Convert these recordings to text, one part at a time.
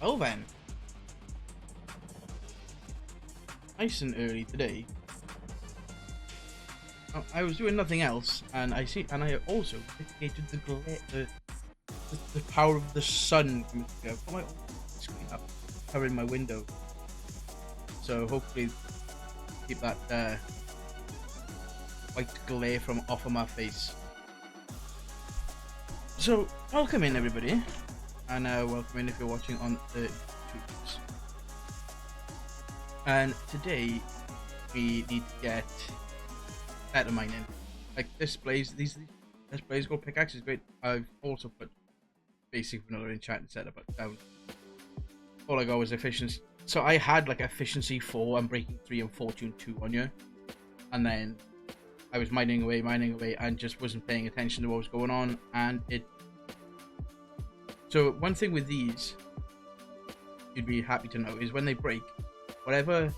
Well then, nice and early today. I was doing nothing else, and I also mitigated the glare, the power of the sun coming through. I've got my screen up, covering my window, so hopefully keep that white glare from off of my face. So welcome in everybody, and welcome in if you're watching on the YouTubes. And today we need to get better mining. Like this blaze gold pickaxe is great. I've also put basic vanilla enchanted setup down. All I got was efficiency. So I had like efficiency 4 and breaking 3 and fortune 2 on you, and then I was mining away, and just wasn't paying attention to what was going on. And so one thing with these, you'd be happy to know, is when they break, whatever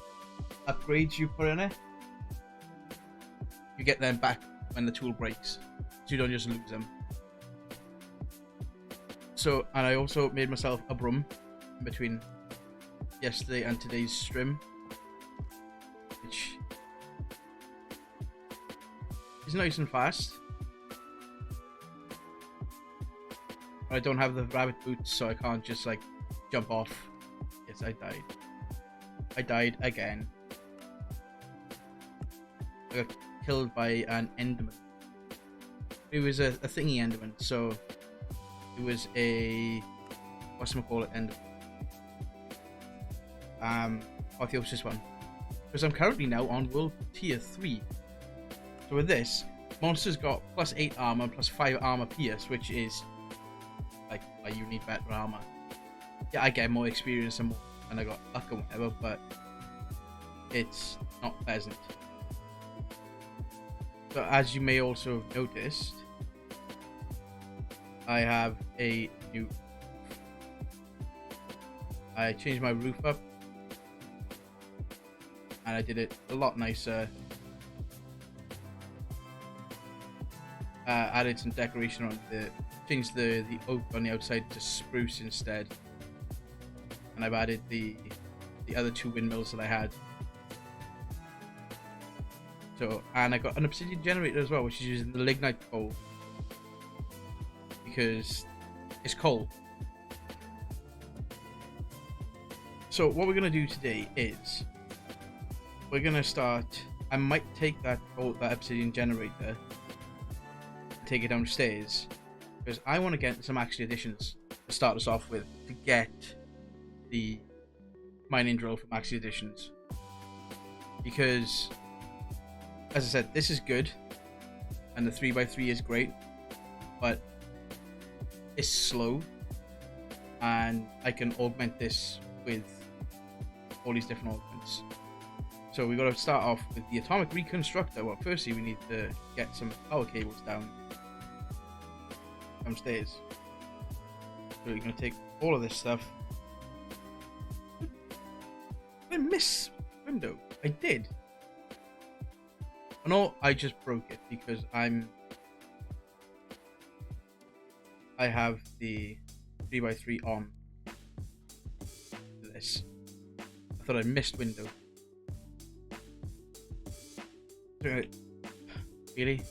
upgrades you put in it, you get them back when the tool breaks, so you don't just lose them. So, and I also made myself a broom in between yesterday and today's stream, which is nice and fast. I don't have the rabbit boots, so I can't just like jump off. Yes, I died. I died again. I got killed by an enderman. It was a thingy enderman, so it was a whatchamacallit enderman. Apotheosis one. Because I'm currently now on world tier 3. So with this, monsters got plus 8 armor, plus 5 armor pierce, which is like you need better armor. Yeah, I get more experience and I got luck or whatever, but it's not pleasant. So as you may also have noticed, I have a new. I changed my roof up, and I did it a lot nicer. Added some decoration on changed the oak on the outside to spruce instead, and I've added the other 2 windmills that I had. So, and I got an obsidian generator as well, which is using the lignite coal because it's coal. So what we're gonna do today is we're gonna start. I might take that obsidian generator and take it downstairs because I want to get some actual additions to start us off with to get the mining drill from Maxi Editions, because as I said, this is good and the 3x3 is great, but it's slow, and I can augment this with all these different augments. So we got to start off with the atomic reconstructor. Well, firstly we need to get some power cables downstairs. So we're going to take all of this stuff. I miss window. I did. No, I just broke it because I have the 3x3 on this. I thought I missed window. Really?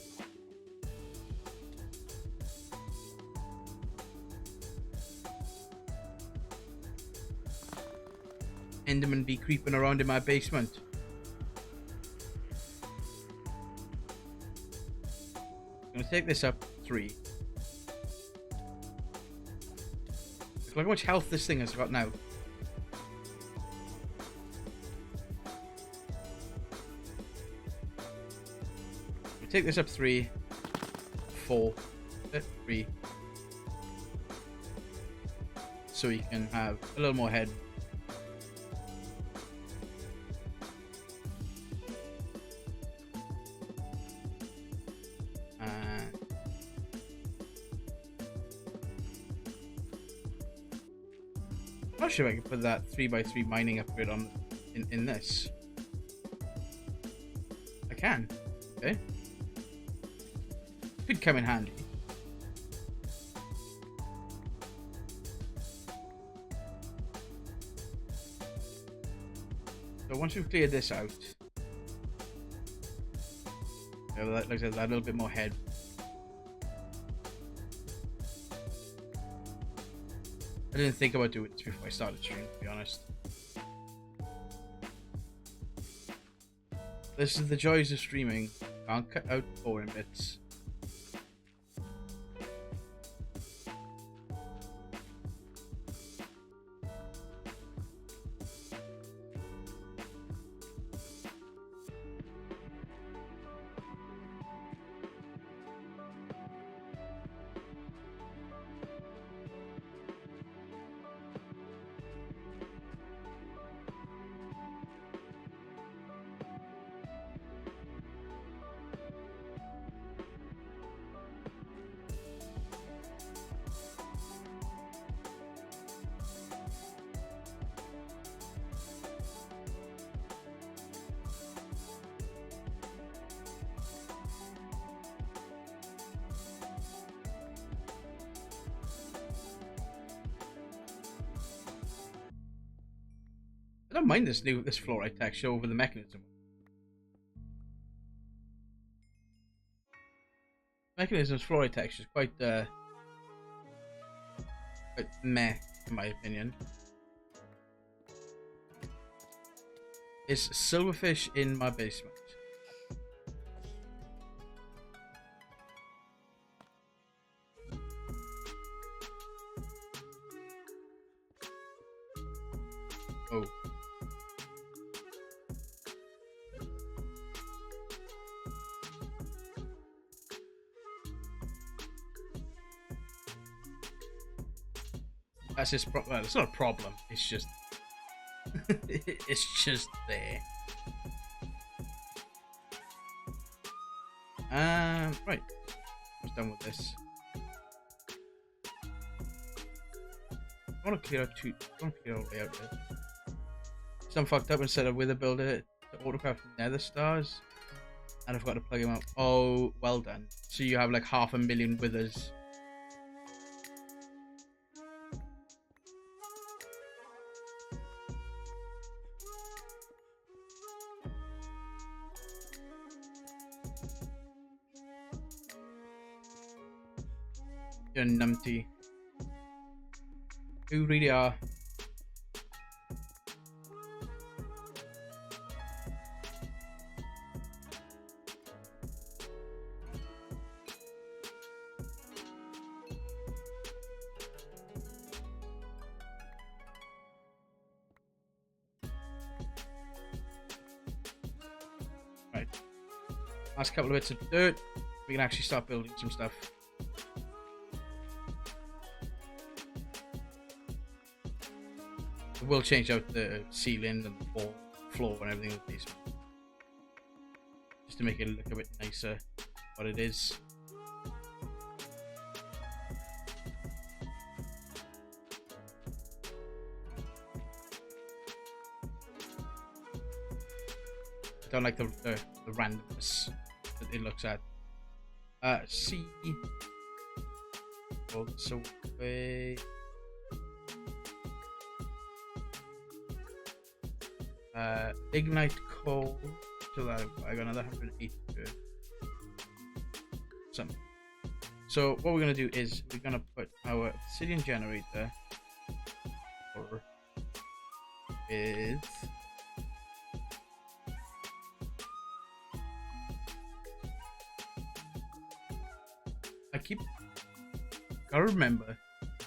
Enderman be creeping around in my basement. I'm gonna take this up 3. Look how much health this thing has got now. We'll take this up 3, 4, 3, so we can have a little more head. I'm not sure I can put that 3x3 mining upgrade on in this. I can. Okay. Could come in handy. So once we've cleared this out, like I said, that little bit more head. I didn't think about doing this before I started streaming, to be honest. This is the joys of streaming. Can't cut out boring bits. I don't mind this fluorite texture over the mechanism. Mechanism's fluorite texture is quite meh, in my opinion. It's silverfish in my basement. Oh. That's just well, it's not a problem. It's just it's just there. Right. I'm done with this. I want to clear out I want to clear all the way out there. Some fucked up instead of wither builder to autocraft nether stars, and I've got to plug them out. Oh, well done. So you have like 500,000 withers. You're numpty. You really are. Right. Last couple of bits of dirt. We can actually start building some stuff. We'll change out the ceiling and the floor and everything in the basement, just to make it look a bit nicer what it is. I don't like the randomness that it looks at. C. Also, ignite coal, so that I got another 180 to it. Something. So what we're gonna do is we're gonna put our obsidian generator with gotta remember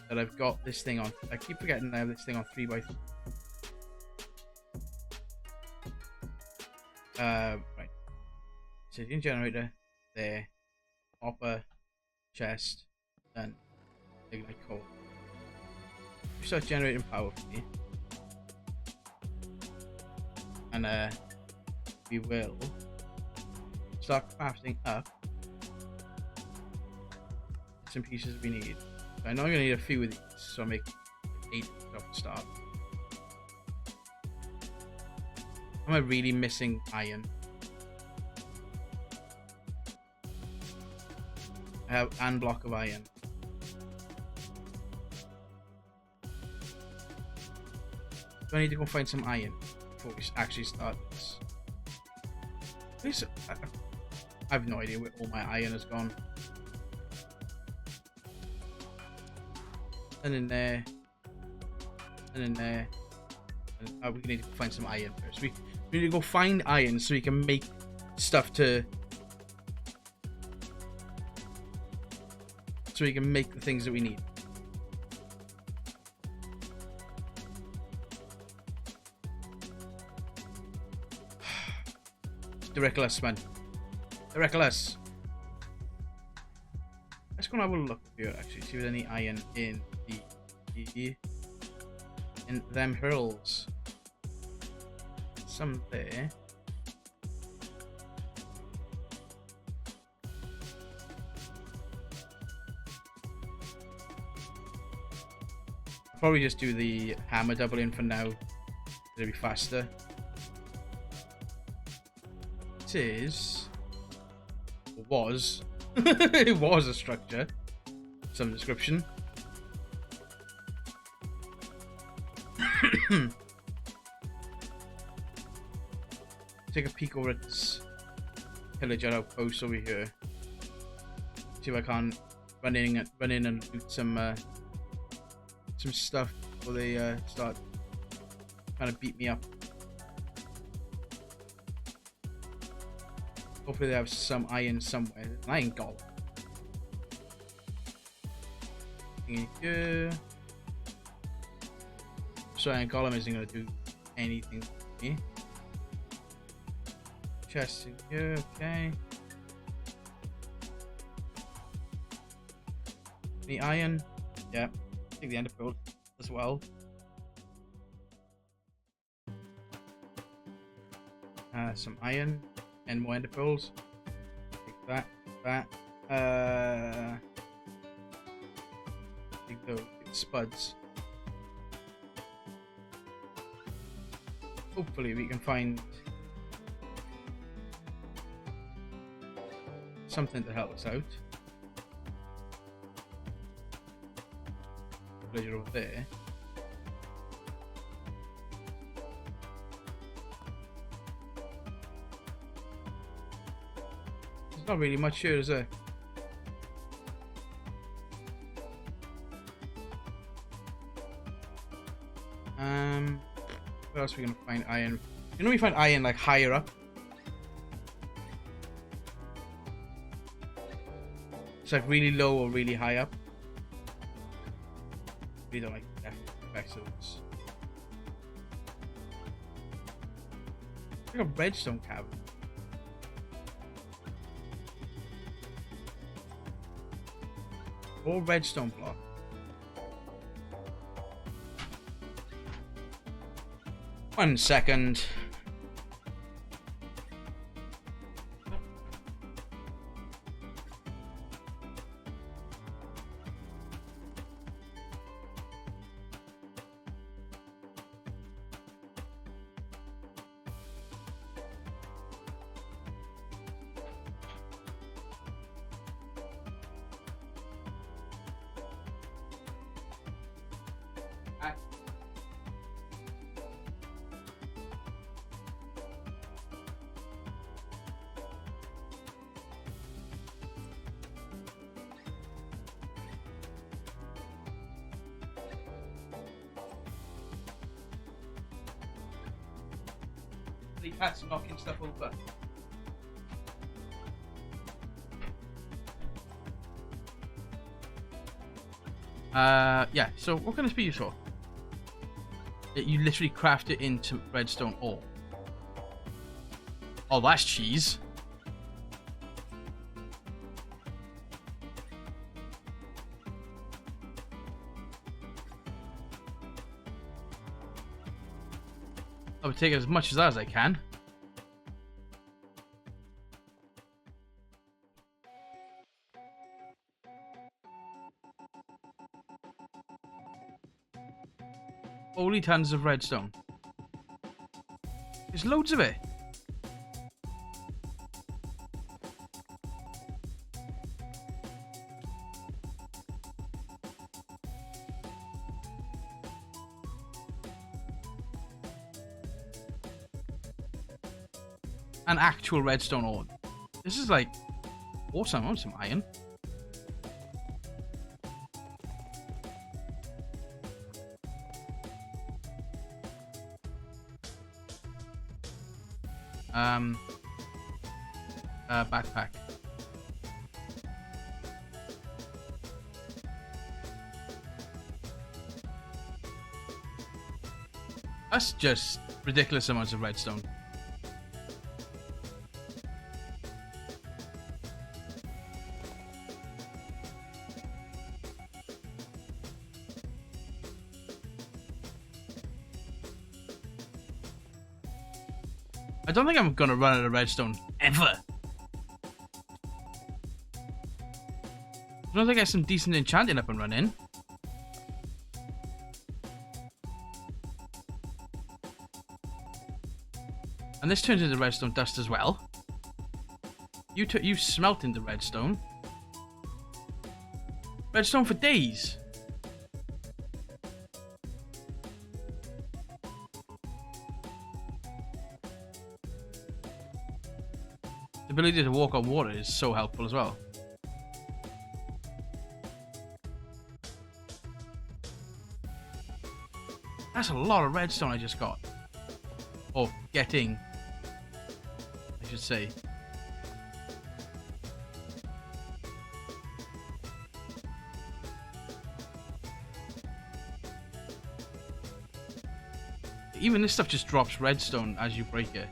that I've got this thing on. I keep forgetting I have this thing on 3x3. Right. Obsidian generator there. Hopper, chest, then ignite coal. We start generating power for me. And we will start crafting up bits and pieces we need. I know I'm gonna need a few of these, so I'll make 8 off the start. Am I really missing iron? I have an block of iron. Do I need to go find some iron? before we actually start this. At least, I have no idea where all my iron has gone. And in there. And in there. And, we need to find some iron first. We need to go find iron so we can make stuff to... So we can make the things that we need. Reckless, man. Reckless. Let's go and have a look here, actually, see if there's any iron in them hills. Some there. I'll probably just do the hammer doubling for now. It'll be faster. It is, or was, it was a structure, some description. Take a peek over at this pillager outpost over here. See if I can't run in and loot some stuff before they start trying to beat me up. Hopefully they have some iron somewhere. An iron golem. In here. So iron golem isn't going to do anything for me. Chest in here, okay. Any iron? Yeah. Take the ender pearl as well. Some iron. And more ender pearls. Take that. Take those spuds. Hopefully we can find something to help us out. Villager over there. Not really much here, is there? Where else are we gonna find iron? You know we find iron like higher up. It's like really low or really high up. We don't like that effects of this. It's like a redstone cavern. Or redstone block. One second. The cat's knocking stuff over. Yeah, so what can this be used for? You literally craft it into redstone ore. Oh, that's cheese. I would take as much of that as I can. Holy tons of redstone. There's loads of it. an actual redstone ore. This is like awesome. I want some iron. Backpack. That's just ridiculous amounts of redstone. I don't think I'm gonna run out of redstone ever. As long as I get some decent enchanting up and running. And this turns into redstone dust as well. You smelt into redstone. Redstone for days. The ability to walk on water is so helpful as well. That's a lot of redstone I just got. Or getting, I should say. Even this stuff just drops redstone as you break it.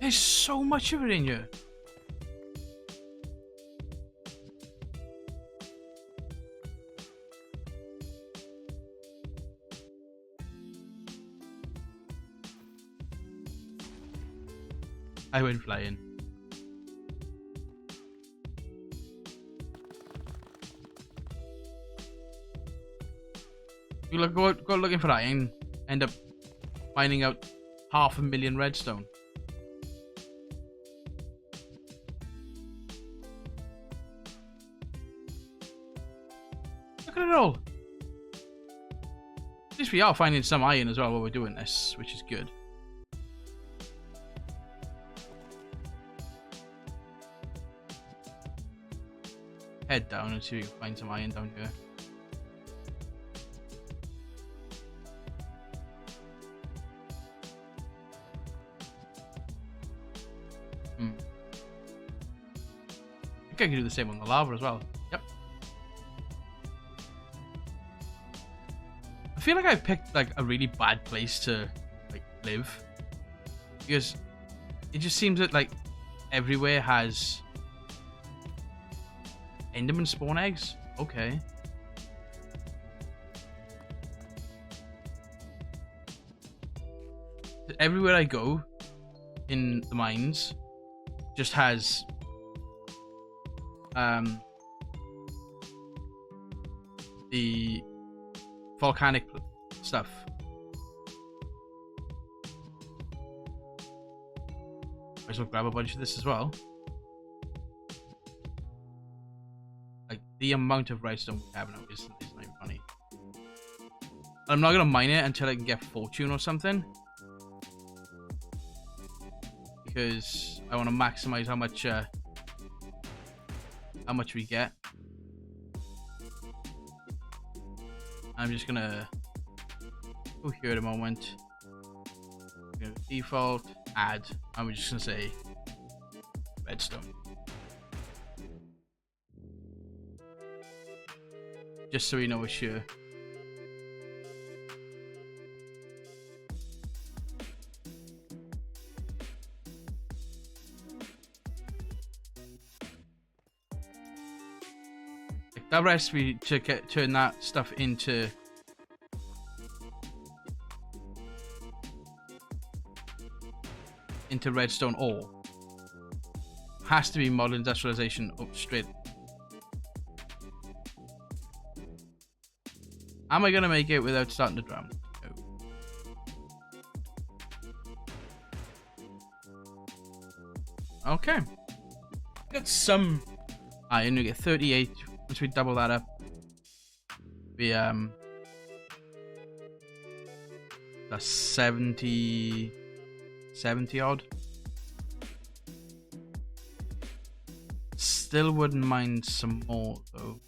There's so much of it in here. I went flying. You go looking for iron, end up finding out 500,000 redstone. Look at it all. At least we are finding some iron as well while we're doing this, which is good. Head down and see if we can find some iron down here. I think I can do the same on the lava as well. Yep. I feel like I picked like a really bad place to like live, because it just seems that like everywhere has Enderman spawn eggs? Okay. Everywhere I go in the mines just has the volcanic stuff. Might as well grab a bunch of this as well. Like, the amount of redstone we have now is not even funny. I'm not gonna mine it until I can get fortune or something, because I want to maximize how much we get. I'm just gonna go here at a moment. We're gonna default, add, and we're just gonna say redstone. Just so we know we're sure. Like that recipe to turn that stuff into redstone ore has to be modern industrialization up straight. Am I gonna make it without starting to drown? No. Okay. Got some iron. We get 38 once we double that up. be that's 70 odd. Still wouldn't mind some more though.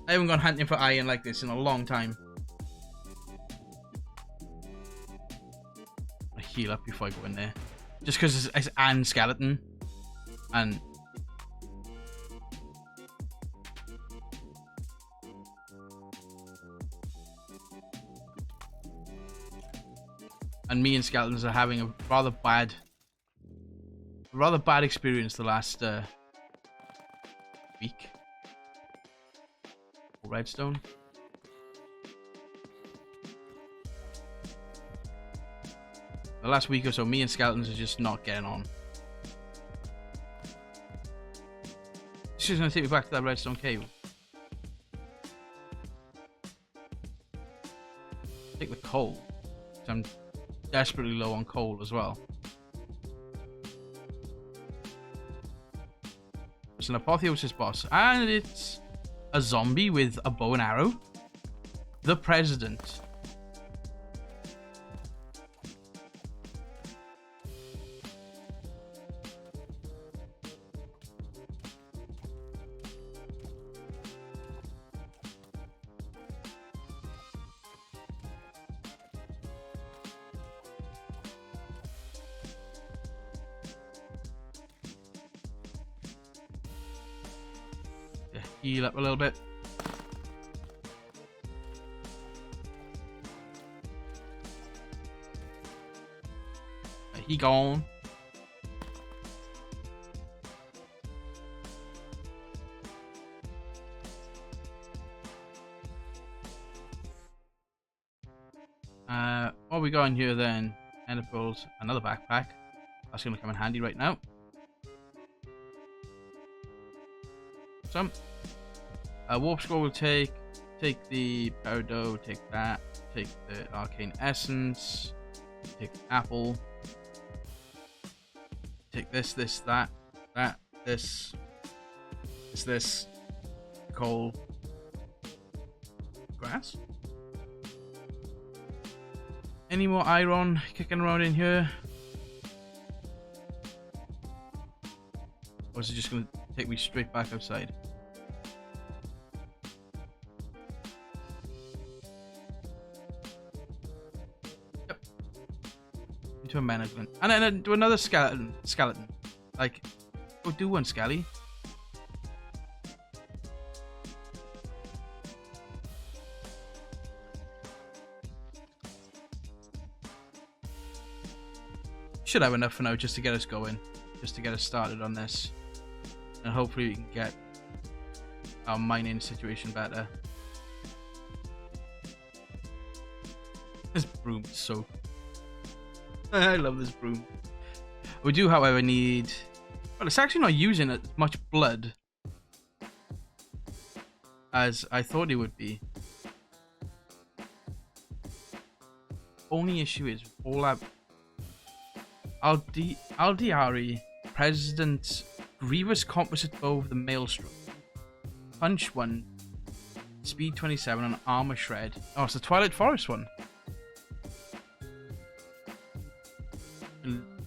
I haven't gone hunting for iron like this in a long time. I heal up before I go in there. Just because it's an skeleton. And me and skeletons are having a rather bad experience the last week. Redstone. The last week or so, me and skeletons are just not getting on. This is going to take me back to that redstone cave. Take the coal. I'm desperately low on coal as well. It's an apotheosis boss, and it's a zombie with a bow and arrow. The president. Heal up a little bit. He gone. What we got in here then? Ender pearls, another backpack. That's gonna come in handy right now. Some. Warp scroll will take the peridot, take that, take the arcane essence, take the apple, take this, that, this, coal, grass. Any more iron kicking around in here? Or is it just gonna take me straight back outside? A management and then do another skeleton. Like, go do one, Skelly. Should have enough for now just to get us going, just to get us started on this, and hopefully we can get our mining situation better. This broom is so I love this broom. We do, however, need... Well, it's actually not using as much blood as I thought it would be. Only issue is all that... Aldiari, President, Grievous Composite Bow of the Maelstrom, Punch 1, Speed 27, and Armor Shred. Oh, it's the Twilight Forest one.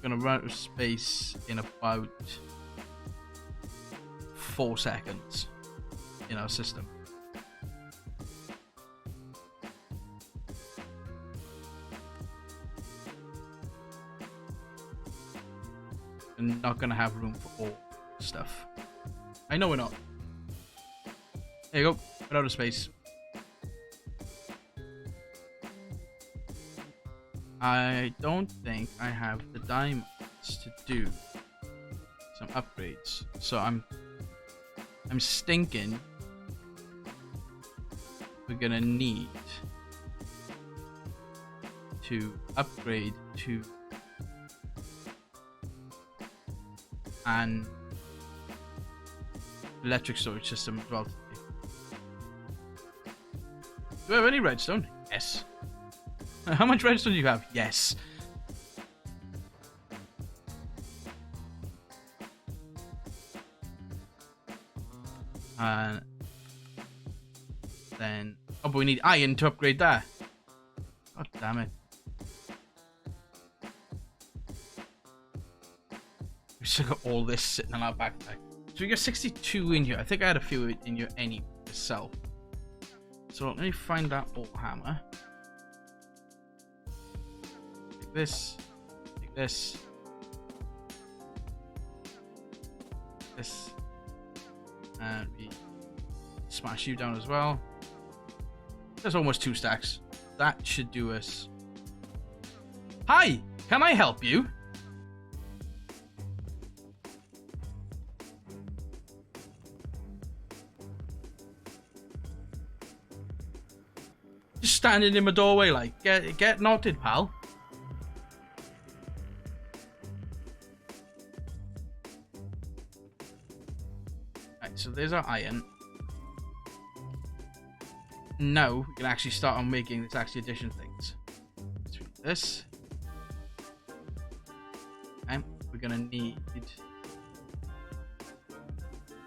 Gonna run out of space in about 4 seconds in our system. We're not gonna have room for all stuff. I know we're not. There you go. Put out of space. I don't think I have the diamonds to do some upgrades, so I'm stinking. We're gonna need to upgrade to an electric storage system as well. Do I have any redstone? Yes. How much redstone do you have? Yes. And then, oh, but we need iron to upgrade that. God damn it. We still got all this sitting in our backpack. So we got 62 in here. I think I had a few in here anyway myself. So let me find that old hammer. Take this. Take this. This. And we smash you down as well. There's almost 2 stacks. That should do us. Hi! Can I help you? Just standing in my doorway like, get knotted, pal. Right, so there's our iron. Now we can actually start on making this actually addition things. Let's do this. And we're gonna need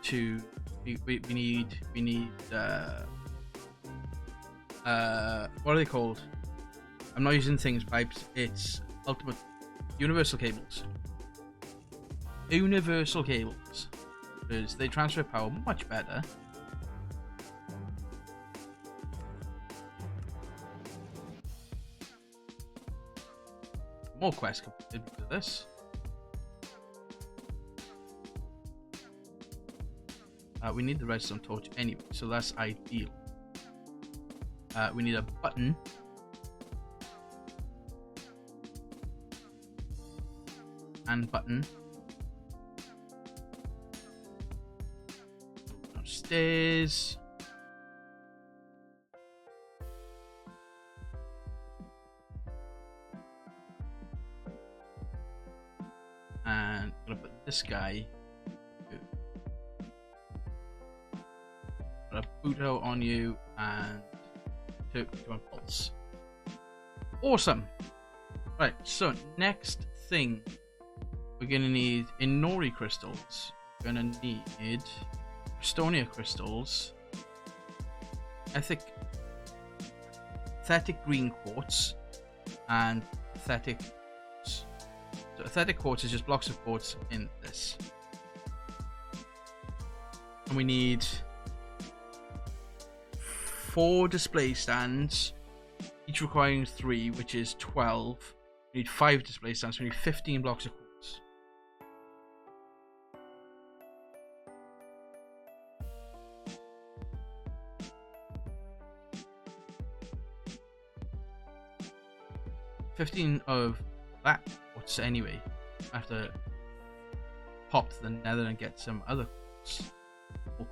to we need what are they called? I'm not using things pipes. It's ultimate universal cables. Universal cables, because they transfer power much better. More quests completed because of this. We need the redstone torch anyway, so that's ideal. We need a button. And button. Upstairs. And I'm gonna put this guy. Put a Buto on you and to impulse. Awesome. Right, so next thing we're gonna need Inori crystals. We're gonna need Estonia crystals. Pathetic green quartz and pathetic. So pathetic quartz is just blocks of quartz in this. And we need 4 display stands, each requiring 3, which is 12. We need 5 display stands, so we need 15 blocks of quartz. $15 of that quartz anyway. I have to pop to the nether and get some other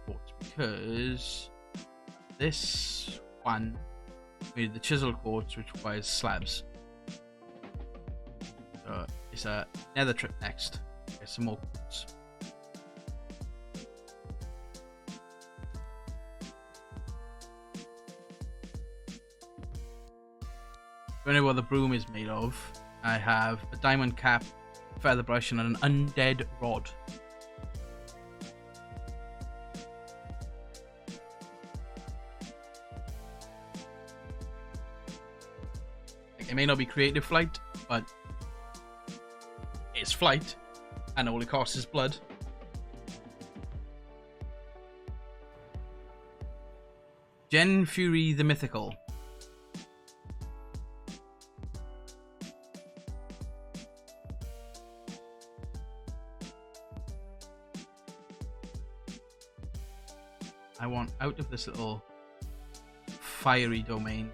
quartz because this one, we need the chisel quartz, which requires slabs. So it's a nether trip next. Get some more quartz. Don't know what the broom is made of. I have a diamond cap, feather brush, and an undead rod. It may not be creative flight, but it's flight, and all it costs is blood. Gen Fury the Mythical. I want out of this little fiery domain.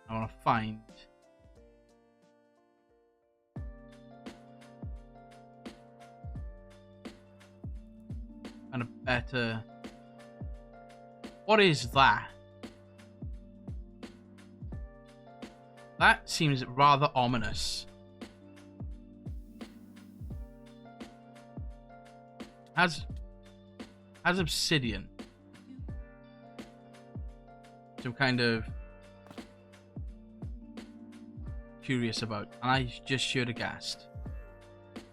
I want to find kind of better. What is that? That seems rather ominous. Has obsidian. Some kind of curious about, and I just should have gassed.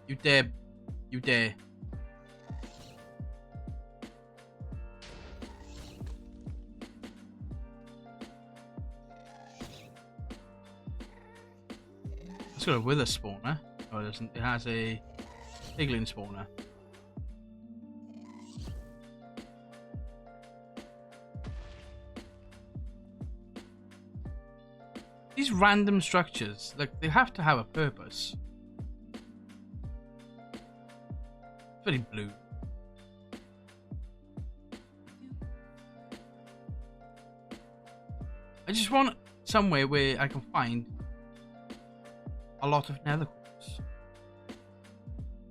You dare. You dare. It's got a wither spawner. Oh, it doesn't. It has a piglin spawner. These random structures, like, they have to have a purpose. It's very blue. I just want somewhere where I can find a lot of nether quartz.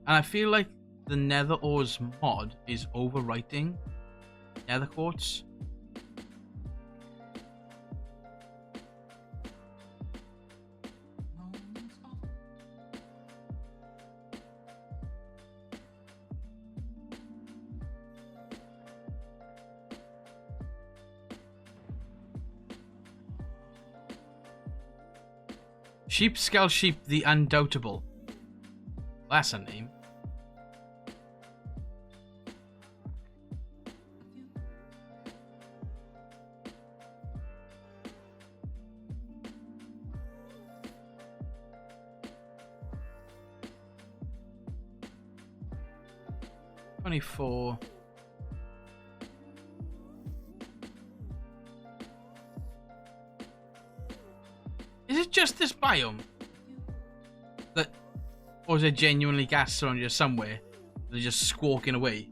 And I feel like the nether ores mod is overwriting nether quartz. Sheepskull Sheep the Undoubtable. That's a name. $24. Is it just this biome? That, or is there genuinely gas cylinders somewhere? They're just squawking away.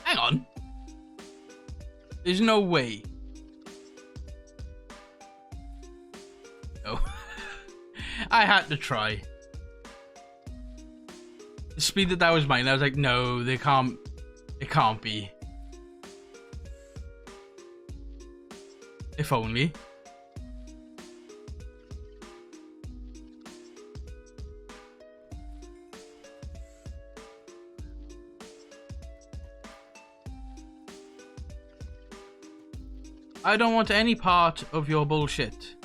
Hang on. There's no way. No. I had to try. The speed that was mine, I was like, no, they can't. It can't be. If only. I don't want any part of your bullshit.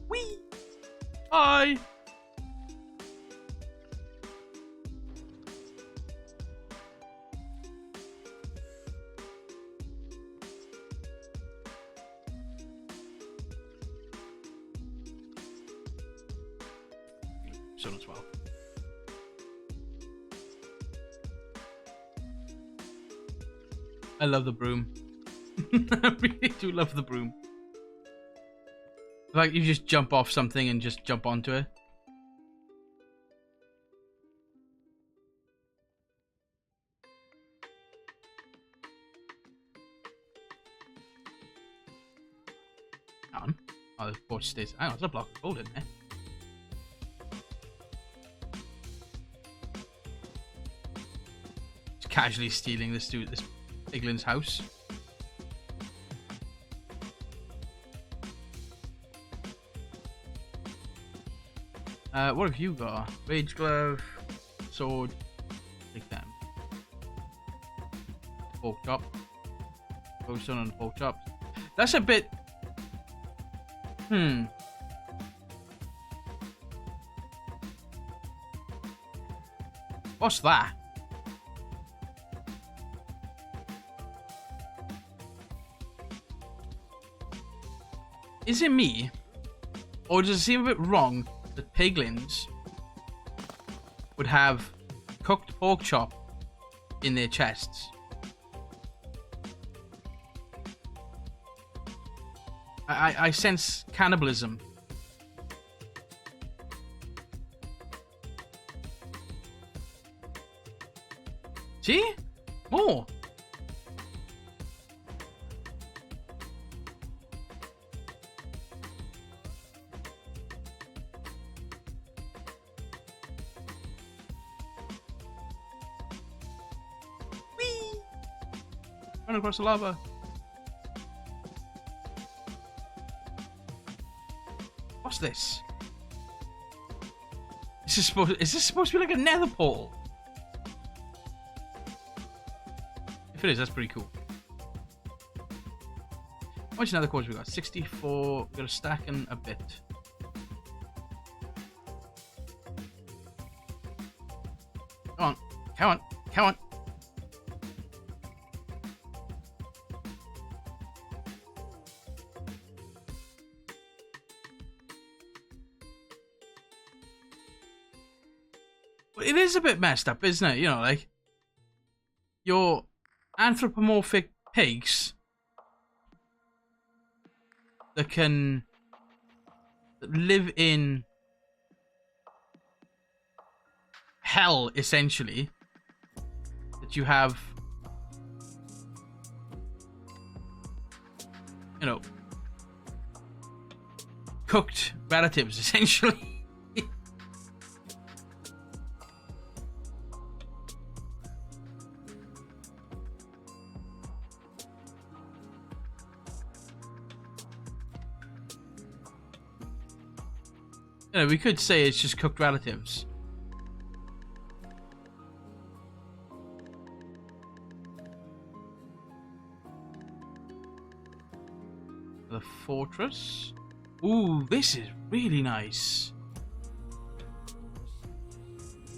Whee! Bye! Son as well. I love the broom. I really do love the broom. Like, you just jump off something and just jump onto it. Hang on. Oh, the porch stays. Hang on, there's a block of gold in there. Just casually stealing this piglin's house. What have you got? Rage glove, sword, take them. Pork chop. Glowstone on the pork chop. That's a bit. What's that? Is it me? Or does it seem a bit wrong that piglins would have cooked pork chop in their chests? I sense cannibalism. See? More. Run across the lava. What's this? Is this supposed to be like a nether portal? If it is, that's pretty cool. How much nether cores we got? 64. We got a stack and a bit. Come on. Come on. Come on. It is a bit messed up, isn't it? You know, like, your anthropomorphic pigs that can live in hell, essentially, that you have, you know, cooked relatives, essentially. You know, we could say it's just cooked relatives. The fortress. Ooh, this is really nice.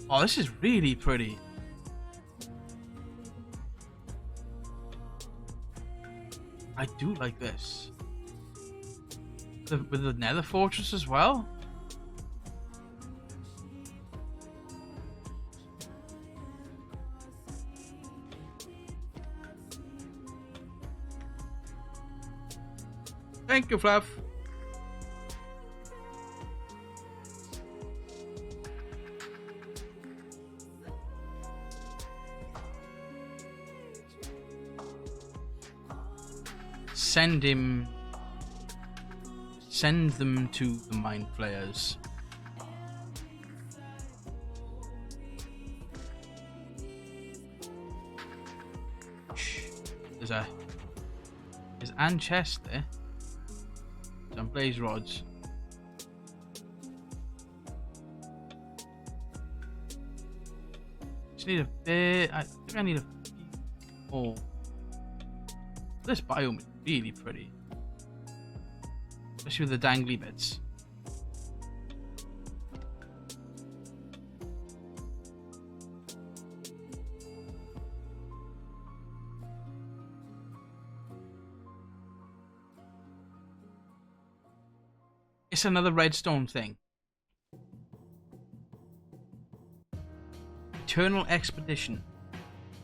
Oh, this is really pretty. I do like this. With the nether fortress as well. Thank you, Fluff. Send them to the mind flayers. There's an chest there. Some blaze rods. Just need a bit. I think I need a few more. This biome is really pretty, especially with the dangly bits. It's another redstone thing. Eternal Expedition.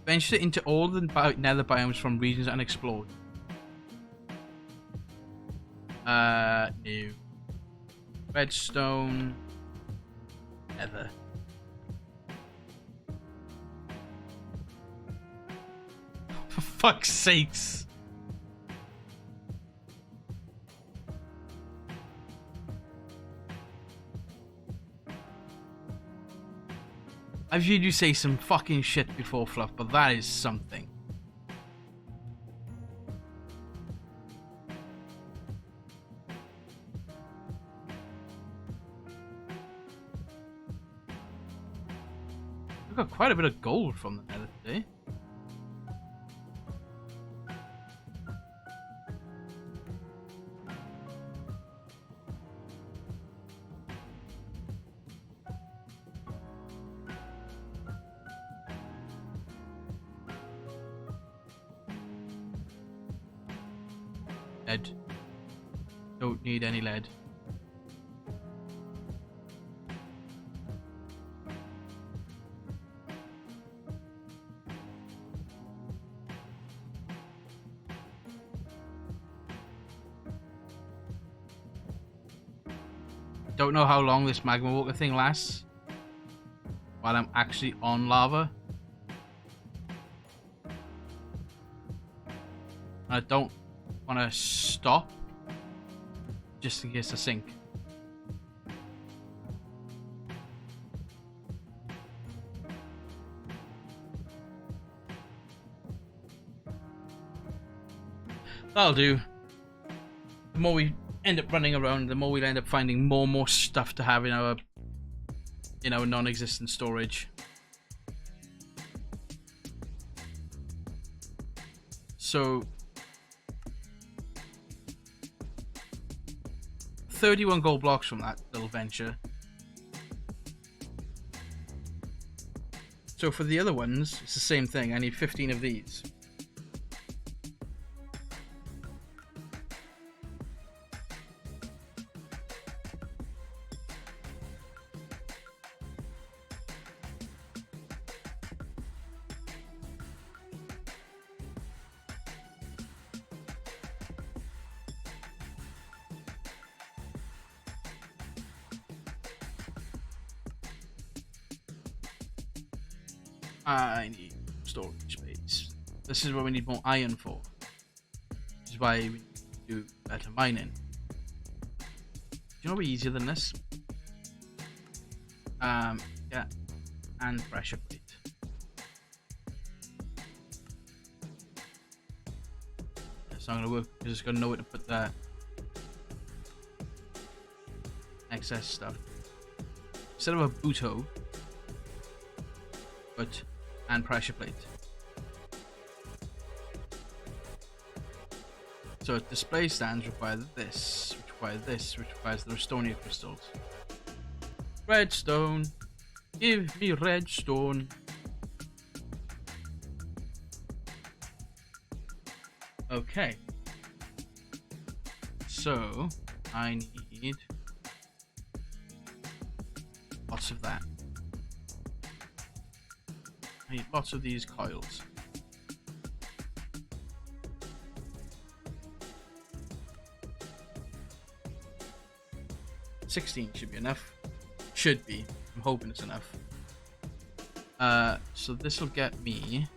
Venture into all the nether biomes from regions unexplored. New. Redstone. Nether. For fuck's sakes. I've heard you say some fucking shit before, Fluff, but that is something. I got quite a bit of gold from the nether today. Lead. Don't need any lead. Don't know how long this magma walker thing lasts while I'm actually on lava. I don't want to stop just in case I sink. I'll do. The more we end up running around, the more we'll end up finding more and more stuff to have in our non-existent storage. So 31 gold blocks from that little venture. So for the other ones, it's the same thing. I need 15 of these. I need storage space. This is what we need more iron for. This is why we need to do better mining. Do you know what's easier than this? Yeah, and pressure plate. It's not gonna work because it's got nowhere to put the excess stuff. Instead of a buto, but and pressure plate. So display stands require this, which require this, which requires the Restonia crystals. Redstone. Give me redstone. Okay. So I need lots of that. I need lots of these coils. $16 should be enough. Should be. I'm hoping it's enough. So this will get me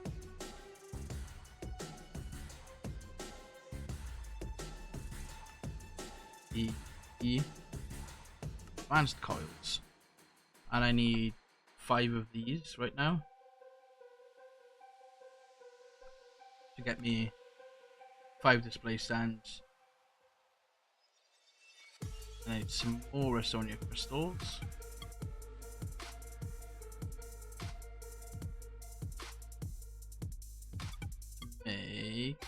the advanced coils, and I need 5 of these right now to get me 5 display stands. I need some more Restonia crystals. Make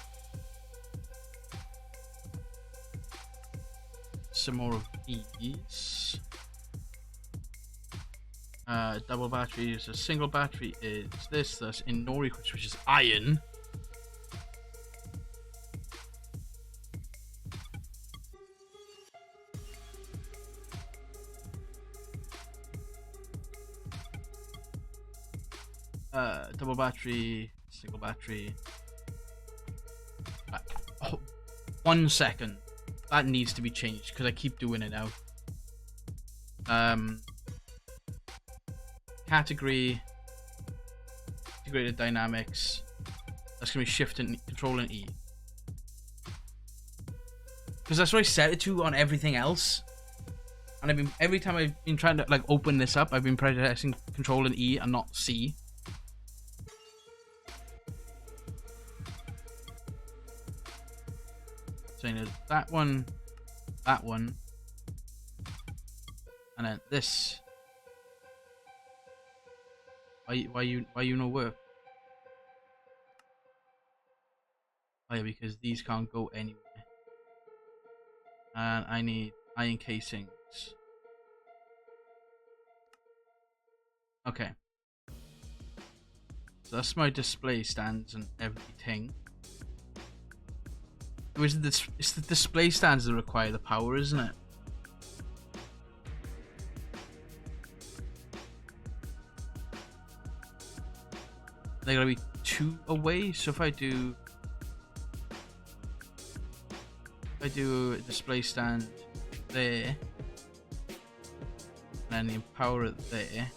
some more of these. Double battery is a single battery is this. That's in Nori, which is iron. Double battery, single battery. Oh, 1 second. That needs to be changed because I keep doing it now. Category, integrated dynamics. That's gonna be shift and control and E. Because that's what I set it to on everything else. And I've been every time I've been trying to like open this up, I've been pressing control and E and not C. So I need that one, and then this. Why you no work? Oh yeah, because these can't go anywhere. And I need iron casings. Okay. So that's my display stands and everything. It's the display stands that require the power, isn't it? They're gonna be 2 away, so if I do a display stand there, and then power it there.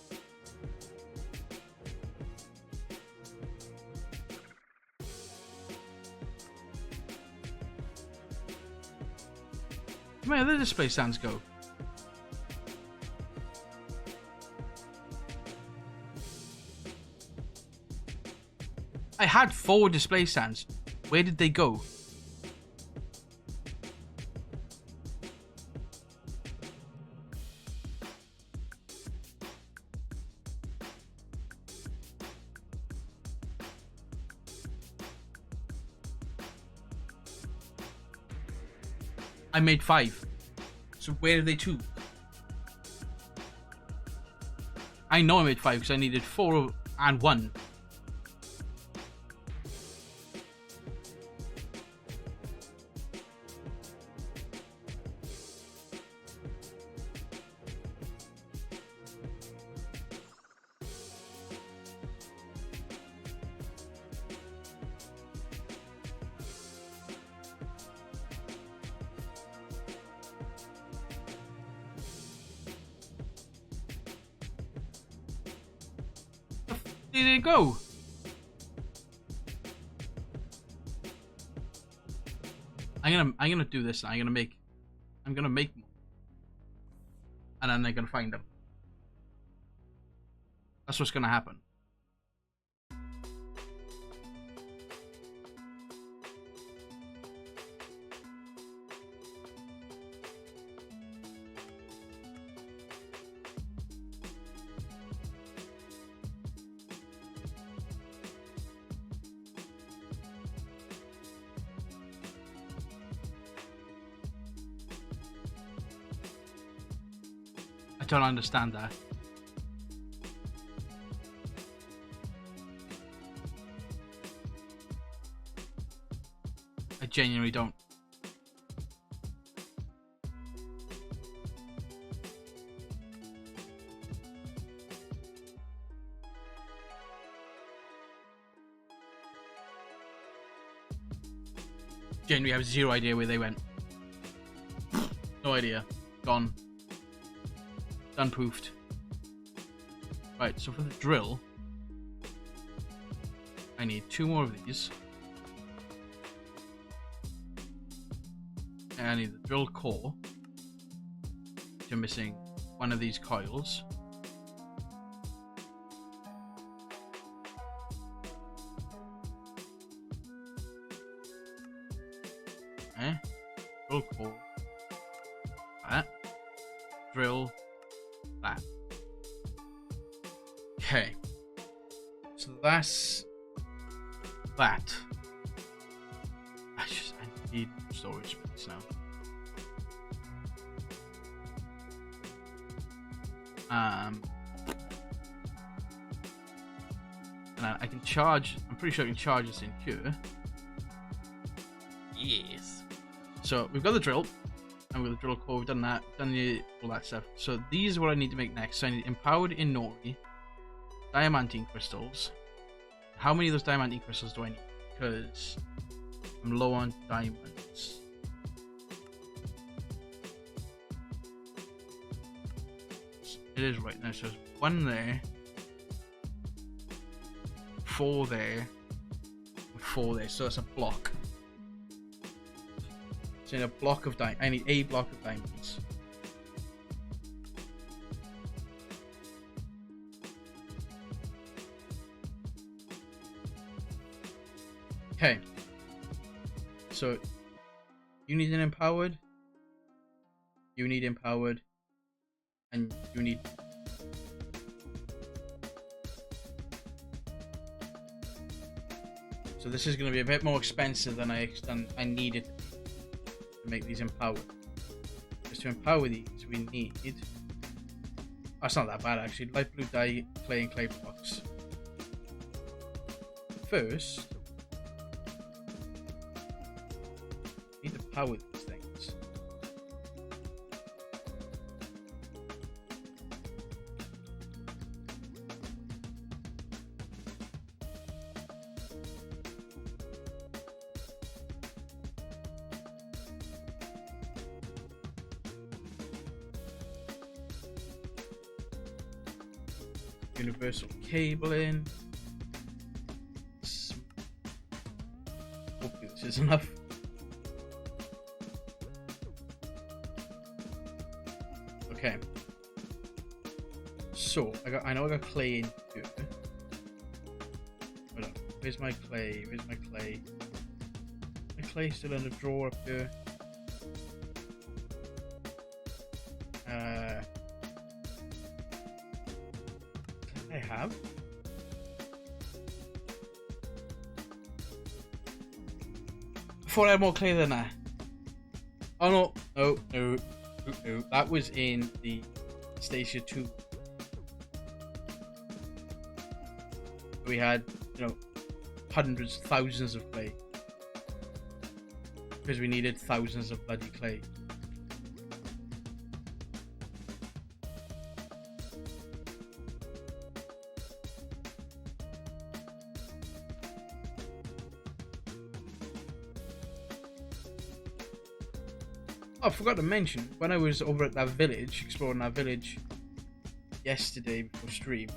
Where do the display stands go? I had 4 display stands. Where did they go? I made 5. So where are they 2? I know I made 5 because I needed 4 and 1. There they go. I'm gonna do this. I'm gonna make more, and then I'm gonna find them. That's what's gonna happen. I don't understand that. I genuinely don't. Genuinely have zero idea where they went. No idea. Gone. Done poofed. Right, so for the drill, I need 2 more of these. And I need the drill core. You're missing 1 of these coils. Okay. Drill core. That. Drill. That. Okay. So that's that. I need storage space now. And I can charge. I'm pretty sure I can charge this in here. Yes. So we've got the drill. And with the drill core, we've done that, all that stuff. So these are what I need to make next. So I need empowered Inori, diamantine crystals. How many of those diamantine crystals do I need? Because I'm low on diamonds. It is right now. So there's 1 there, 4 there, and 4 there. So that's a block. So I need a block of I need a block of diamonds. Okay. So you need an empowered. You need empowered. And you need. So this is going to be a bit more expensive than I needed to make these empowered. Just to empower these, we need. That's not that bad actually. Light blue dye, clay, and clay blocks. First, we need to power these things. Universal cabling. Hopefully this is enough. Okay. So I know I got clay in here. Hold on. Where's my clay? Where's my clay? My clay still in the drawer up there. I have. I thought I had more clay than that. Oh no, no. That was in the Station 2. We had, hundreds, thousands of clay. Because we needed thousands of bloody clay. Oh, I forgot to mention, when I was over at that village, exploring that village yesterday before stream,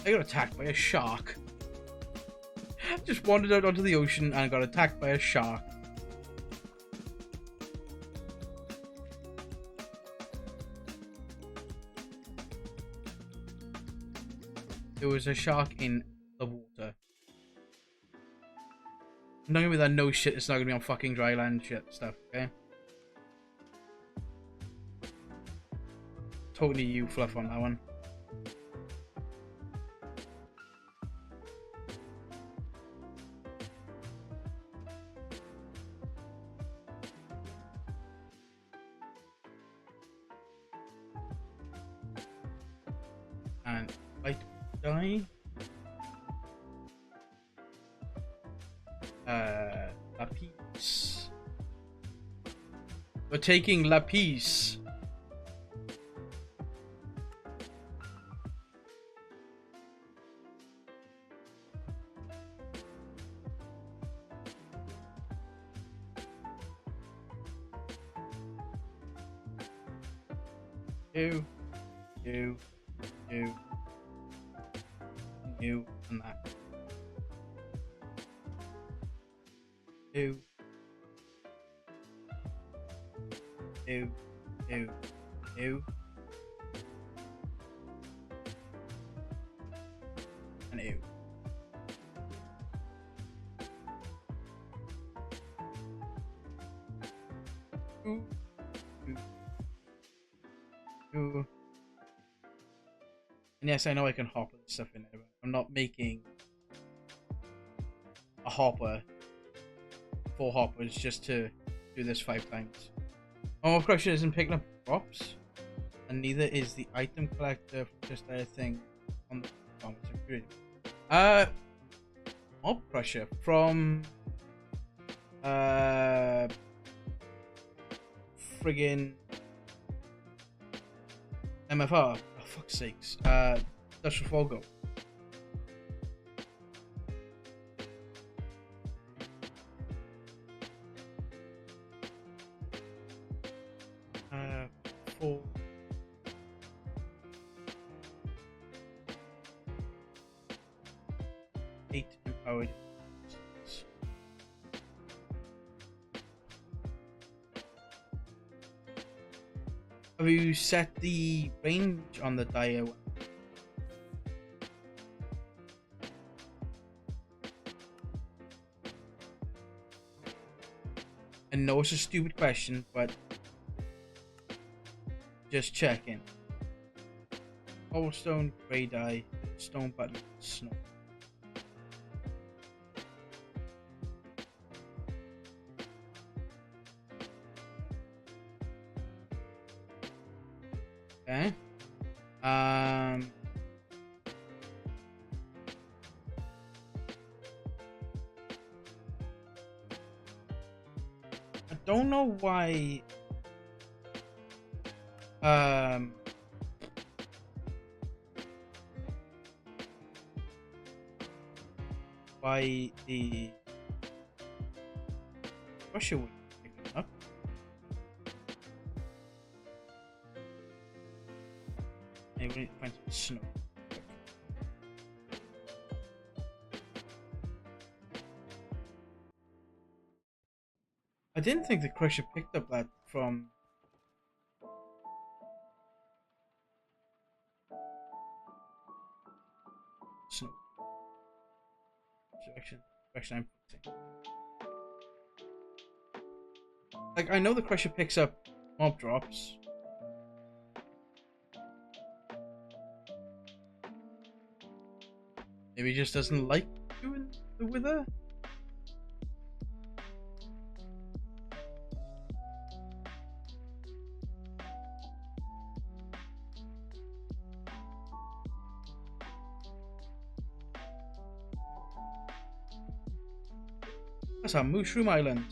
I got attacked by a shark. Just wandered out onto the ocean and got attacked by a shark. There was a shark in the water. I'm not gonna be that no shit, it's not gonna be on fucking dry land shit stuff, okay? Totally you fluff on that one. And light die. Lapis. We're taking Lapis. You, and that. You, and you. Ooh. And yes, I know I can hopper this stuff in there, but I'm not making a hopper, 4 hoppers, just to do this 5 times. Oh, of course, it isn't picking up drops, and neither is the item collector from just that thing on the performance. Mob crusher from friggin' MFR. Oh, fuck's sakes. Industrial Fogo. For 8 empowered. Have you set the range on the dia one? I know it's a stupid question, but just checking. Cobblestone, grey dye, stone button, snow. Okay. I don't know why. Why the Russia would pick it up. Maybe we need to find some snow. I didn't think the crusher picked up that from snow. Direction I'm putting. Like, I know the crusher picks up mob drops. Maybe he just doesn't like doing the wither. That's a Mushroom Island.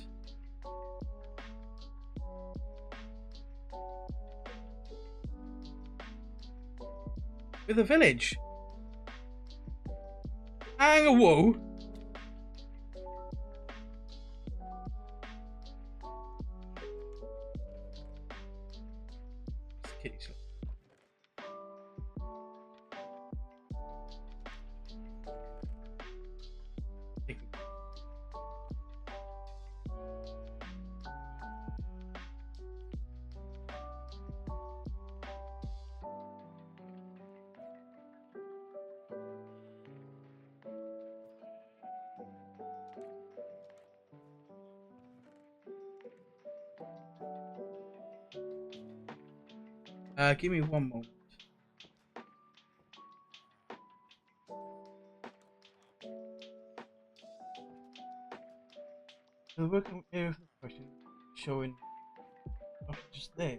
With a village. Hang a whoa. Kitty slip. Give me one moment. The working area for the question showing just there.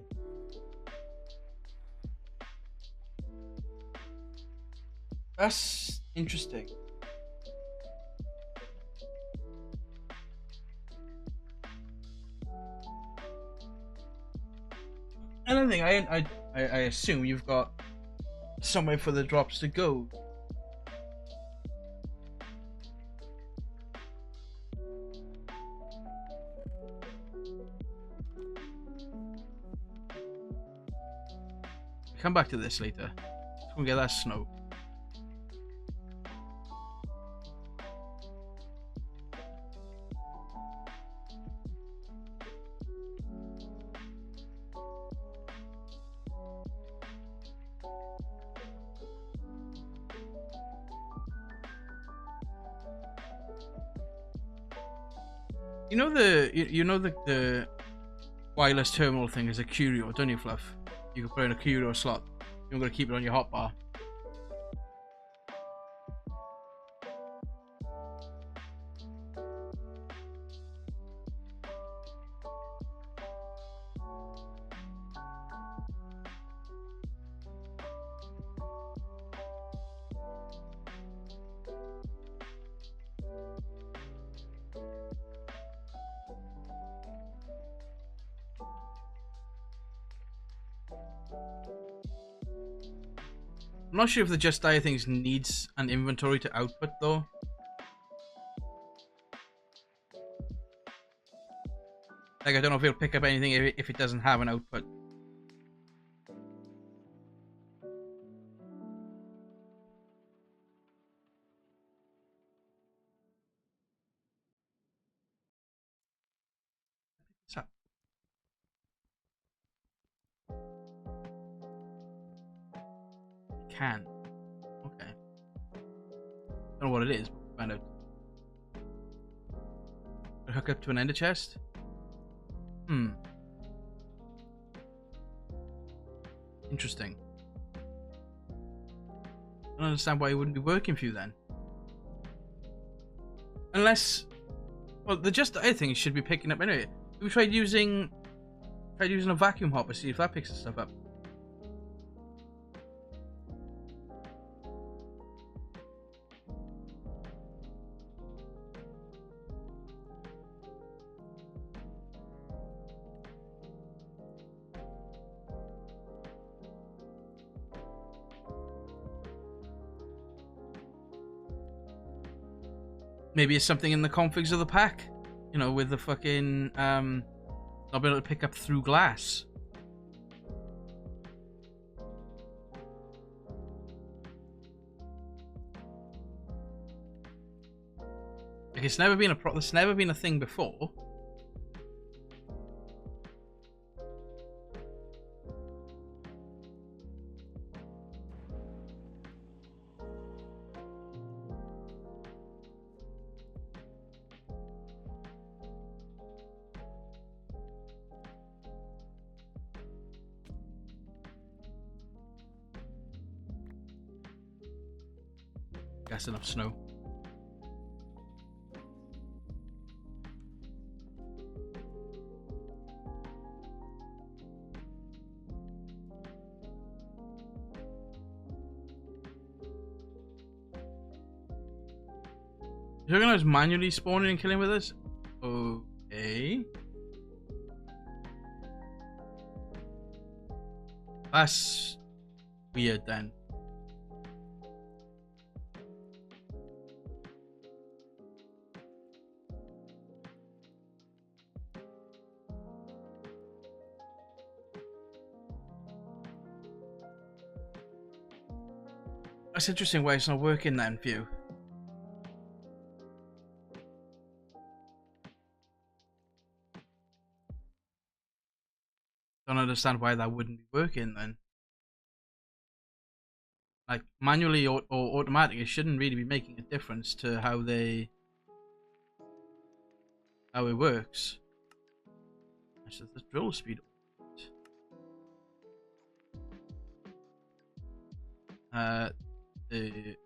That's interesting. Another thing, I assume you've got somewhere for the drops to go. Come back to this later. Let's go and get that snow. You know the wireless terminal thing is a curio, don't you, Fluff? You can put in a curio slot. You're gonna keep it on your hotbar. I'm not sure if the Just Die things needs an inventory to output though. Like, I don't know if it'll pick up anything if it doesn't have an output. What's up? It can. Okay. Don't know what it is, but we'll find out. Hook up to an ender chest? Interesting. I don't understand why it wouldn't be working for you then. Unless, well, the Just Die thing should be picking up anyway. We tried using a vacuum hopper, see if that picks the stuff up. Maybe it's something in the configs of the pack, you know, with the fucking not being able to pick up through glass. Like, it's never been it's never been a thing before. That's enough snow. You reckon I was manually spawning and killing with this? That's weird then. That's interesting why it's not working then for you. Don't understand why that wouldn't be working then. Like manually or automatic, it shouldn't really be making a difference to how it works. That's just the drill speed. The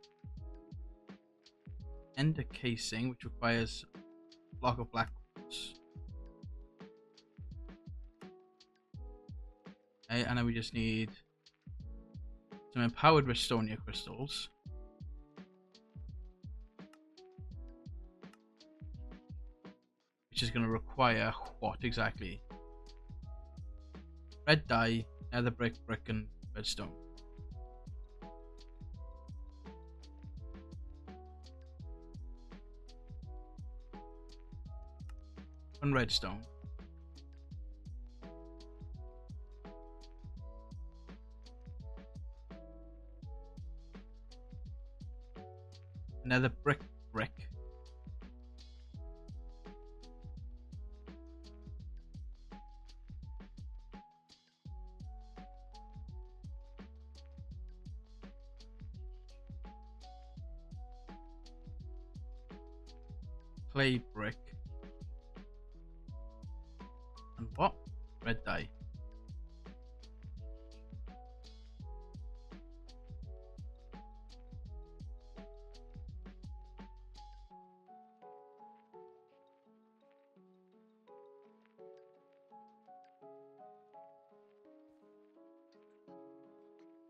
ender casing, which requires a block of black quartz. Okay, and then we just need some empowered Restonia crystals. Which is going to require what exactly? Red dye, nether brick, and redstone. One redstone. Another brick. Clay brick. And what? Red dye.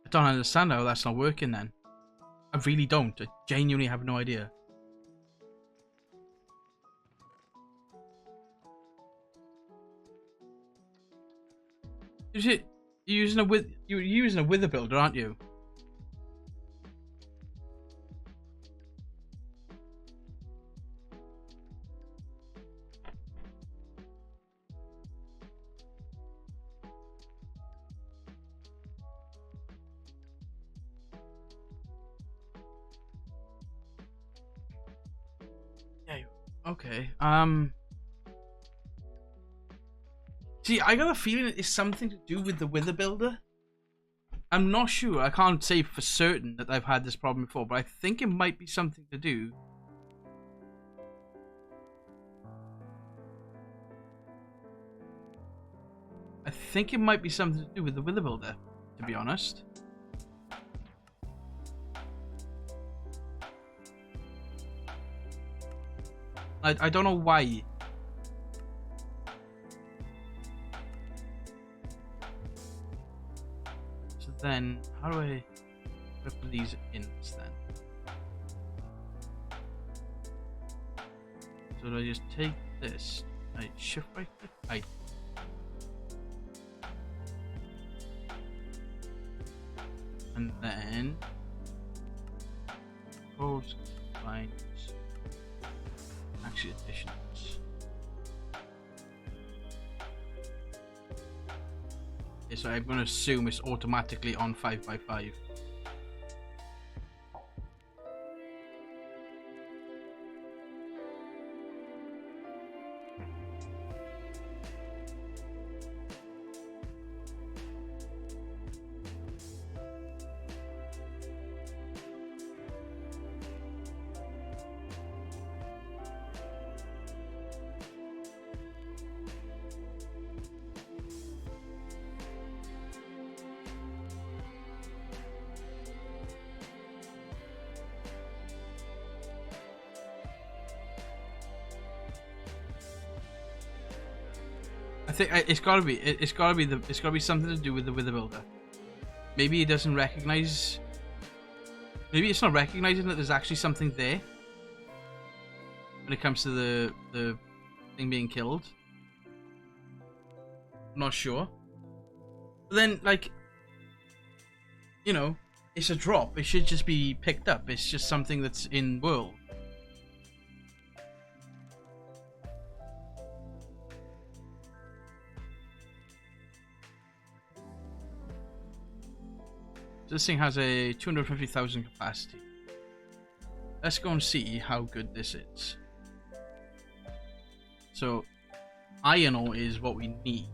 I don't understand how that's not working then. I really don't. I genuinely have no idea. Is it you're using a wither builder, aren't you? Yeah. Okay. See, I got a feeling it's something to do with the wither builder. I'm not sure. I can't say for certain that I've had this problem before, but I think it might be something to do. I think it might be something to do with the wither builder, to be honest. I don't know why. So then, how do I put these in then? So do I just take this? I shift right click? I and then close lines. Actually, additions. Okay, so I'm going to assume it's automatically on 5x5. I think it's gotta be something to do with the wither builder. Maybe it doesn't recognize. Maybe it's not recognizing that there's actually something there when it comes to the thing being killed. I'm not sure. But then, like, you know, it's a drop. It should just be picked up. It's just something that's in world. This thing has a 250,000 capacity. Let's go and see how good this is. So, iron ore is what we need.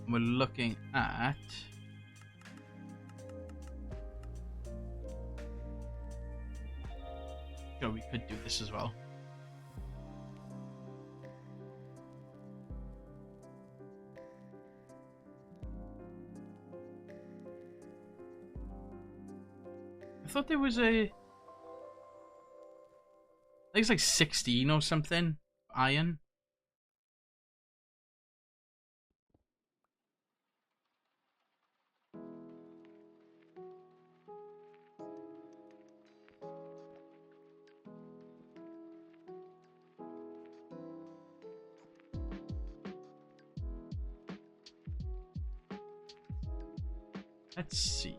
And we're looking at... Sure, we could do this as well. I thought there was a... I think it's like 16 or something. Iron. Let's see.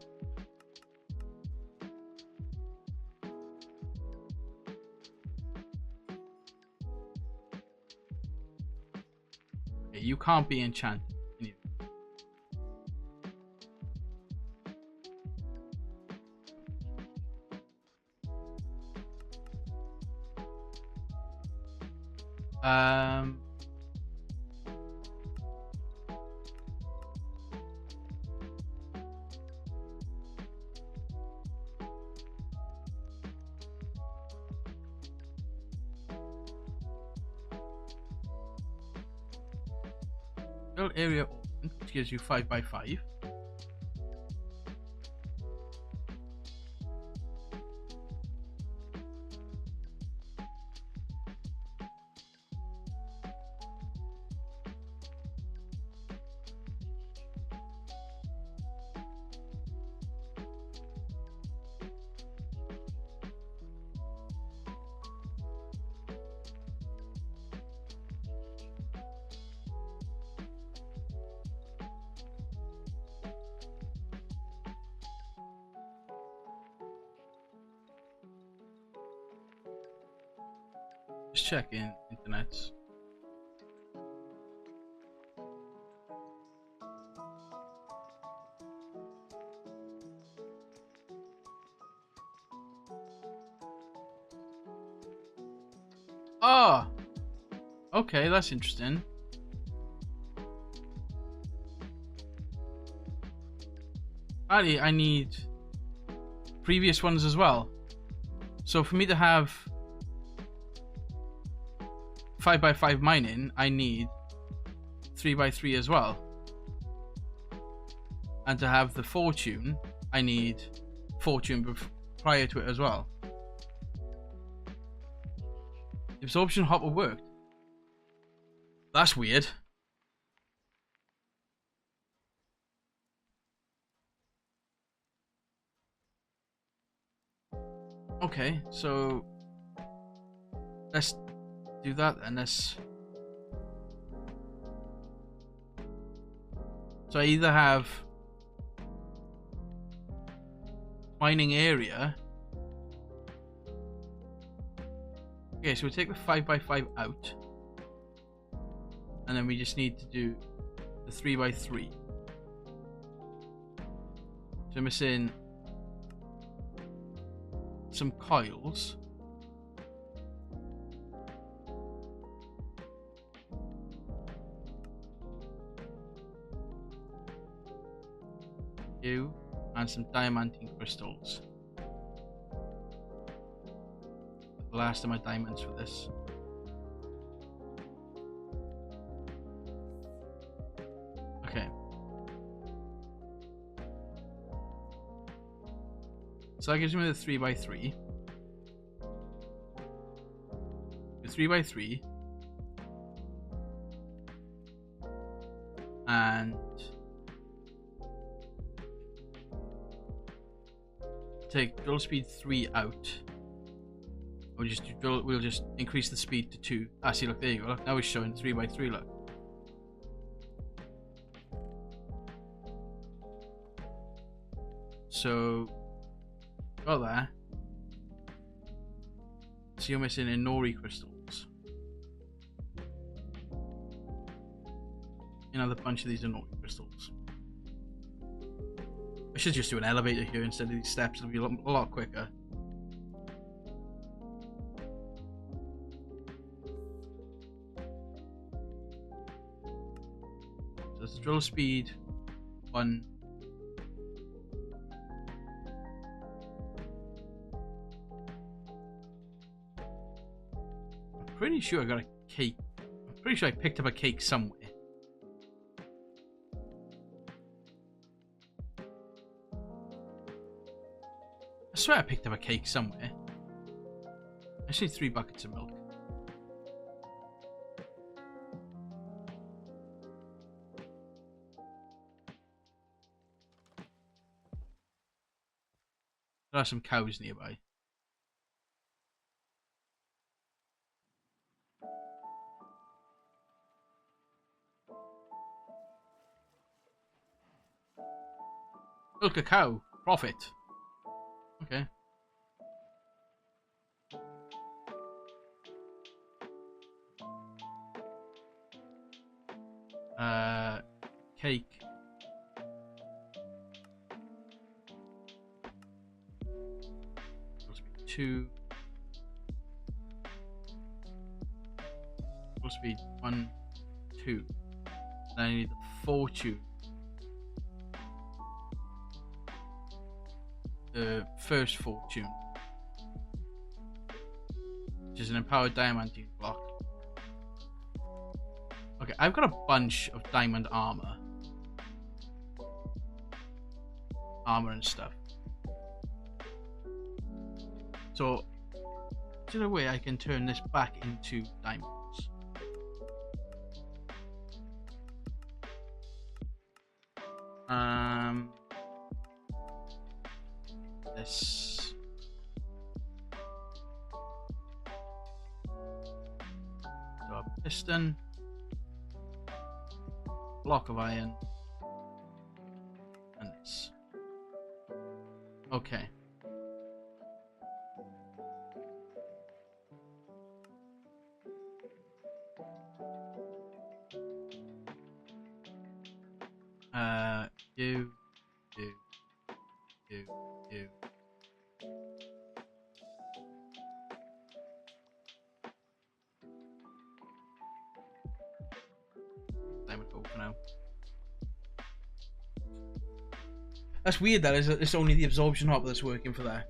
Okay, you can't be enchanted. Um... area open, which gives you 5x5. Just checking internet. Oh, okay, that's interesting. Actually, I need previous ones as well. So for me to have 5x5 mining, I need 3x3 as well. And to have the fortune, I need fortune prior to it as well. Absorption hopper worked. That's weird. Okay, so let's do that and let's... So I either have mining area. Okay, so we take the 5x5 out. And then we just need to do the 3x3. So I'm missing some coils. And some diamantine crystals. The last of my diamonds for this. Okay. So that gives me the 3x3. The 3x3. And take drill speed 3 out. We'll just increase the speed to 2. Ah, see, look, there you go. Look, now it's showing 3x3, look. So, got there. So you're missing Inori crystals. Another bunch of these Inori crystals. I should just do an elevator here instead of these steps. It'll be a lot quicker. So it's drill speed 1. I'm pretty sure I got a cake. I'm pretty sure I picked up a cake somewhere. I swear I picked up a cake somewhere. I see 3 buckets of milk. There are some cows nearby. Milk a cow. Profit. Okay. Cake. Supposed to be 2. Supposed to be 1, 2. Then I need the fortune. The first fortune, which is an empowered diamantine block. Okay, I've got a bunch of diamond armor and stuff. So, is there a way I can turn this back into diamonds? This. So a piston, block of iron, and this. Okay. You. Diamond gold for now. That's weird. That is. It's only the absorption hopper that's working for that.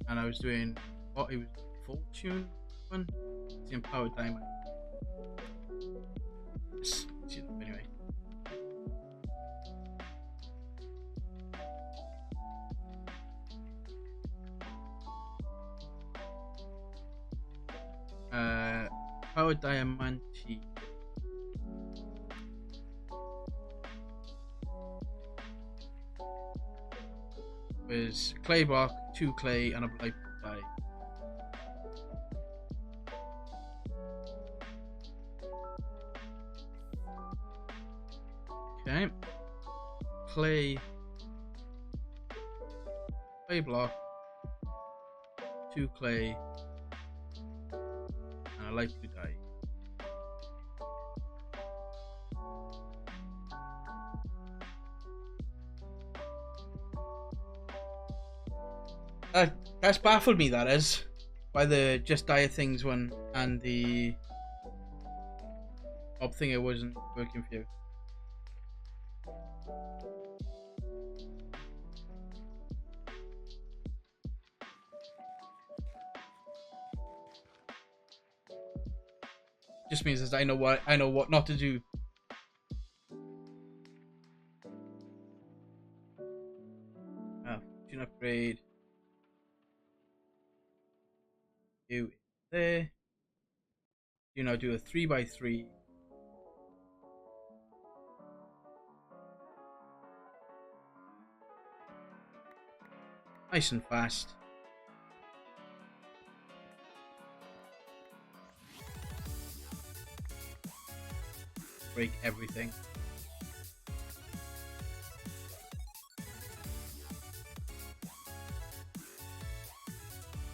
And I was doing what it was fortune one. It's the empowered diamond. Anyway. Powered diamante. Was clay block, 2 clay, and a light dye. Okay. Clay block, 2 clay, and a light blue dye. That's baffled me, that is. By the just dire things one and the mob thing, it wasn't working for you. Just means that I know what not to do. Fortune upgrade. You there. You now do a 3x3. Nice and fast. Break everything.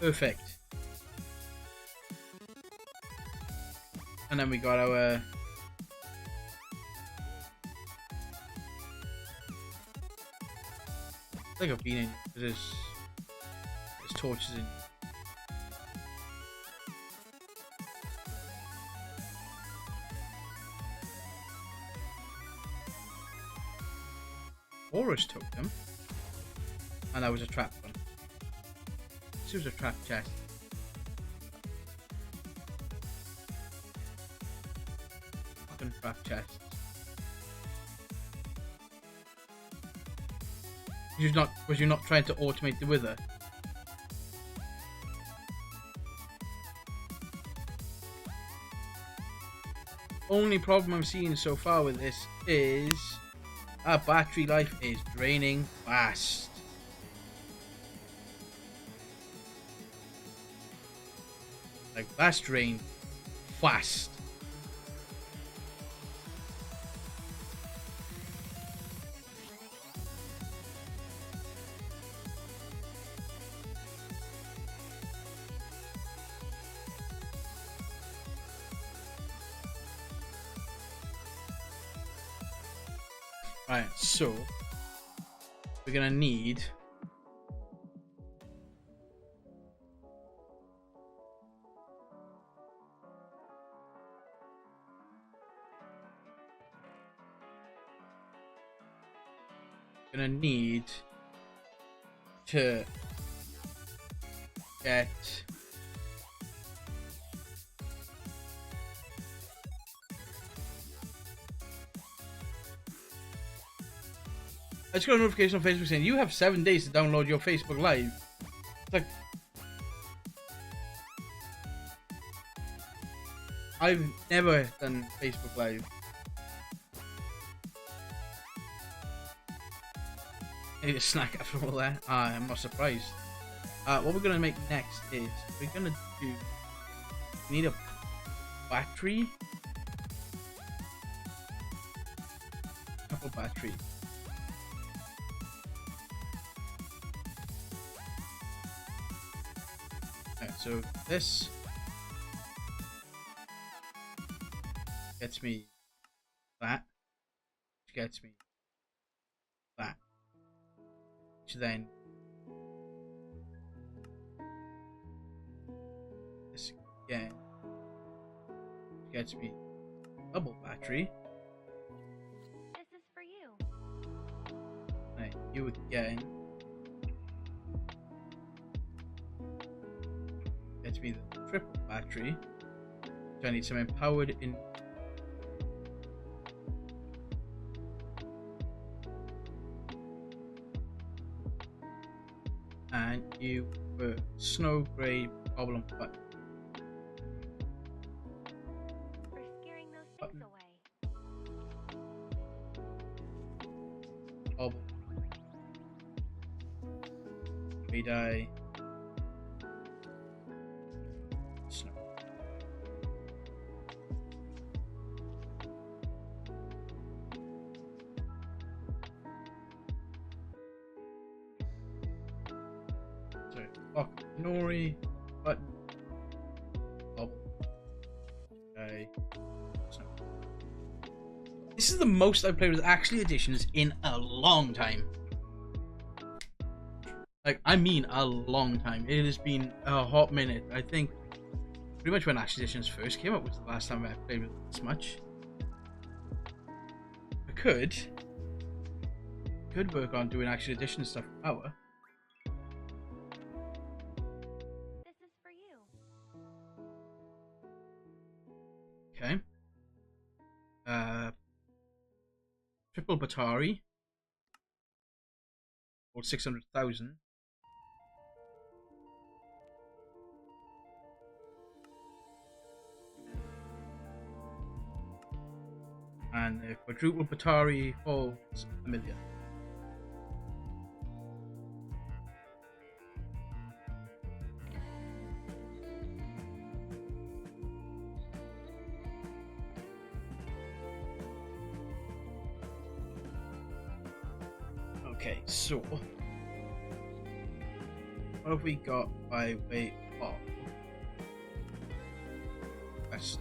Perfect. And then we got our I think I've been in because there's torches in. Horus totem. And that was a trap one. This was a trap chest. Fucking trap chest. Was you not trying to automate the wither? Only problem I'm seeing so far with this is our battery life is draining fast. Like that's drained fast. Right, so we're gonna need to get I just got a notification on Facebook saying you have 7 days to download your Facebook Live. It's like I've never done Facebook Live. I need a snack after all that. I'm not surprised. What we're gonna make next is we need a battery. Couple batteries. So this gets me that, which gets me that, which then this again gets me double battery. This is for you. And you again gets me the triple battery, which I need some empowered in. And you were snow grey problem button. For scaring those things away. Problem. We die. Snow. So fuck Nori button. Bubble. Okay. Snow. This is the most I've played with actually additions in a long time. Like, I mean a long time. It has been a hot minute. I think pretty much when Action Editions first came up was the last time I played with it this much. I could work on doing Action Edition stuff for power. This is for you. Okay. Triple Batari. Or 600,000. And the quadruple Batari holds 1 million. Okay, so what have we got by way of quest?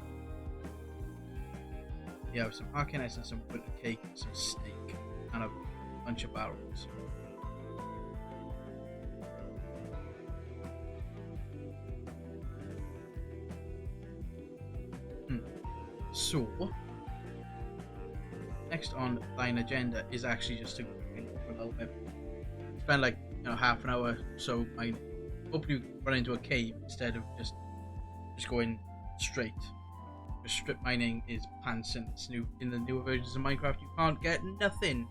We have some Arcanines and some butter cake, and some steak, and a bunch of barrels. So, next on thine agenda is actually just to go for a little bit. Spend like half an hour so mining. Hopefully run into a cave instead of just going straight. Because strip mining is pants in the newer versions of Minecraft. You can't get nothing.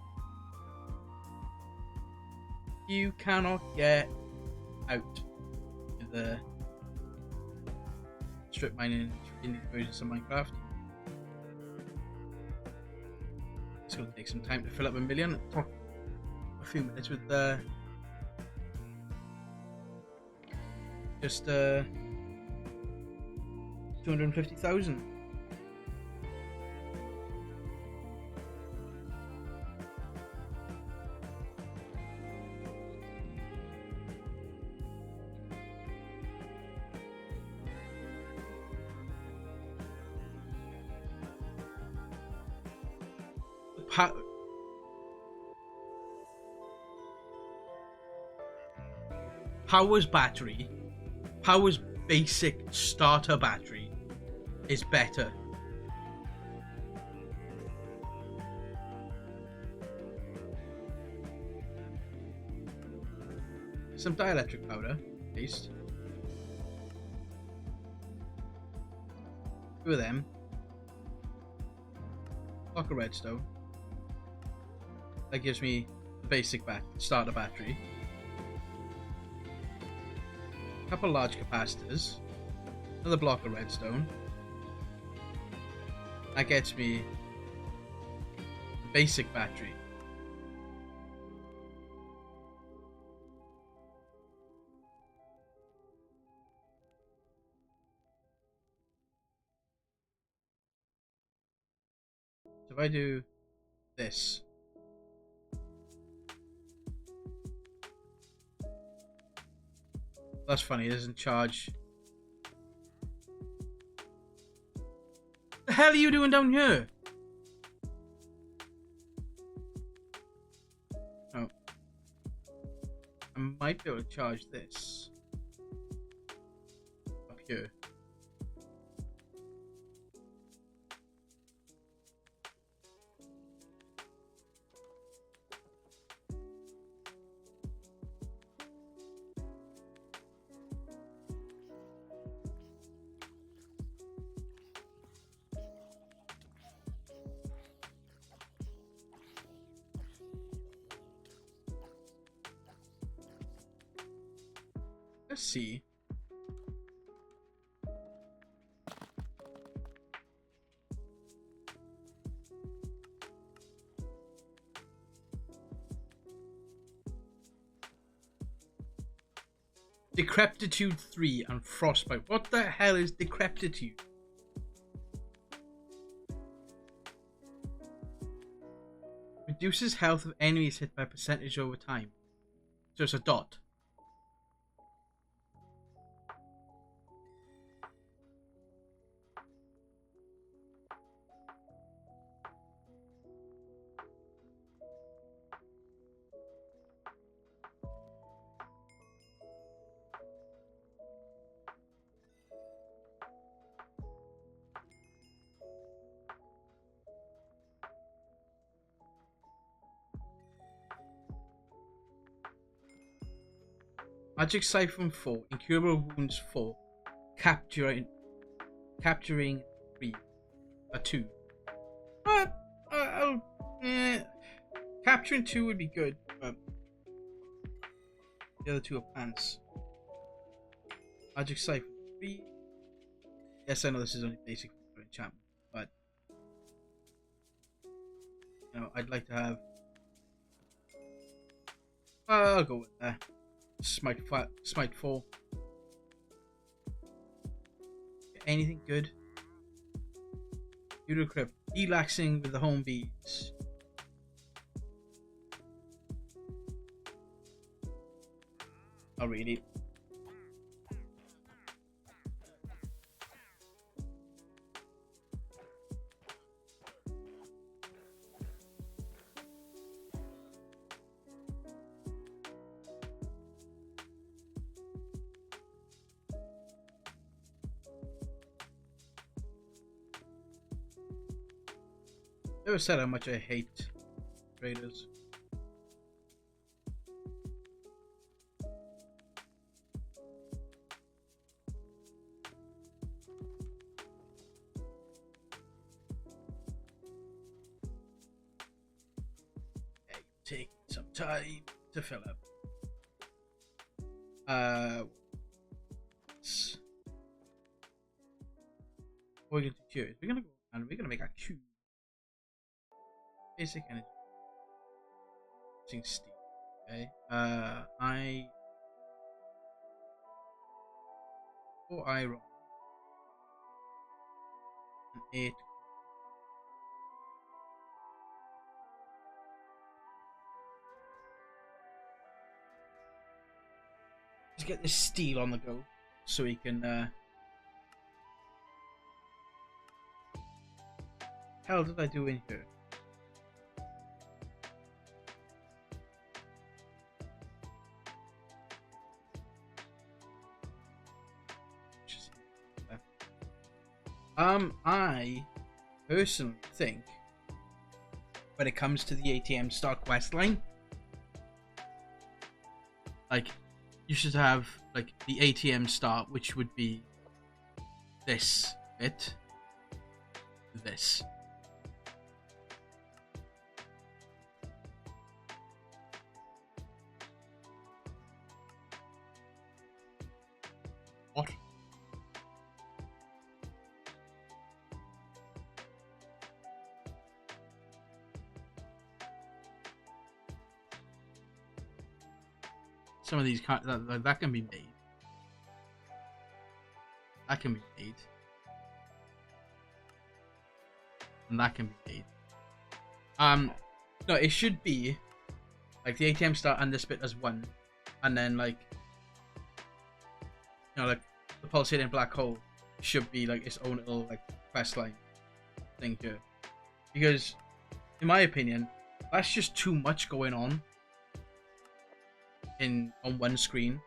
You cannot get out with the strip mining in the versions of Minecraft. It's going to take some time to fill up a million. Talk a few minutes with just 250,000. Power's basic starter battery is better. Some dielectric powder paste. 2 of them. Block of redstone. That gives me the basic starter battery. A couple large capacitors. Another block of redstone. That gets me the basic battery. So if I do this, that's funny, it doesn't charge. What the hell are you doing down here? Oh. I might be able to charge this up here. Let's see. Decrepitude 3 and Frostbite. What the hell is Decrepitude? Reduces health of enemies hit by percentage over time. So it's a dot. Magic Siphon 4, Incurable Wounds 4, Capturing 3, a 2. Capturing 2 would be good, but the other 2 are pants. Magic Siphon 3. Yes, I know this is only basic for enchantment, but I'd like to have. I'll go with that. Smite 4. Anything good? Eurocrypt. Relaxing with the home bees. Not really. Never said how much I hate traders. Okay, take some time to fill up. What are we gonna do here? We're gonna go and we're gonna make a cube. Basic energy. Using steel. Okay. For iron. An 8. Let's get this steel on the go so we can hell did I do in here? I personally think when it comes to the ATM start quest line, like you should have like the ATM start, which would be this bit, this. What? Some of these can't, that can be made. That can be made. And that can be made. No, it should be like the ATM start and this bit as one, and then like, you know, like the pulsating black hole should be like its own little like quest line thing here, because in my opinion, that's just too much going on on one screen.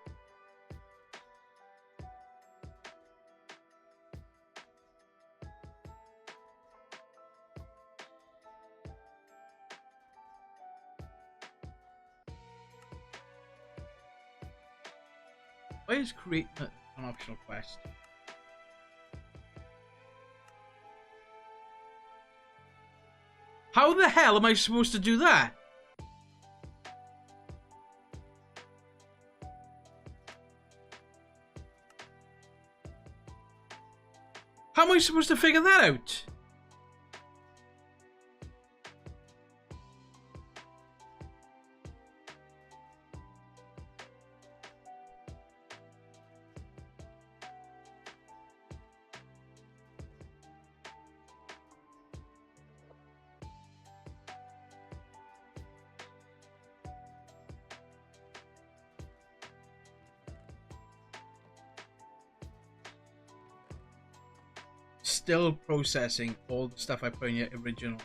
Why is create an optional quest? How the hell am I supposed to do that? How am I supposed to figure that out? Still processing all the stuff I put in your original.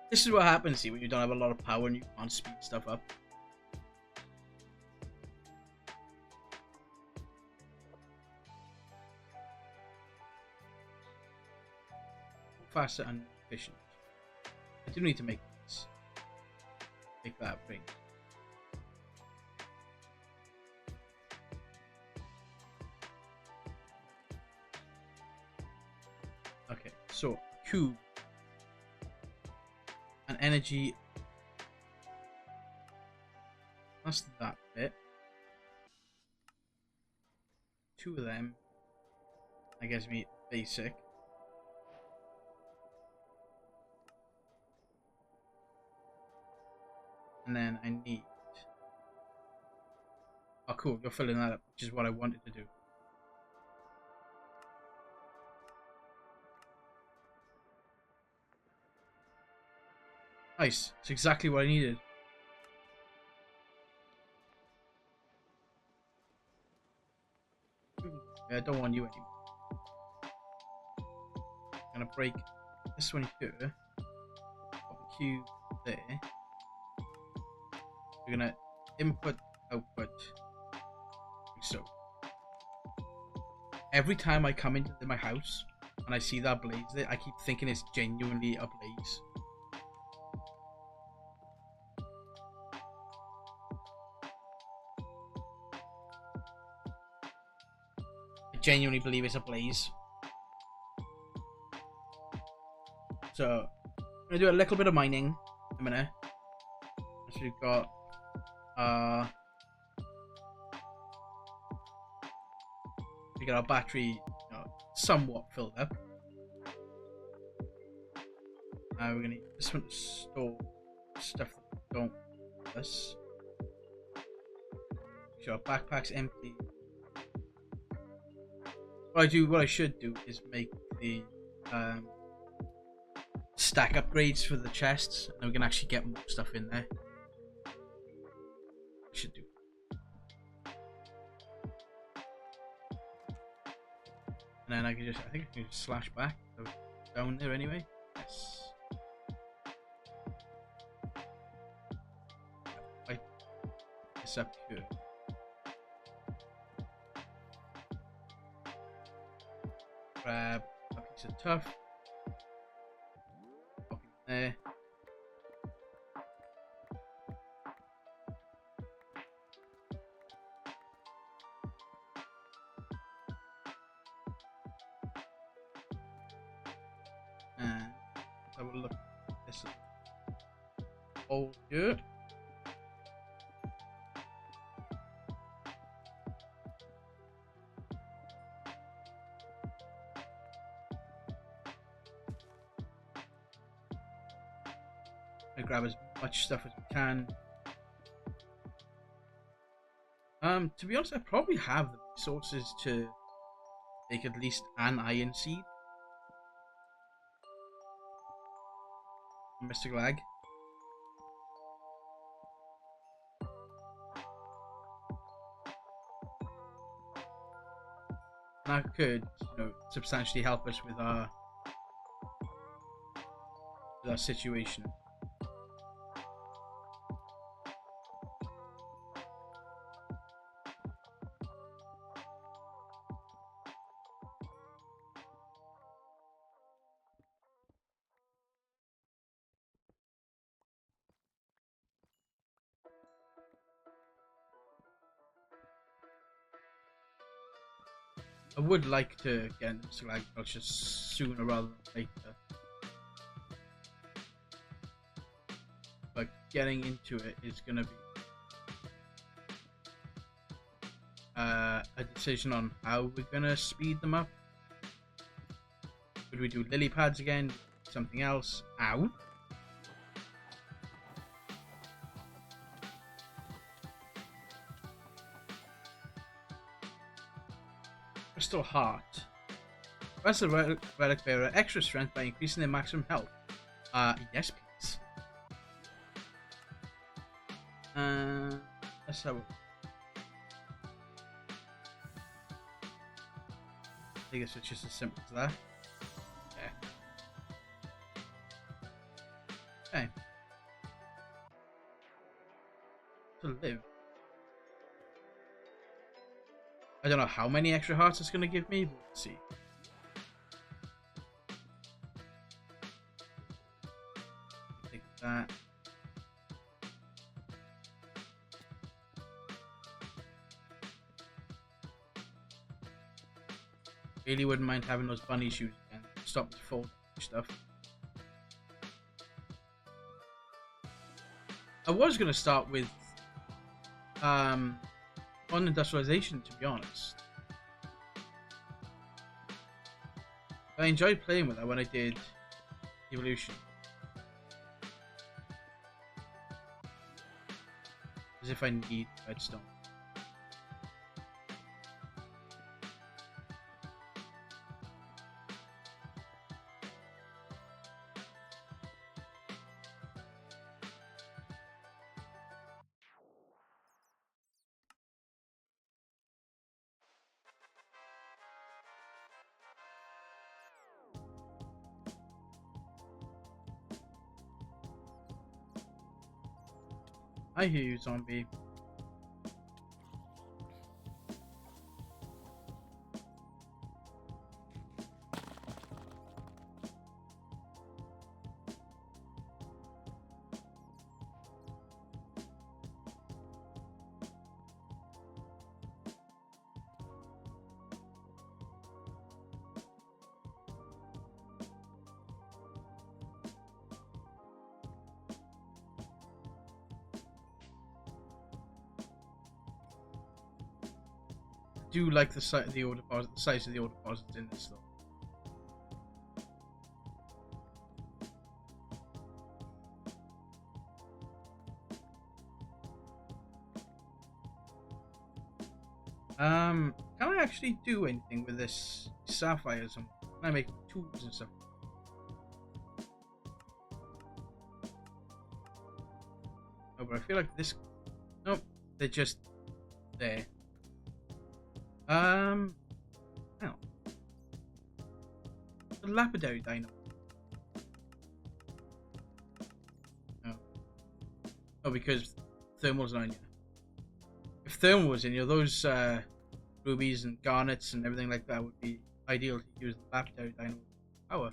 This is what happens, see, when you don't have a lot of power and you can't speed stuff up. Faster and efficient. I do need to make this. Make that ring. Okay, so cube. And energy. That's that bit. 2 of them. I guess me basic. And then I need. Oh, cool. You're filling that up, which is what I wanted to do. Nice. It's exactly what I needed. I don't want you anymore. I'm gonna break this one here. Pop a cube there. We're gonna input, output, like so. Every time I come into my house and I see that blaze there, I keep thinking it's genuinely a blaze. I genuinely believe it's a blaze. So, I'm gonna do a little bit of mining in a minute. So we've got, we got our battery, somewhat filled up. We're gonna use this one to store stuff that we don't want this. Make sure our backpack's empty. What I should do is make the stack upgrades for the chests, and we can actually get more stuff in there. I should do. And then I think I can just slash back. So down there anyway. Yes. Right. This up here. Grab a piece of tuff. Pop it there. And I will look at this hole here. I grab as much stuff as we can. To be honest, I probably have the resources to make at least an iron seed. Mr. Glag. And that could, substantially help us with our situation. I would like to get into Mr. Agriculture sooner rather than later. But getting into it is going to be a decision on how we're going to speed them up. Would we do lily pads again? Something else? Ow. Crystal Heart. Press the relic bearer extra strength by increasing their maximum health. Yes, please. Let's have a... I guess it's just as simple as that. Yeah. Okay. To live. I don't know how many extra hearts it's going to give me, but we'll see. Take that. Really wouldn't mind having those bunny shoes again. Stop the full stuff. I was going to start with on industrialization, to be honest. I enjoyed playing with that when I did evolution. As if I need redstone. I hear you, zombie. Do like the size of the auto deposit, the size of the auto deposits in this though. Can I actually do anything with this sapphires? Can I make tools and stuff? Oh, but I feel like this. Nope, they're just there. Hang on. The lapidary dino. Oh. Oh, because thermal's not in here. If thermal was in here, those rubies and garnets and everything like that would be ideal to use the lapidary dino power.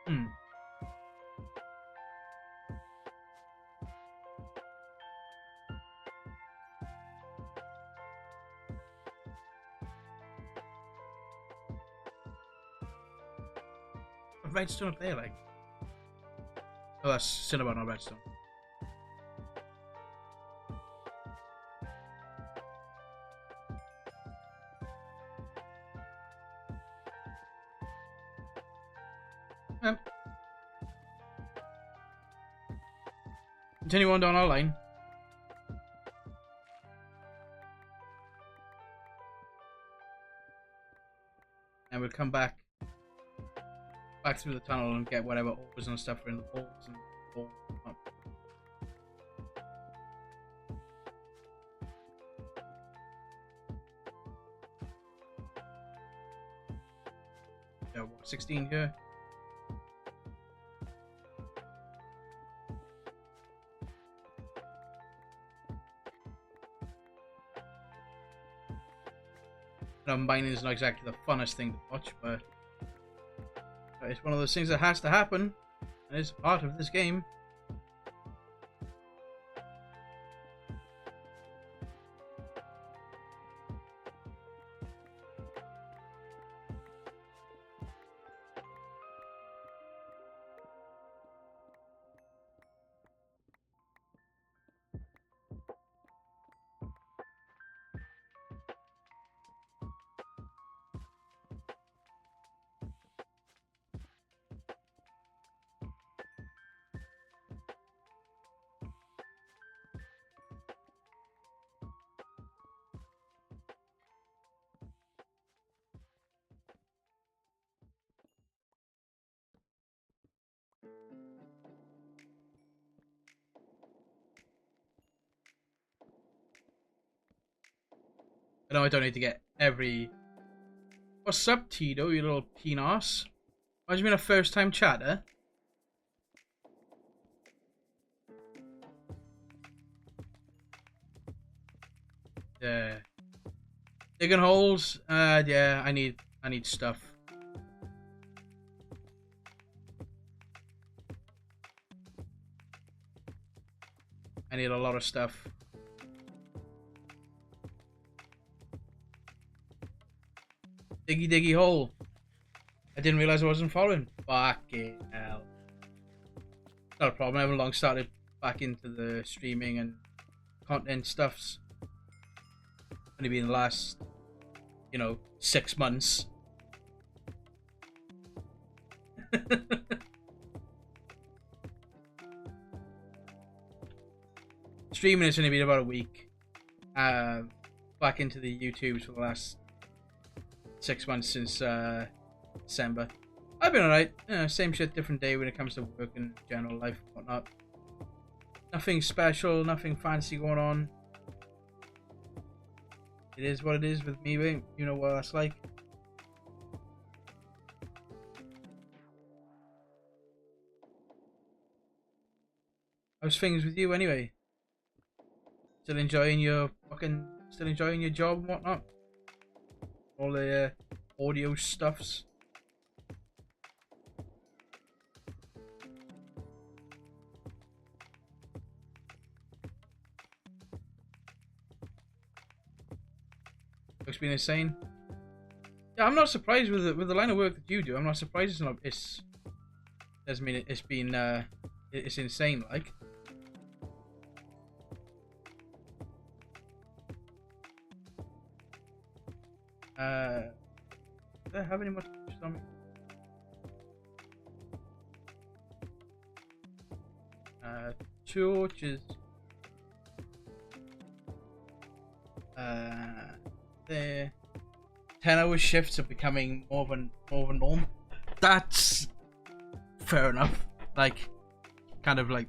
Hmm. A redstone up there, like. Oh, that's cinnabar, not redstone. Um, Continue on down our line. And we'll come back through the tunnel and get whatever ores and stuff are in the holes and all. Yeah, what, 16 here? Mining is not exactly the funnest thing to watch, but it's one of those things that has to happen, and it's part of this game. I know I don't need to get every What's up, Tito, you little penis? Imagine being a first time chatter. Yeah. Digging holes? Yeah, I need stuff. I need a lot of stuff. Diggy diggy hole. I didn't realize I wasn't following. Fucking hell. Not a problem. I haven't long started back into the streaming and content stuffs. Only been the last, 6 months. Streaming has only been about a week. Back into the YouTubes for the last 6 months since December. I've been alright. Same shit, different day when it comes to work and general life and whatnot. Nothing special, nothing fancy going on. It is what it is with me, mate. You know what that's like. How's things with you anyway? Still enjoying your job and whatnot? All the audio stuffs. It's been insane. Yeah, I'm not surprised with the line of work that you do. I'm not surprised it's not. Doesn't mean it's been it's insane. Like. Do I have any more stomach? Torches. The 10-hour shifts are becoming more of a norm. That's fair enough. Like, kind of like,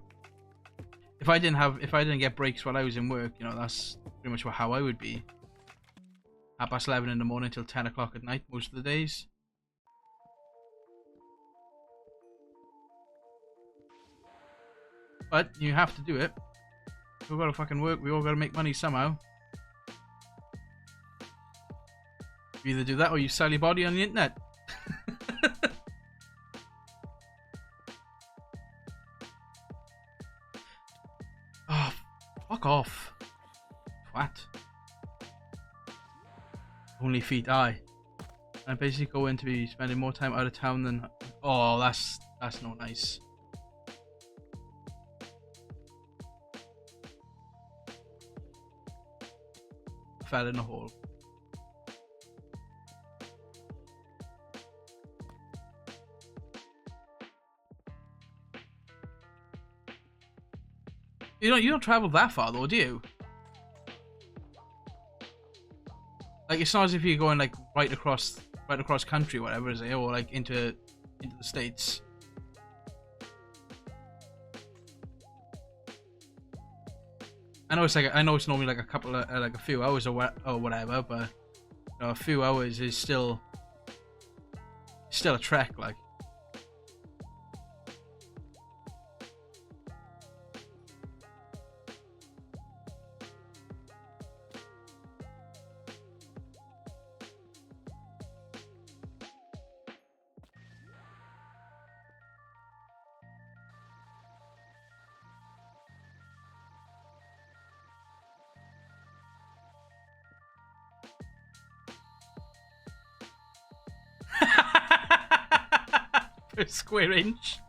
if I didn't get breaks while I was in work, that's pretty much how I would be. 11:30 in the morning till 10 o'clock at night most of the days. But you have to do it. We all gotta fucking work. We all gotta make money somehow. You either do that or you sell your body on the internet. Oh, fuck off. What? Only feet, aye. I'm basically going to be spending more time out of town than. Oh, that's not nice. I fell in a hole. You don't travel that far though, do you? Like, it's not as if you're going like right across country, whatever, is it? Or like into the States. I know it's normally like a couple of like a few hours or whatever, but a few hours is still a trek, like. Per square inch.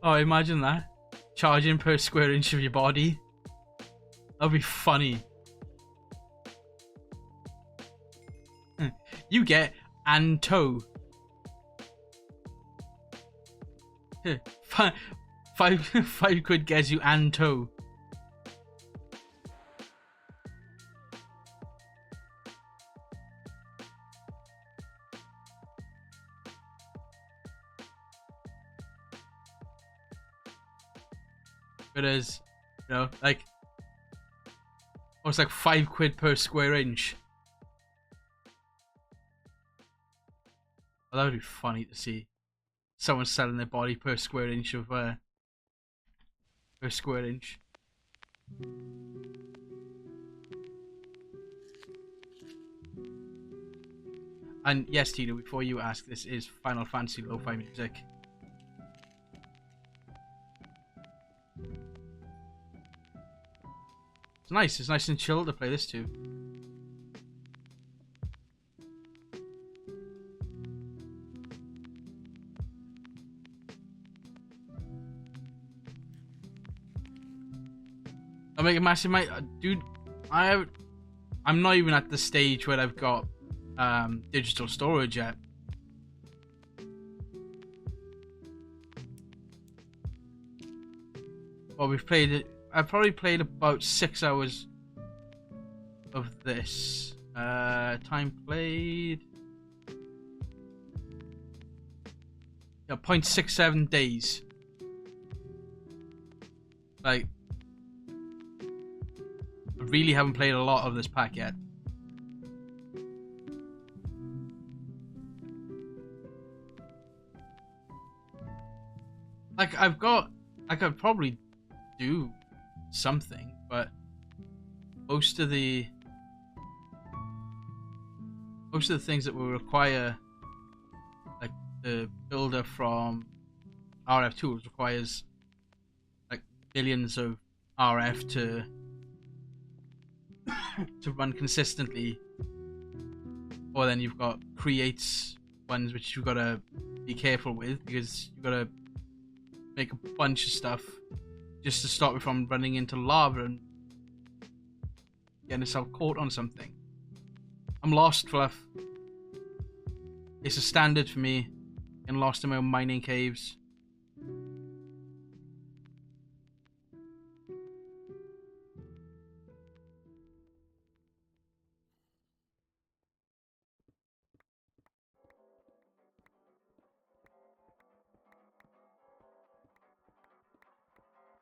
Oh, imagine that. Charging per square inch of your body. That'd be funny. You get Anto. Five quid gets you Anto. It is, like, Oh, it's like £5 per square inch. Well, that would be funny to see. Someone selling their body per square inch of per square inch. And yes, Tina, before you ask, this is Final Fantasy lo-fi music. It's nice. It's nice and chill to play this too. I'll make a massive dude. I'm not even at the stage where I've got digital storage yet. Well, we've played it. I've probably played about 6 hours of this. Time played. Yeah, 0.67 days. Like, I really haven't played a lot of this pack yet. Like, I could probably do something, but most of the things that will require, like the builder from RF Tools requires like billions of RF to run consistently, or then you've got creates ones which you've got to be careful with because you've got to make a bunch of stuff just to stop it from running into lava and getting itself caught on something. I'm lost, Fluff. It's a standard for me, getting lost in my own mining caves.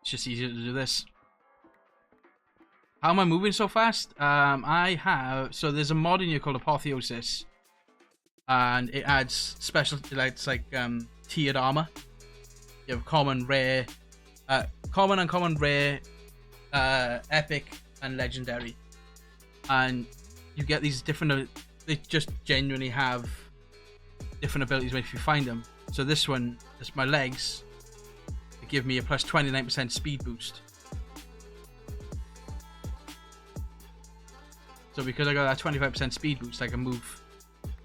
It's just easier to do this. How am I moving so fast? So there's a mod in here called Apotheosis, and it adds special, it's like tiered armor. You have common, rare, common, uncommon, rare, epic, and legendary, and you get these different. They just genuinely have different abilities if you find them. So this one, it's my legs. They give me a plus 29% speed boost. So because I got that 25% speed boost, I can move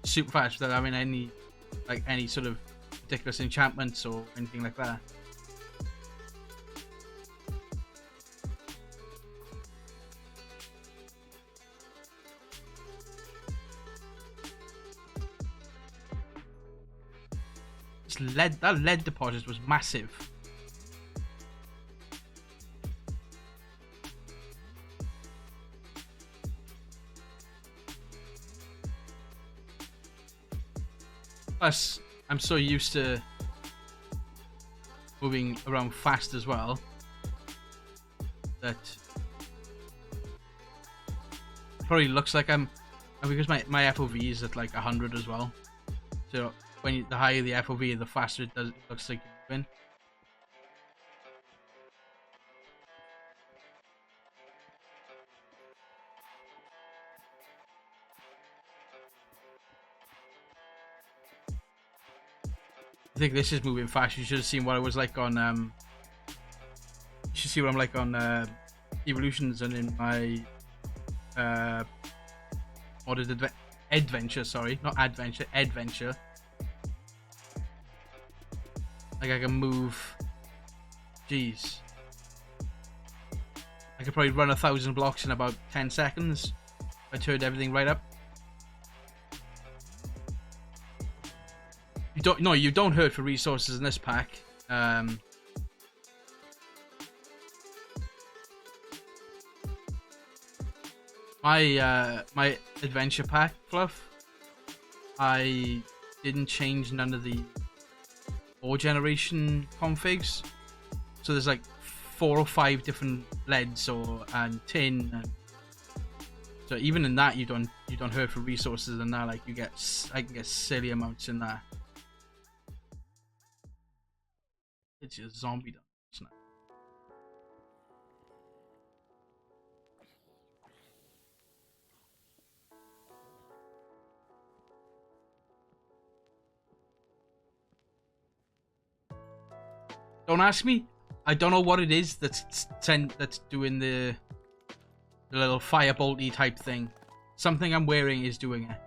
super fast without having any sort of ridiculous enchantments or anything like that. That lead deposit was massive. Plus, I'm so used to moving around fast as well that it probably looks like I'm, because my FOV is at like 100 as well. So the higher the FOV, the faster it looks like you're moving. I think this is moving fast. You should have seen what I was like on you should see what I'm like on Evolutions and in my modded adventure, sorry, not adventure, adventure. Like I can move, jeez, I could probably run 1,000 blocks in about 10 seconds if I turned everything right up. You don't hurt for resources in this pack. My adventure pack, Fluff, I didn't change none of the ore generation configs. So there's like 4 or 5 different leads and tin and So even in that, you don't hurt for resources, and that like I can get silly amounts in that. It's just zombie done. It's not. Don't ask me. I don't know what it is that's doing the little firebolty type thing. Something I'm wearing is doing it.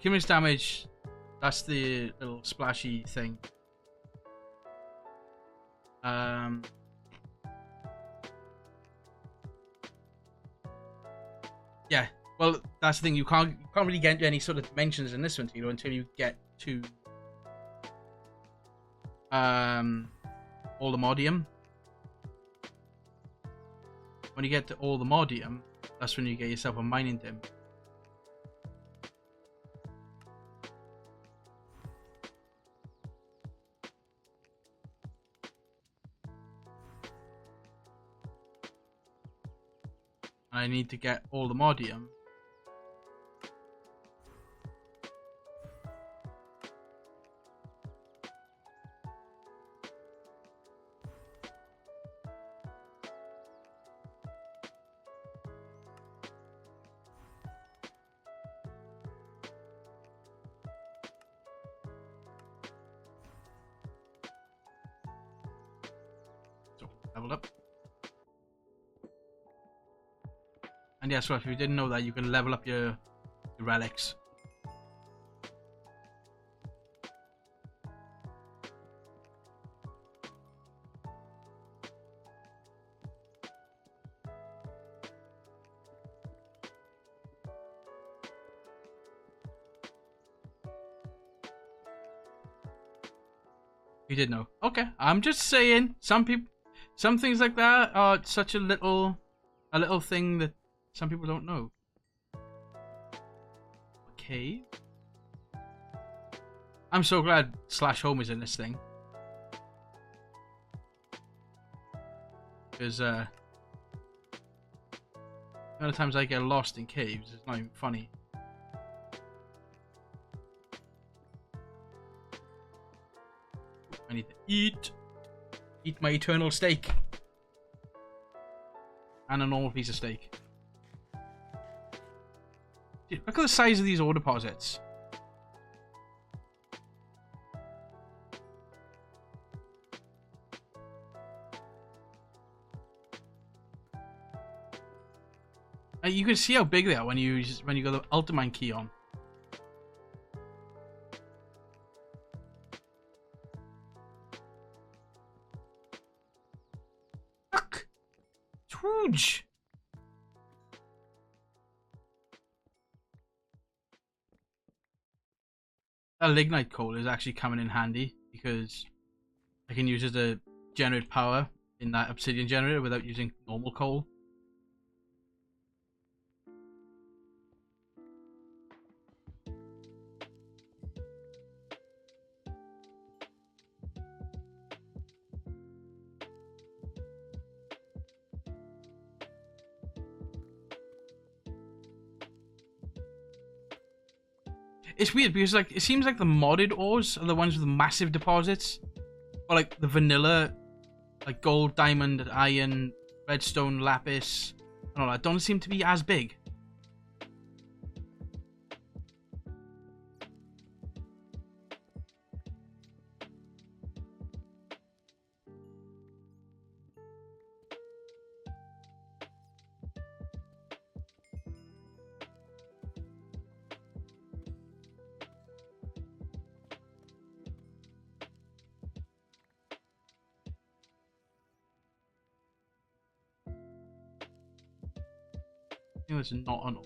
Cumulus damage, that's the little splashy thing. Yeah, well, that's the thing. You can't really get into any sort of dimensions in this one, until you get to all the modium. When you get to all the modium, that's when you get yourself a mining dim. I need to get all the modium. So, leveled up. And yes, well, if you didn't know that, you can level up your relics. You did know. Okay, I'm just saying. Some things like that are such a little thing that some people don't know. Okay. I'm so glad /home is in this thing. Because the amount of times I get lost in caves is not even funny. I need to eat my eternal steak. And a normal piece of steak. Dude, look at the size of these ore deposits. You can see how big they are when you got the Ultimine key on. Look! It's huge! That lignite coal is actually coming in handy because I can use it to generate power in that obsidian generator without using normal coal. It's weird because like it seems like the modded ores are the ones with the massive deposits, or like the vanilla, like gold, diamond, iron, redstone, lapis, and all that don't seem to be as big. I think it's not an.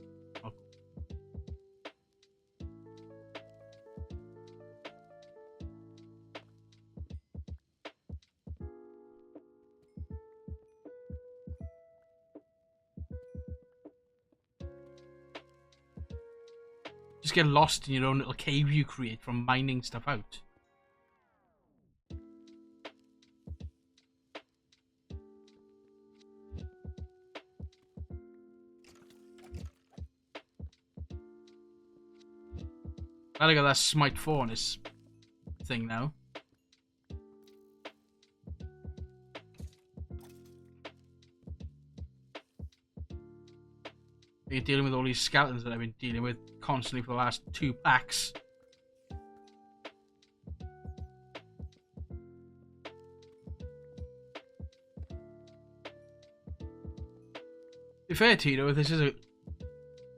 just get lost in your own little cave you create from mining stuff out. I got that Smite 4 on this thing now. You're dealing with all these skeletons that I've been dealing with constantly for the last 2 packs. To be fair, Tito, this is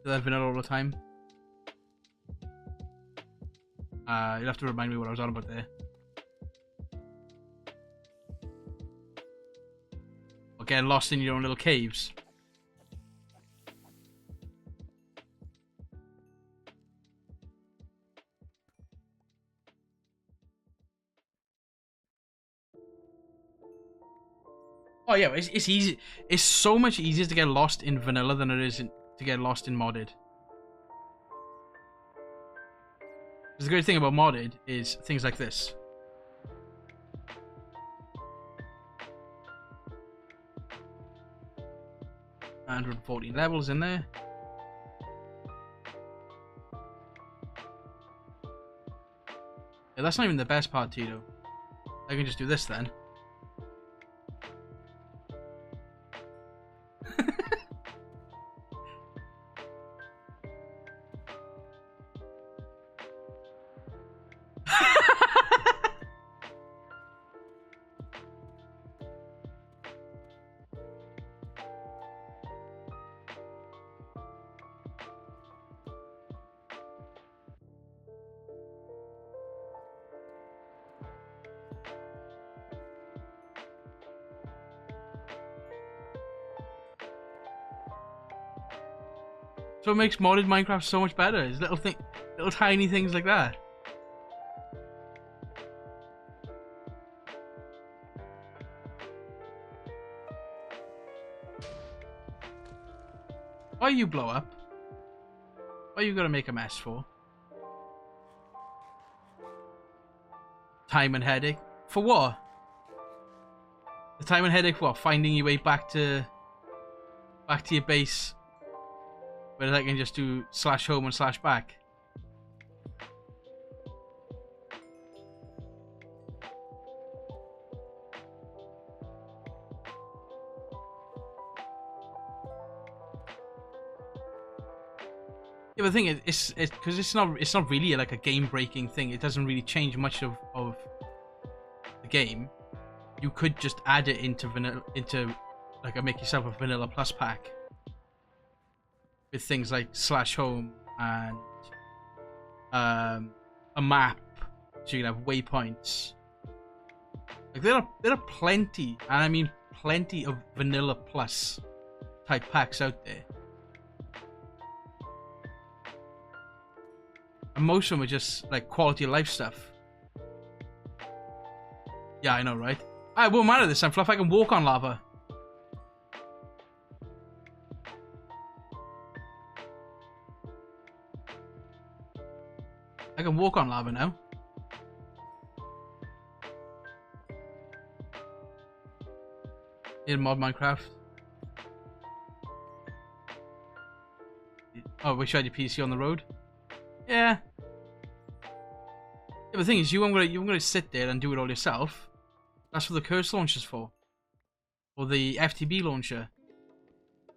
that vanilla all the time. You'll have to remind me what I was on about there. Or getting lost in your own little caves. Oh yeah, it's easy. It's so much easier to get lost in vanilla than it is to get lost in modded. The great thing about modded is things like this. 114 levels in there. Yeah, that's not even the best part, Tito. I can just do this then. So it makes modded Minecraft so much better. It's little tiny things like that. Why you blow up? Why you gotta make a mess for? Time and headache. For what? The time and headache for what? Finding your way back to your base. Whereas I can just do /home and /back. Yeah, but the thing is, it's because it's not really like a game-breaking thing. It doesn't really change much of the game. You could just add it into vanilla, make yourself a vanilla plus pack. With things like /home and a map, so you can have waypoints. Like there are plenty, and I mean plenty of vanilla plus type packs out there, and most of them are just like quality of life stuff. Yeah, I know, right? I won't matter this time, Fluff. I can walk on lava. I can walk on lava now. In mod Minecraft. Oh, wish you had your PC on the road. Yeah. Yeah, but the thing is, you weren't gonna sit there and do it all yourself. That's what the curse launcher's for. Or the FTB launcher.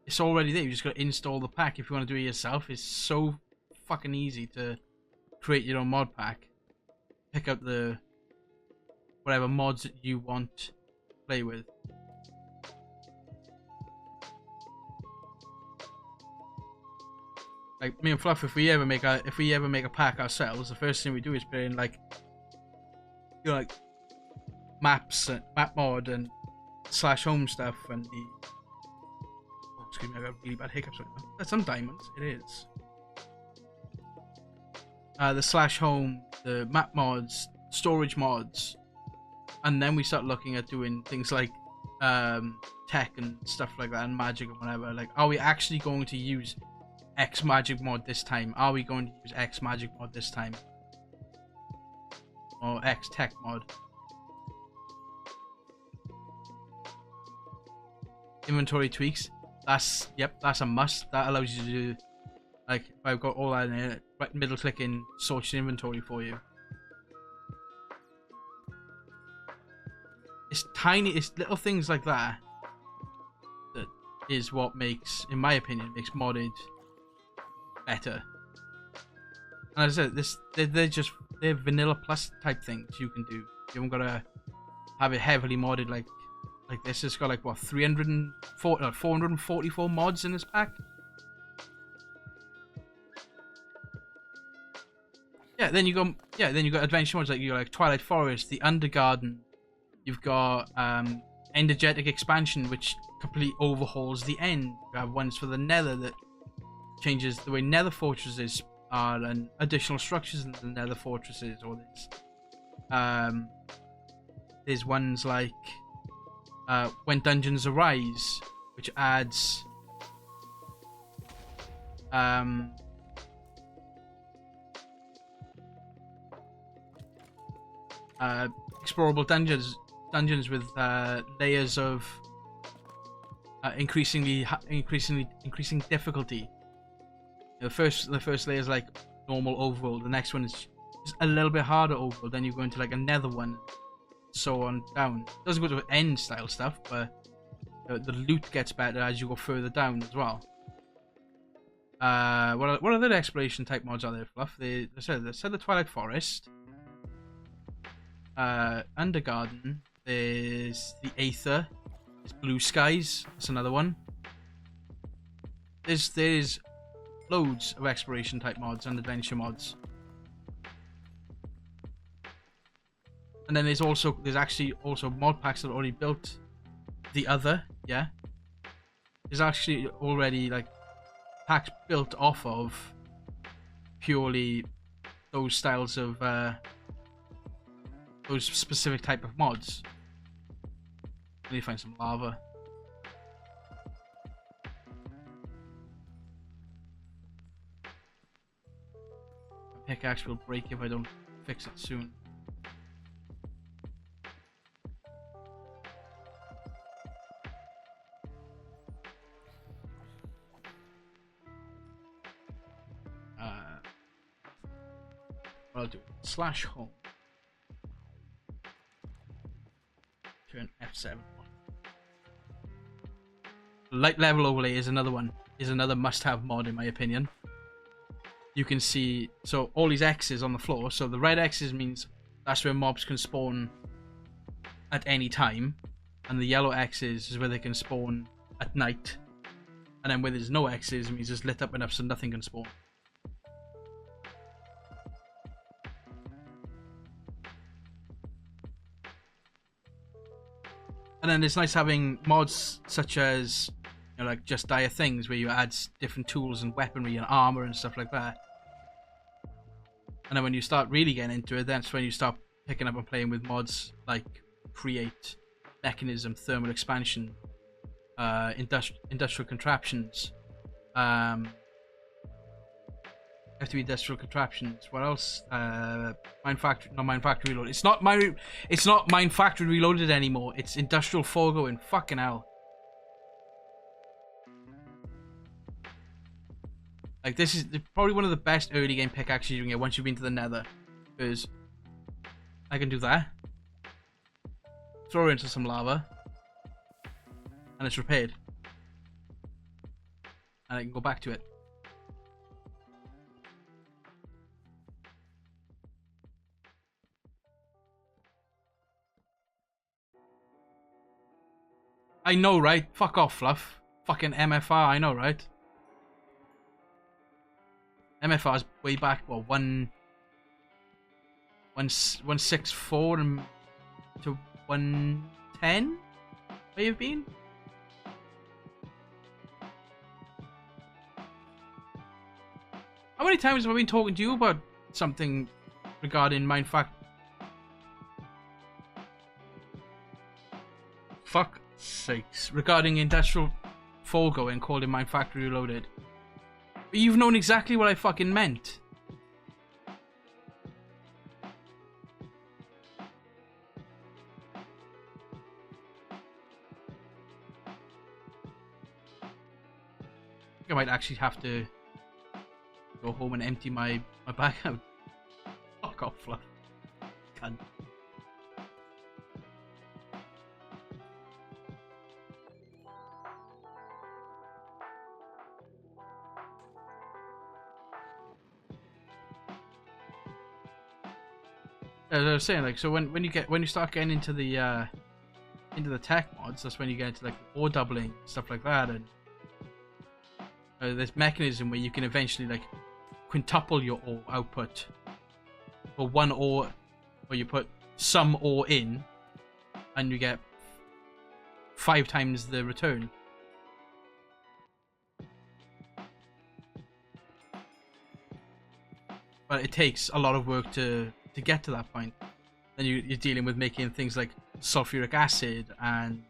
It's already there. You just gotta install the pack if you want to do it yourself. It's so fucking easy to create your own mod pack. Pick up the whatever mods that you want to play with. Like me and Fluff, if we ever make a pack ourselves, the first thing we do is put in like maps and map mod and /home stuff and the excuse me, I got really bad hiccups right now. That's some diamonds, it is. The /home, the map mods, storage mods, and then we start looking at doing things like tech and stuff like that, and magic and whatever. Like, are we actually going to use X magic mod this time? Are we going to use X magic mod this time? Or X tech mod? Inventory tweaks. That's a must. That allows you to do, like, if I've got all that in here, right middle click in, sort your inventory for you. It's tiny, it's little things like that that is what makes, in my opinion, makes modded better. And as I said, they're vanilla plus type things you can do. You haven't got to have it heavily modded like this. It's got like what 444 mods in this pack. Then you got adventure mods like Twilight Forest, the Undergarden. You've got Energetic Expansion, which completely overhauls the end. You have ones for the Nether that changes the way Nether fortresses are and additional structures in the Nether fortresses. Or there's ones like When Dungeons Arise, which adds explorable dungeons with layers of increasing difficulty. The first layer is like normal overworld. The next one is just a little bit harder overworld. Then you go into like another one, so on down. It doesn't go to end style stuff, but the loot gets better as you go further down as well. What other exploration type mods are there, Fluff? They said the Twilight Forest, Undergarden. There's the Aether. There's Blue Skies. That's another one. There's loads of exploration type mods and adventure mods. And then there's actually also mod packs that are already built. The Other, yeah. There's actually already like packs built off of purely those styles of those specific type of mods. Let me find some lava. My pickaxe will break if I don't fix it soon. What I'll do, /home. Turn F7 on. Light level overlay is another one. Is another must-have mod in my opinion. You can see so all these X's on the floor. So the red X's means that's where mobs can spawn at any time, and the yellow X's is where they can spawn at night. And then where there's no X's, it means it's lit up enough so nothing can spawn. And then it's nice having mods such as, you know, like Just Dire Things, where you add different tools and weaponry and armor and stuff like that. And then when you start really getting into it, that's when you start picking up and playing with mods like Create, Mechanism, Thermal Expansion, Industrial Contraptions, industrial contraptions. What else? Mine Factory Reloaded. It's not Mine Factory Reloaded anymore. It's Industrial Foregoing. Fucking hell. Like, this is probably one of the best early game pickaxes you can get once you've been to the Nether, because I can do that, throw it into some lava, and it's repaired, and I can go back to it. I know, right? Fuck off, Fluff. Fucking MFR, I know, right? MFR is way back, what, 164 to 110? May have been? How many times have I been talking to you about something regarding Mindfact? Fuck sakes. Regarding Industrial Foregoing, called in Mine Factory Reloaded. But you've known exactly what I fucking meant. I think I might actually have to go home and empty my bag out. Fuck off, Fluff. Cunt. As I was saying, like, so when you start getting into the tech mods, that's when you get into like ore doubling, stuff like that, and there's mechanism where you can eventually like quintuple your ore output for one ore, or you put some ore in, and you get 5 times the return. But it takes a lot of work to get to that point. Then you're dealing with making things like sulfuric acid and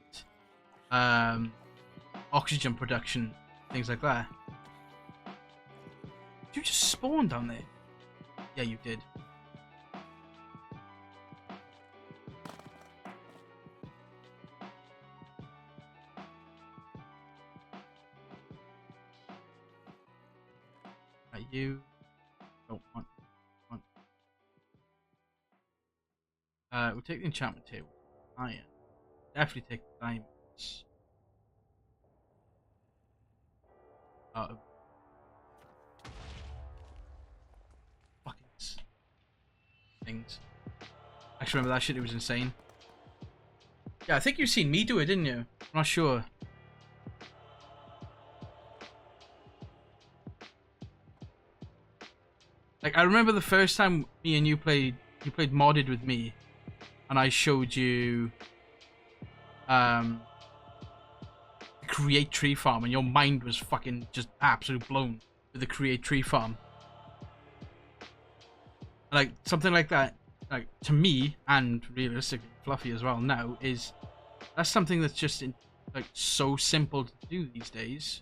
oxygen production, things like that. Did you just spawn down there? Yeah, you did. You don't want. We'll take the enchantment table. Iron. Definitely take the diamonds. Fucking things. Actually, remember that shit? It was insane. Yeah, I think you've seen me do it, didn't you? I'm not sure. Like, I remember the first time me and you played modded with me, and I showed you create tree farm, and your mind was fucking just absolutely blown with the create tree farm. Like, something like that, like, to me, and realistically Fluffy as well now, that's something that's just like so simple to do these days.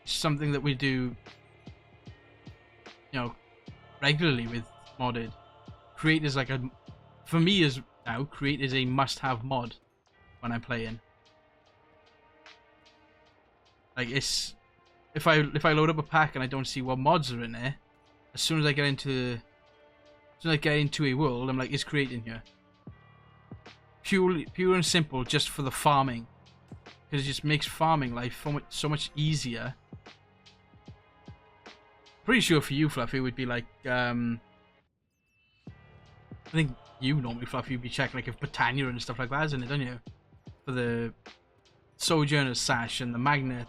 It's something that we do, you know, regularly with modded. Create is like for me is now, create is a must-have mod when I'm playing. Like, it's if I load up a pack and I don't see what mods are in there, as soon as I get into a world, I'm like, is create in here? Pure and simple, just for the farming, because it just makes farming life so much easier. Pretty sure for you, Fluffy, it would be like, I think you normally, Fluffy, you'd be checking like if Britannia and stuff like that is in it, don't you? For the Sojourner's Sash and the Magnet.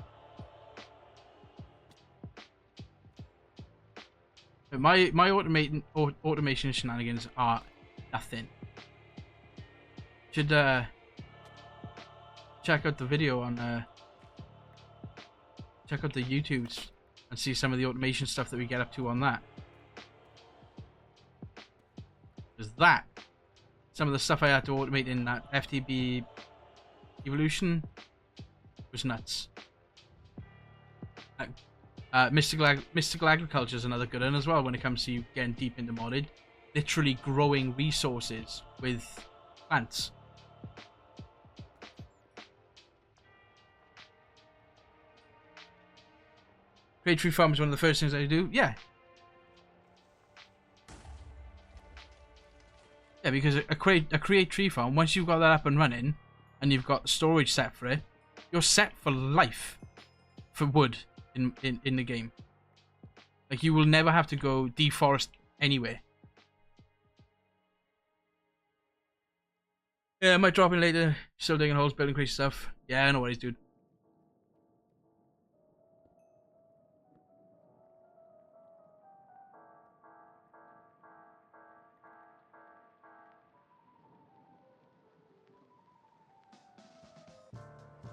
But my automation shenanigans are nothing. Should check out the video on check out the YouTubes and see some of the automation stuff that we get up to on that. Because that, some of the stuff I had to automate in that FTB evolution was nuts. Mystical agriculture is another good one as well when it comes to you getting deep into modded. Literally growing resources with plants. Create tree farm is one of the first things I do. Yeah. Yeah, because a create tree farm, once you've got that up and running, and you've got storage set for it, you're set for life for wood in the game. Like, you will never have to go deforest anywhere. Yeah, I might drop in later. Still digging holes, building crazy stuff. Yeah, no worries, dude.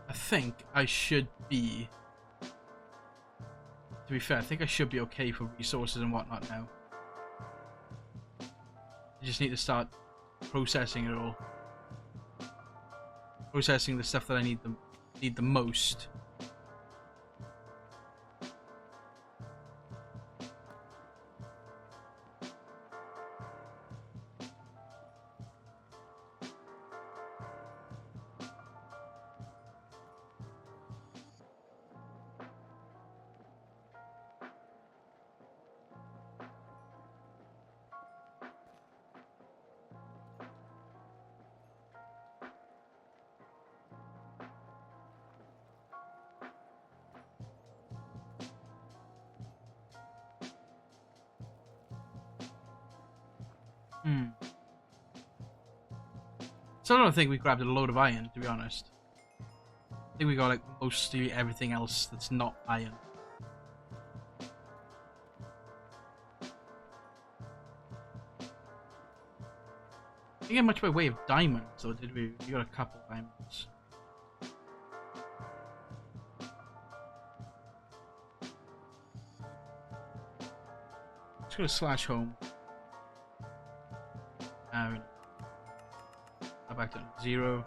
I think I should be... To be fair, I think I should be okay for resources and whatnot now. I just need to start processing it all. Processing the stuff that I need the most. Hmm. So I don't think we grabbed a load of iron, to be honest. I think we got like mostly everything else that's not iron. Didn't get much by way of diamonds, or did we? We got a couple of diamonds. Just gonna slash home. Go back to 0.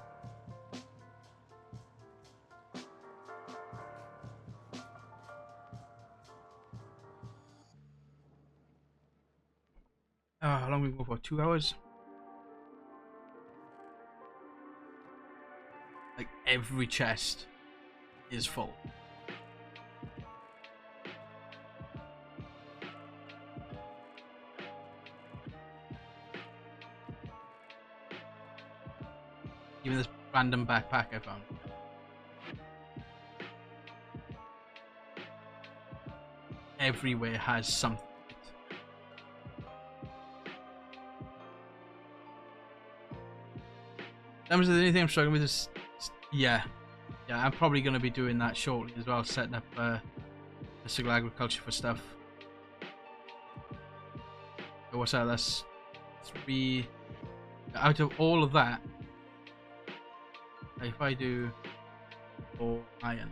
How long we go for? 2 hours? Like every chest is full. Even this random backpack I found. Everywhere has something. That was the only thing I'm struggling with is, yeah, I'm probably going to be doing that shortly as well, setting up a single agriculture for stuff. So what's that? That's 3 out of all of that. If I do 4 iron.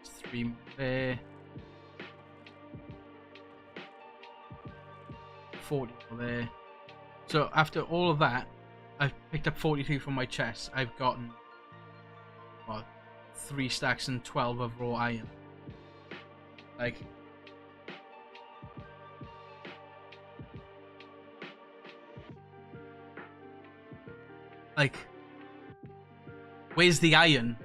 It's 3 more there. 40 more there. So after all of that, I've picked up 42 from my chest. I've gotten, what, 3 stacks and 12 of raw iron. Like, where's the iron?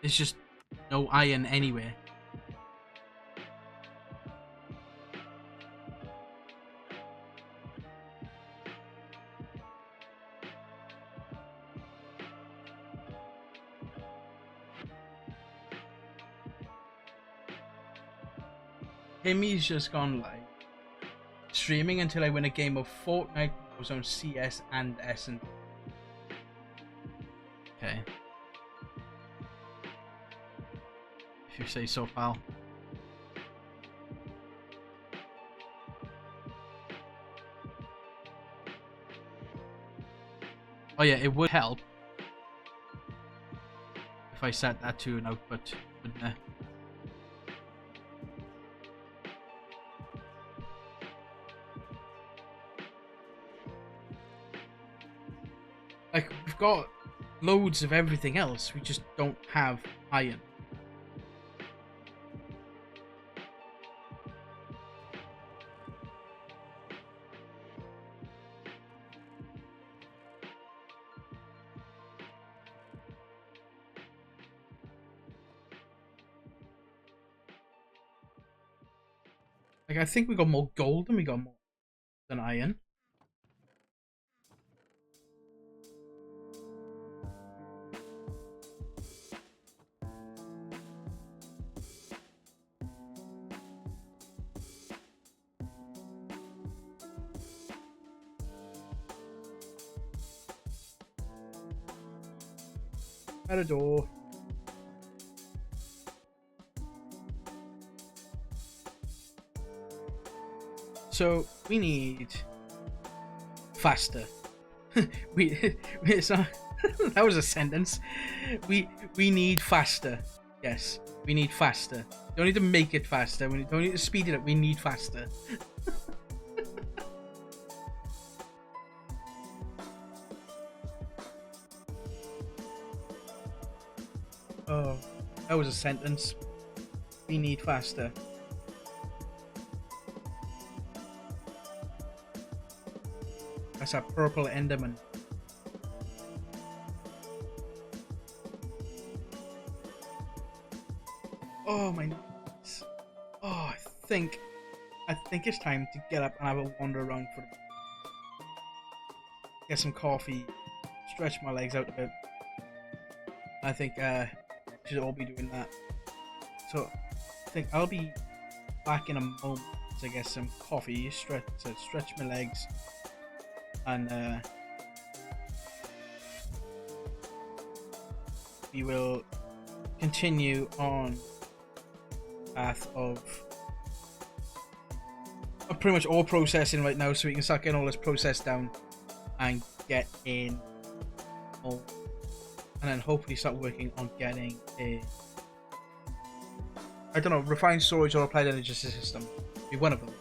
There's just no iron anywhere. Timmy's just gone live. Streaming until I win a game of Fortnite was on CS and SN. Okay. If you say so, pal. Oh yeah, it would help if I set that to an output, wouldn't it? Like, we've got loads of everything else, we just don't have iron. Like, I think we got more gold than we got more than iron. At a door. So we need faster. It's not, that was a sentence. We need faster. Yes, we need faster. Don't need to make it faster. We don't need to speed it up. We need faster. Oh, that was a sentence. we need faster. That's a purple Enderman. Oh my goodness. Oh, I think it's time to get up and have a wander around for get some coffee, stretch my legs out a bit. I think we should all be doing that. So I think I'll be back in a moment to get some coffee, stretch my legs, and we will continue on path of pretty much all processing right now, so we can start getting all this processed down and get in all, and then hopefully start working on getting a, I don't know, refined storage or applied energy system. Be one of them.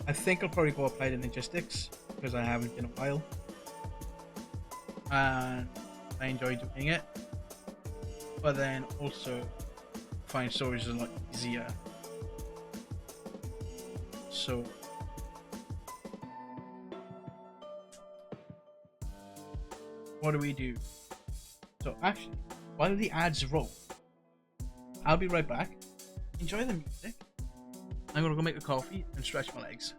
I think I'll probably go applied energistics because I haven't in a while, and I enjoy doing it. But then also, refined storage is a lot easier. So what do we do? So actually, while the ads roll, I'll be right back. Enjoy the music. I'm gonna go make a coffee and stretch my legs.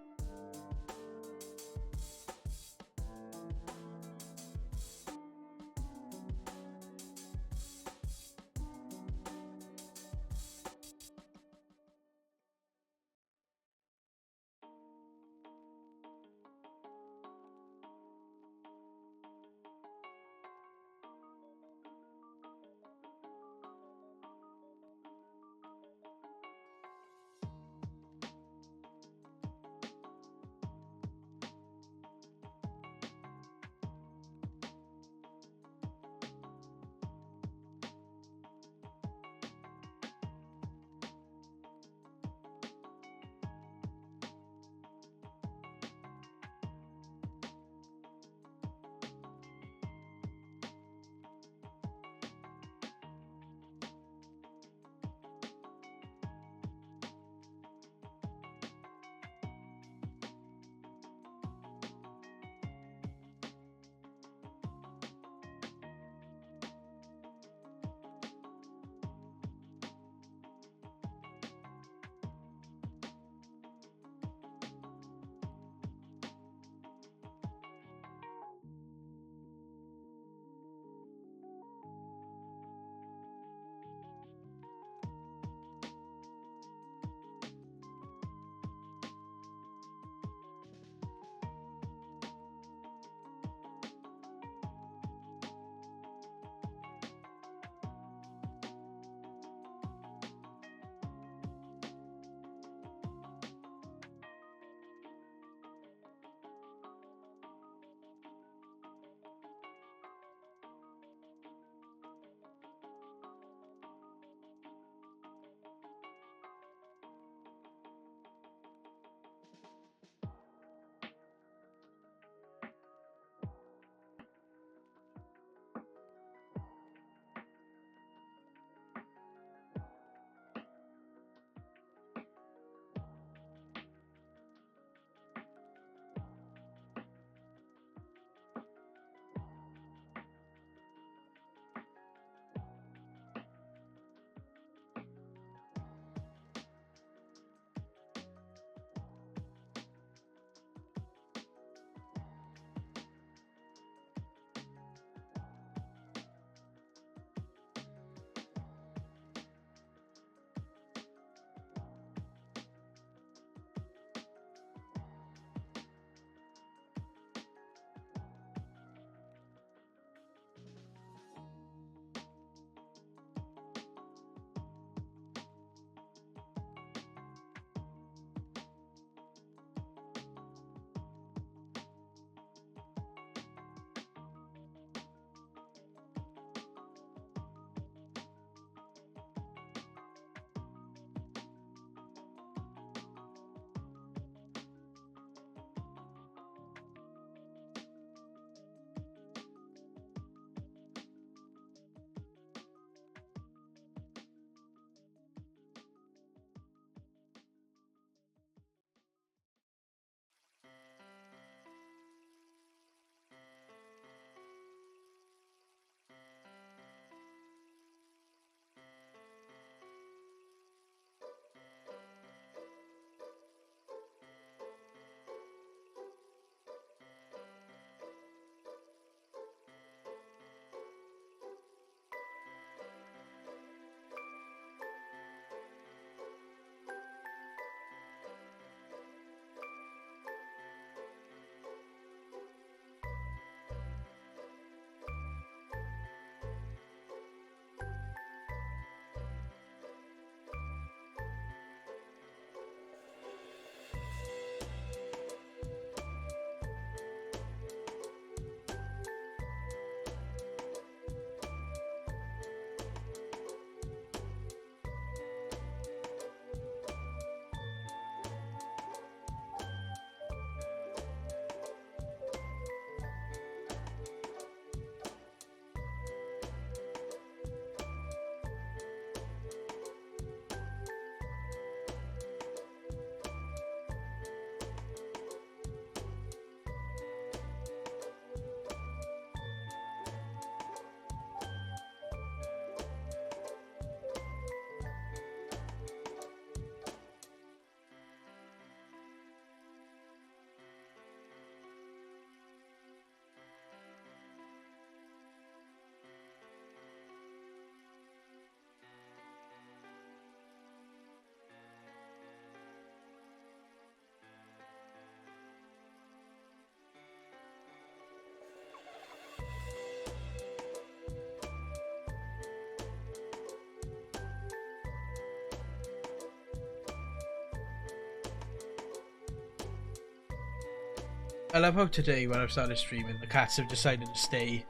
I love how today when I've started streaming, the cats have decided to stay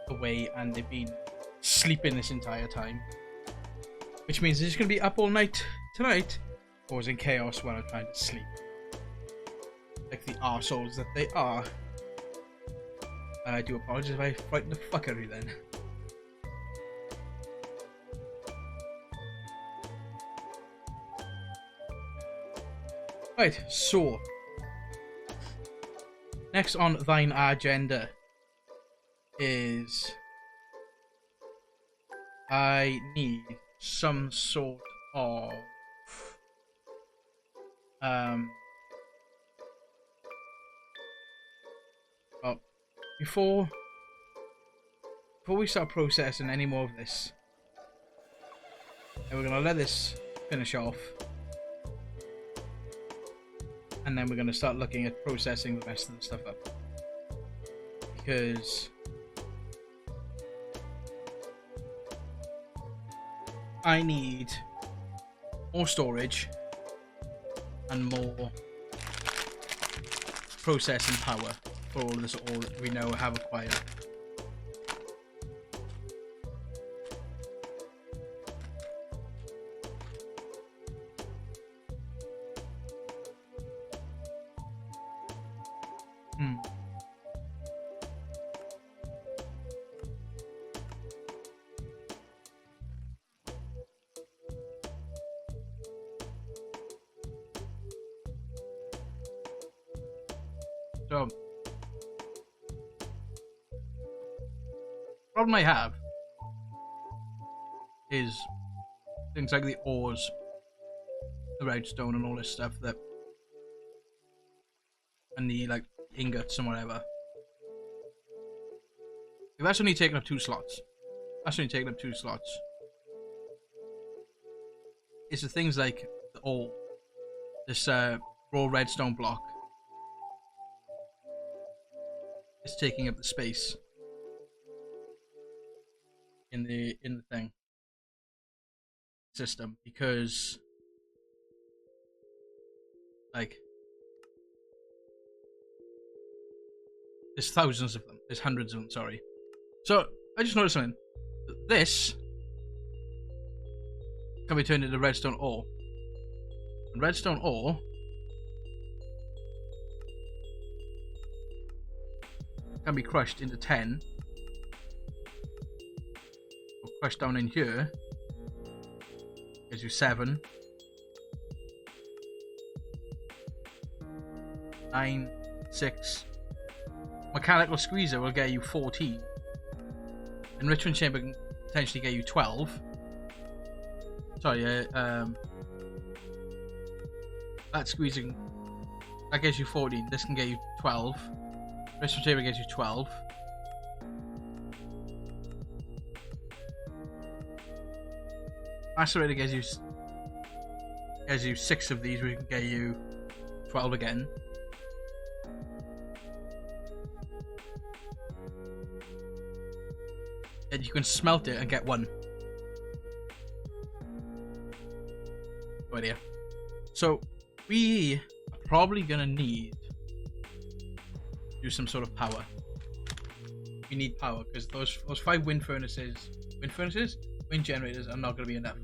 away and they've been sleeping this entire time. Which means they're just going to be up all night tonight, causing chaos while I'm trying to sleep. Like the arseholes that they are. I do apologize if I frightened the fuck out of you then. Right, so next on thine agenda is I need some sort of well, before we start processing any more of this, and we're gonna let this finish off. And then we're going to start looking at processing the rest of the stuff up. Because I need more storage and more processing power for all of this ore that we now have acquired. So, problem I have is things like the ores, the redstone and all this stuff that, and the like ingots and whatever. If that's only taking up 2 slots. That's only taking up 2 slots. It's the things like the ore, this raw redstone block. It's taking up the space in the thing system because like there's thousands of them, there's hundreds of them, sorry. So I just noticed something. This can be turned into redstone ore. And redstone ore can be crushed into 10 or crushed down in here. Gives you 7, 9, 6. Mechanical squeezer will get you 14. Enrichment chamber can potentially get you 12. Sorry, that squeezing that gets you 14. This can get you 12. Enrichment chamber gets you 12. Macerator gives you 6 of these, we can get you 12 again. And you can smelt it and get 1. No idea. So we are probably gonna need to do some sort of power. We need power because those 5 wind generators are not going to be enough.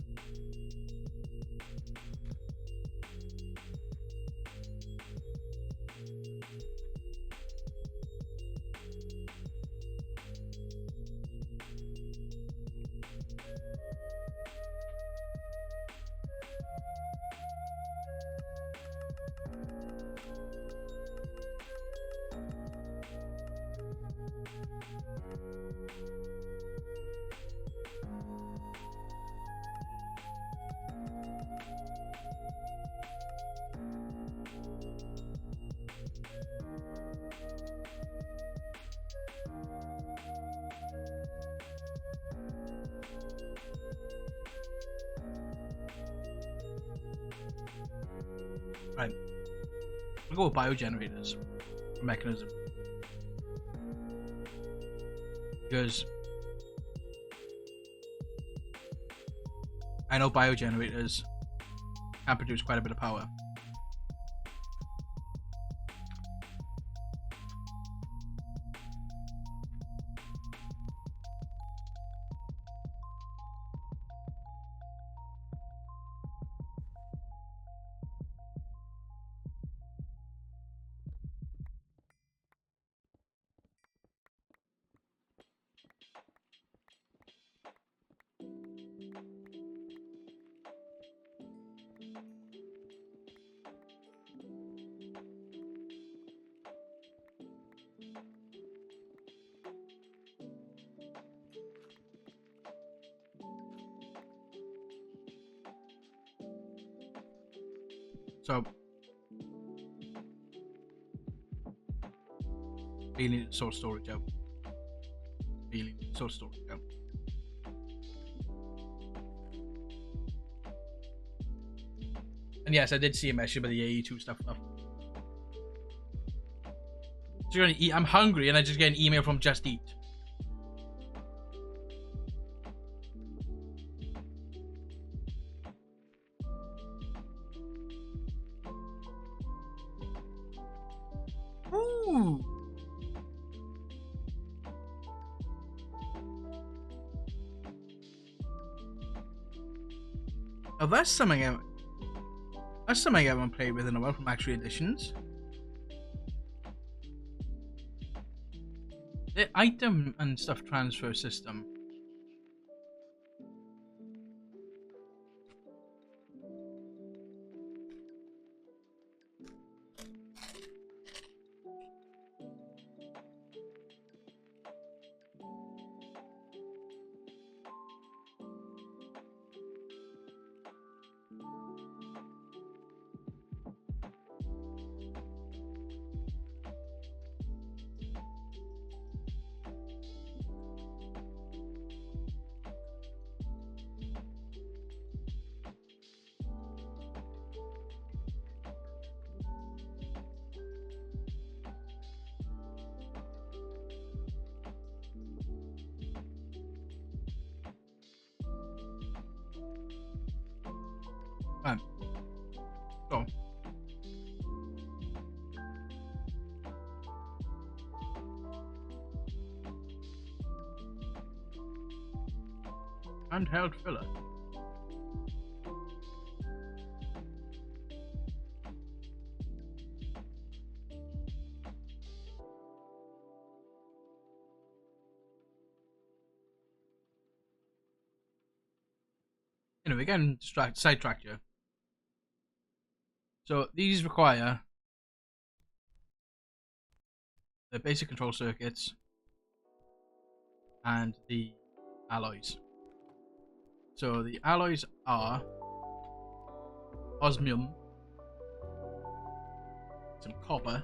Right, we'll go with biogenerators mechanism because I know biogenerators can produce quite a bit of power. So really need to sort storage out. Really need to sort storage out. And yes, I did see a message about the AE2 stuff. So you're gonna eat. I'm hungry, and I just get an email from Just Eat. Ooh. Now that's something I haven't played with in a while from Actual Editions. The item and stuff transfer system. So handheld filler. Anyway, again, sidetracked you. So these require the basic control circuits and the alloys. So the alloys are osmium, some copper,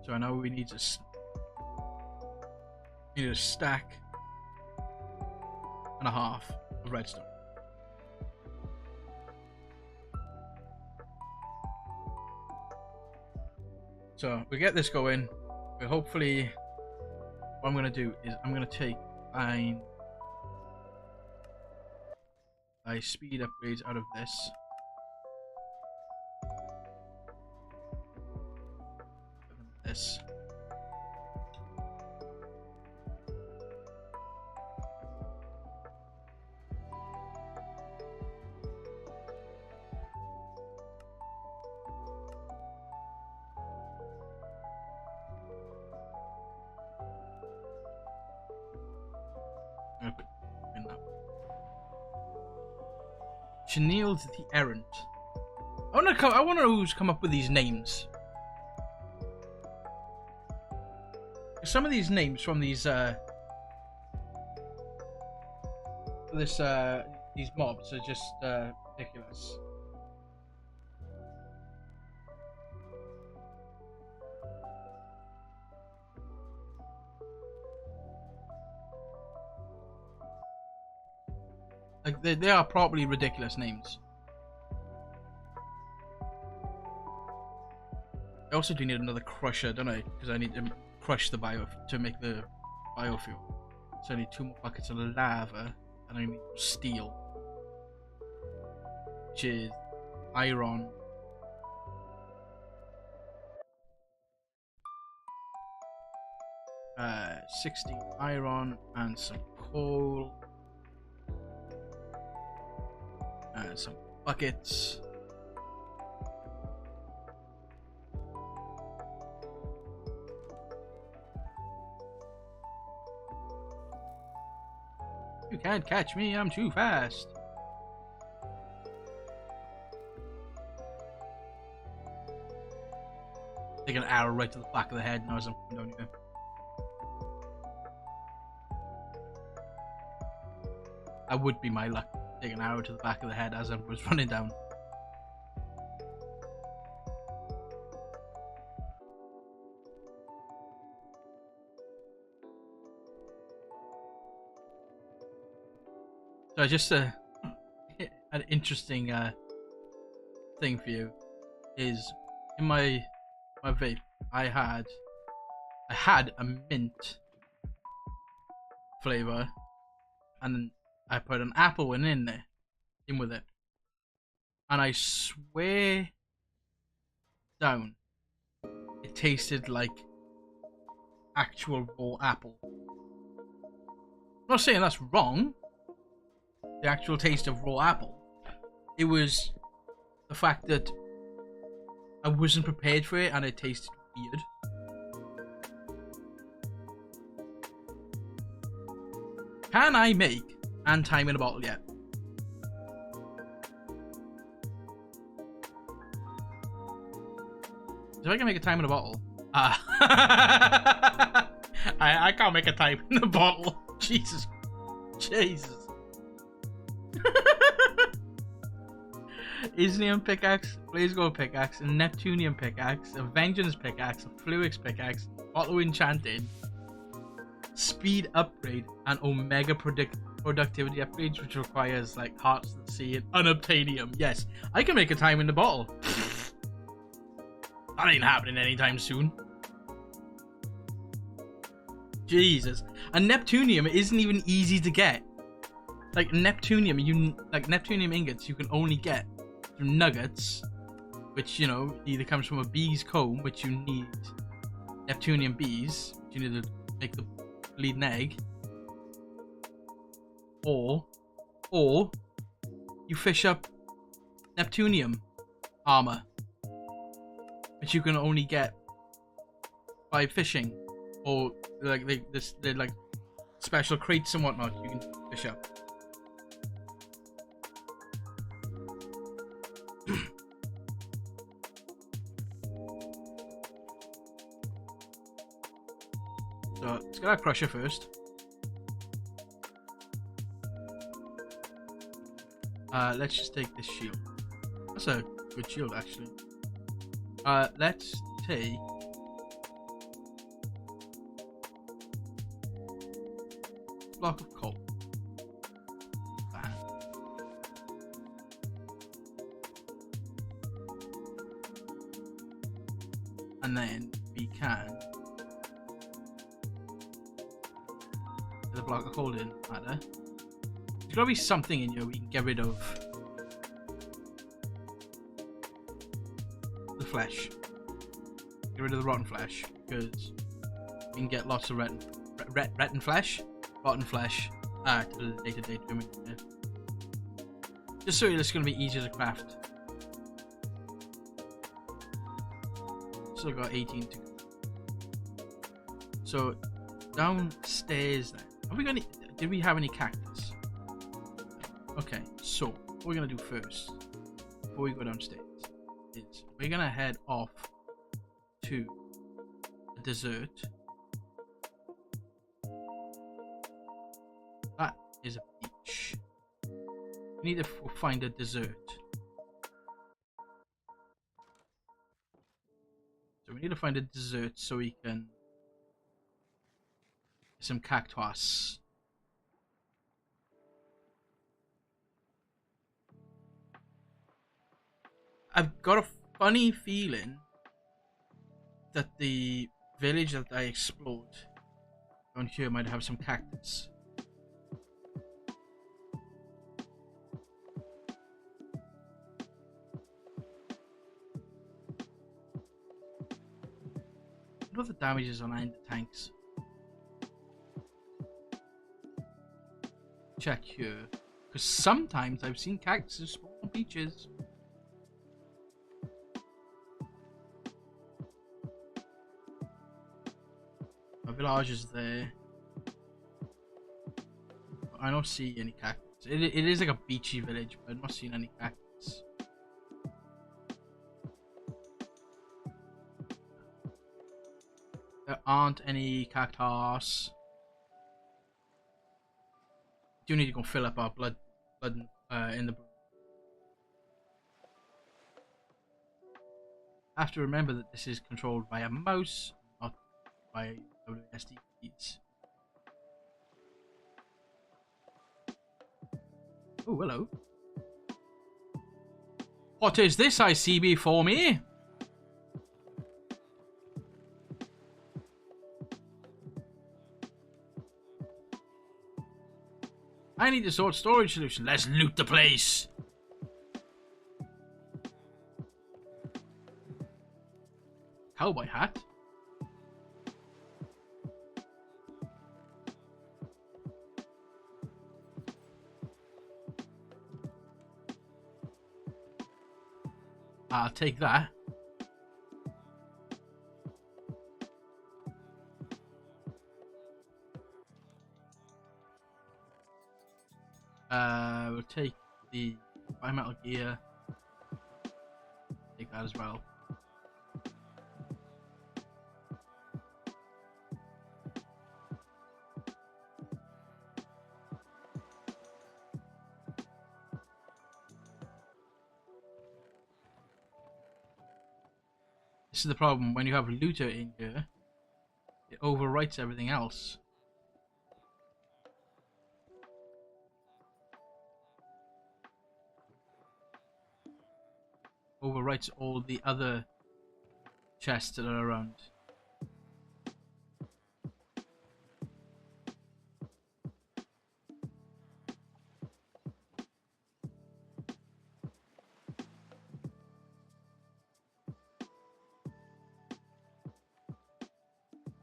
so I know we need a stack and a half of redstone. So we get this going. But hopefully, what I'm gonna do is I'm gonna take my speed upgrades out of this. This. Chenille the Errant. I want to know who's come up with these names. Some of these names from these these mobs are just ridiculous. Like they are probably ridiculous names. I also do need another crusher, don't I? Because I need to crush the to make the biofuel. So I need 2 more buckets of lava, and I need steel, which is iron. Uh, 16 iron and some coal. And some buckets. You can't catch me, I'm too fast. Take an arrow right to the back of the head now as I'm coming down here. That would be my luck. Take an arrow to the back of the head as I was running down. So just an interesting thing for you is in my vape I had a mint flavor, and then I put an apple one in there, in with it, and I swear down, it tasted like actual raw apple. I'm not saying that's wrong. The actual taste of raw apple. It was the fact that I wasn't prepared for it and it tasted weird. Can I make and time in a bottle yet? If I can make a time in a bottle. I can't make a time in a bottle. Jesus. Isnium pickaxe, Blaze Gold pickaxe, a Neptunium pickaxe, a Vengeance pickaxe, a Fluix pickaxe, Auto Enchanted, Speed upgrade, and Omega productivity upgrades, which requires like Hearts of the Sea and Unobtainium. Yes, I can make a time in the bottle. That ain't happening anytime soon. Jesus. And Neptunium isn't even easy to get. Like Neptunium ingots you can only get through nuggets, which, you know, either comes from a bee's comb, which you need Neptunium bees, which you need to make the bleeding egg, or you fish up Neptunium armor, which you can only get by fishing, or like they're like special crates and whatnot you can fish up. So let's get our crusher first. Let's just take this shield. That's a good shield, actually. Let's take a block of coal. Bam. And then we can get a block of coal in matter. There's gotta be something in here we can get rid of the flesh. Get rid of the rotten flesh, because we can get lots of rotten flesh at a later date. Just so it's going to be easier to craft. Still got 18 to go. So downstairs then, are we going to? Did we have any cactus? Okay, so what we're going to do first, before we go downstairs, is we're going to head off to a desert. That is a beach. We need to find a desert. So we need to find a desert so we can get some cactus. I've got a funny feeling that the village that I explored down here might have some cactus. What the damage is on iron tanks? Check here, because sometimes I've seen cactuses spawn on beaches. My village is there. But I don't see any cactus. It is like a beachy village, but I'm not seeing any cactus. There aren't any cactus. Do need to go fill up our blood in the brew. I have to remember that this is controlled by a mouse, not by WSD keys. Oh, hello. What is this I see before me? I need to sort storage solution. Let's loot the place. Cowboy hat. I'll take that. We'll take the bimetal gear. Take that as well. This is the problem when you have looter in here. It overwrites everything else. Overwrites all the other chests that are around.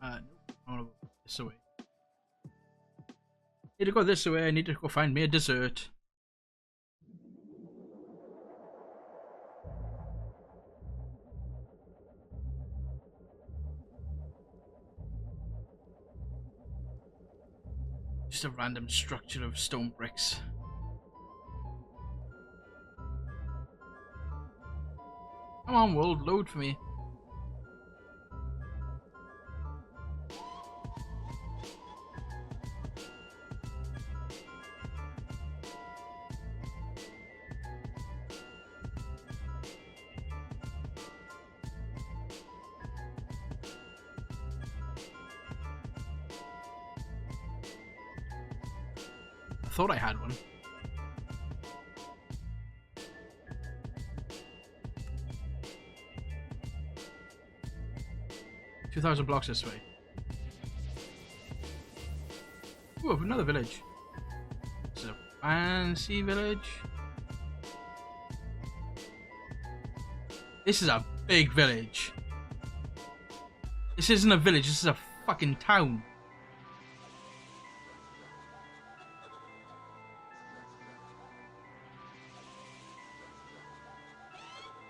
Nope, I want to go this way. Need to go this way. I need to go find me a dessert. Just a random structure of stone bricks. Come on, world, load for me. I thought I had one. $2,000 blocks this way. Ooh, another village. This is a fancy village. This is a big village. This isn't a village, this is a fucking town.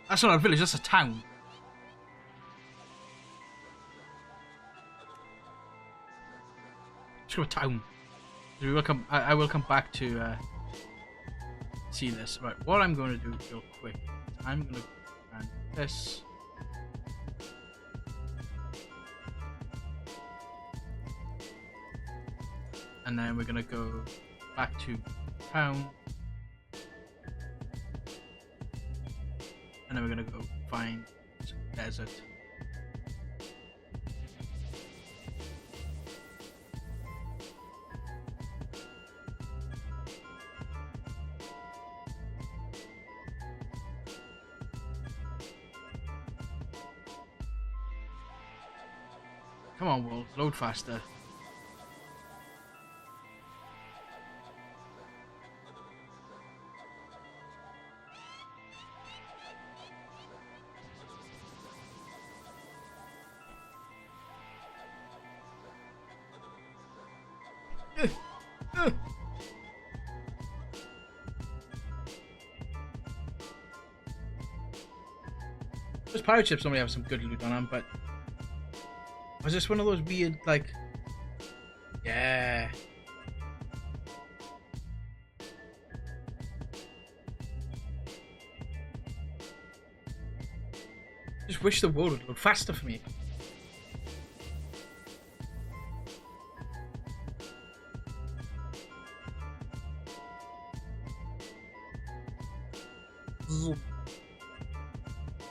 That's not a village, that's a town. Let's go to town. We will come. I will come back to see this. Right, what I'm going to do real quick, I'm going to run this. And then we're going to go back to town. And then we're going to go find some desert. Come on, world, load faster. Those pirate ships normally have some good loot on them, but was this one of those weird, like, yeah. Just wish the world would load faster for me.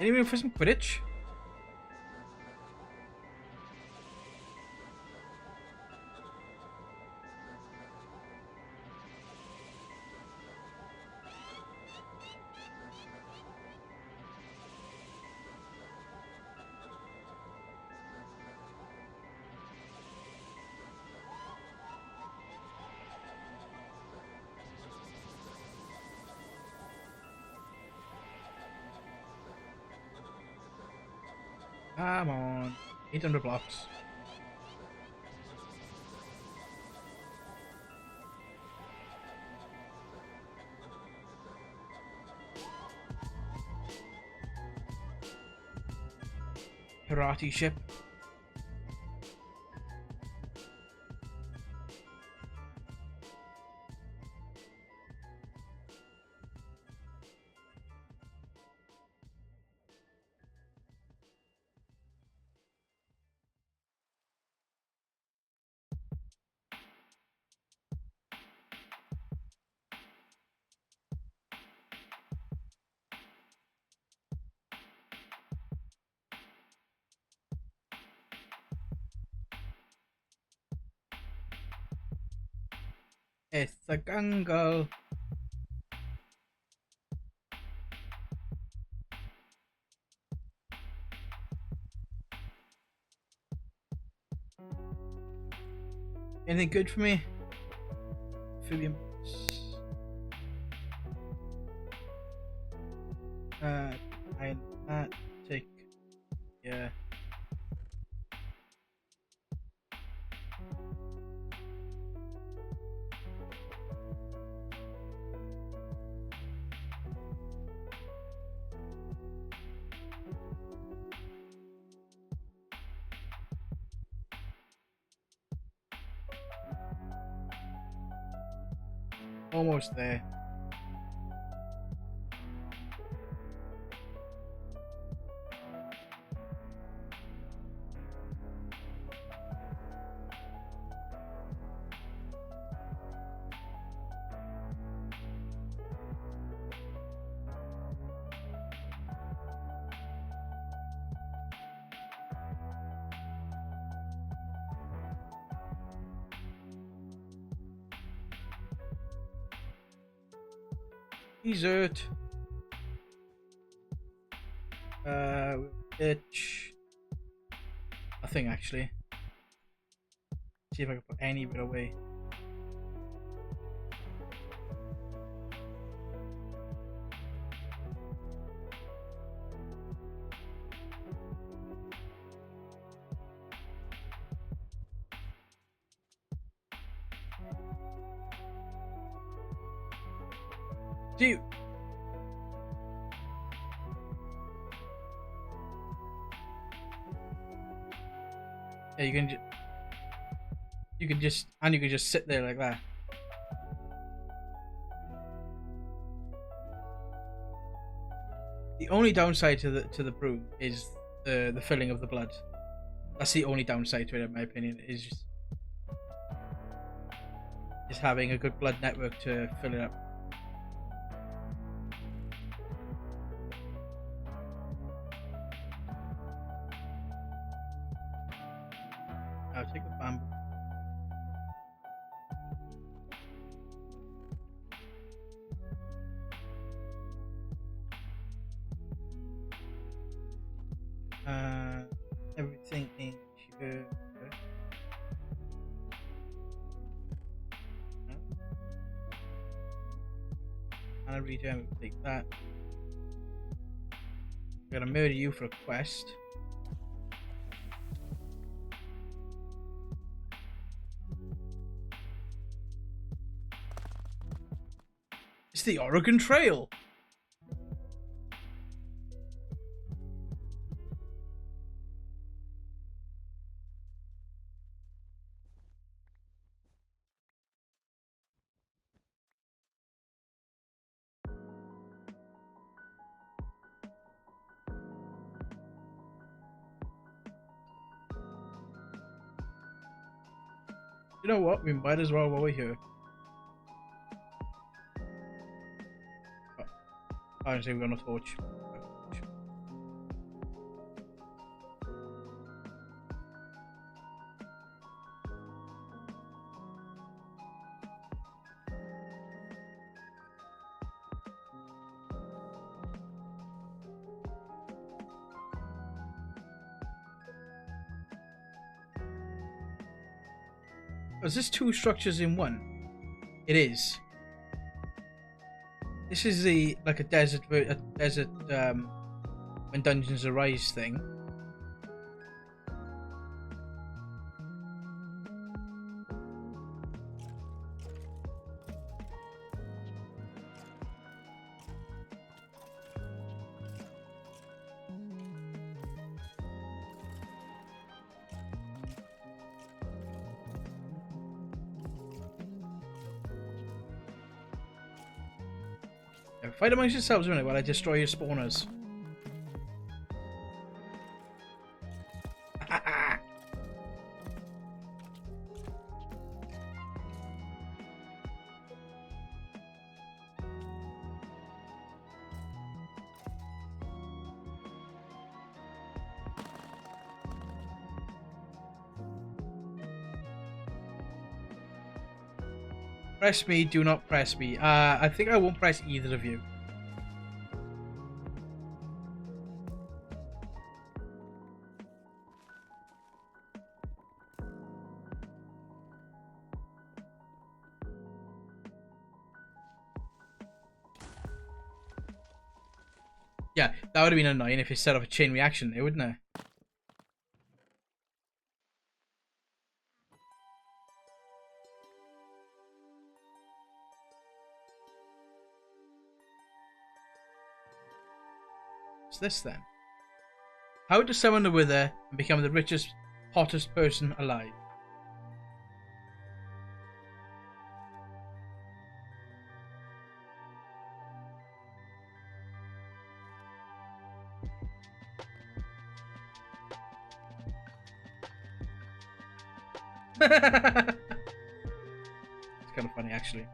Anyone for some Quidditch? Come on. 800 blocks. Karate ship. It's a gungo. Anything good for me? Amphibian. I take. Yeah. Almost there. Dessert. Itch. Nothing actually. See if I can put any of it away. See. Yeah, you can just sit there like that. The only downside to the broom is the filling of the blood. That's the only downside to it, in my opinion. Is having a good blood network to fill it up. I'll take the bamboo. Everything in here. And I redo and take that. I'm gonna murder you for a quest. It's the Oregon Trail. You know what? We might as well while we're here. I don't say we've got no torch. Is this two structures in one? It is. This is the like a desert when dungeons arise thing. Fight amongst yourselves a minute while I destroy your spawners. Press me, do not press me. I think I won't press either of you. Yeah, that would have been annoying if it set off a chain reaction there, wouldn't it? What's this then? How to summon the Wither and become the richest, hottest person alive. It's kind of funny, actually.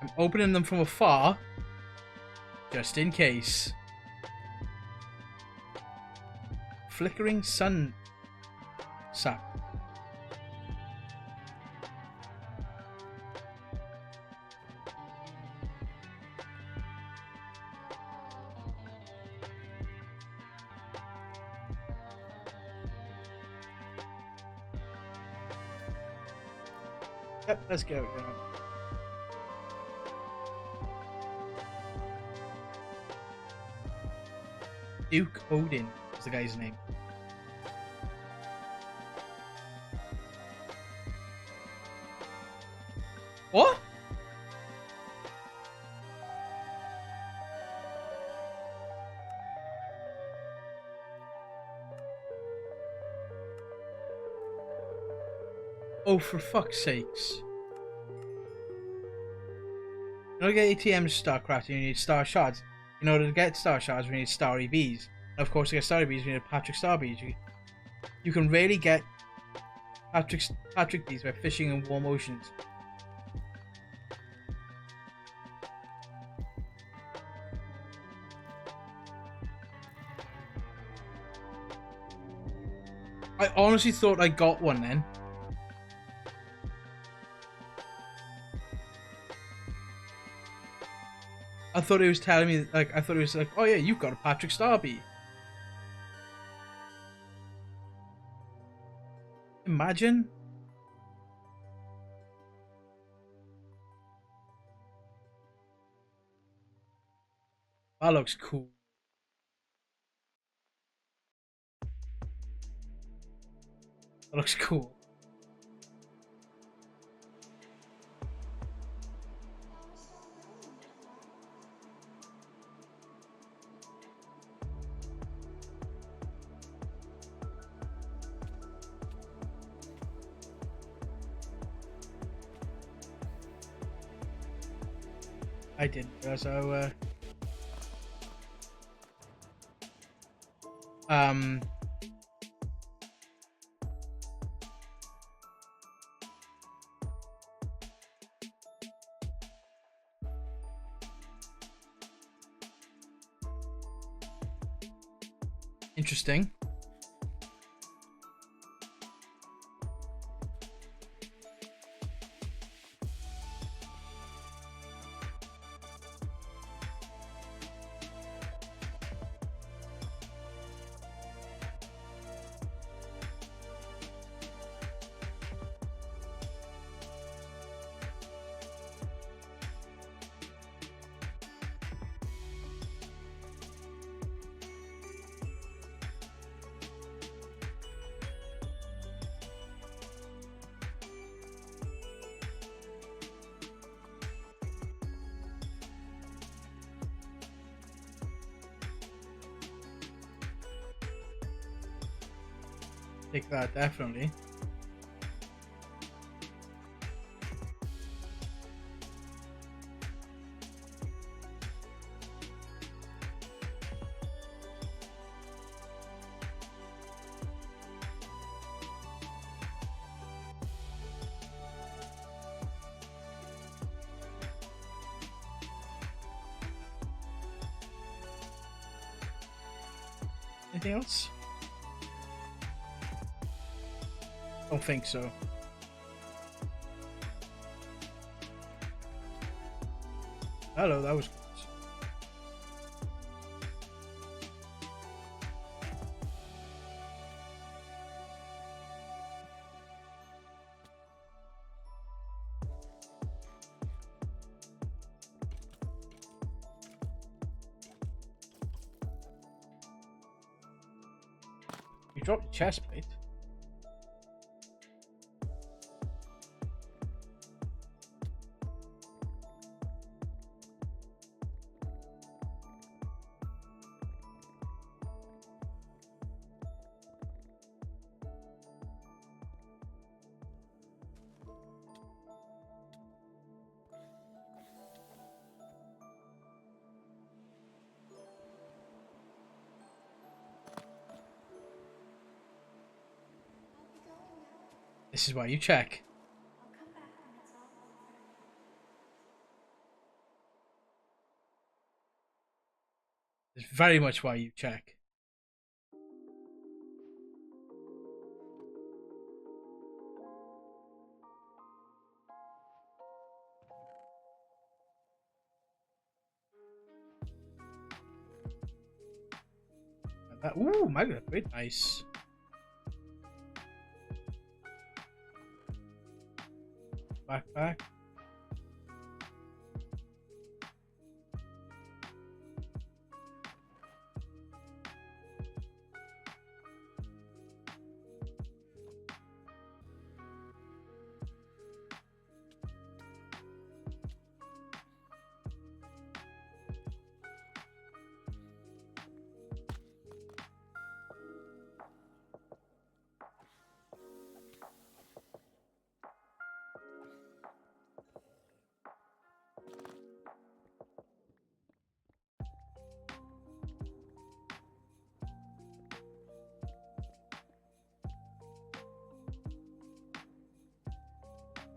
I'm opening them from afar, just in case. Flickering sun sap. Yep, let's go. Duke Odin is the guy's name. What? Oh, for fuck's sakes. In order to get ATMs start crafting, you need star shards. In order to get star shards, we need starry bees. And of course, to get starry bees, we need Patrick star bees. You can rarely get Patrick bees by fishing in warm oceans. I honestly thought I got one then. I thought he was telling me, like, I thought he was like, oh yeah, you've got a Patrick Starbee. Imagine. That looks cool. That looks cool. I didn't. So, Interesting. Take that, definitely. Anything else? Don't think so. Hello, that was close. You dropped the chest plate. This is why you check. It's very much why you check. That, ooh, magnet upgrade, nice. Backpack.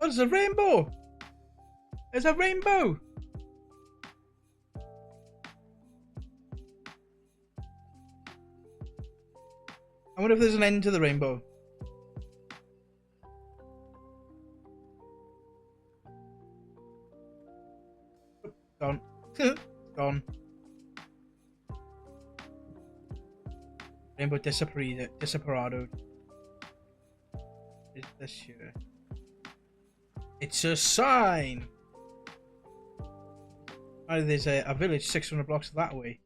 Oh, there's a rainbow! There's a rainbow! I wonder if there's an end to the rainbow. Gone. Gone. Rainbow disapparado. Is this here? It's a sign! Oh, there's a village 600 blocks that way.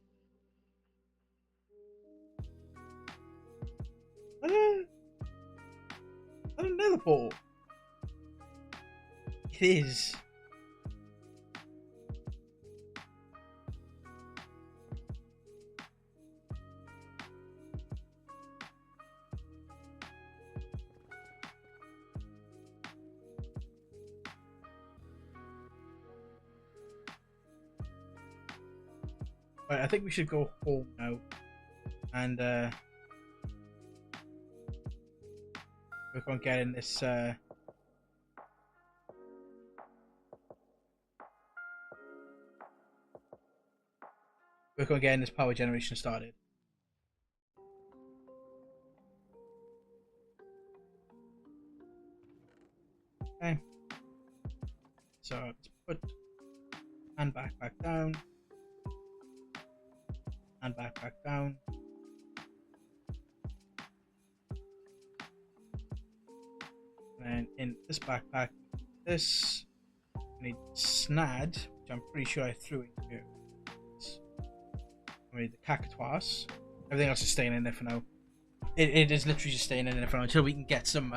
I don't know the portal. It is. Right, I think we should go home now. And work on getting this power generation started. Okay. So let's put and back down, and back down. And then in this backpack, this we need snad, which I'm pretty sure I threw in here. We need the cactus. Everything else is staying in there for now. It is literally just staying in there for now until we can get some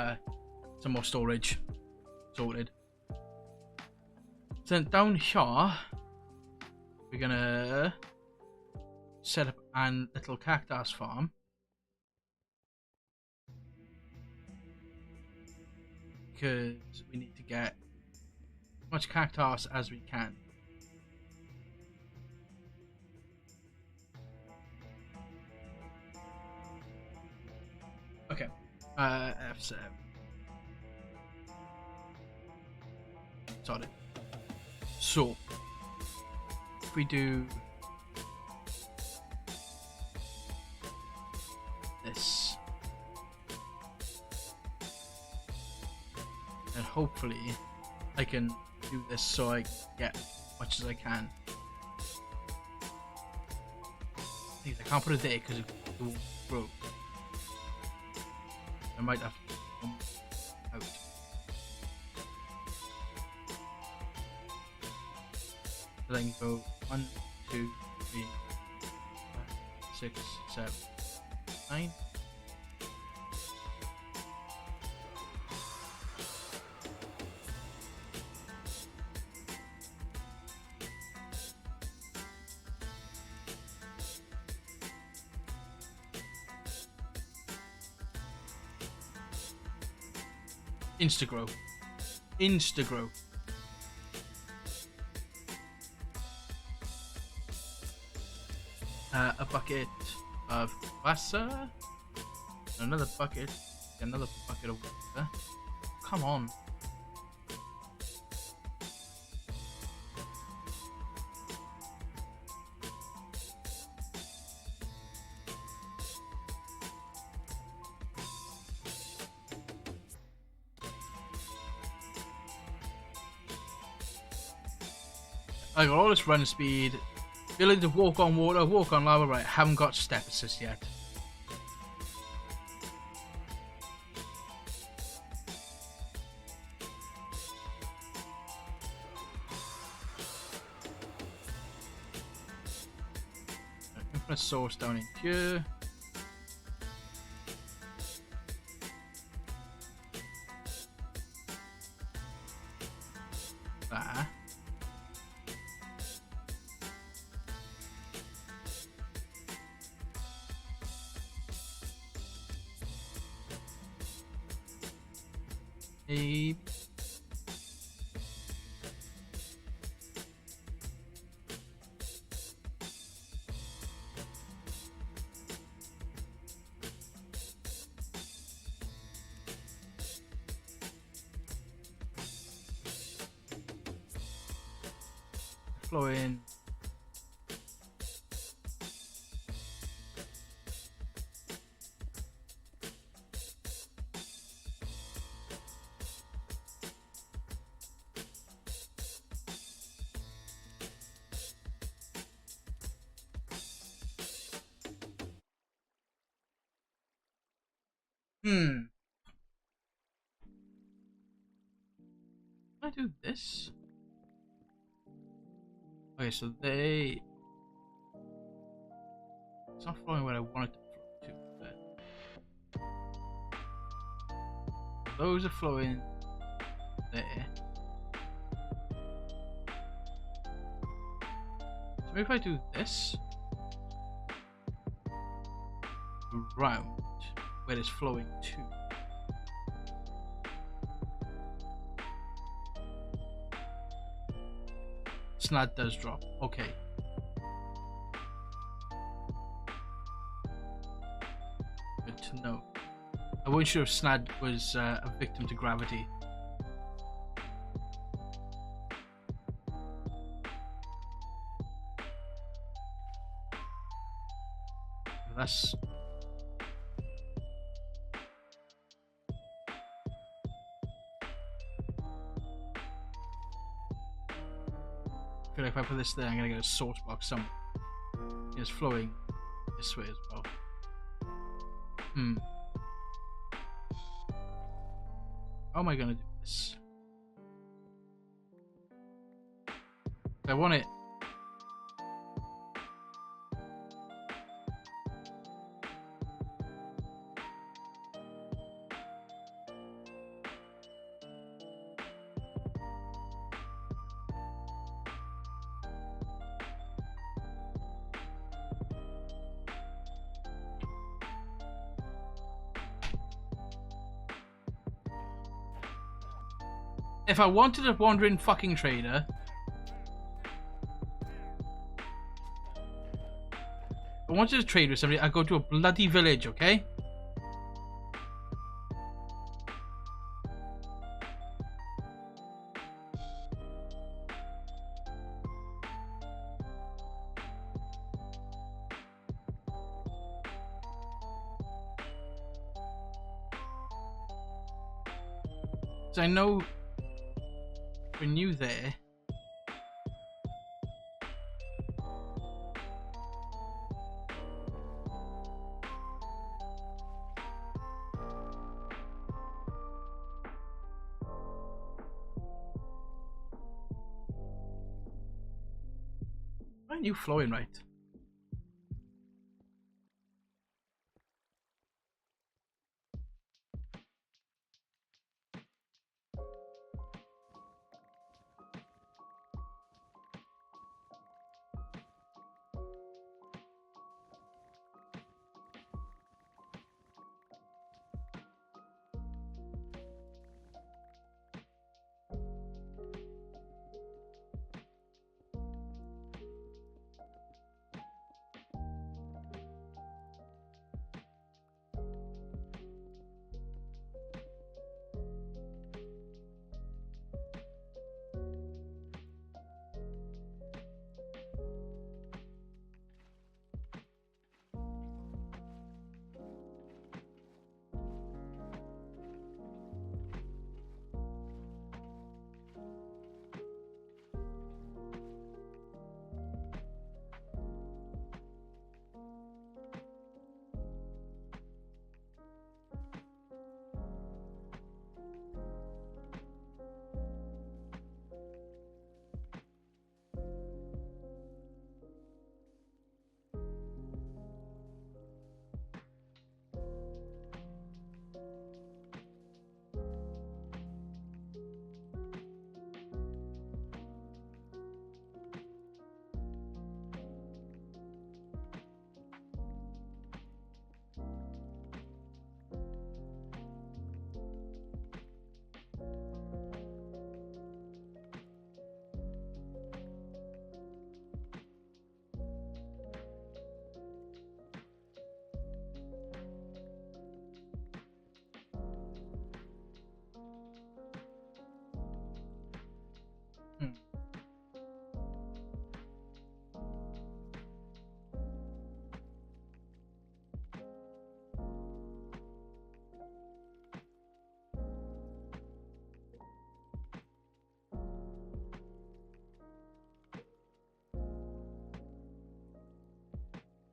more storage sorted. So down here, we're gonna set up a little cactus farm. Because we need to get as much cactus as we can. Okay. F7. Sorry. So, if we do this, then hopefully I can do this so I get as much as I can. I can't put it there because it won't grow. I might have to come out. So I can go 1, 2, 3, 5, 6, 7, 9. Instagrow. Instagrow. A bucket of water. Another bucket. Another bucket of water. Come on. I got all this run speed, ability to walk on water, walk on lava. Right, haven't got step assist yet. Infinite source down in here. There. Maybe. Flow in. Can I do this? Okay, so it's not flowing where I want it to flow to, but those are flowing there. So maybe if I do this around where it's flowing to. Snad does drop. Okay. Good to know. I wasn't sure if Snad was a victim to gravity. That's... feel like if I put this there, I'm gonna get a source box somewhere. It's flowing this way as well. How am I gonna do this? I want it. If I wanted a wandering fucking trader, I wanted to trade with somebody, I'd go to a bloody village, okay? So I know we're new there. Why aren't you flowing right?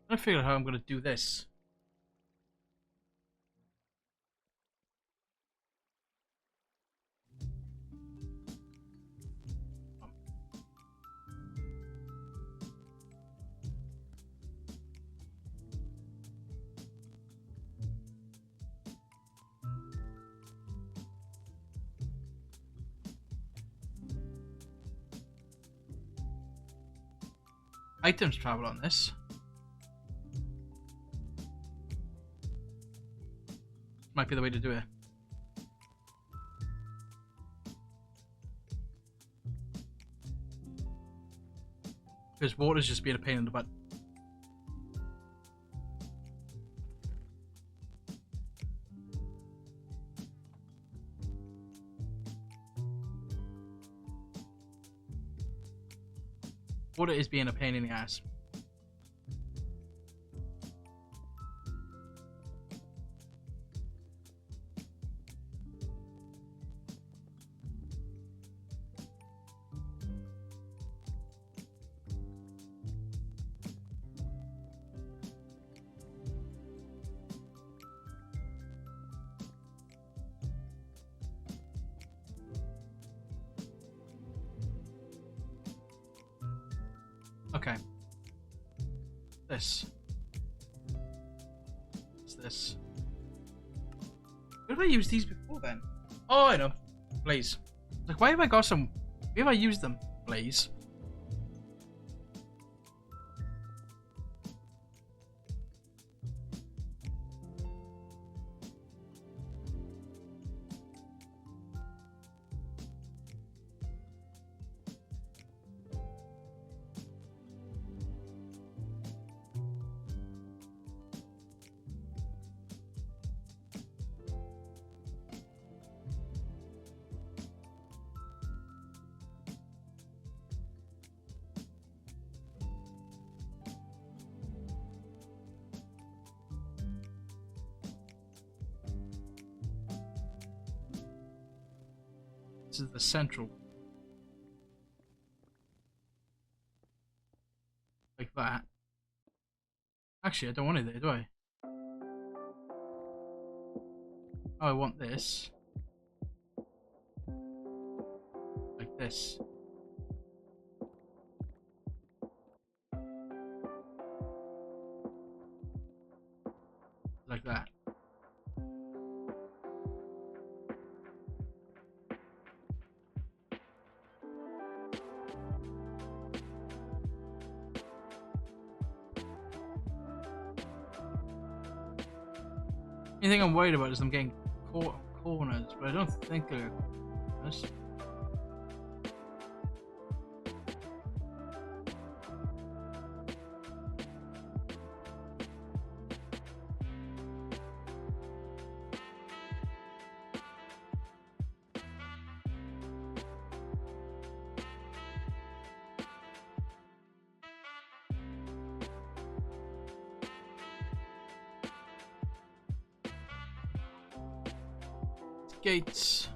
I'm trying to figure out how I'm gonna do this. Items travel on this. Might be the way to do it. Because water's just being a pain in the butt. Water is being a pain in the ass. Okay. This. What's this? Where have I used these before then? Oh, I know. Blaze. Like, why have I got some? Where have I used them? Blaze. This is the central. Like that. Actually, I don't want it there, do I? Oh, I want this. Like this. Like that. The only thing I'm worried about is I'm getting caught on corners, but I don't think they're corners. Gates.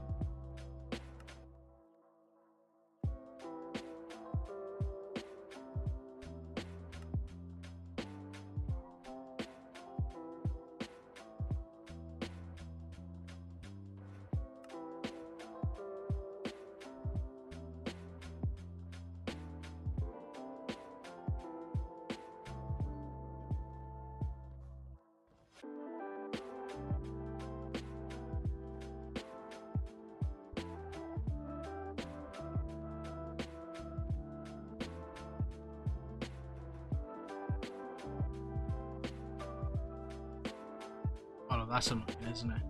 Oh no, that's annoying, isn't it?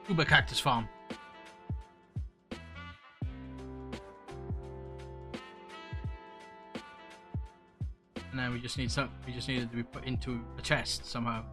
Uber Cactus Farm. And then we just need some. We just needed to be put into a chest somehow.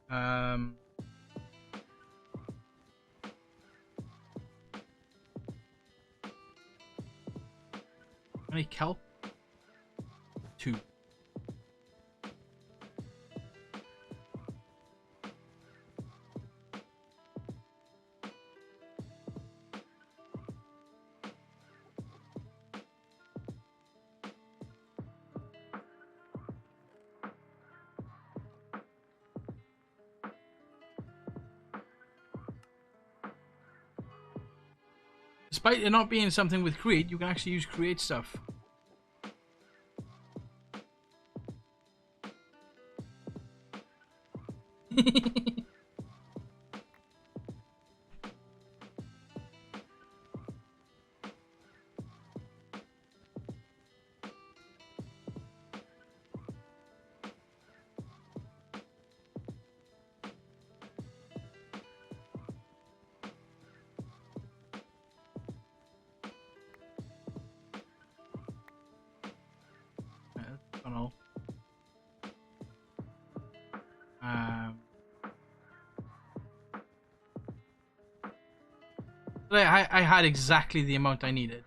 Um. How many kelp? 2. Despite it not being something with create, you can actually use create stuff. But I had exactly the amount I needed.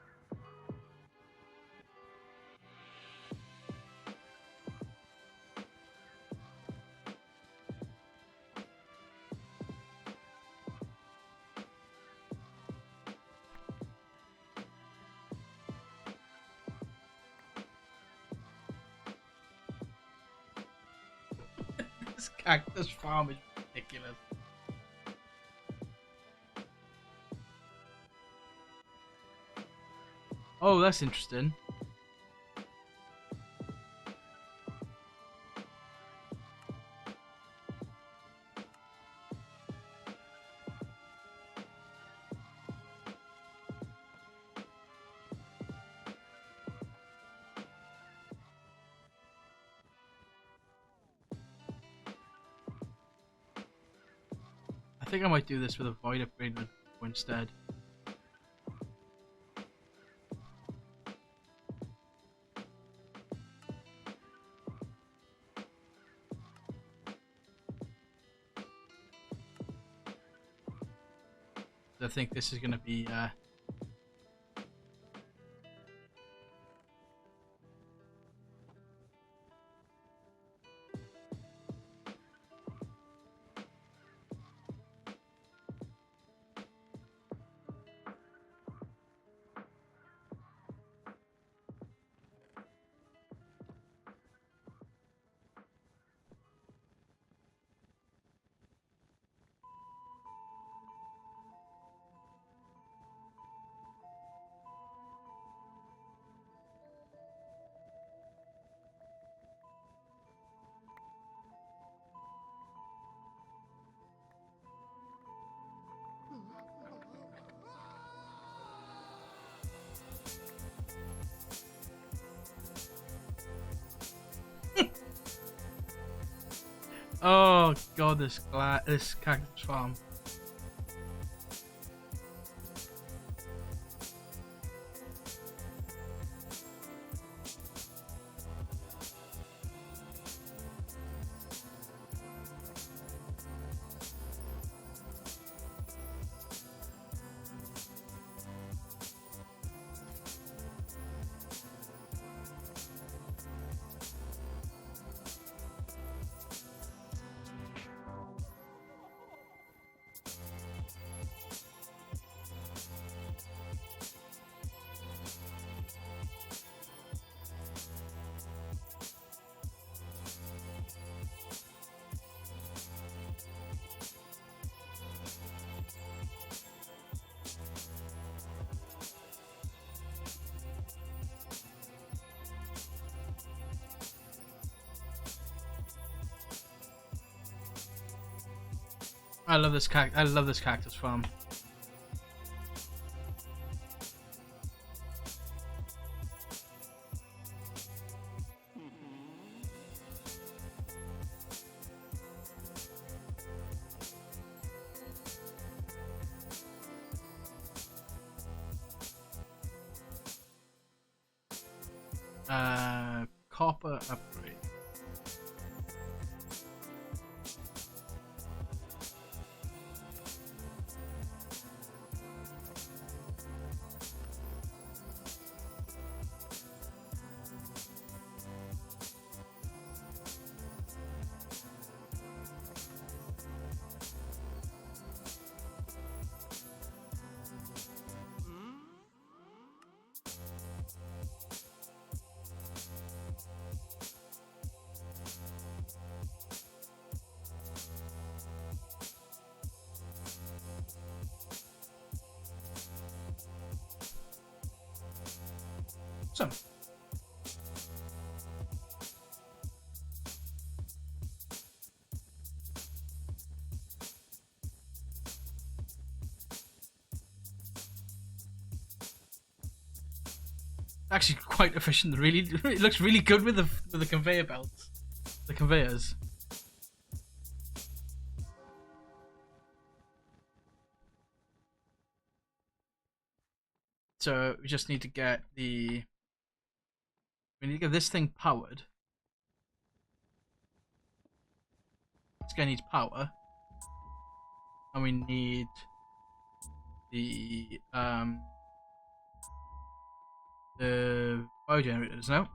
This cactus farm is ridiculous. Oh, that's interesting. I think I might do this with a void upgrade instead. I think this is going to be oh god, this cactus farm. I love this cactus farm. Copper upgrade. Awesome. Actually, quite efficient. Really, it looks really good with the conveyor belts, the conveyors. So we just need to get we need to get this thing powered. This guy needs power, and we need the biogenerators now.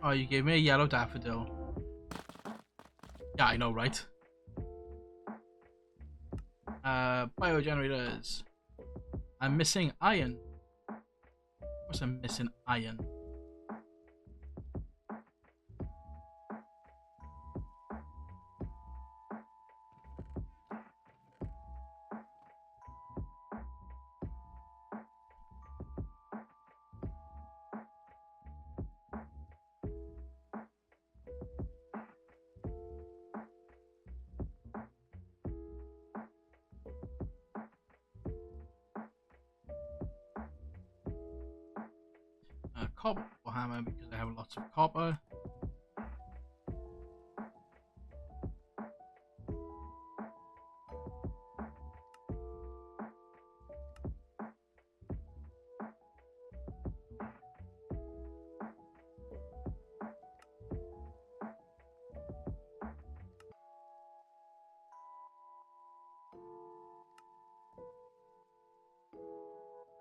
Oh, you gave me a yellow daffodil. Yeah, I know, right? Biogenerators. I'm missing iron. Of course I'm missing iron. Copper hammer because I have lots of copper.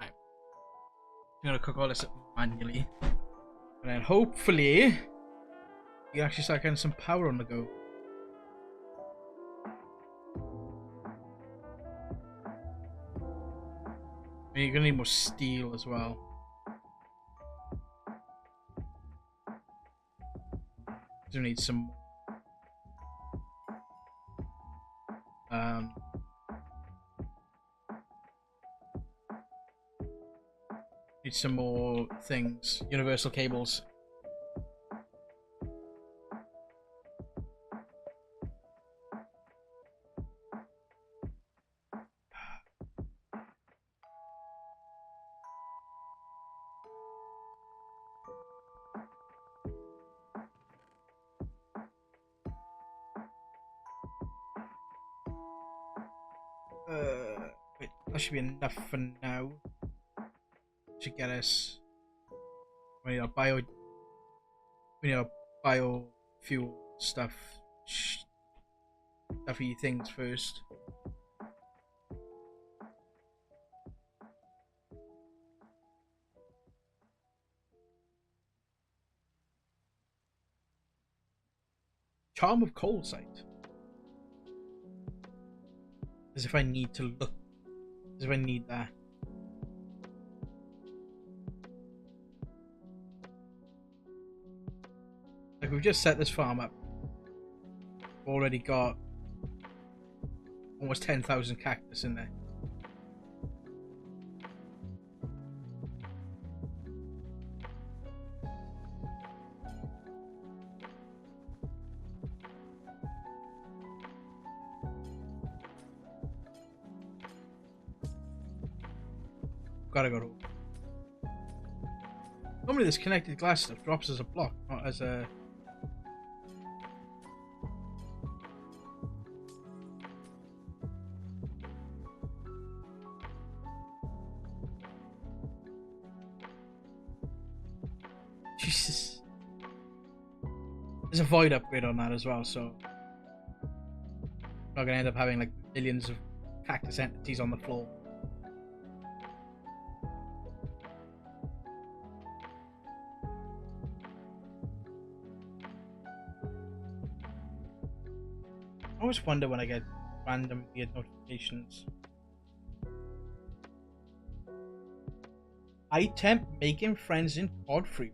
Right. I'm gonna cook all this up manually. And then hopefully you actually start getting some power on the go. I mean, you're gonna need more steel as well. Do need some need some more things. Universal cables. Wait, that should be enough for now. To get us. We need our biofuel stuffy things first. Charm of coal site. As if I need to look. As if I need that. Like, we've just set this farm up. We've already got almost 10,000 cactus in there. Gotta go to. Normally this connected glass stuff drops as a block, not as a... Jesus. There's a void upgrade on that as well, so... I'm not gonna end up having like millions of cactus entities on the floor. I always wonder when I get random weird notifications. Itemp making friends in COD free.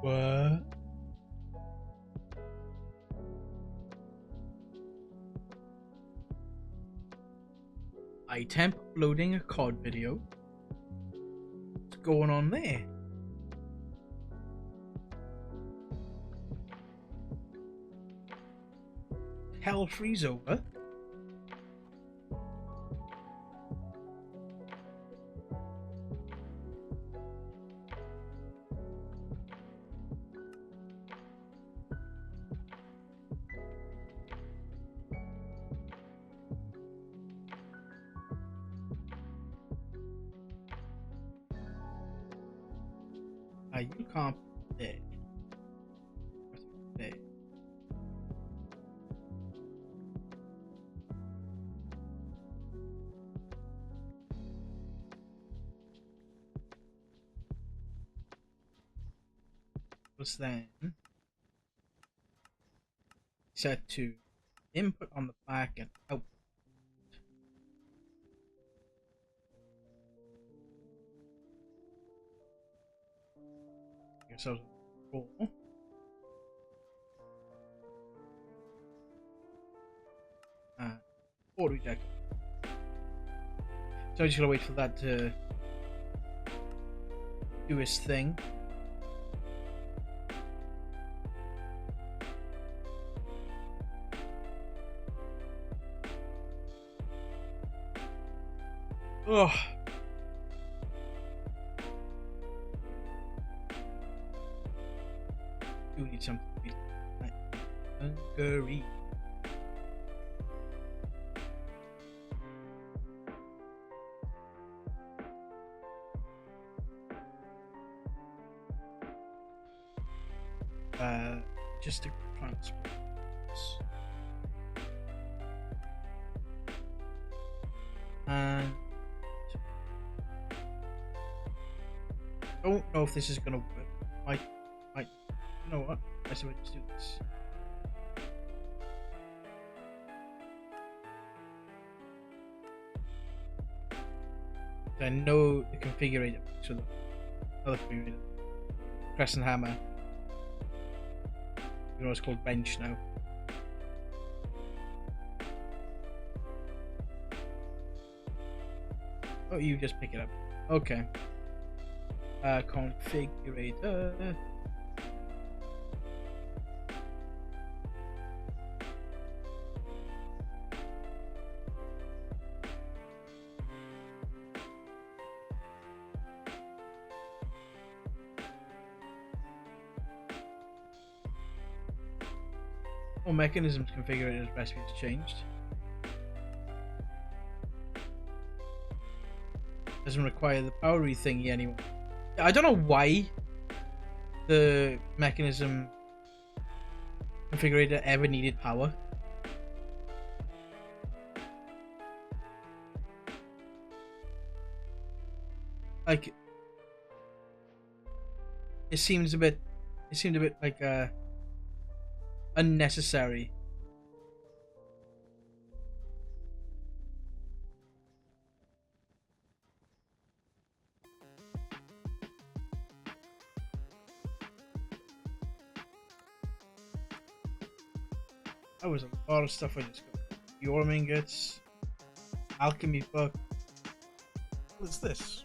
What? Itemp uploading a COD video. What's going on there? Hell freeze over. You can't put there. There. Was then set to input on the back and output. So roll. Auto deck. So I'm just gonna wait for that to do his thing. Oh. Do need something to be hungry. Just to transport. And don't know if this is gonna work. Might. You know what? Let's just do this. I know the configurator so the other configurator. Crescent hammer. You know it's called bench now. Oh, you just pick it up. Okay. Configurator. All mechanisms configurators recipe has changed. Doesn't require the powery thingy anymore. I don't know why the mechanism configurator ever needed power. Like, it seemed a bit like unnecessary. That was a lot of stuff I just got. Your ingots, alchemy book. What's this?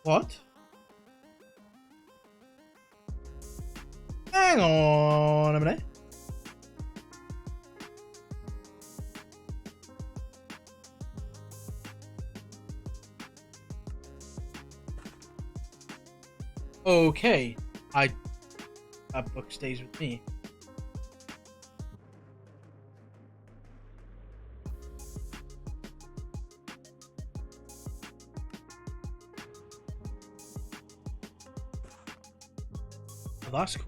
What? Hang on a minute. Okay, that book stays with me. Oh, that's cool.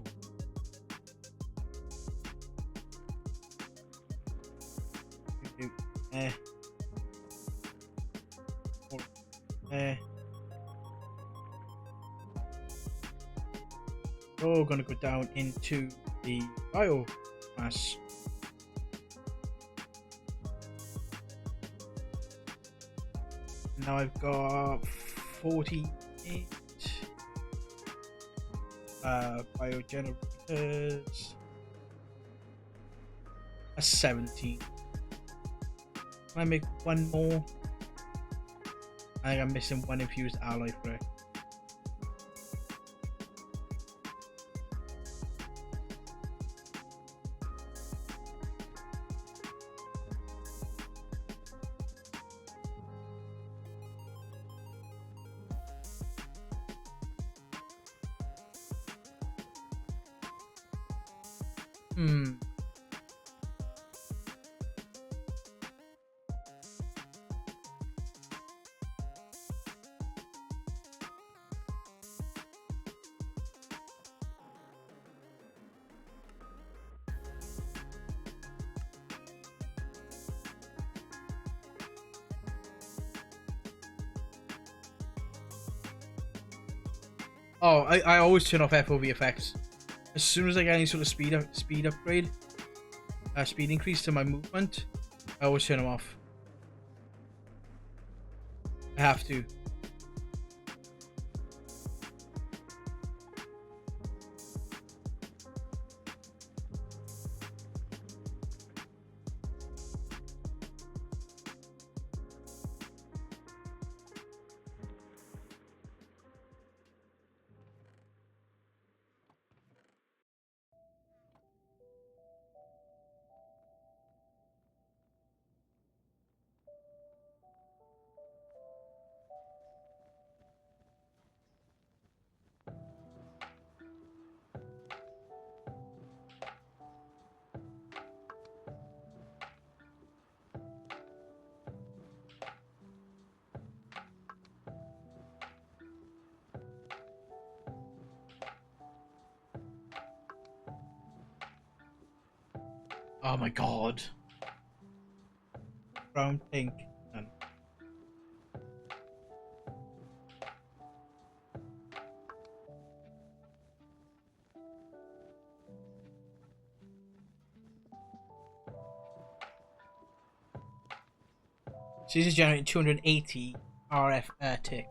Oh, gonna go down into the biomass. Now I've got 48 biogenerators. A 17. Can I make one more? I think I'm missing one infused alloy for it. Oh, I always turn off FOV effects. As soon as I get any sort of speed upgrade, speed increase to my movement, I always turn them off. I have to. Oh my god. Brown, pink, none. So this is generating 280 RF tick.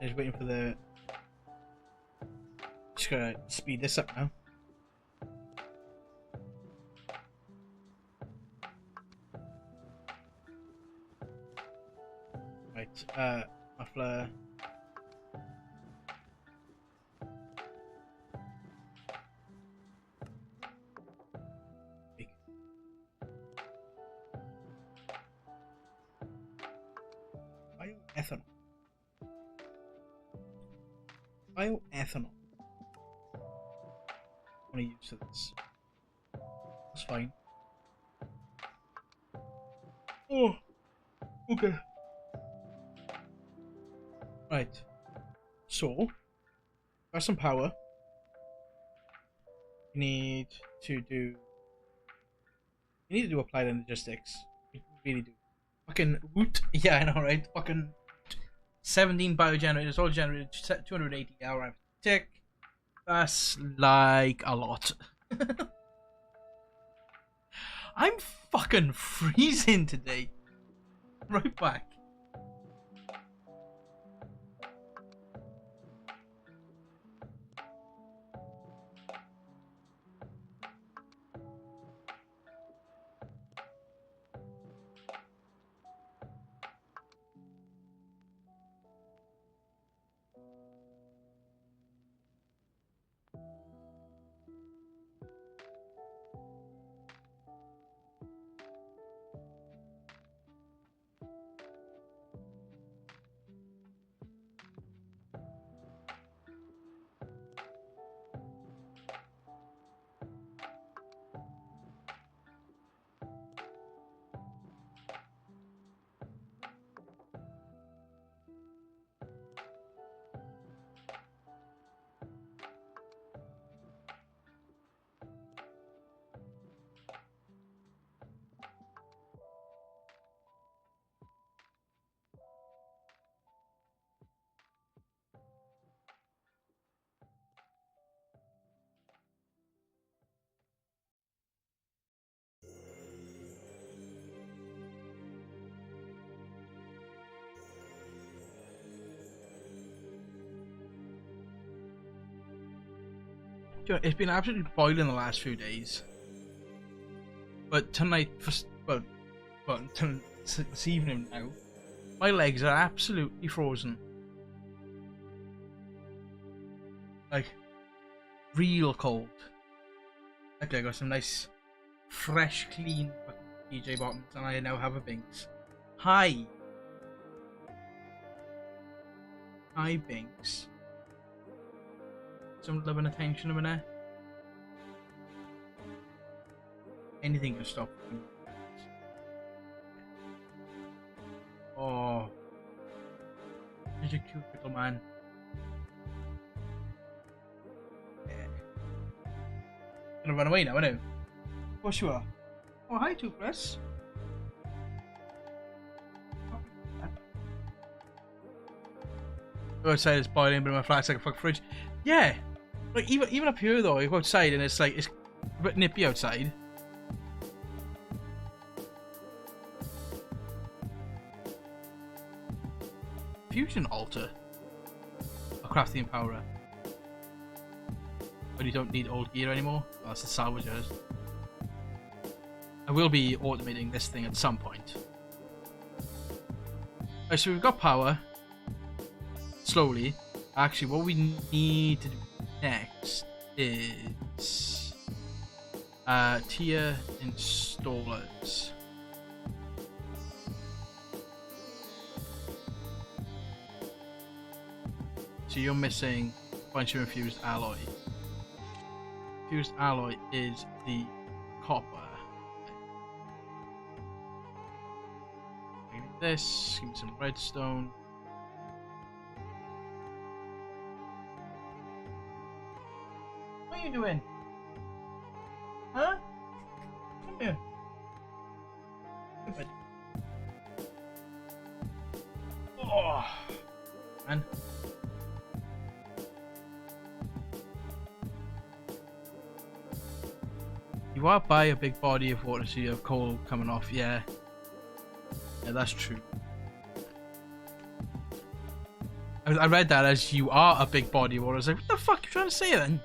Just waiting for the. Just gonna speed this up now. Right, muffler. Bioethanol. Bioethanol. I want to use for this. That's fine. Oh, okay. Right. So, got some power. We need to do. We need to do applied logistics. We really do. Fucking woot. Yeah, I know, right? Fucking 17 biogenerators, all generated 280 hour tick. That's like a lot. I'm fucking freezing today. Right back. It's been absolutely boiling the last few days. But tonight, well, this evening now, my legs are absolutely frozen. Like, real cold. Okay, I got some nice, fresh, clean PJ bottoms, and I now have a Binks. Hi! Hi, Binks. Some love and attention over there. Anything can stop me. Oh, such a cute little man. Yeah. Gonna run away now, isn't it? Of course you are. Oh, hi, Toothbrush. Go outside, it's boiling, but my flat's like a fucking fridge. Yeah, like even up here though, you go outside and it's like it's a bit nippy outside. Fusion altar. A crafting empowerer. But you don't need old gear anymore. Oh, that's the salvagers. I will be automating this thing at some point. Right, so we've got power. Slowly. Actually, what we need to do next is tier installers. So you're missing a bunch of infused alloy. Infused alloy is the copper. This, give me some redstone. What are you doing? Huh? Come here. Good. Oh, man. You are by a big body of water, so you have coal coming off, yeah. Yeah, that's true. I read that as you are a big body of water. I was like, what the fuck are you trying to say then?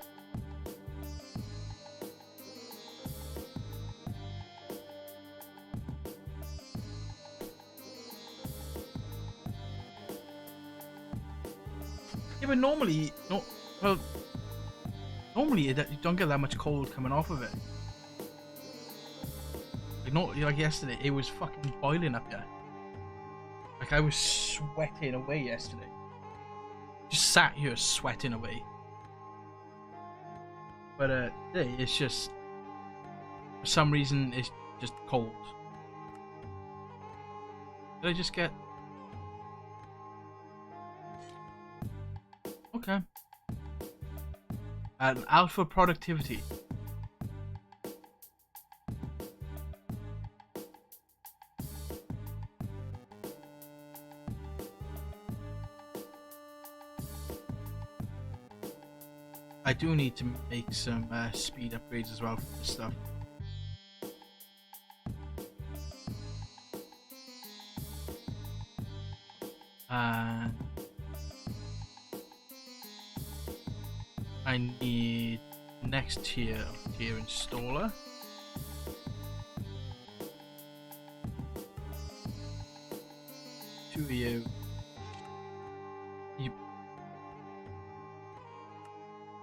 Yeah, but normally, normally you don't get that much cold coming off of it. Like yesterday, it was fucking boiling up here. Like I was sweating away yesterday. Just sat here sweating away. But today it's just, for some reason, it's just cold. Did I just get? Okay. Alpha productivity. I do need to make some speed upgrades as well for this stuff. I need next tier installer. Two of you.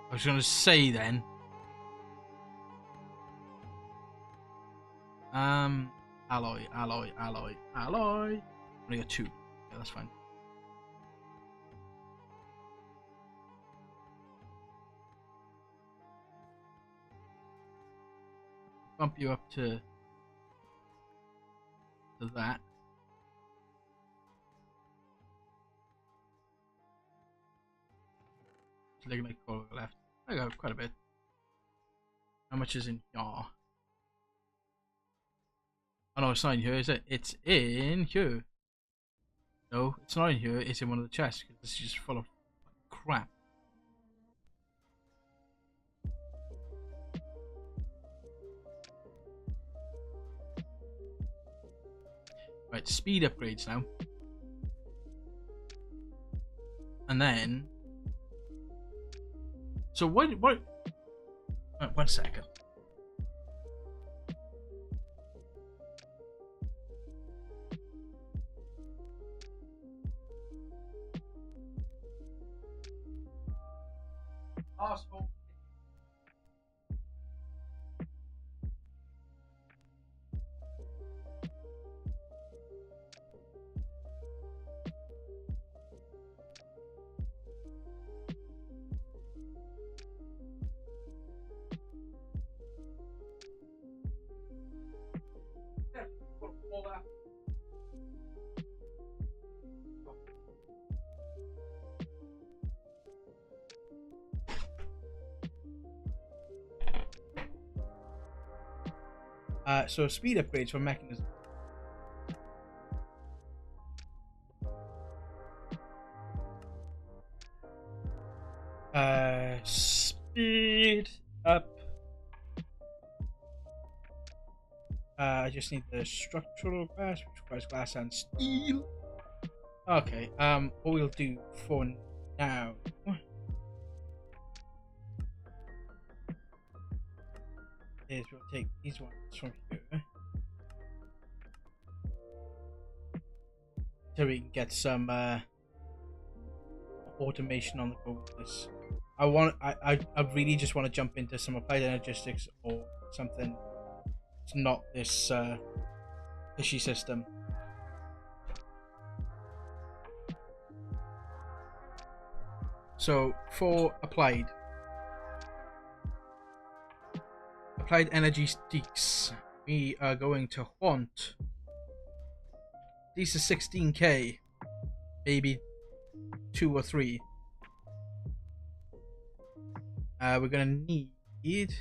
I was gonna say then. Alloy. Only got two. Yeah, that's fine. Bump you up to that. Ligament coil left. I got quite a bit. How much is in here? Oh no, it's not in here, is it? It's in here. No, it's not in here. It's in one of the chests because this is just full of crap. Right, speed upgrades now. And then... So what... Oh, 1 second. Possible. So speed upgrades for mechanism. Speed up. I just need the structural glass, which requires glass and steel. Okay, what we'll do for now is we'll take these ones from here so we can get some automation on the go with this. I really just want to jump into some applied energistics or something. It's not this fishy system. So for applied energy sticks, we are going to want these are 16k, maybe 2 or 3. We're gonna need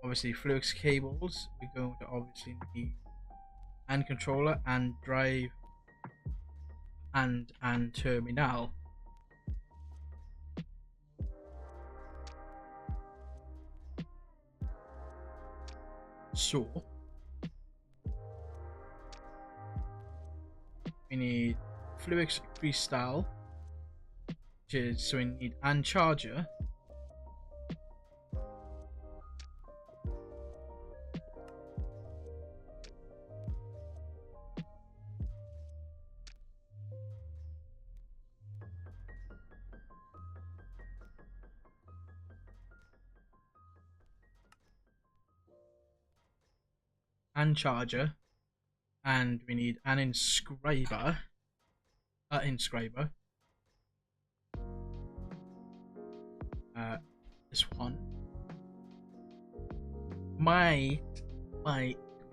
obviously flux cables. We're going to obviously need and controller and drive and terminal. So we need flux crystal, which is so we need and charger. And charger, and we need an inscriber. This one might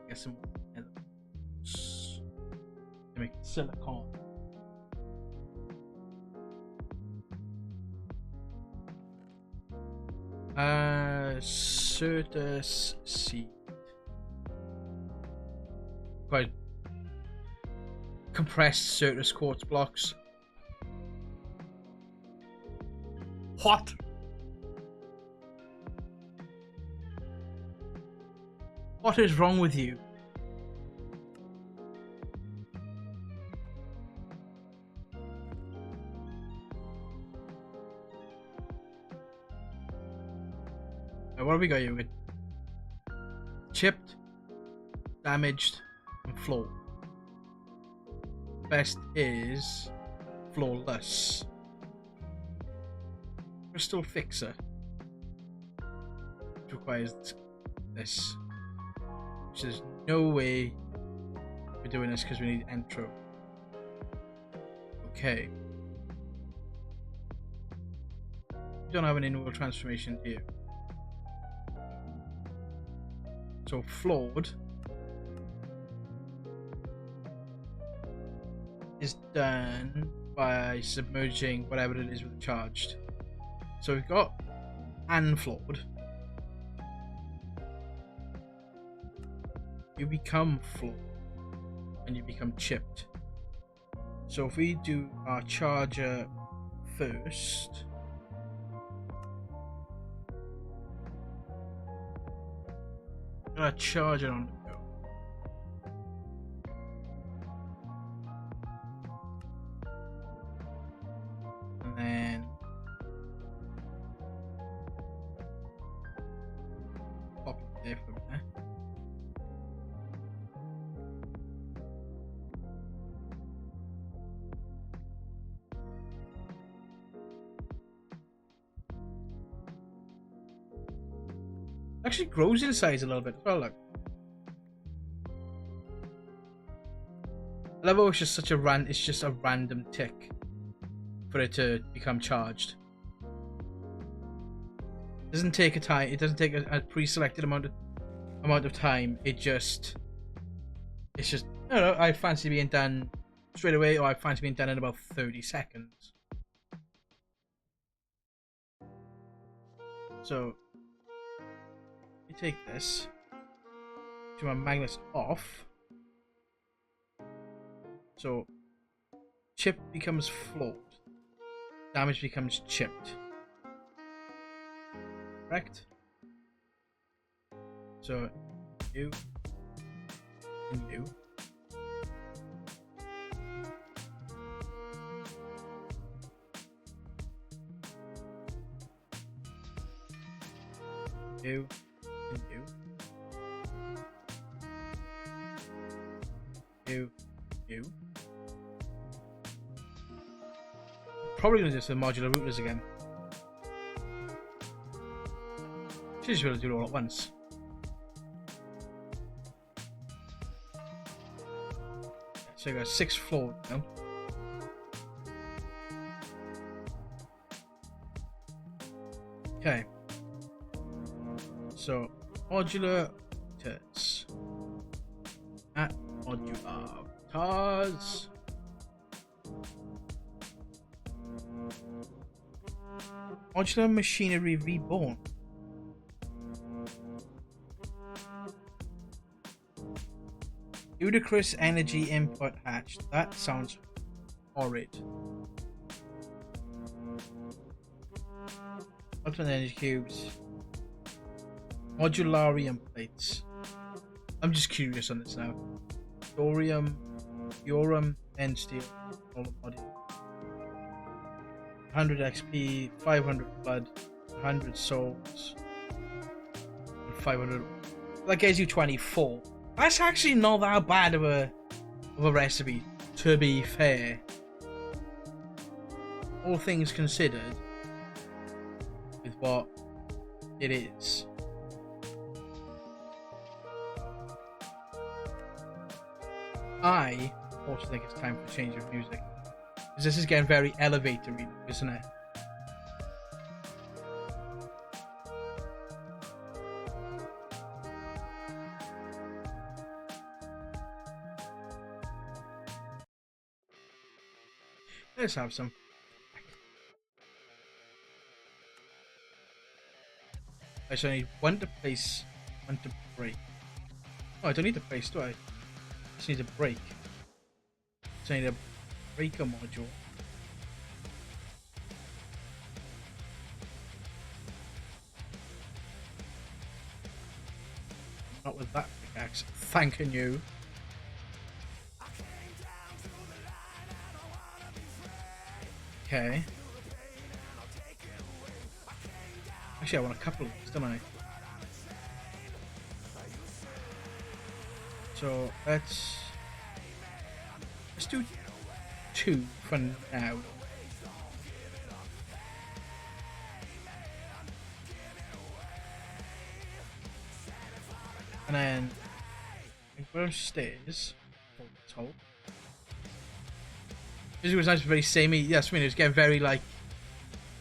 get some elements to make it silicon. Certus seed. Quite compressed Certus quartz blocks. What? What is wrong with you? What have we got here? We got chipped, damaged, and flawed. Best is flawless. Crystal fixer, which requires this. Which there's no way we're doing this because we need entro. Okay. We don't have an in-world transformation here. So flawed is done by submerging whatever it is with charged. So we've got unflawed. You become flawed and you become chipped. So if we do our charger first, got a charger on the go. And then pop it there from there. Actually grows in size a little bit as well, look. I love how it's just such a it's just a random tick for it to become charged. It doesn't take a time, it doesn't take a pre-selected amount of time, it's just I don't know, I fancy being done straight away, or I fancy being done in about 30 seconds. So you take this, to my magnets off, so chip becomes flawed. damage becomes chipped. Correct? So, you and you. You and you. You. Probably gonna do some modular routers again. Just gonna do it all at once. So you got 6 floors now. Okay. So modular routers. At modular routers. Modular machinery reborn. Ludicrous energy input hatched. That sounds horrid. Ultimate energy cubes. Modularium plates. I'm just curious on this now. Thorium, Urum, and steel. All the body. 100 XP, 500 blood, 100 souls, and 500. That gives you 24. That's actually not that bad of a recipe, to be fair. All things considered, with what it is. I also think it's time for a change of music. Because this is getting very elevatory, isn't it? Let's have some. I just need one to place, one to break. Oh, I don't need to place, do I? I just need to break. So I need a breaker module. Not with that pickaxe. Thanking you. Okay. Actually, I want a couple of these, don't I? So let's do 2 for now. And then I go upstairs. Top. This was nice, very samey. Yes, I mean it was getting very like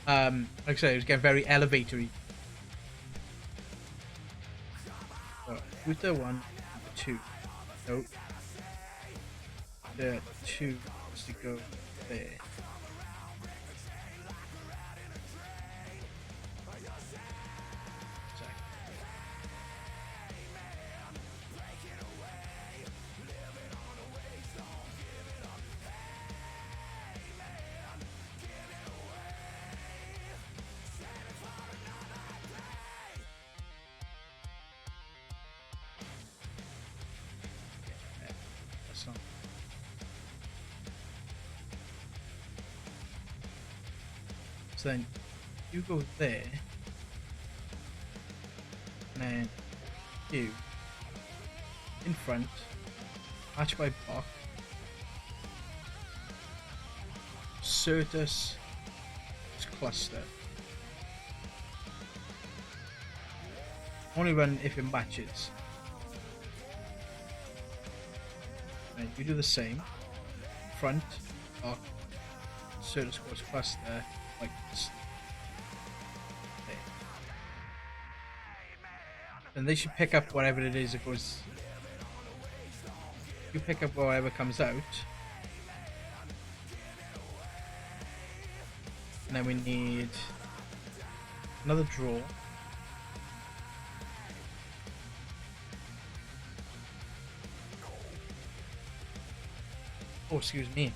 I said, it was getting very elevatory. So router 1, 2. Nope. The 2 has to go there. So then you go there, and then you in front, match by block, Certus cluster. Only run if it matches. And you do the same. Front, block, Certus cluster. Like this. There. And they should pick up whatever it is that goes. You pick up whatever comes out. And then we need another draw. Oh, excuse me.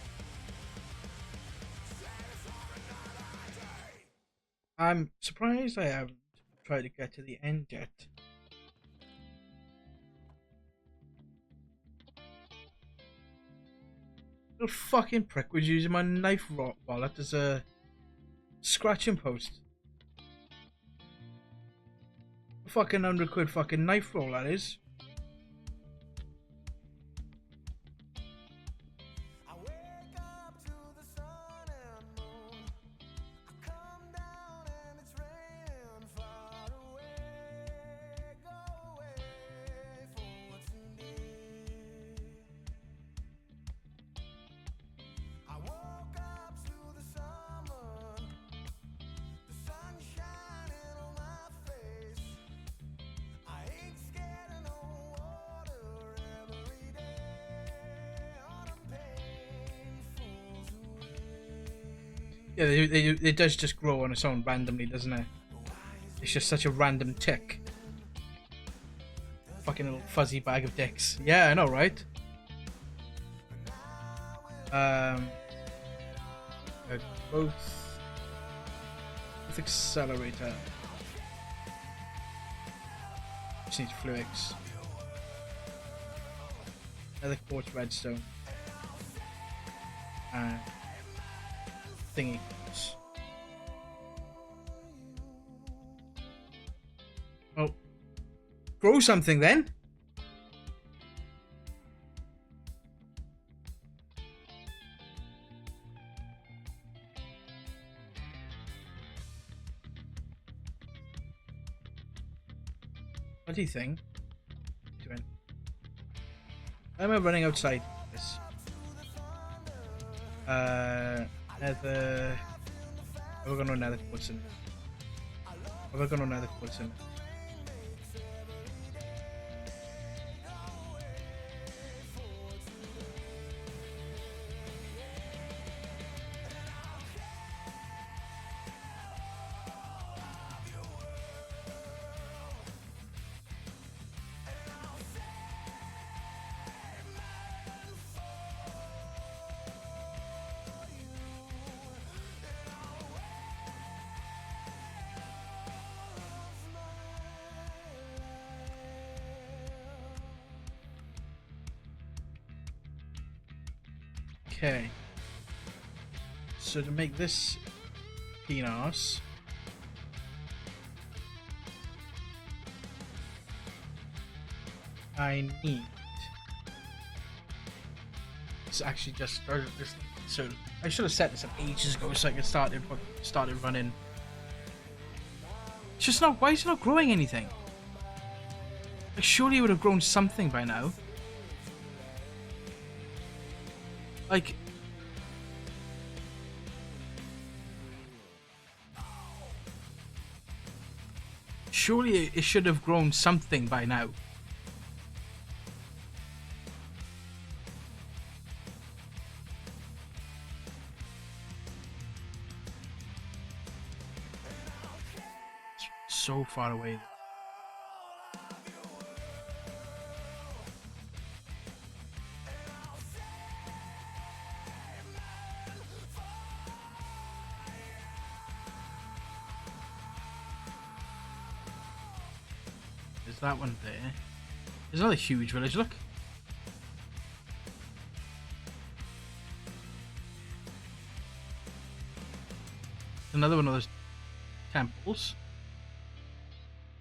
I'm surprised I haven't tried to get to the end yet. Little fucking prick was using my knife wallet as a scratching post. A fucking £100 fucking knife roll that is. Yeah, it does just grow on its own randomly, doesn't it? It's just such a random tick. Fucking little fuzzy bag of dicks. Yeah, I know, right? Both with accelerator. Just need fluix. Another quartz redstone. And thingy. Oh, grow something then. What do you think? Doing? Why am I running outside this? Nether. We're gonna nether quartz in. We're gonna nether quartz in. Okay. So to make this penis, I need. It's actually just started this. So I should have set this up ages ago so I could started running. It's just not. Why is it not growing anything? Like, surely it would have grown something by now. Like, surely it should have grown something by now. It's so far away. That one there. There's another huge village, look. Another one of those temples.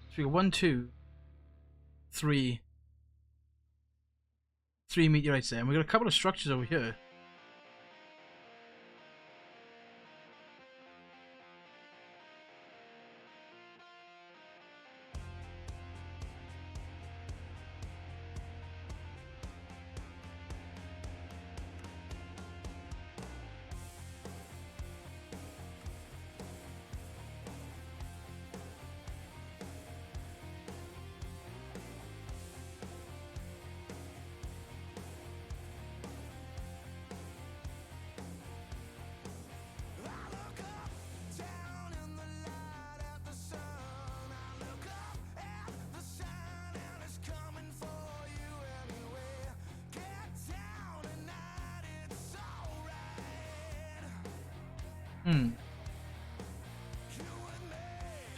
So we got 1, 2, 3. 3 meteorites there. And we got a couple of structures over here.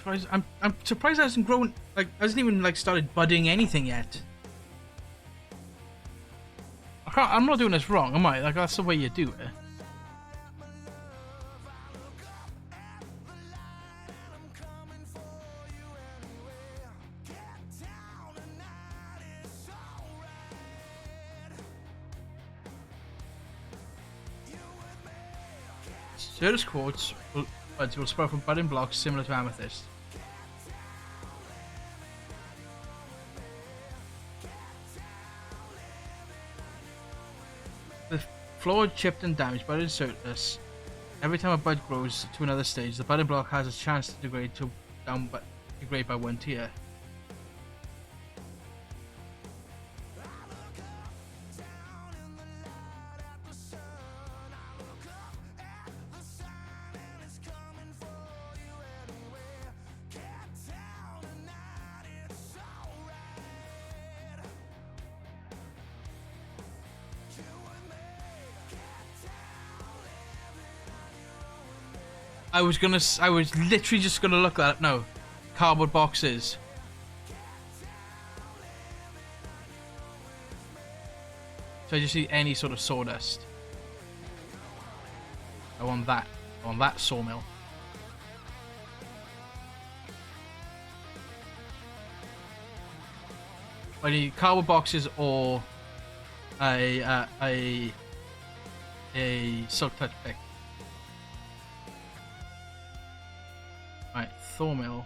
surprised. I'm surprised it hasn't grown. Like, hasn't even like started budding anything yet. I'm not doing this wrong, am I? Like, that's the way you do it. Certus quartz will sprout from budding blocks similar to amethyst. The flawed, chipped, and damaged budding Certus. Every time a bud grows to another stage, the budding block has a chance to degrade by 1 tier. I was literally just gonna look that up now. Cardboard boxes. So I just see any sort of sawdust. I want that. I want that sawmill. I need cardboard boxes or a silk touch pick. Right, Thormill.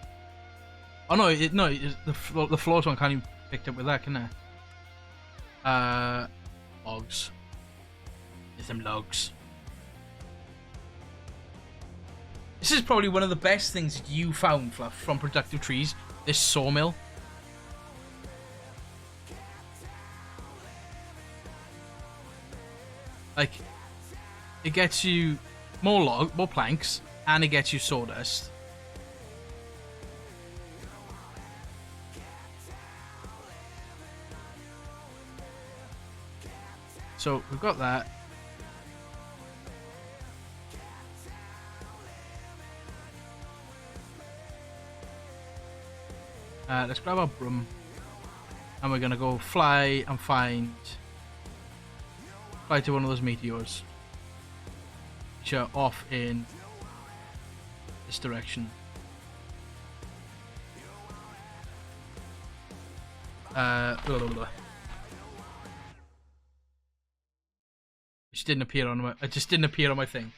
Oh no, the floors one can't even be picked up with that, can it? Logs. Get some logs. This is probably one of the best things you found, Fluff, from Productive Trees. This sawmill. Like, it gets you more planks, and it gets you sawdust. So we've got that. Let's grab our broom, and we're gonna go fly and fly to one of those meteors, which are off in this direction. Blah, blah, blah. It just didn't appear on my thing.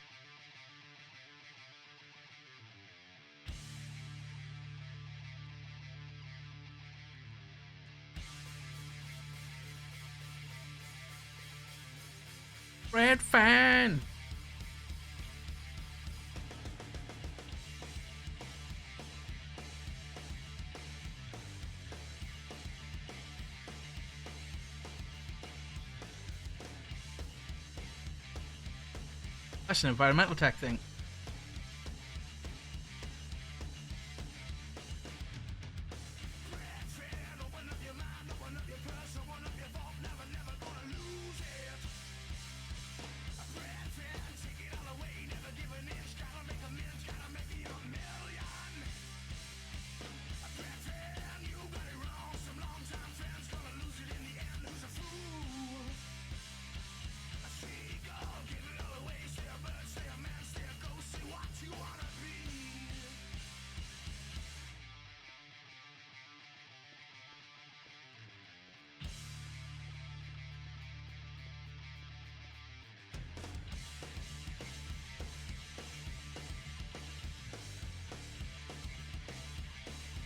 Red fan. That's an environmental tech thing.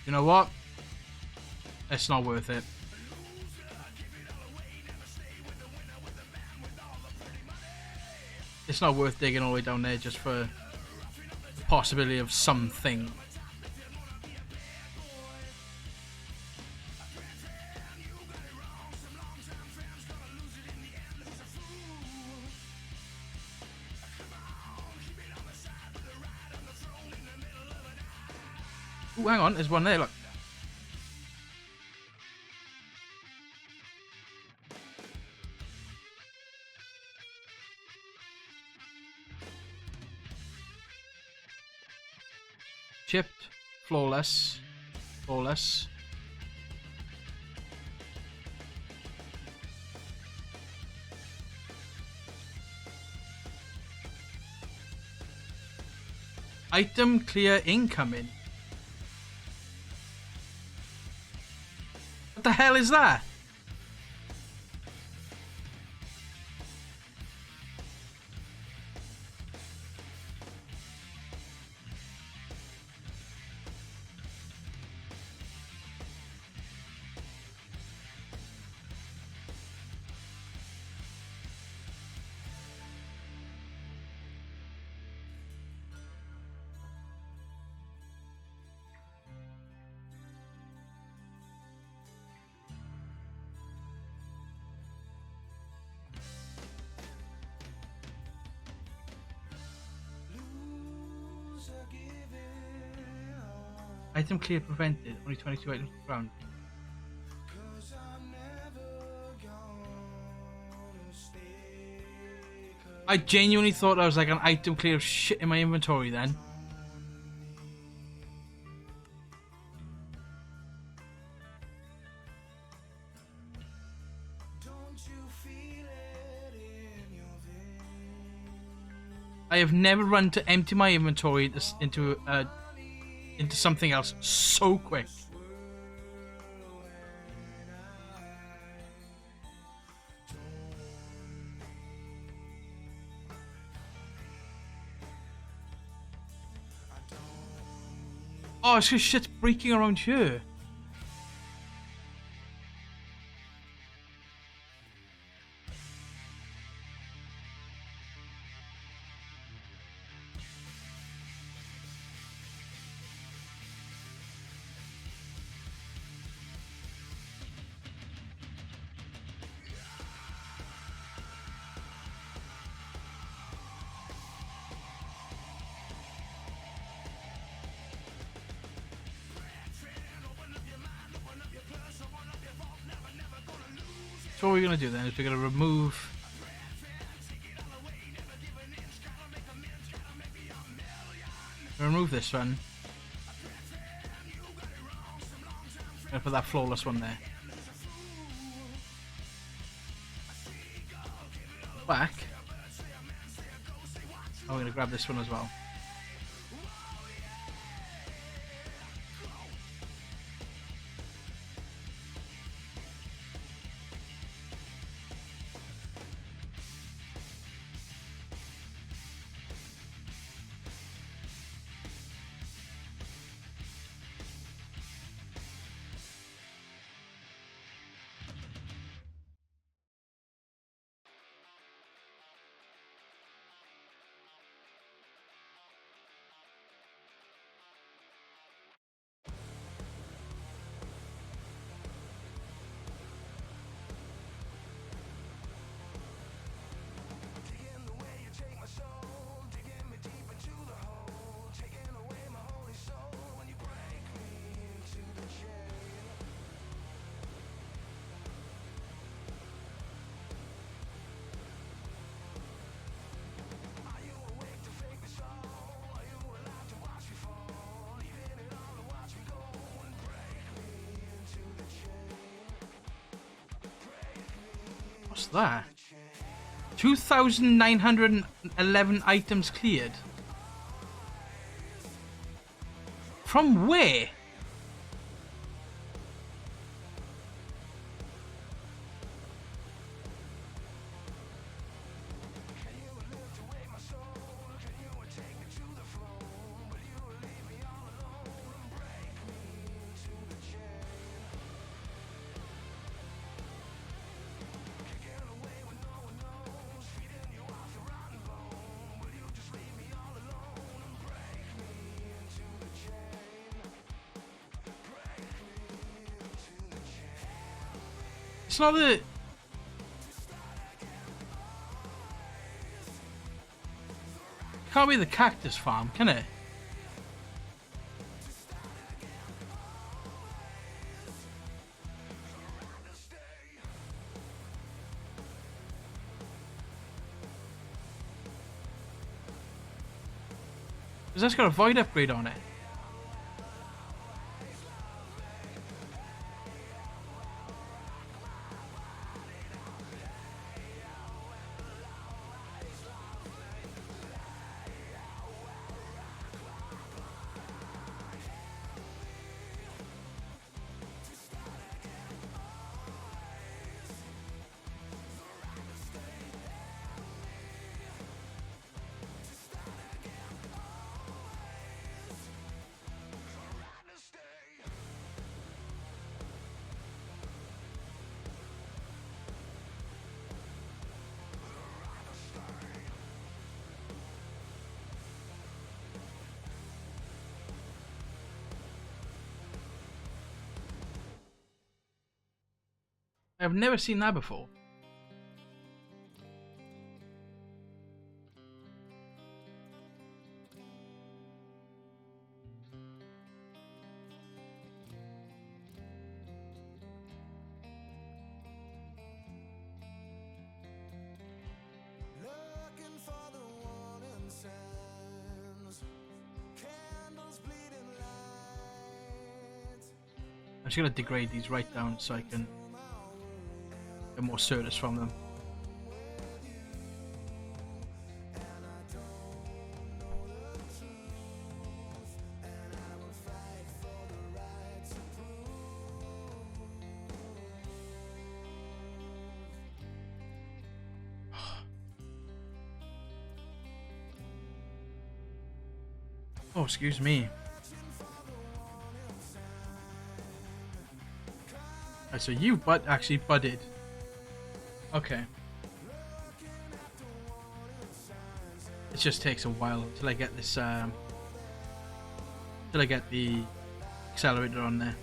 You know what? It's not worth it. It's not worth digging all the way down there just for the possibility of something. Ooh, hang on, there's one there, look. Chipped, Flawless. Flawless. Item clear incoming. What the hell is that? Item clear prevented. Only 22 items found. I genuinely thought I was like an item clear of shit in my inventory then. I have never run to empty my inventory into something else so quick. Oh, it's just shit's breaking around here. So what we're gonna do then is we're gonna remove this one. I'm gonna put that flawless one there. Back. Oh, we're gonna grab this one as well. What's that? 2,911 items cleared. From where? It's not the... Can't be the cactus farm, can it? Because that's got a void upgrade on it. I've never seen that before. Looking for the warning signs, candles bleeding light. I'm just gonna degrade these right down so I can get more service from them. Oh, excuse me. Right, so you actually budded. Okay. It just takes a while until I get this till I get the accelerator on there.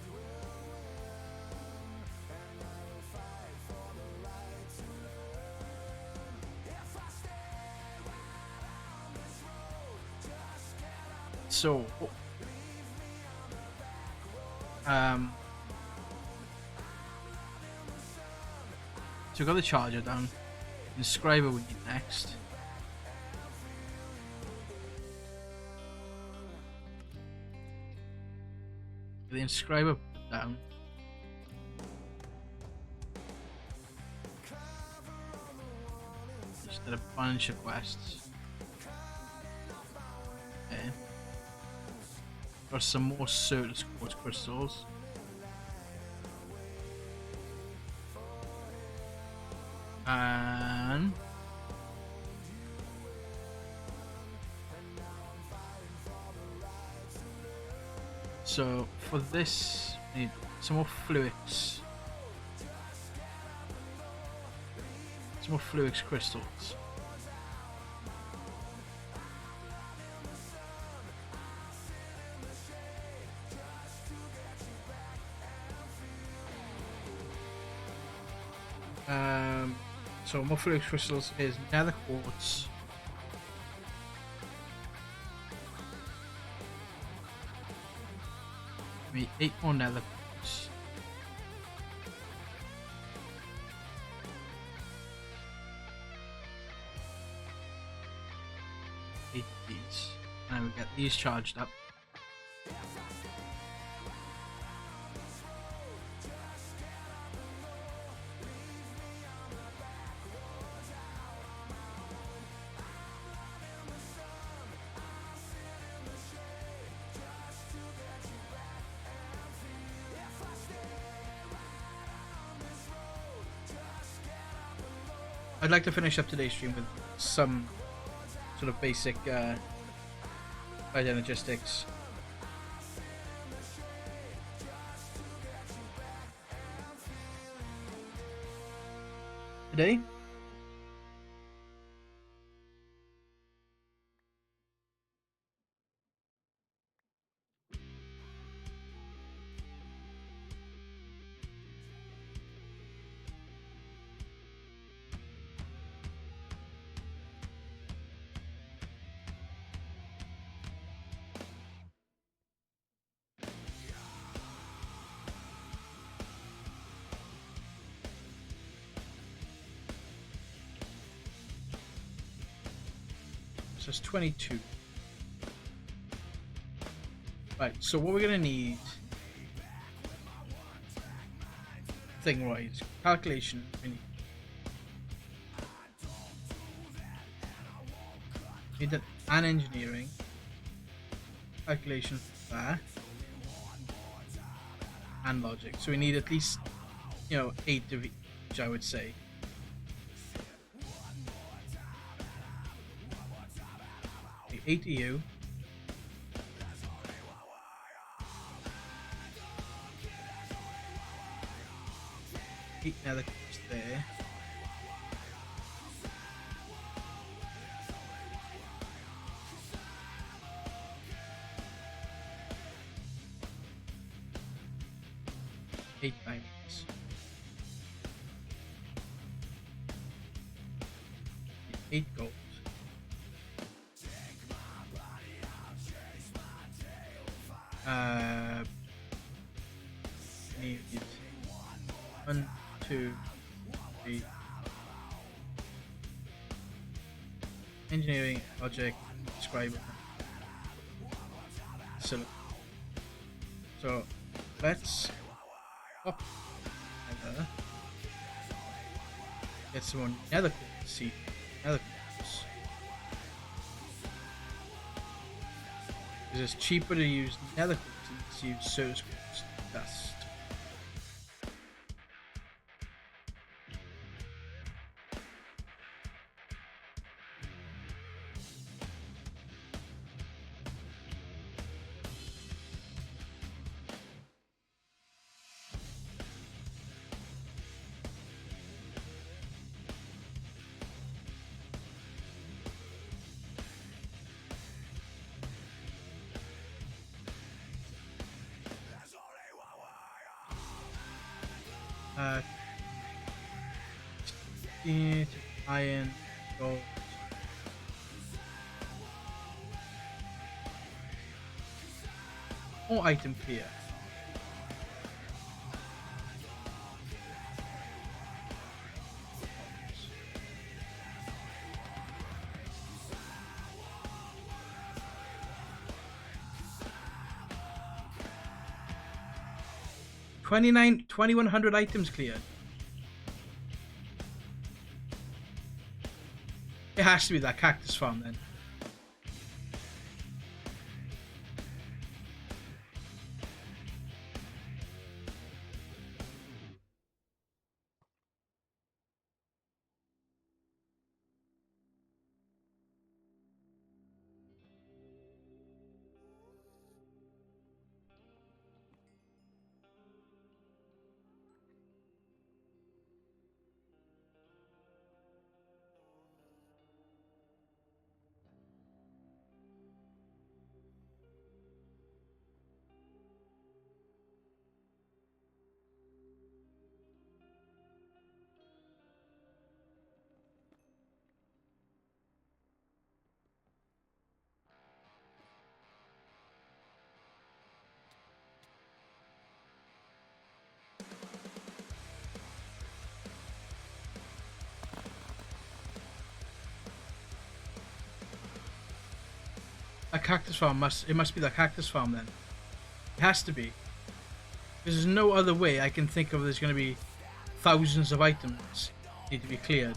So so we've got the charger down. The inscriber we need next. The inscriber put down. Just did a bunch of quests. Okay. Got some more Certus quartz crystals. And so for this, I need some more fluix. Some more fluix crystals. So more fluix crystals is nether quartz. We need 8 more nether quartz. Eight of these. And we get these charged up. I'd like to finish up today's stream with some sort of basic logistics. Today, so it's 22. Right, so what we're gonna need thing-wise, calculation, we need an engineering, calculation for that, and logic. So we need at least, 8 of each, I would say. Okay, 8 of you. Eight nether quartz there. Eight diamonds. 8 gold. Need 1, 2, 3. Engineering, logic, scribe. So let's hop together. Get some more nether quartz. See, nether quartz. Because it's cheaper to use nether quartz than to use surface quartz dust. Iron, gold. More item clear. $29, 2,100 items cleared. It has to be that cactus farm then. A cactus farm must be the cactus farm then. It has to be. There's no other way I can think of. There's going to be thousands of items need to be cleared.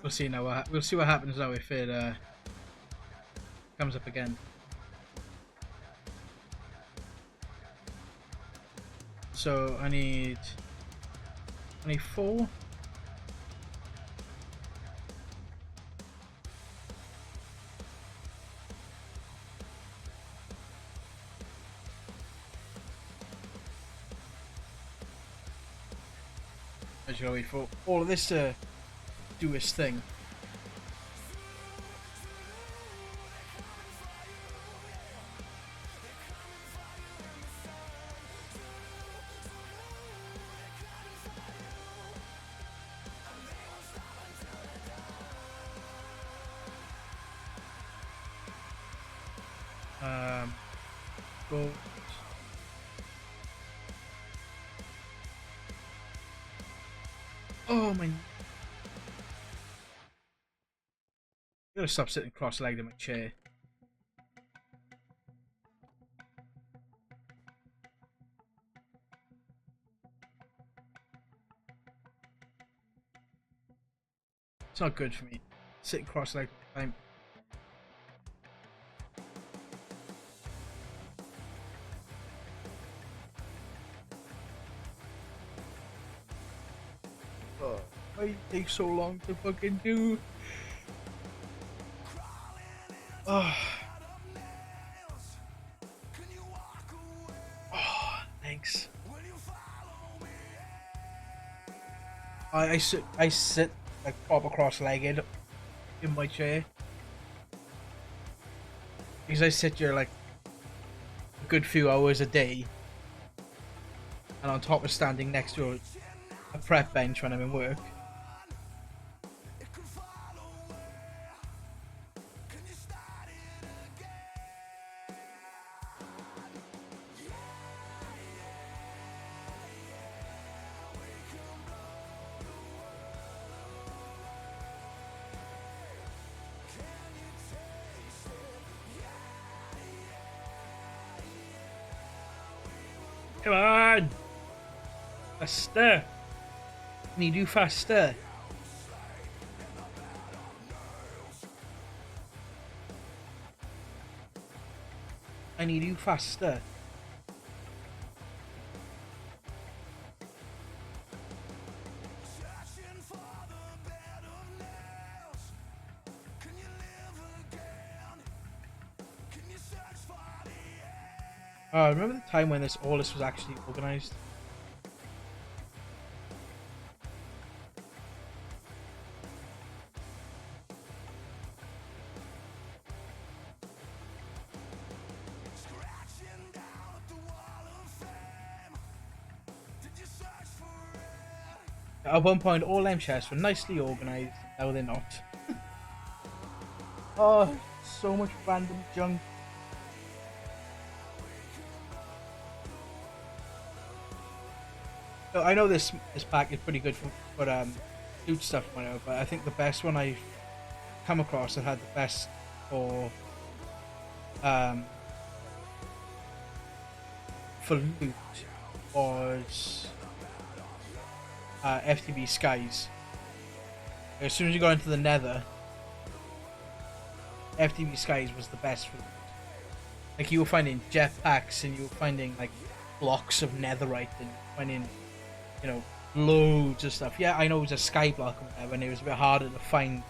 We'll see now. We'll see what happens now if it comes up again. So I need 24. I just gotta wait for all of this to do its thing. Go. Oh my! I gotta stop sitting cross-legged in my chair. It's not good for me. Sitting cross-legged all the time. Oh, why it takes so long to fucking do? Oh. Oh, thanks. I sit like proper cross-legged in my chair because I sit here like a good few hours a day, and on top of standing next to a prep bench when I'm in work. Come on! Faster! Can you do faster? I need you faster. Remember the time when all this was actually organised? At one point, all them chests were nicely organised. Now they're not. Oh, so much random junk. So I know this pack is pretty good for loot stuff, whatever, but I think the best one I've come across that had the best for loot was FTB Skies. As soon as you got into the Nether, FTB Skies was the best for loot. Like, you were finding jetpacks and you were finding like blocks of netherite and finding, you know, loads of stuff. Yeah, I know it was a sky block or whatever, and it was a bit harder to find,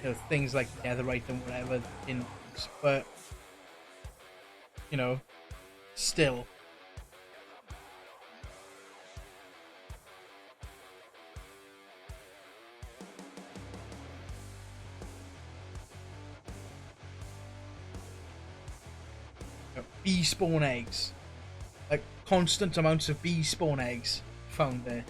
you know, things like netherite and whatever in, but you know, still. Bee spawn eggs, like constant amounts of bee spawn eggs found there.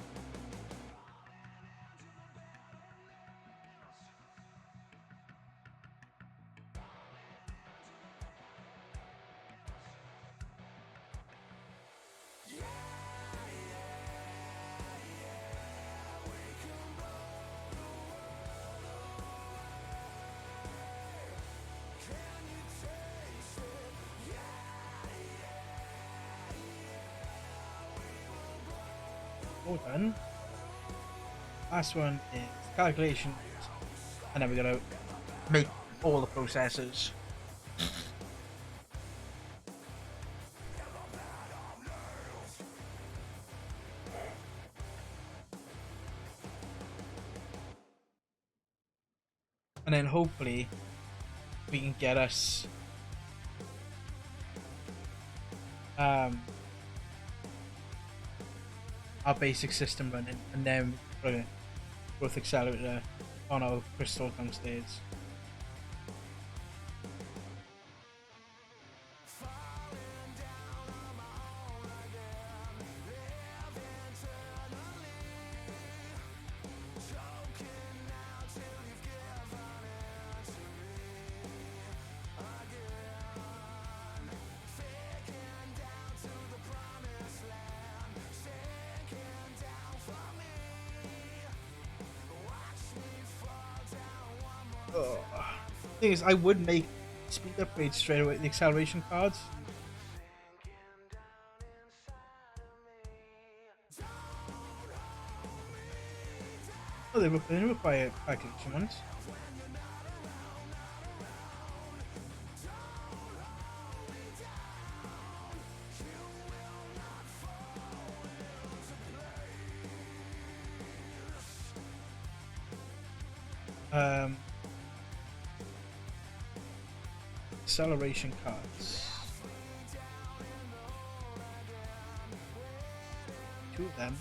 All done. Last one is calculations, and then we're gonna make all the processors. And then hopefully we can get us our basic system running, and then put a growth accelerator on our crystal downstairs. Thing is, I would make speed upgrades straight away. The acceleration cards. Oh, they require calculation ones. Acceleration cards. 2 of them.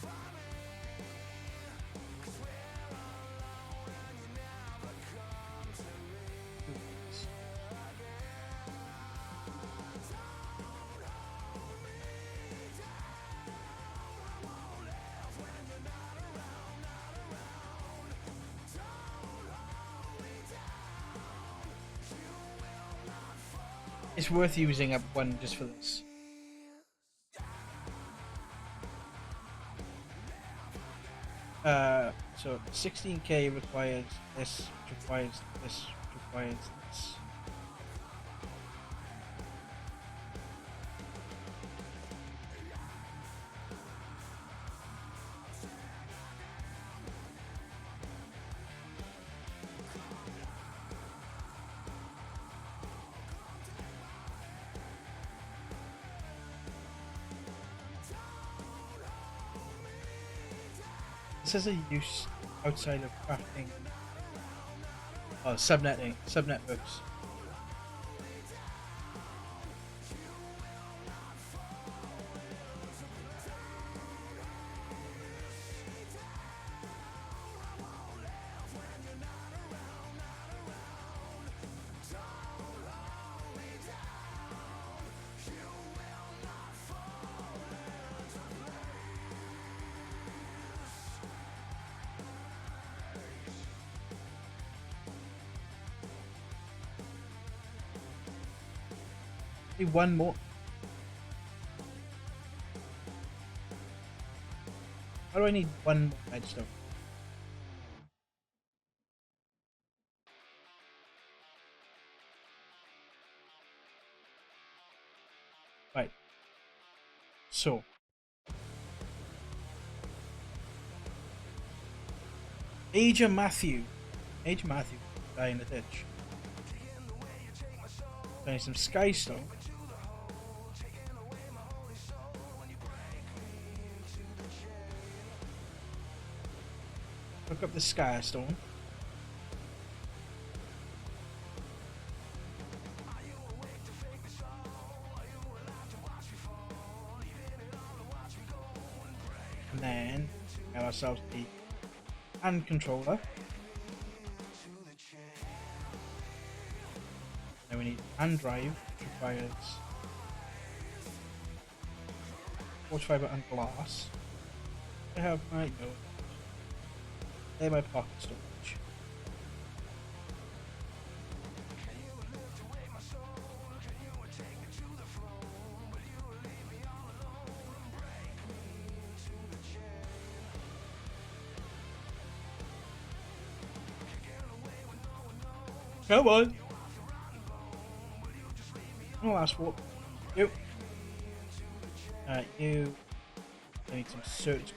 It's worth using up 1 just for this. So 16k requires this, requires this, requires this. This has a use outside of crafting. Oh, subnetworks. Need 1 more. How do I need 1 more redstone? Right. So. Major Matthew die in the ditch. I need some skystone. Look up the skystone. And then get ourselves the hand controller. Then we need hand drive, which requires forged fiber and glass. I have my notes. They're my pocket storage. Come on! No last walk. You. You. I need some search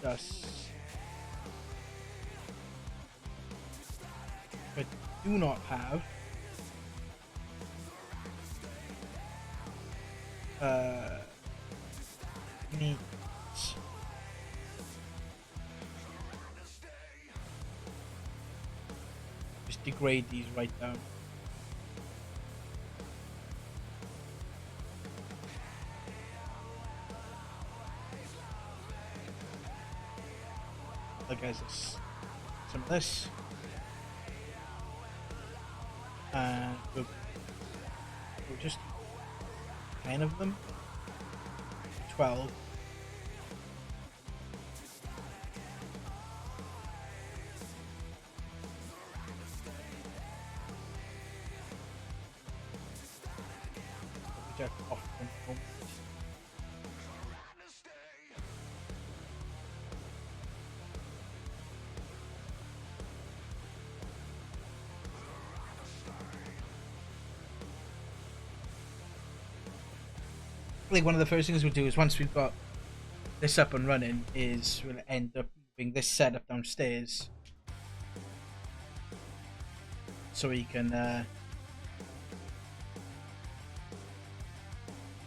dust. But do not have meat. Just degrade these right down. guys, some of this. And we'll just 10 of them. 12. Reject off from home. I think one of the first things we'll do is once we've got this up and running is we'll end up moving this setup downstairs so we can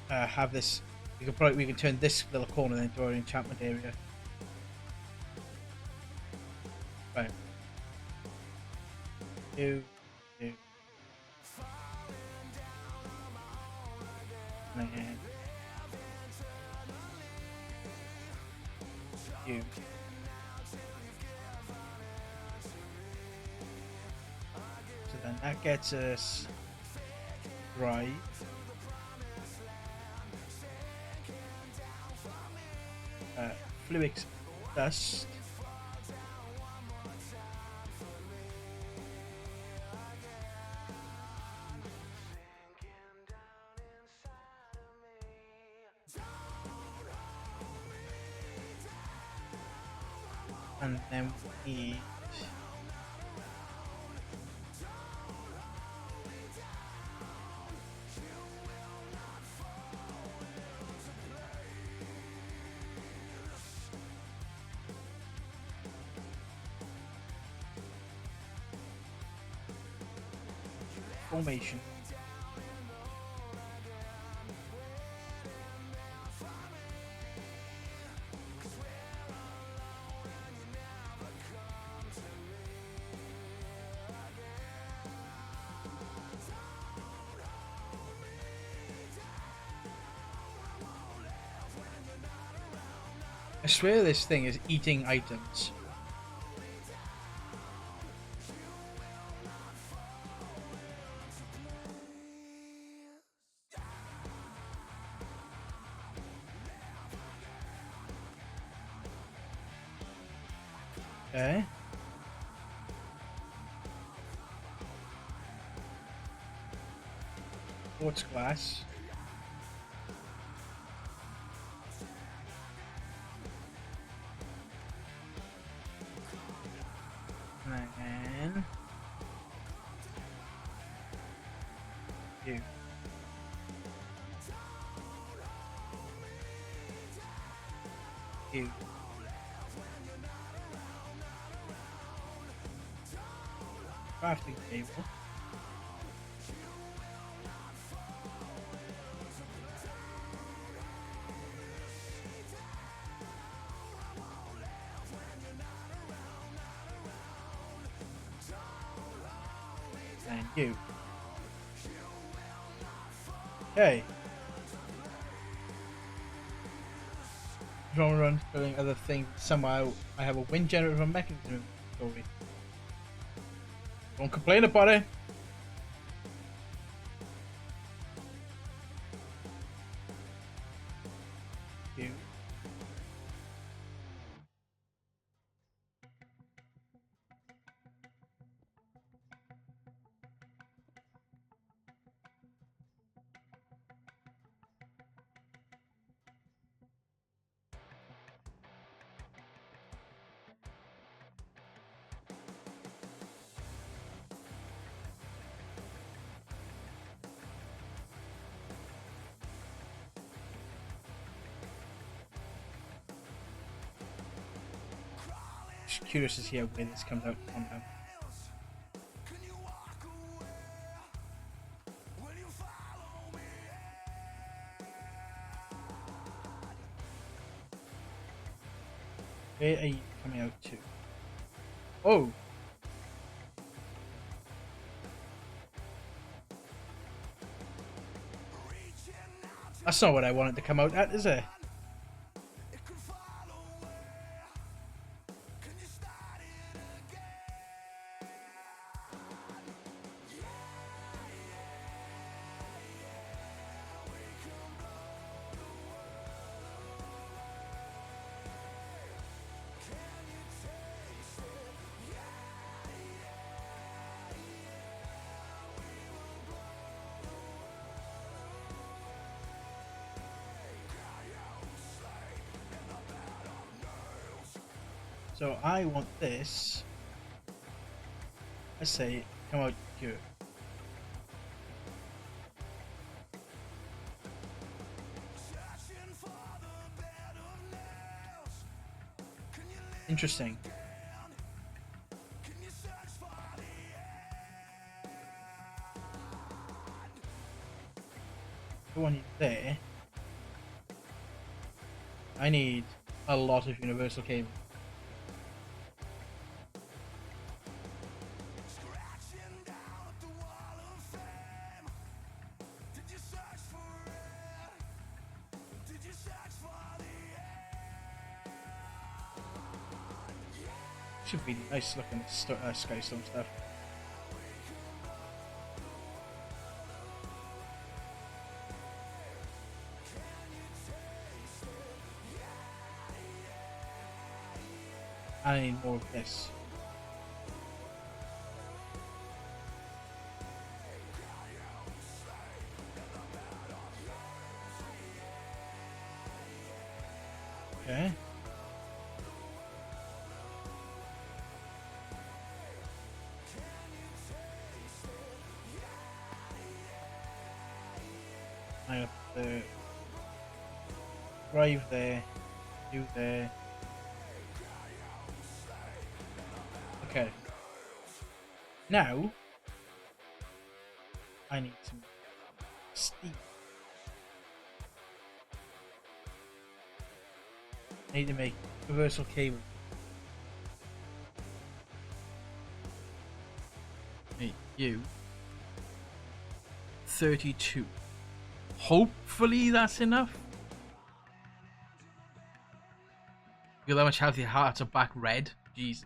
have this. We can turn this little corner into our enchantment area. Right. Do. And you. So then that gets us right. Fluix dust. And then we need formation. I swear this thing is eating items. Okay. Quartz glass. And you. You. Crafting table. And you. Okay. Drone run, filling other things. Somehow I have a wind generator mechanism story. Don't complain about it. You. Just curious to see how where this comes out on now. Where are you coming out to? Oh! That's not what I wanted to come out at, is it? So I want this. I say come out here. Interesting. The one there. I need a lot of universal cable. Should be nice looking Skystone stuff. I need more of this. Okay. I have the drive there, do there. Okay. Now I need some steel. I need to make universal cable. Hey, you. 32. Hopefully that's enough. Look at how much healthy hearts are back red. Jesus.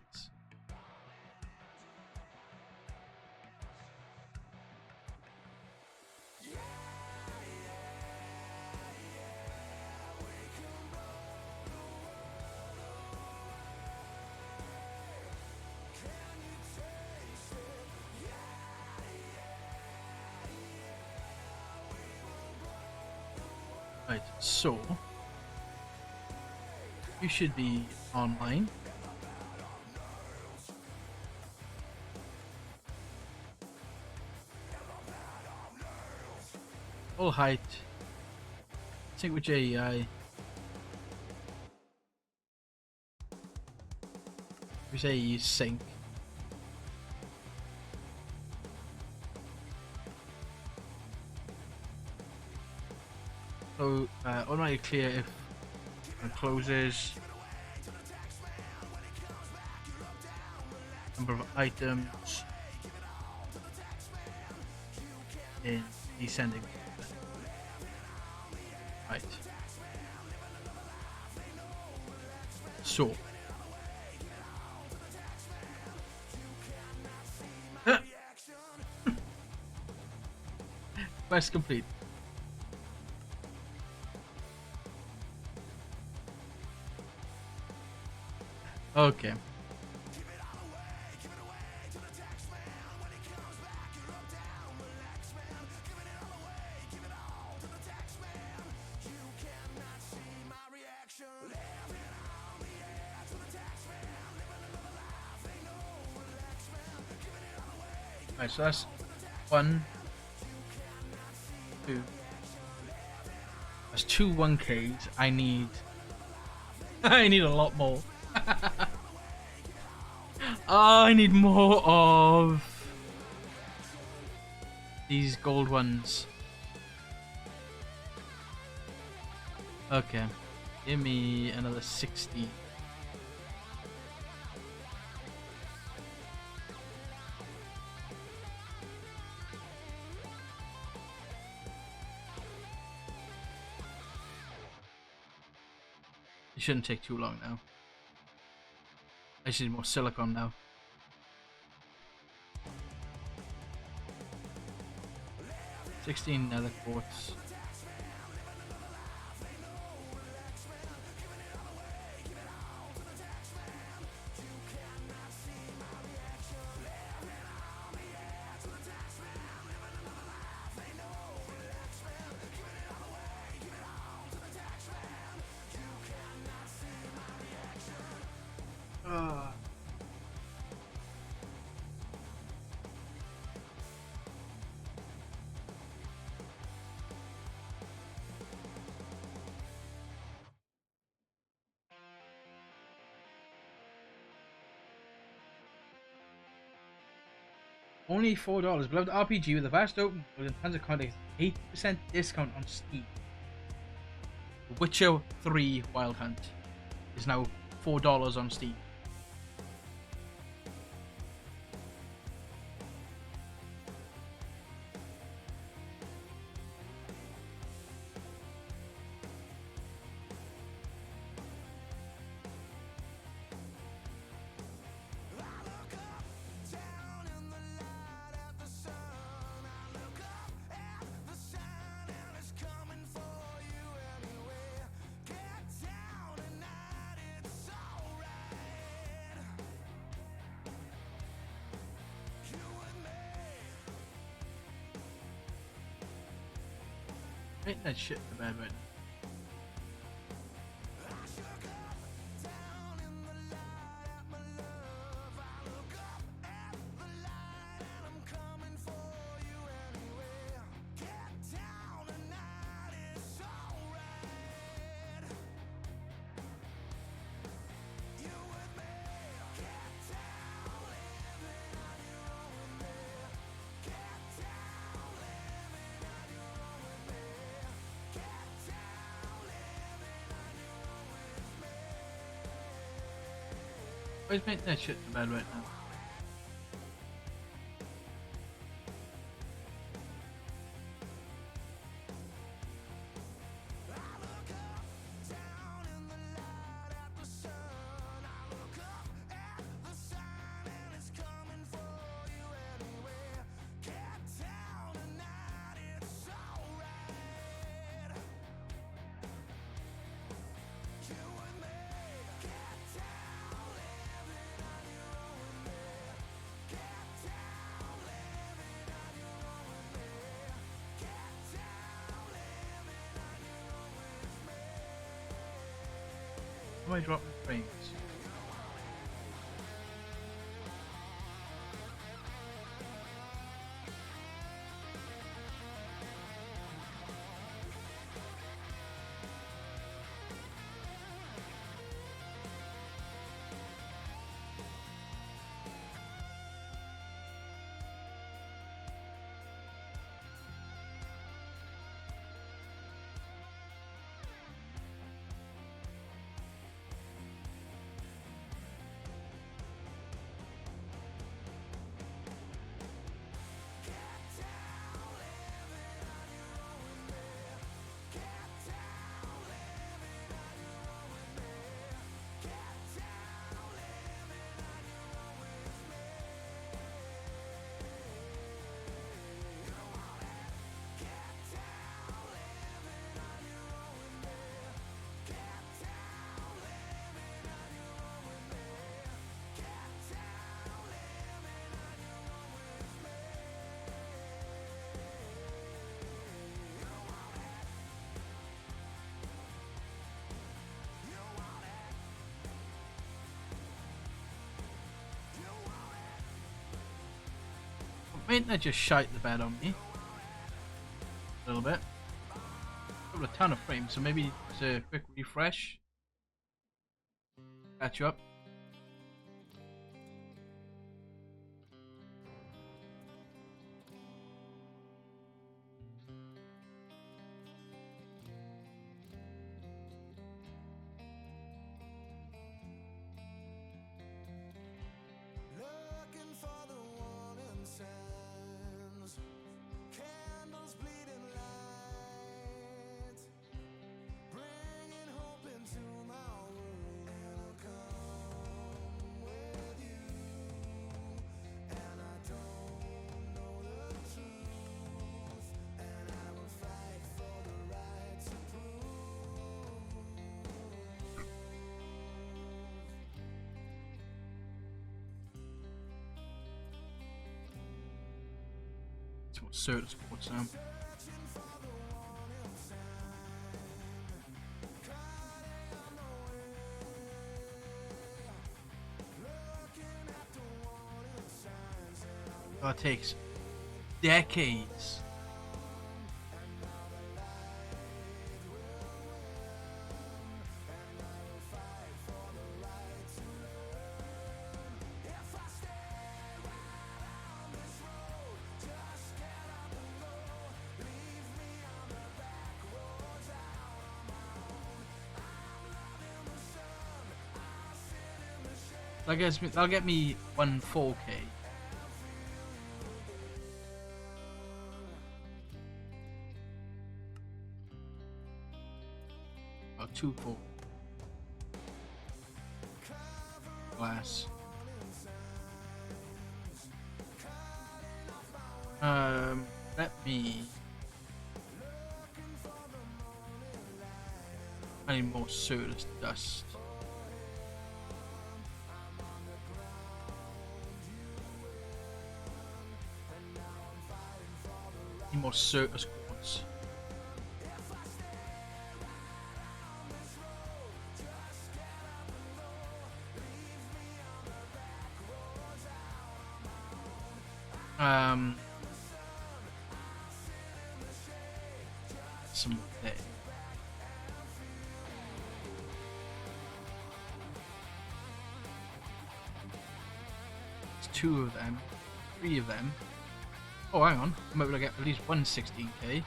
Right, so you should be online. Full height. Sync with JEI. We say you sync. So automatically clear if it closes. Number of items in descending. Right. So quest complete. Okay. Alright, so that's 1, 2. That's 2 1Ks. I need I need a lot more. Oh, I need more of these gold ones. Okay. Give me another 60. It shouldn't take too long now. I just need more silicon now. $16 nether quartz. Only $4. Beloved RPG with a vast open world and tons of content. 8% discount on Steam. The Witcher 3 Wild Hunt is now $4 on Steam. Ain't that shit in the bed right now. Where's making that shit in the bed right now? Why am I dropping frames? Ain't that just shite the bed on me? A little bit. Got a ton of frames, so maybe it's a quick refresh. Catch you up. Looking for the warning signs, candles bleeding light, bringing hope into my world, and I'll come with you, and I don't know the truth, and I will fight for the right to prove. It's what Sir Sports now. That takes decades. That'll get me 4K. Oh, 4 glass. Let me. I need more surface dust. Need more surface quartz. Some there. There's 2 of them, 3 of them. Oh, hang on. I might be able to get at least 116k.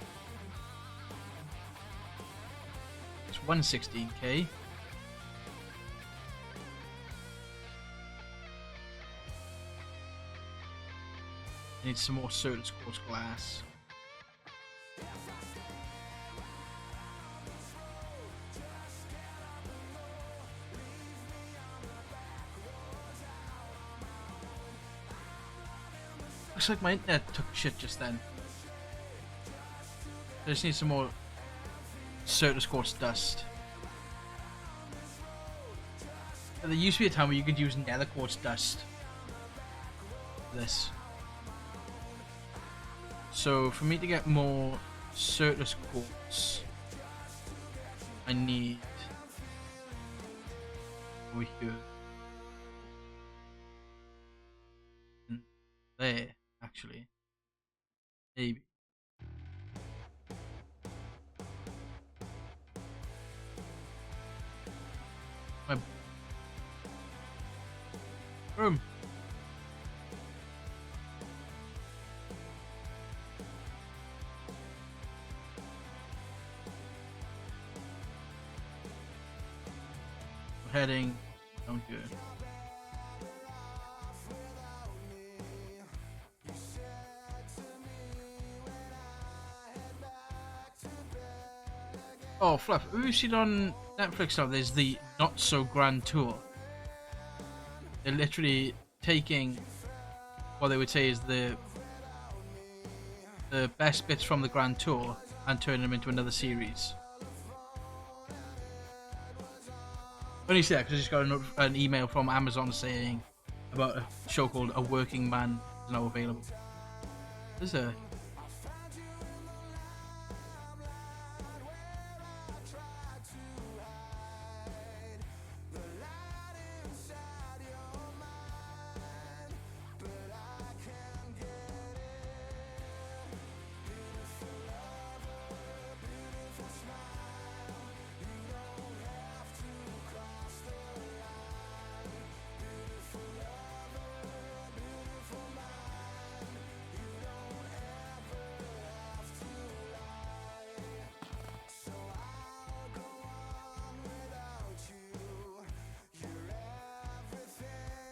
It's 116k. I need some more surface quartz glass. Looks like my internet took shit just then. I just need some more surface quartz dust. There used to be a time where you could use nether quartz dust for this. So for me to get more surface quartz, I need over here and there. Actually, maybe. My room. We're heading down here. Oh, Fluff, have you seen on Netflix now? There's the Not So Grand Tour. They're literally taking what they would say is the best bits from the Grand Tour and turning them into another series. When you say that, because I just got an email from Amazon saying about a show called A Working Man is now available. There's a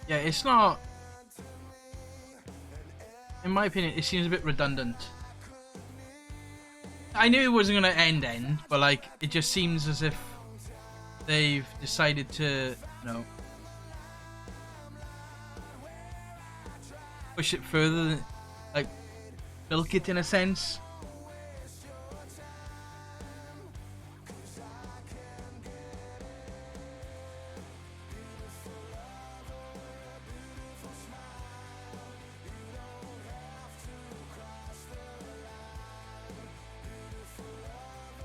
yeah, it's not. In my opinion, it seems a bit redundant. I knew it wasn't going to end, but like, it just seems as if they've decided to, you know, push it further, like, milk it in a sense.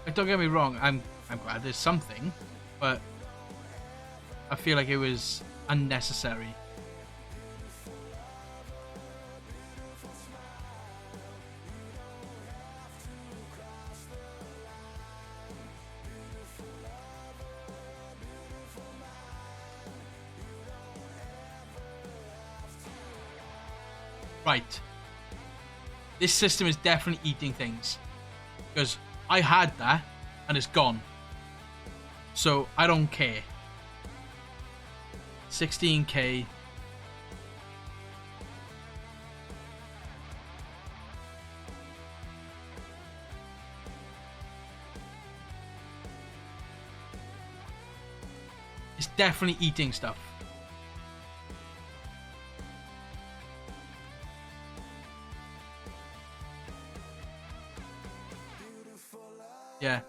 Like, don't get me wrong, I'm glad there's something, but I feel like it was unnecessary. Right. This system is definitely eating things. Because I had that, and it's gone. So, I don't care. 16k. It's definitely eating stuff. Yeah.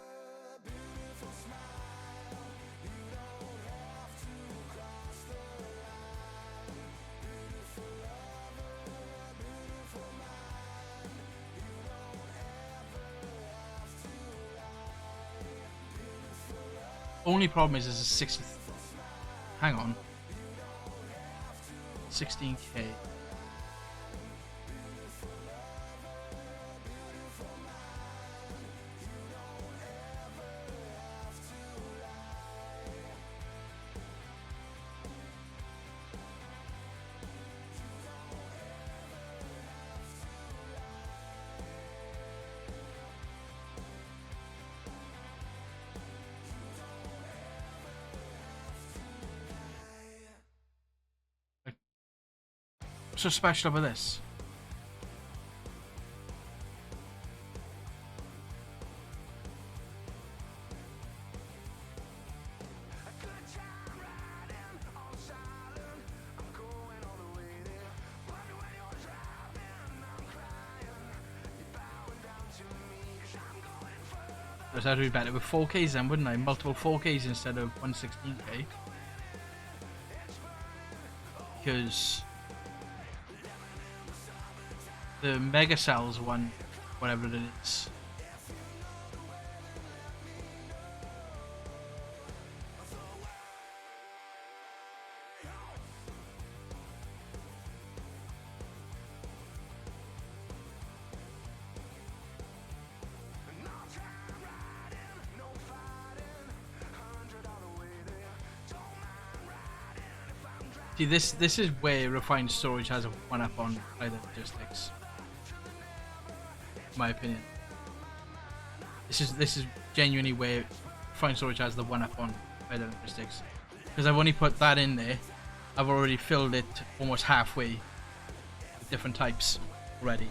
Only problem is there's a 60. Hang on. 16k. What's so special about this? I'd be better with 4Ks then, wouldn't I? Multiple 4Ks instead of 116k. Because the Mega Cells one, whatever it is. See, this is where refined storage has a one up on either logistics. In my opinion. This is genuinely where refined storage has the one up on either logistics. Because I've only put that in there. I've already filled it almost halfway with different types already.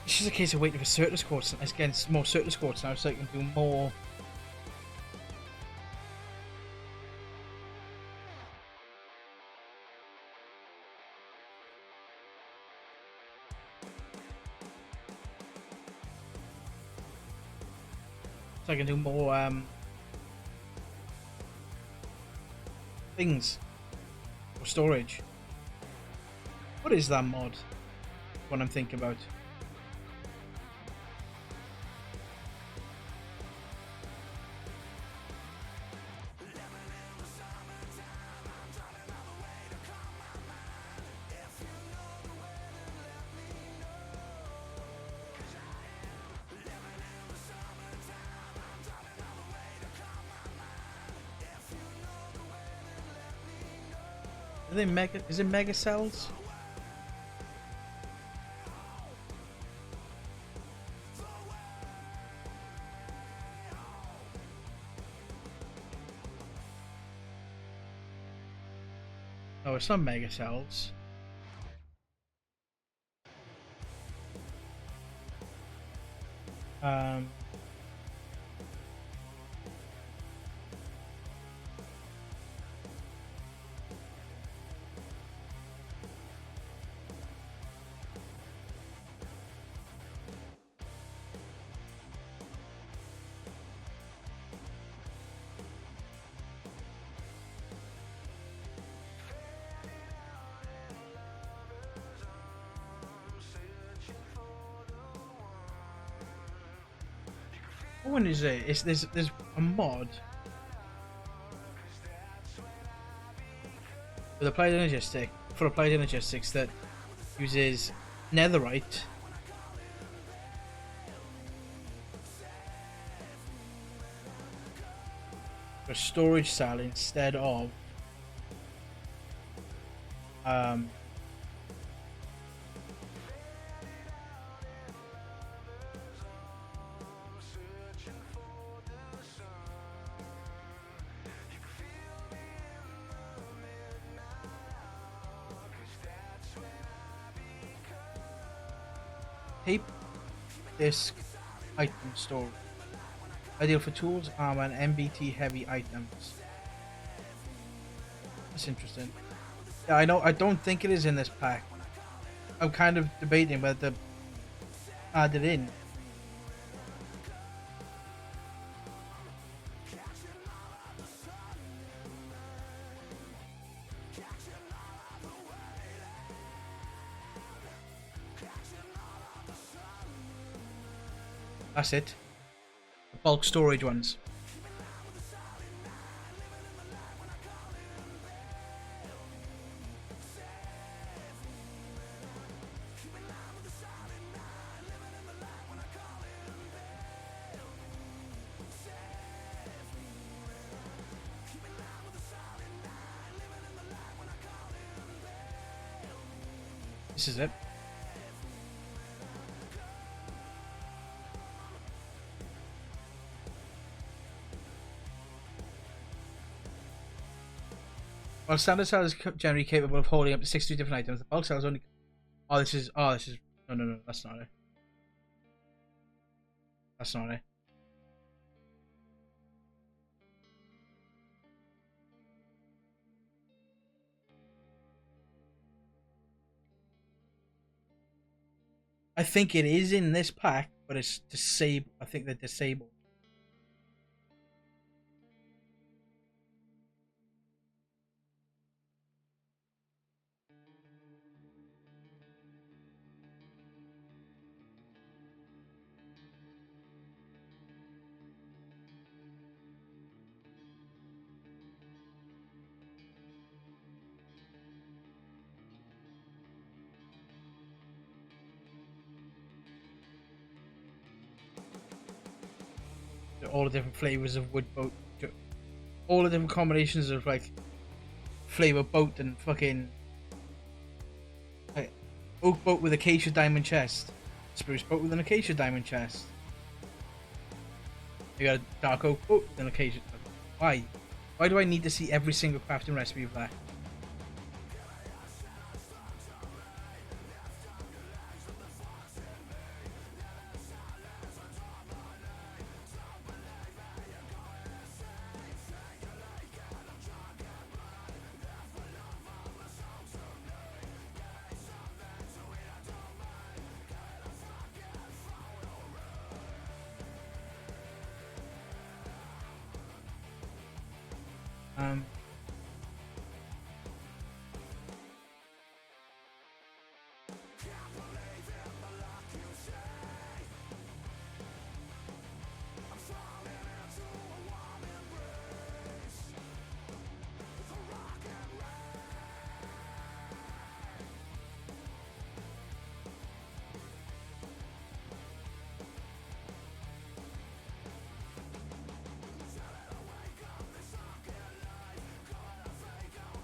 It's just a case of waiting for surplus quotes. Again, more surplus quotes now, so I can do more. So I can do more things for storage. What is that mod? What I'm thinking about. Are they mega? Is it Mega Cells? No, it's not Mega Cells. Um. one is it? It's there's a mod with applied energy stick for applied energy sticks that uses netherite for storage cell instead of tape disk item storage. Ideal for tools, armor, and MBT heavy items. That's interesting. Yeah, I know. I don't think it is in this pack. I'm kind of debating whether to add it in. That's it. The bulk storage ones. This is it. While standard cell is generally capable of holding up to 62 different items, the bulk cell is only. Oh, this is. Oh, this is. No. That's not it. That's not it. I think it is in this pack, but it's disabled. I think they're disabled. All the different flavors of wood boat, all the different combinations of like flavor boat and fucking like, oak boat with acacia diamond chest, spruce boat with an acacia diamond chest. You got a dark oak boat with an acacia. Why? Why do I need to see every single crafting recipe of that?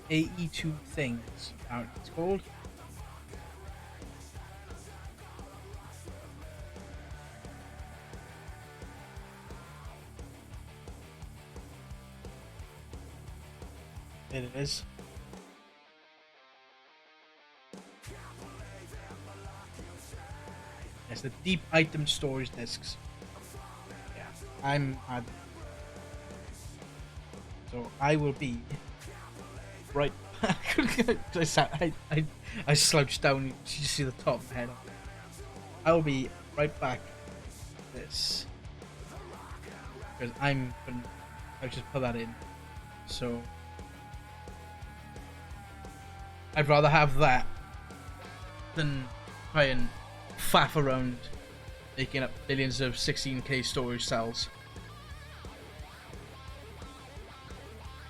AE2 things, apparently it's called. There it is. Yes, the deep item storage discs. Yeah, I'm so I will be right back. I slouched down. You just see the top of my head. I'll be right back. This because I just put that in. So I'd rather have that than try and faff around making up billions of 16K storage cells.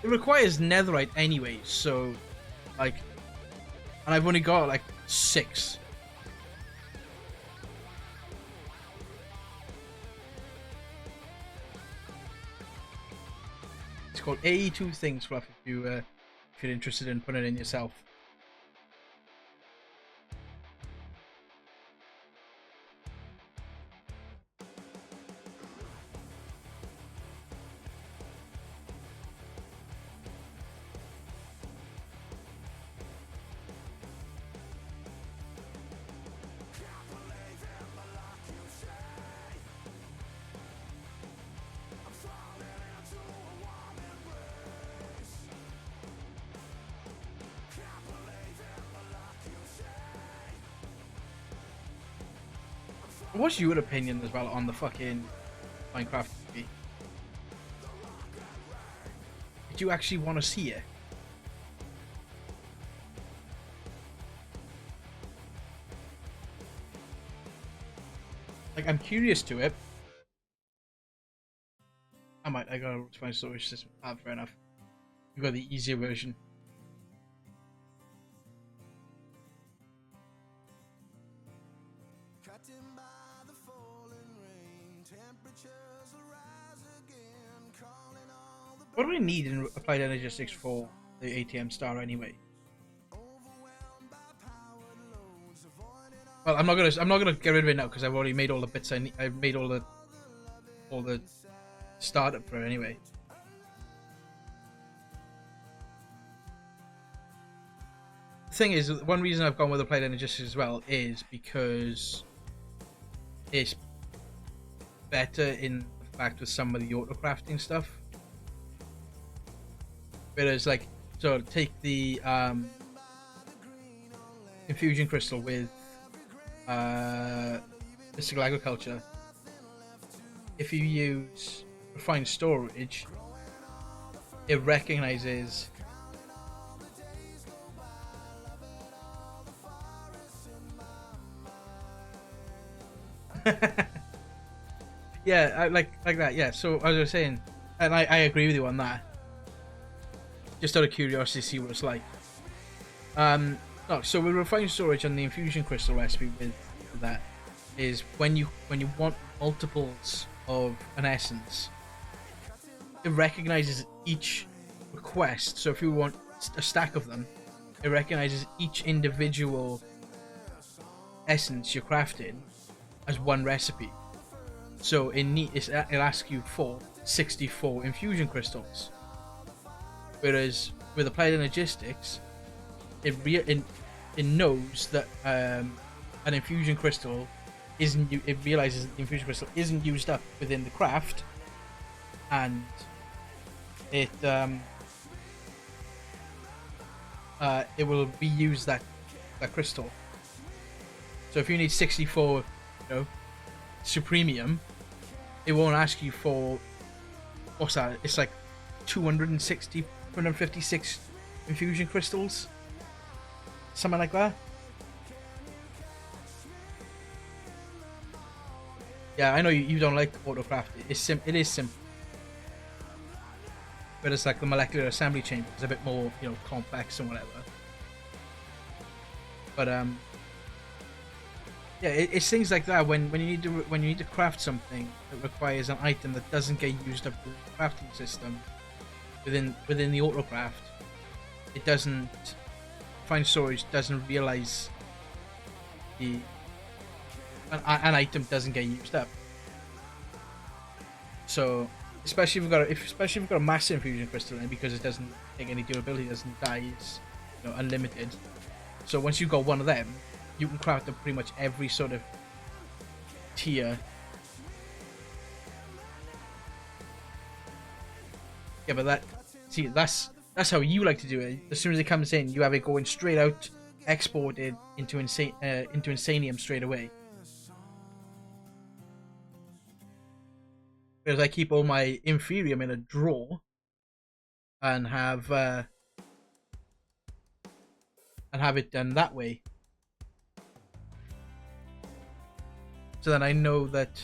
It requires netherite anyway, so like, and I've only got like 6. It's called AE2 Things, Fluff, if you're interested in putting it in yourself. What's your opinion as well on the fucking Minecraft movie? Do you actually want to see it? Like, I'm curious to it. I gotta find storage system. Ah, fair enough. You got the easier version. What do we need in applied energistics for the ATM star anyway? Well, I'm not gonna get rid of it now because I've already made all the bits I need. I've made all the startup for it anyway. The thing is, one reason I've gone with applied energistics as well is because it's better in fact with some of the auto crafting stuff. Whereas, like, so take the infusion crystal with mystical agriculture. If you use refined storage, it recognizes yeah, like that. Yeah. So as I was saying, and I agree with you on that. Just out of curiosity, see what it's like. No, so with refined storage and the infusion crystal recipe with that is when you want multiples of an essence, it recognizes each request. So if you want a stack of them, it recognizes each individual essence you're crafting as one recipe. So it'll ask you for 64 infusion crystals. Whereas with applied energistics, it knows that an infusion crystal isn't. It realizes that the infusion crystal isn't used up within the craft, and it will reuse that crystal. So if you need 64, supremium, it won't ask you for what's that? It's like 256 infusion crystals, something like that. Yeah, I know you don't like autocraft. It is simple, but it's like the molecular assembly chamber is a bit more complex and whatever. But yeah, it's things like that when you need to craft something that requires an item that doesn't get used up in the crafting system. Within the autocraft, it doesn't. Find storage doesn't realize an item doesn't get used up. So especially if you've got a massive infusion crystal in, because it doesn't take any durability, it doesn't die, it's unlimited. So once you've got one of them, you can craft up pretty much every sort of tier. Yeah, but that's how you like to do it. As soon as it comes in, you have it going straight out, exported into Insanium straight away. Whereas I keep all my Inferium in a drawer and have it done that way. So then I know that.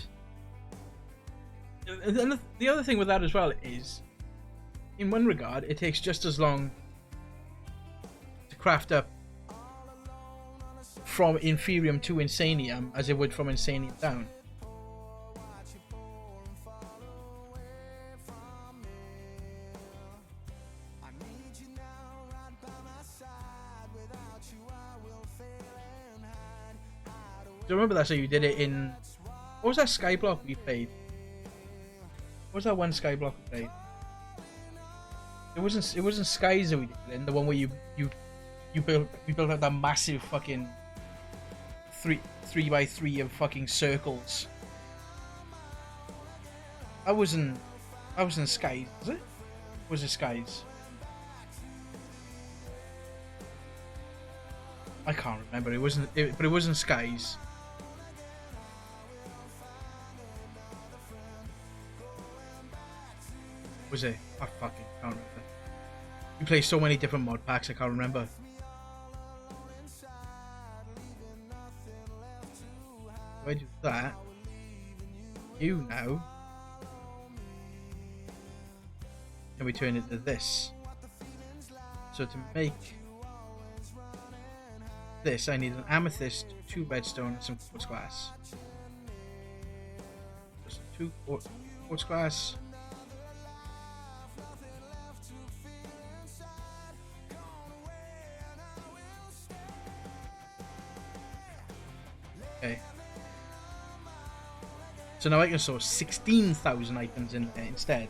And the other thing with that as well is, in one regard, it takes just as long to craft up from Inferium to Insanium as it would from Insanium down. Do you remember that's how you did it in... What was that Skyblock we played? What was that one Skyblock we played? It wasn't Skies that we did it in, the one where you built up that massive fucking 3x3 of fucking circles. I wasn't Skies, was it? Or was it Skies? I can't remember. But it wasn't Skies. Was it? I fucking can't remember. We play so many different mod packs, I can't remember. If I do that, you now, and we turn it to this. So to make this, I need an amethyst, 2 redstone, and some quartz glass. Just 2 quartz glass. Okay. So now I can store 16,000 items in there instead.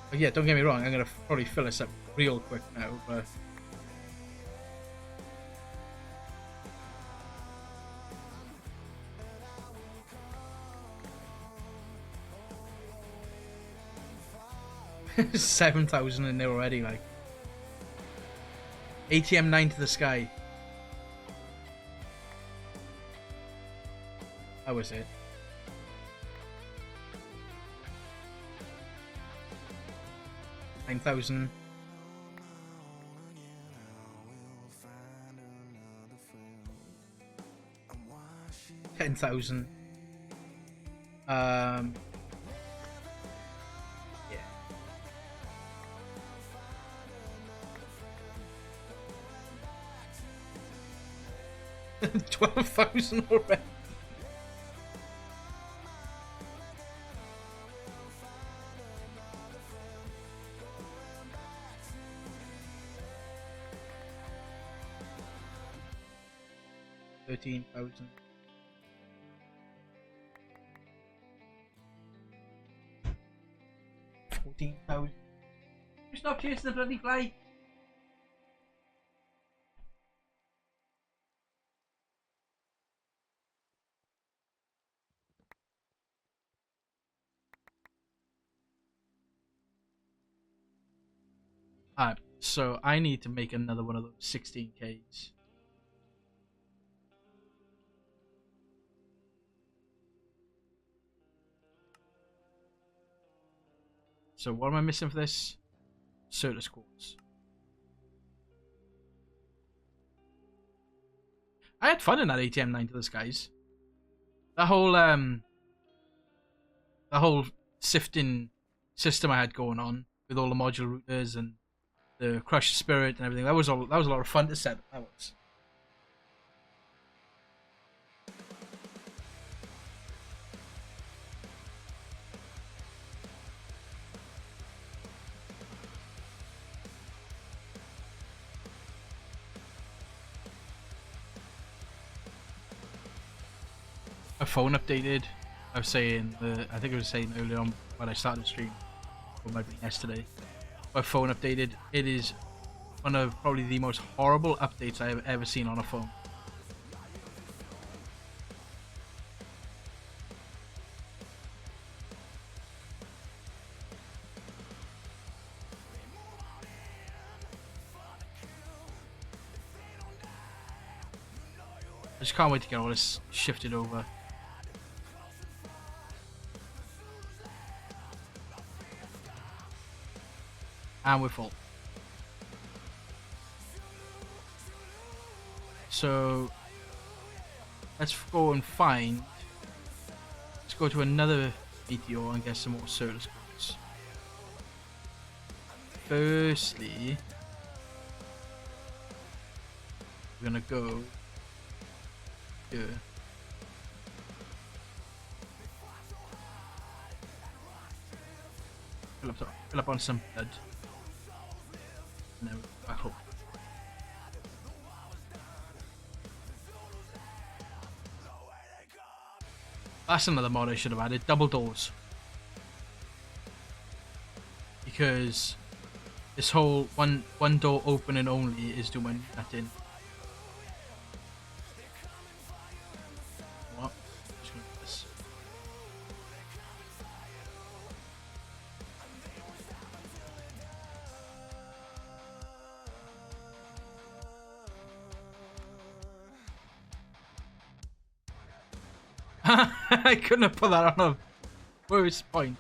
But yeah, don't get me wrong, I'm gonna probably fill this up real quick now, but... $7,000 in there already, like. ATM 9 to the sky. That was it. $9,000. $10,000. Yeah. 12,000 already. $13,000. $14,000. Stop chasing the bloody fly. Alright, so I need to make another one of those 16Ks. So what am I missing for this? Certus quartz. I had fun in that ATM 9 to the skies. That whole sifting system I had going on with all the module routers and the Crush Spirit and everything. That was a lot of fun to set. That was. My phone updated. I was saying, I think I was saying earlier on when I started the stream, or maybe yesterday. My phone updated. It is one of probably the most horrible updates I have ever seen on a phone. I just can't wait to get all this shifted over. And we're full. So let's go and find. Let's go to another meteor and get some more solar scopes. Firstly, we're gonna go here. Fill up on some blood. And then back home. That's another mod I should have added. Double doors. Because this whole one door opening only is doing nothing. What? Just gonna do this. I couldn't have put that on a worse point.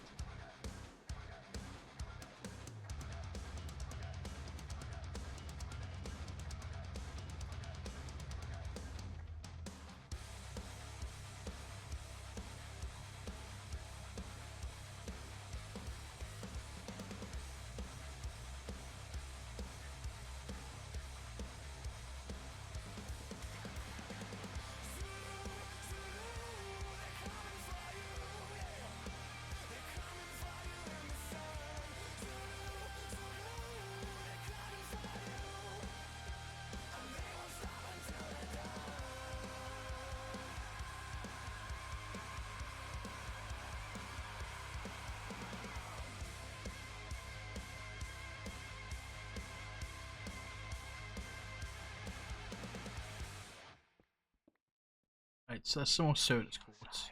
Right, so that's some more Certus quartz.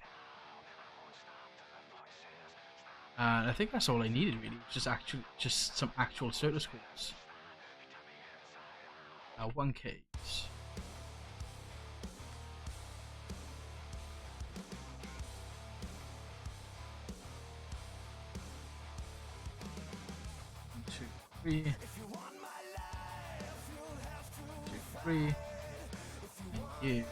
I think that's all I needed really. Just some actual Certus quartz. 1 case. One, two, three. 2, 3. Thank you.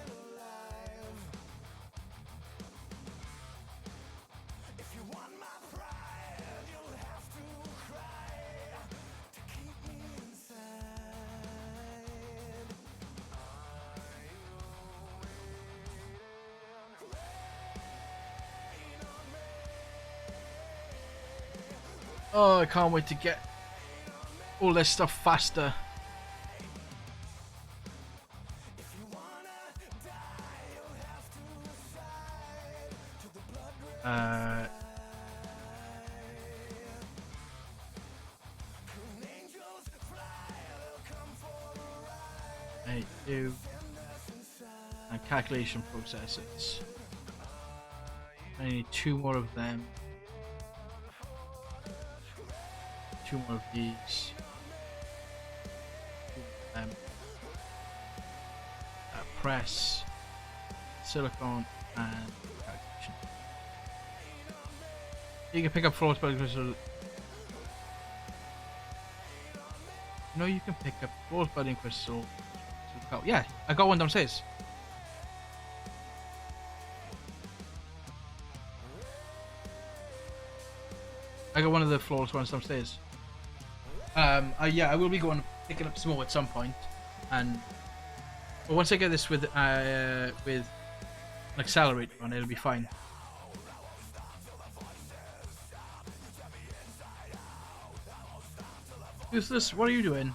Oh, I can't wait to get all this stuff faster. I do. And calculation processes. I need 2 more of them. 2 more of these. 2 of them. Press, silicone, and calculation. You can pick up floor spelling crystal. No, you can pick up floor spelling crystal. Yeah, I got one downstairs. I got one of the flawless ones downstairs. Yeah, I will be going picking up some more at some point, and once I get this with an accelerator on, it'll be fine. Who's this? What are you doing?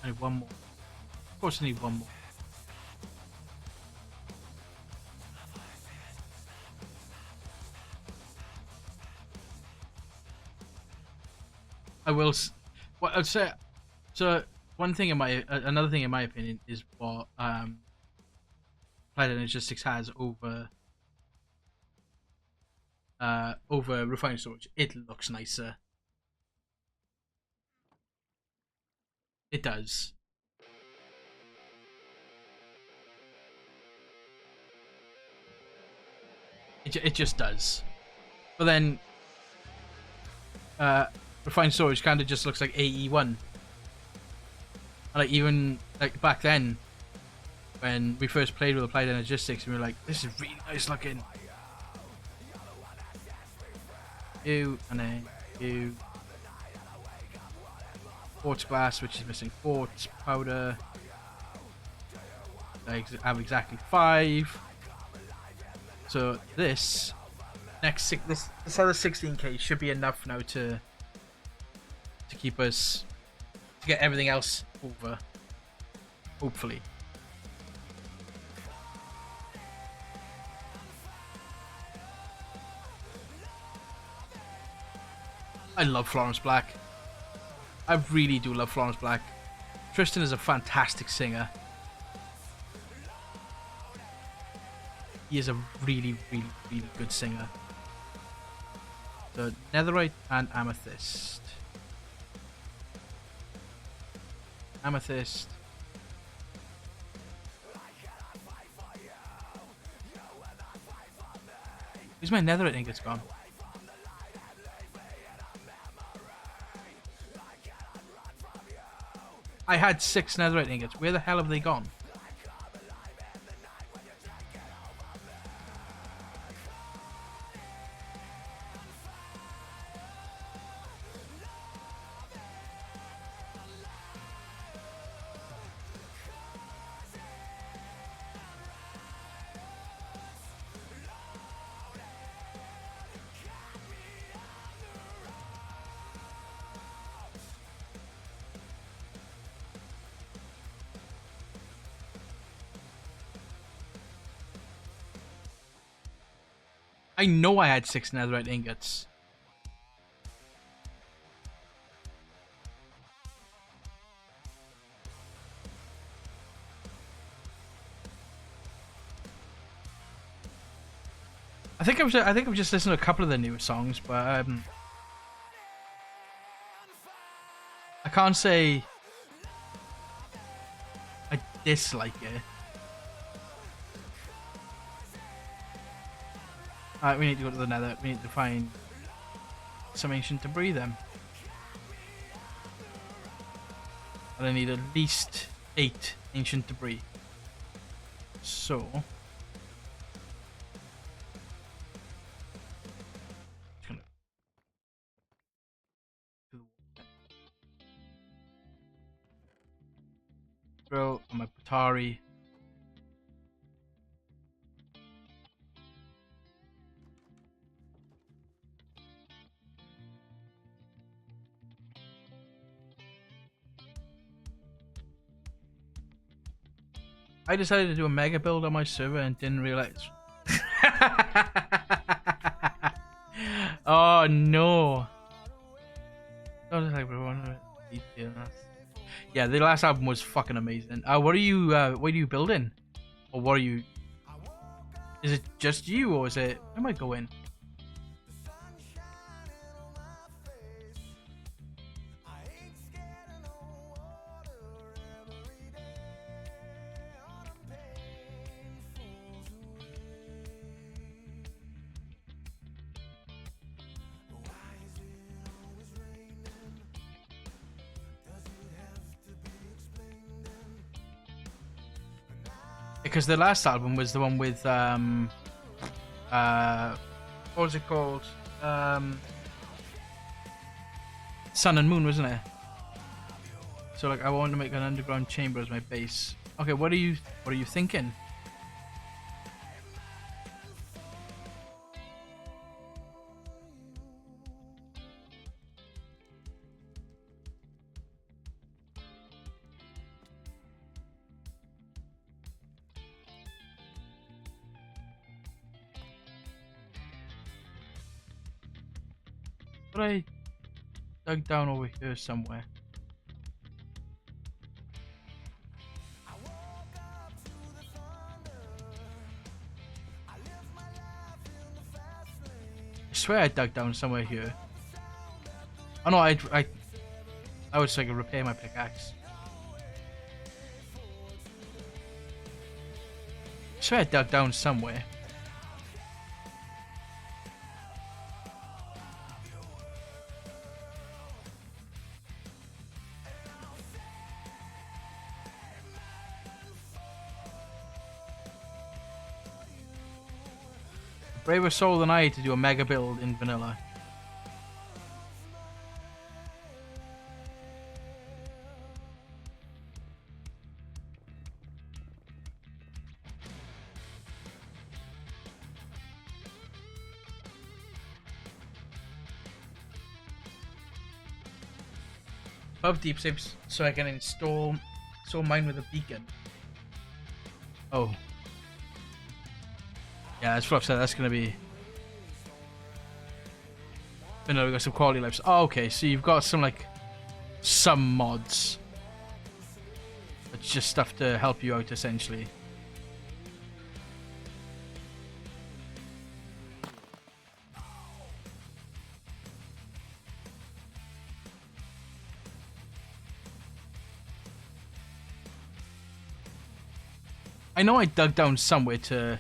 I need one more. Of course I need one more. I will. What I'd say. So one thing in my, another thing in my opinion is what Planet Logistics has over refined storage. It looks nicer. It does. It just does. But then, refined storage kind of just looks like AE1. And like even like back then, when we first played with Applied Energistics, we were like, "This is really nice looking." You and then you. Quartz glass, which is missing quartz powder. I have exactly 5. So this this other 16k should be enough now to keep us to get everything else over. Hopefully. I love Florence Black. I really do love Florence Black. Tristan is a fantastic singer. He is a really, really, really good singer. So, netherite and amethyst. Amethyst. Where's my netherite ingots gone? I had 6 netherite ingots. Where the hell have they gone? I know I had 6 netherite ingots. I think I've just listened to a couple of the new songs, but I can't say I dislike it. Alright, we need to go to the nether. We need to find some ancient debris then. And I need at least 8 ancient debris. So... drill on my Patari. I decided to do a mega build on my server and didn't realize. Oh no! Yeah, the last album was fucking amazing. What are you building? Or what are you? Is it just you, or is it? Where am I going? Because the last album was the one with what was it called? Sun and Moon, wasn't it? So like I wanted to make an underground chamber as my base. Okay, what are you thinking? But I dug down over here somewhere. I swear I dug down somewhere here. Oh no, I was like repair my pickaxe. I swear I dug down somewhere. braver soul than I to do a mega build in vanilla. Above deep saves so I can install mine with a beacon. Oh. Yeah, as Fluff said, that's gonna be. But no, we got some quality lives. Oh, okay, so you've got some mods. It's just stuff to help you out essentially. I know I dug down somewhere to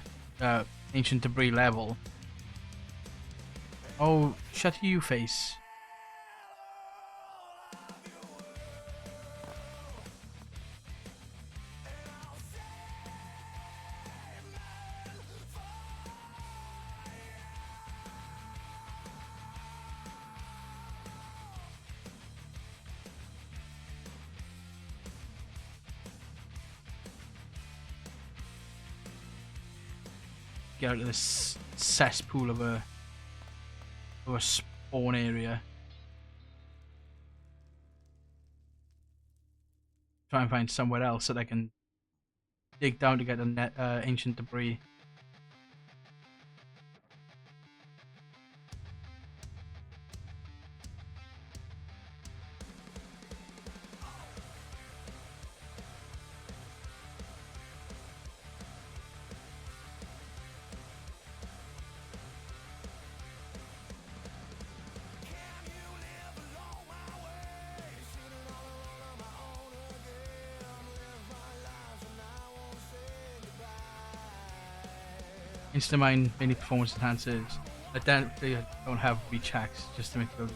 ancient debris level. Oh, shut you face. Get out of this cesspool of a spawn area. Try and find somewhere else that I can dig down to get the ancient debris. Instamind many performance enhancers. I don't have reach hacks just to make it.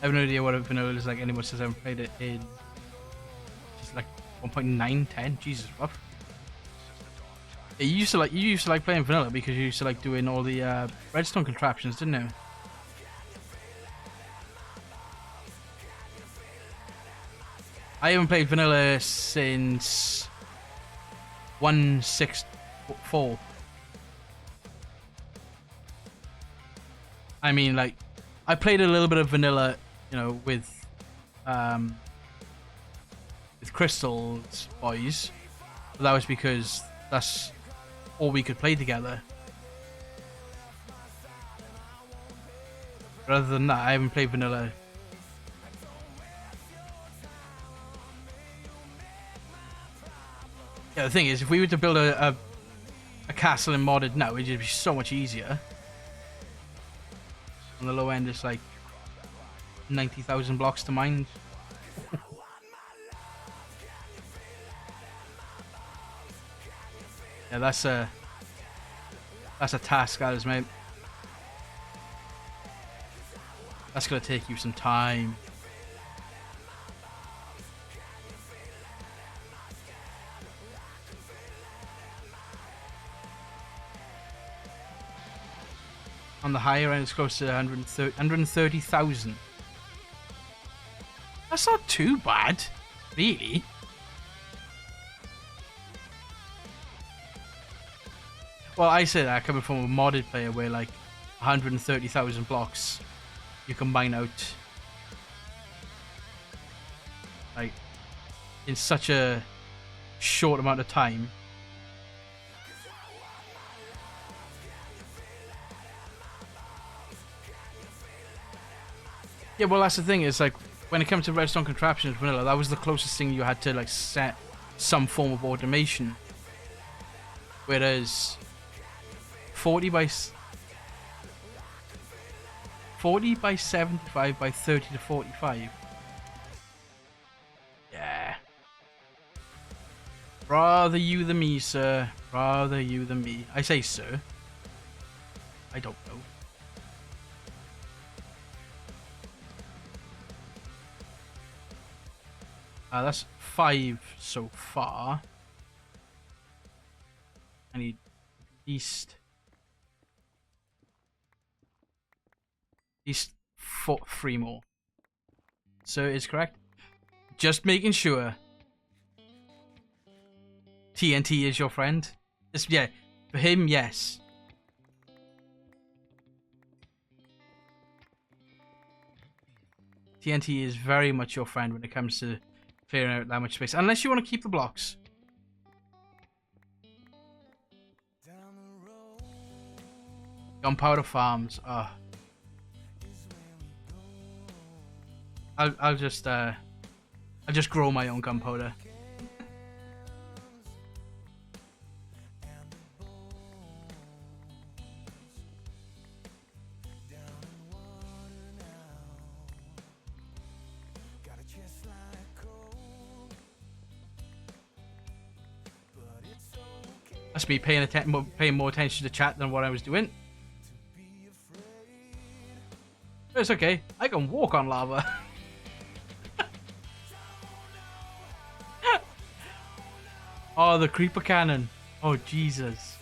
I have no idea what a vanilla is like anymore since I haven't played it in just like 1.910. Jesus, rough. Yeah, you used to like playing vanilla because you used to like doing all the redstone contraptions, didn't you? I haven't played vanilla since 1.6.4. I mean, like, I played a little bit of vanilla, you know, with Crystal's boys, but that was because that's all we could play together. But other than that, I haven't played vanilla. Yeah, the thing is, if we were to build a castle in modded now, it'd just be so much easier. On the low end, it's like 90,000 blocks to mine. Yeah, that's a task, guys, mate. That's gonna take you some time. On the higher end, it's close to 130,000. That's not too bad, really. Well, I say that coming from a modded player where like 130,000 blocks you can mine out like in such a short amount of time. Yeah, well, that's the thing, is like when it comes to redstone contraptions vanilla, that was the closest thing you had to like set some form of automation. Whereas 40 by 75 by 30 to 45. Yeah. Rather you than me, sir. Rather you than me. I say sir. I don't know. That's 5 so far. I need at least least 3 more. So is correct. Just making sure. TNT is your friend. Yeah, for him, yes. TNT is very much your friend when it comes to clearing out that much space. Unless you want to keep the blocks. Gunpowder farms. I'll just grow my own gunpowder. That's me paying more attention to chat than what I was doing. But it's okay. I can walk on lava. Oh, the creeper cannon. Oh, Jesus.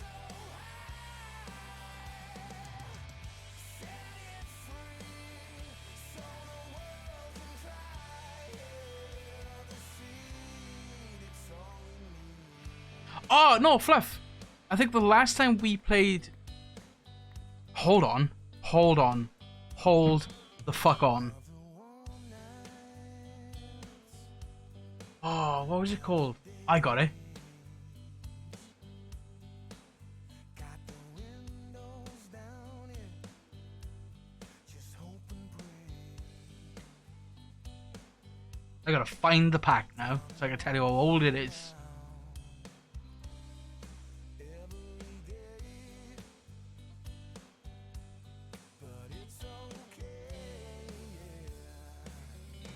Oh, no, Fluff. I think the last time we played... Hold on. Hold on. Hold the fuck on. Oh, what was it called? I got it. I gotta find the pack now, so I can tell you how old it is.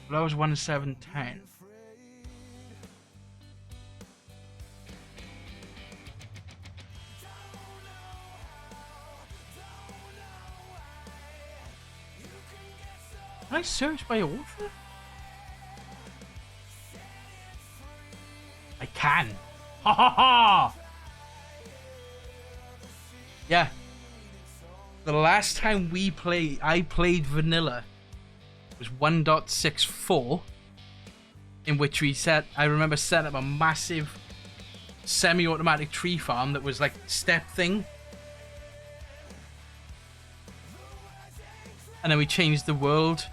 Well, that was 1710. Can I search by author? I can. Ha ha ha! Yeah. The last time I played vanilla was 1.64, in which I remember setting up a massive semi-automatic tree farm that was like step thing. And then we changed the world,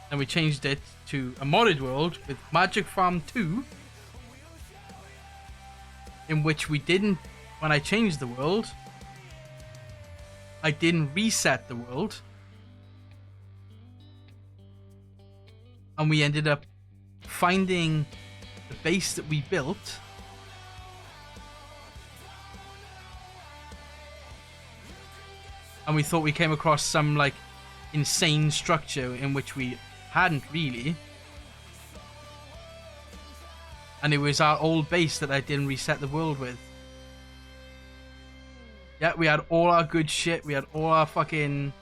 and we changed it to a modded world with Magic Farm 2, in which we didn't, when I changed the world, I didn't reset the world. And we ended up finding the base that we built. And we thought we came across some like insane structure in which we hadn't really. And it was our old base that I didn't reset the world with. Yeah, we had all our good shit. We had all our fucking...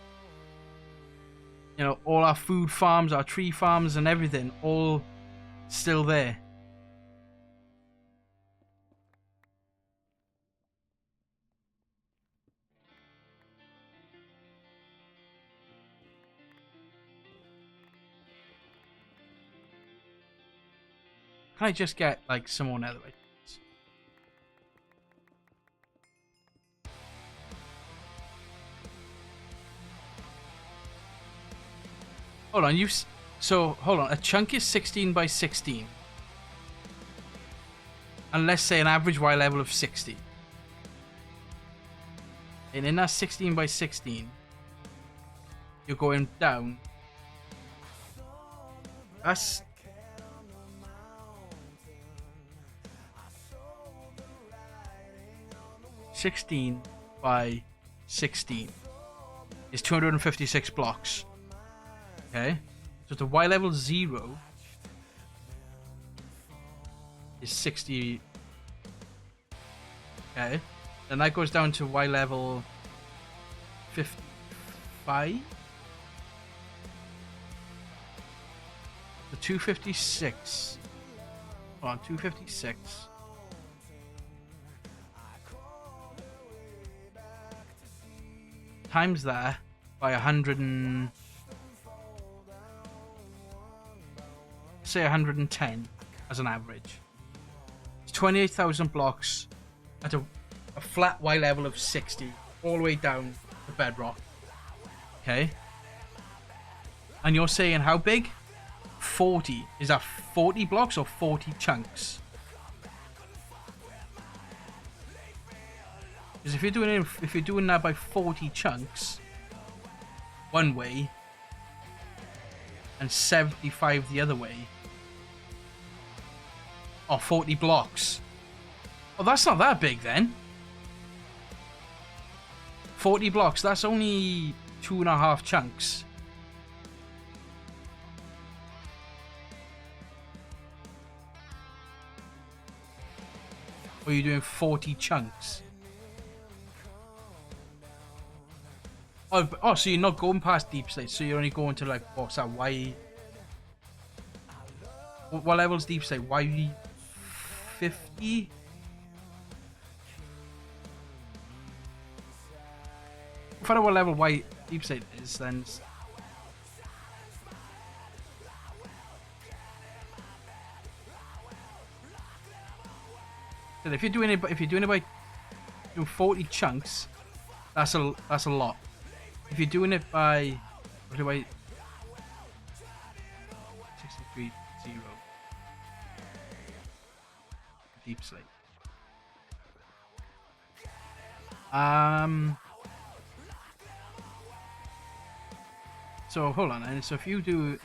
You know, all our food farms, our tree farms and everything, all still there. Can I just get, like, some more netherite? Hold on, so, hold on. A chunk is 16 by 16. And let's say an average Y level of 60. And in that 16 by 16, you're going down. That's... $16 by 16 is 256 blocks. Okay, so the Y level 0 is 60. Okay, then that goes down to Y level 55. The 256. Hold on, 256. Times that by 100 and say 110 as an average. It's 28,000 blocks at a flat Y level of 60, all the way down to bedrock. Okay? And you're saying how big? 40. Is that 40 blocks or 40 chunks? Because if you're doing that by 40 chunks one way and 75 the other way, or 40 blocks. Oh, that's not that big then. 40 blocks, that's only 2.5 chunks. Or are you doing 40 chunks? Oh, so you're not going past deep slate, so you're only going to like, what's that, Y... What level's deep slate? Y50? If I know what level Y deep slate is, then... So if you're doing it by doing 40 chunks, that's a lot. If you're doing it by 63.0 deep slate. So hold on, and so if you're doing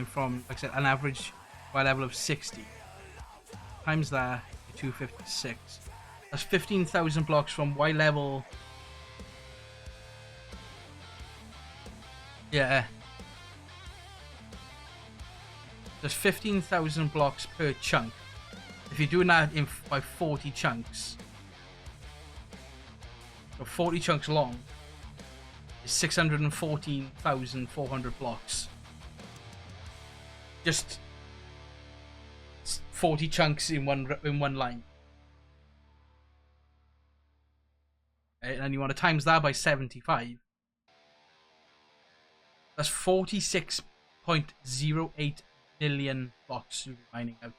from, like I said, an average by level of 60 times that 256. That's 15,000 blocks from Y level. Yeah. There's 15,000 blocks per chunk. If you're doing that by 40 chunks, so 40 chunks long, is 614,400 blocks. Just 40 chunks in one line. Okay, and you want to times that by 75. That's 46.08 million blocks you'll be mining out.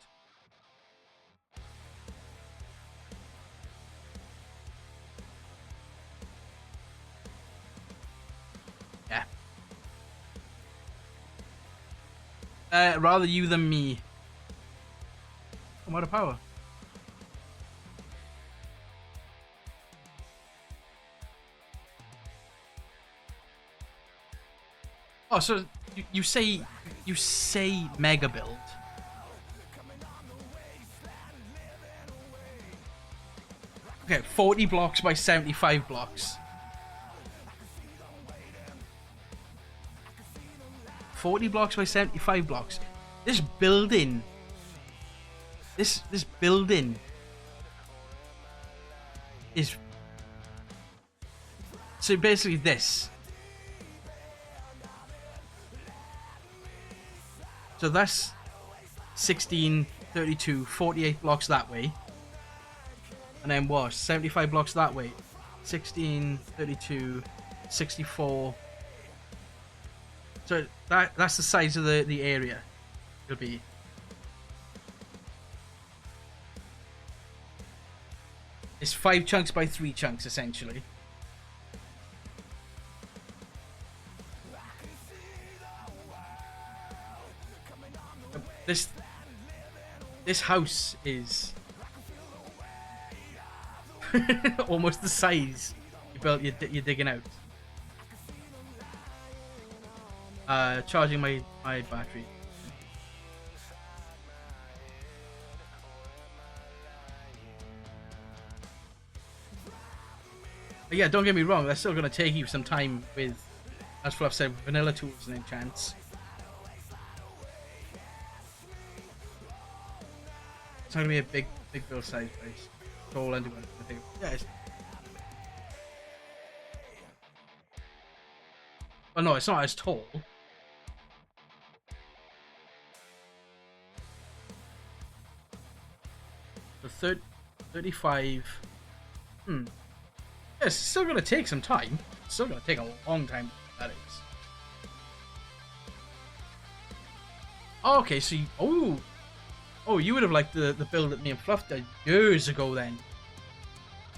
Yeah. Rather you than me. I'm out of power. Oh, so you say mega build. Okay, 40 blocks by 75 blocks. 40 blocks by 75 blocks. This building is so basically this. So that's 16, 32, 48 blocks that way. And then what? 75 blocks that way. 16, 32, 64. So that's the size of the area it'll be. It's 5 chunks by 3 chunks essentially. This house is almost the size you're digging out. Charging my battery. But yeah, don't get me wrong, that's still going to take you some time with, as Fluff said, vanilla tools and enchants. It's not going to be a big build size base. Tall underground, I think. Yeah, well, no, it's not as tall. The 35. Yeah, it's still going to take some time. It's still going to take a long time. That is. Oh, okay, so you, oh, you would have liked the build that me and Fluff did years ago then.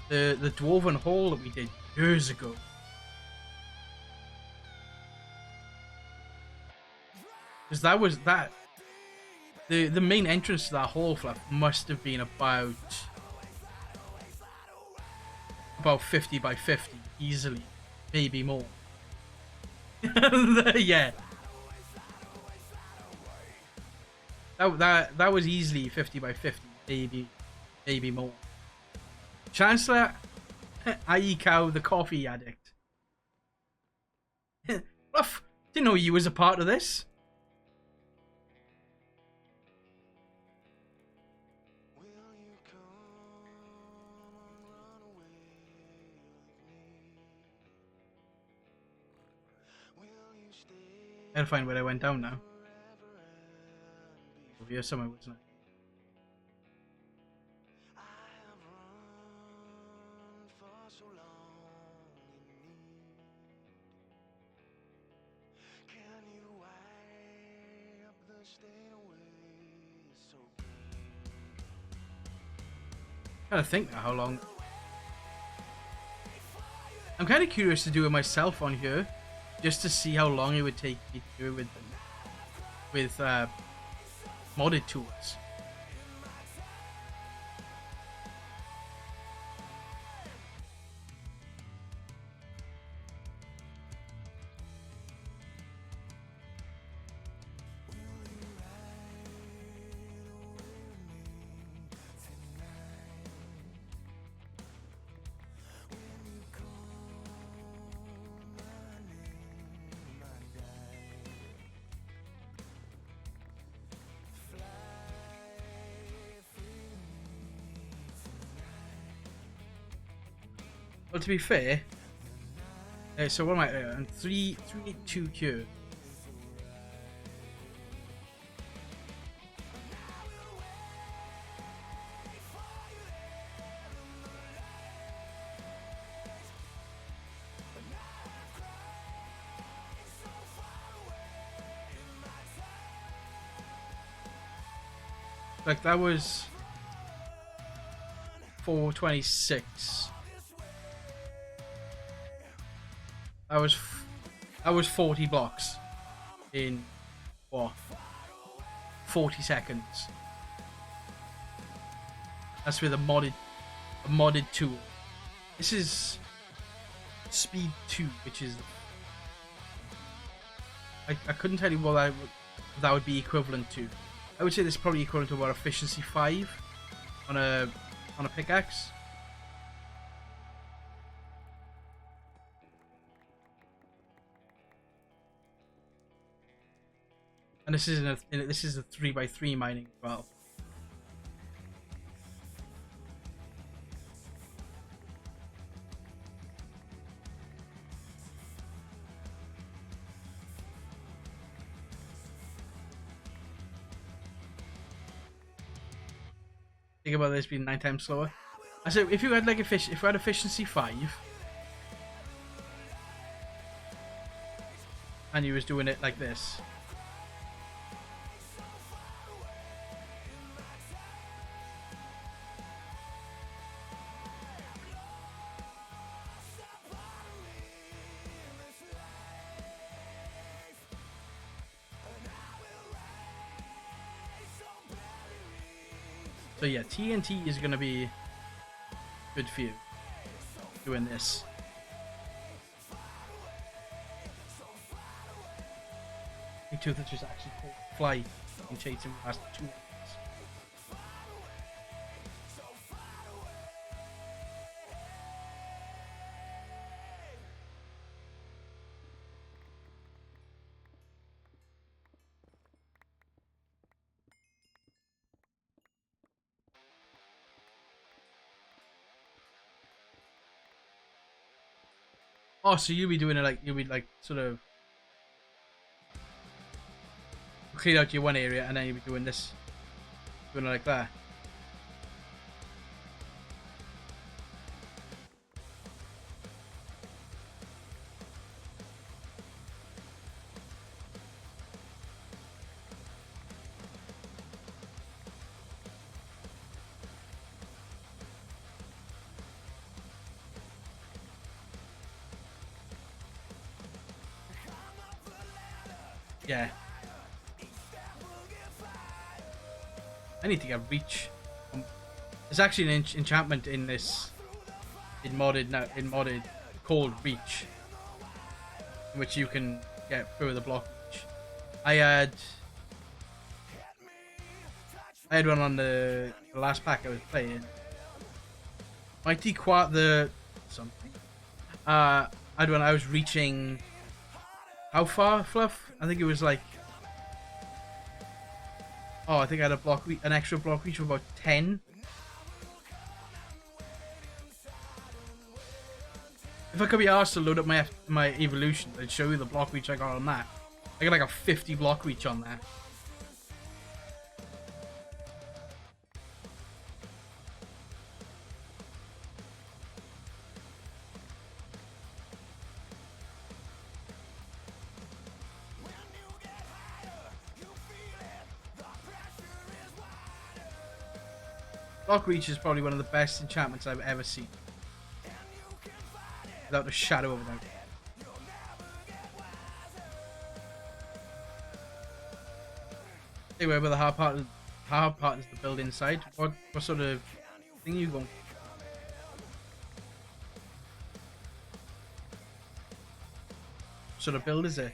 The Dwarven Hall that we did years ago. Because that was that. The main entrance to that hall, Fluff, must have been about 50 by 50 easily, maybe more. Yeah. That was easily 50 by 50, maybe more. Chancellor, i.e. Cow, the coffee addict. Ruff, didn't know you was a part of this. Will you come and run away with me? Will you stay I gotta find where I went down now. forever and be Over here somewhere, wasn't it? I have run for so long in need. Can you wipe the stain away so clean? Trying to think now how long. I'm kind of curious to do it myself on here, just to see how long it would take me to do it with modded tools. Well, to be fair, so what am I? I'm 382 Q. Like that was 426. That was 40 blocks in what? 40 seconds. That's with a modded tool. This is speed 2, which is I couldn't tell you what that would be equivalent to. I would say this is probably equivalent to about efficiency 5 on a pickaxe. And this is a 3x3 mining as well. Think about this being 9 times slower. I said if you had like if you had efficiency 5 and you was doing it like this. So yeah, TNT is gonna be good for you doing this. Me too, that just actually fly and chase him past 2 minutes. Oh, so you'll be doing it like, you'll be like sort of clear out your one area and then you'll be doing this, doing it like that. Yeah. I need to get reach. There's actually an enchantment in this, in modded called reach, in which you can get through the block reach. I had one on the last pack I was playing. Mighty Quart the something. I had one I was reaching. How far, Fluff? I think it was like. Oh, I think I had an extra block reach of about 10. If I could be asked to load up my evolution, I'd show you the block reach I got on that. I got like a 50 block reach on that. Block reach is probably one of the best enchantments I've ever seen. Without a shadow of a doubt. Anyway, but the hard part is the build inside. What sort of thing are you going? What sort of build is it?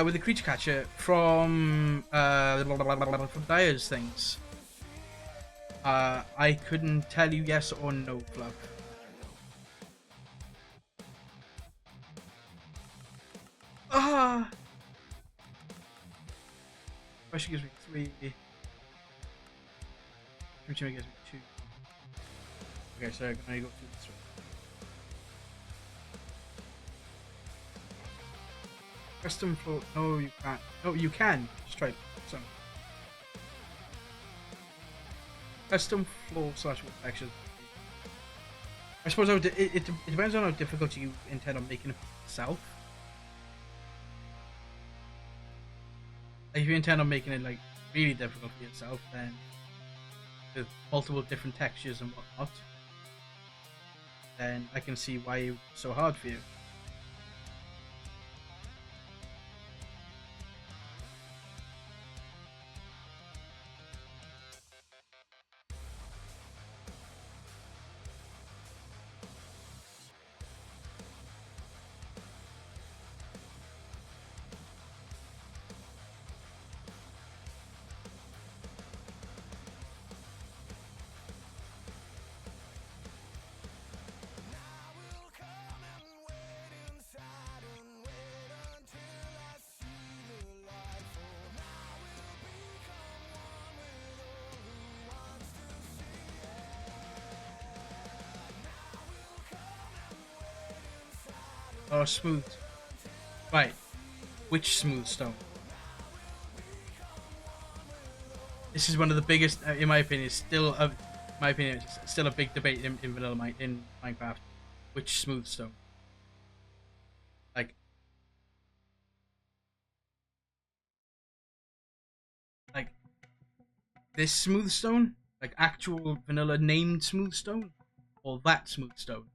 With the creature catcher from Dyer's things. I couldn't tell you yes or no, Fluff. Question gives me 3. Creature gives me 2. Okay, so I'm gonna go through this one. Custom floor. No, you can't. No, you can. Just try it. So. Custom floor / textures. I suppose it depends on how difficult you intend on making it yourself. Like if you intend on making it like really difficult for yourself, then with multiple different textures and whatnot, then I can see why it's so hard for you. Oh, smooth. Right. Which smooth stone? This is one of the biggest, in my opinion, it's still a big debate in vanilla in Minecraft. Which smooth stone? Like this smooth stone, like actual vanilla named smooth stone, or that smooth stone?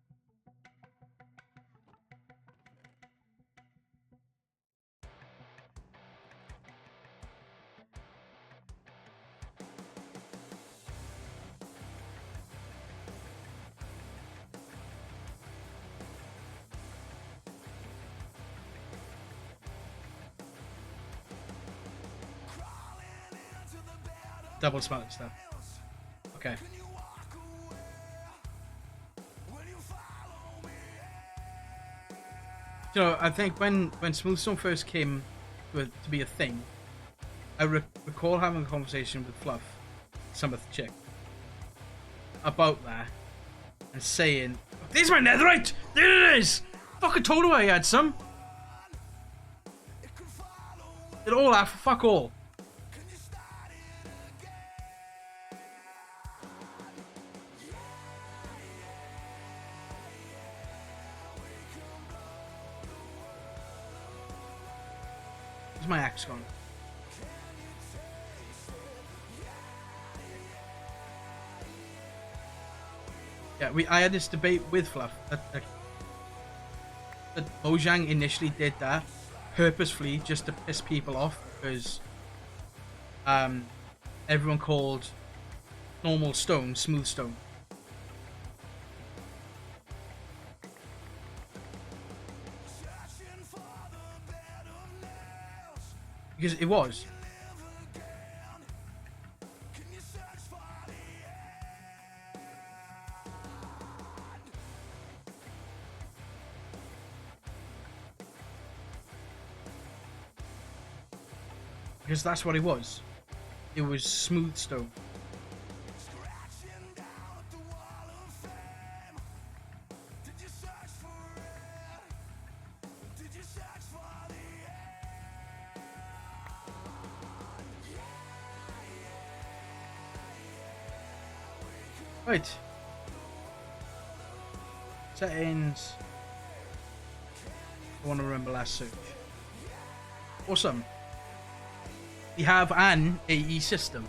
Double smelting stuff. Okay. You know, I think when Smoothstone first came to be a thing, I recall having a conversation with Fluff, some of the chick, about that, and saying, "There's my netherite! There it is! Fucking told her I had some. It all out for fuck all." Where's my axe gone? Yeah, I had this debate with Fluff that Mojang initially did that purposefully just to piss people off because everyone called normal stone smooth stone. Because it was. Because that's what it was. It was smooth stone. Right. Settings. I want to remember last search. Awesome. We have an AE system.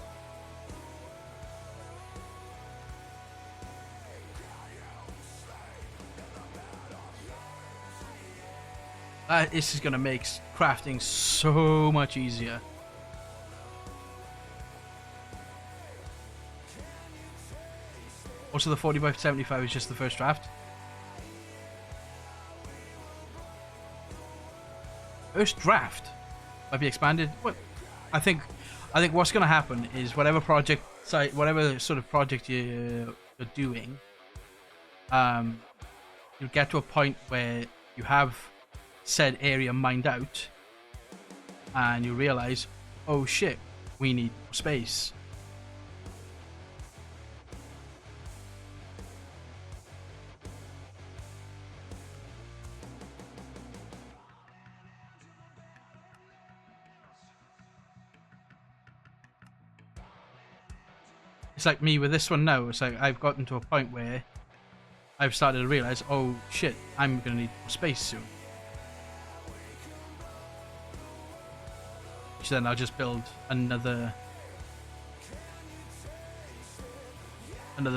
This is going to make crafting so much easier. Also, the 40 by 75 is just the first draft. First draft might be expanded. What? I think what's going to happen is whatever sort of project you're doing, you'll get to a point where you have said area mined out, and you realize, oh shit, we need more space. It's like me with this one now. It's like I've gotten to a point where I've started to realize, oh shit, I'm gonna need more space soon. So then I'll just build another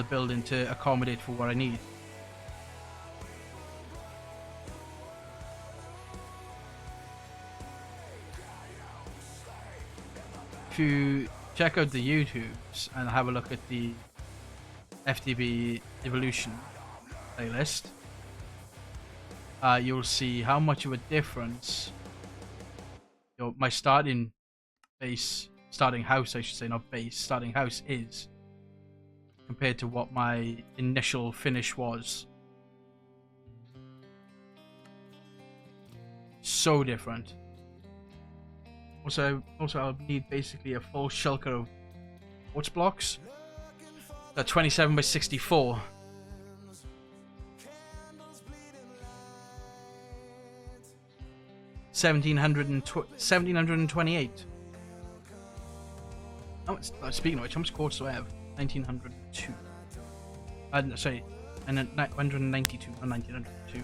building to accommodate for what I need. If you check out the YouTubes and have a look at the FTB Evolution playlist, you'll see how much of a difference my starting house, I should say, not base, starting house is compared to what my initial finish was. So different. Also, I'll need basically a full shulker of quartz blocks. They're 27 by 64. $1,728. Oh, speaking of which, how much quartz do I have? 1902. Sorry, and 192, not 1902.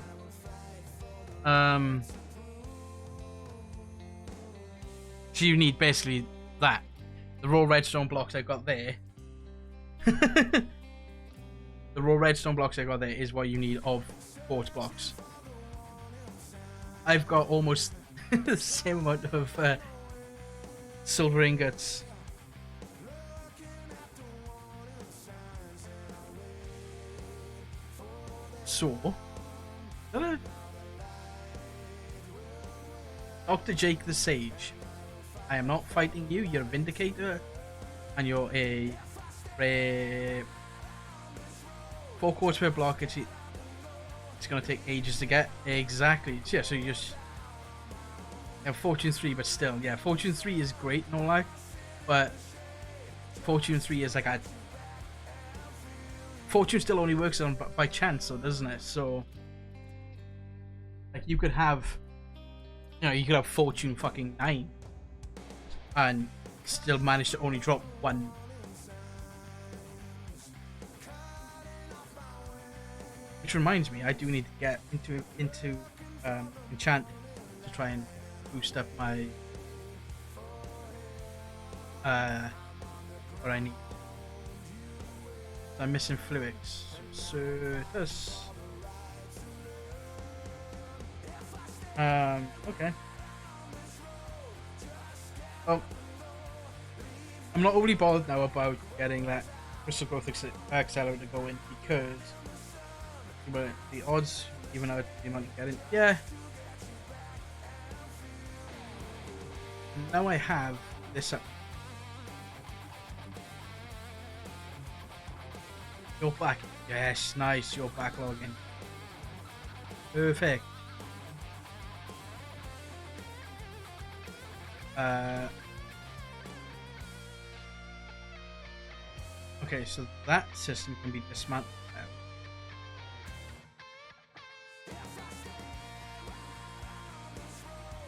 So you need basically that. The raw redstone blocks I've got there. The raw redstone blocks I got there is what you need of quartz blocks. I've got almost the same amount of silver ingots. So, Dr. Jake the Sage, I am not fighting you. You're a Vindicator, and you're a rare 4 quartz per block. It's gonna take ages to get exactly. Yeah, so you just have Fortune 3, but still, yeah, Fortune 3 is great, no lie, but Fortune 3 is like a Fortune still only works on by chance, so doesn't it? So, like, you could have, you could have Fortune fucking 9 and still manage to only drop one. Which reminds me, I do need to get into enchanting to try and boost up my what I need. I'm missing fluids. Certus. Okay. Well, I'm not overly bothered now about getting that crystal growth accelerator going because the odds even out the amount of getting. Yeah. Now I have this up. You're back. Yes, nice. You're backlogging. Perfect. Okay, so that system can be dismantled now.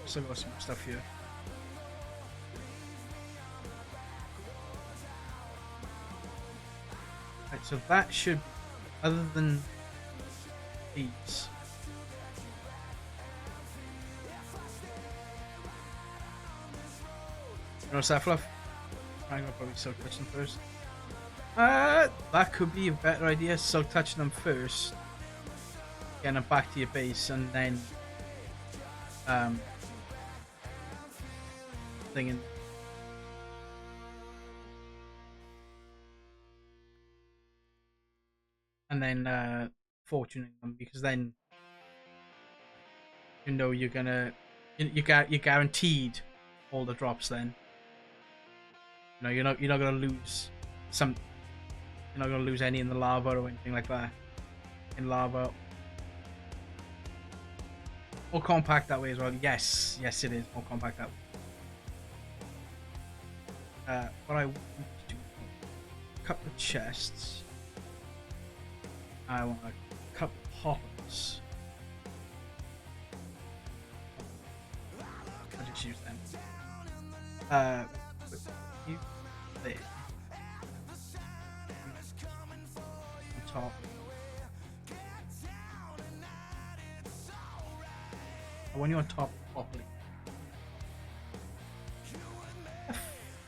Still got some stuff here. Right, so that should, other than these. You notice that fluff? I'm gonna probably silk touch them first. That could be a better idea. Silk touching them first, getting them back to your base, and then thinging. And then fortuning them, because then you know you're gonna you're guaranteed all the drops. Then you know you're not gonna lose some. You're not gonna lose any in the lava or anything like that. In lava, more compact that way as well. Yes, yes, it is more compact that way. What I want to do, a couple of chests. I want a couple of hoppers. I'll just use them. You there. On top. I want you on top properly.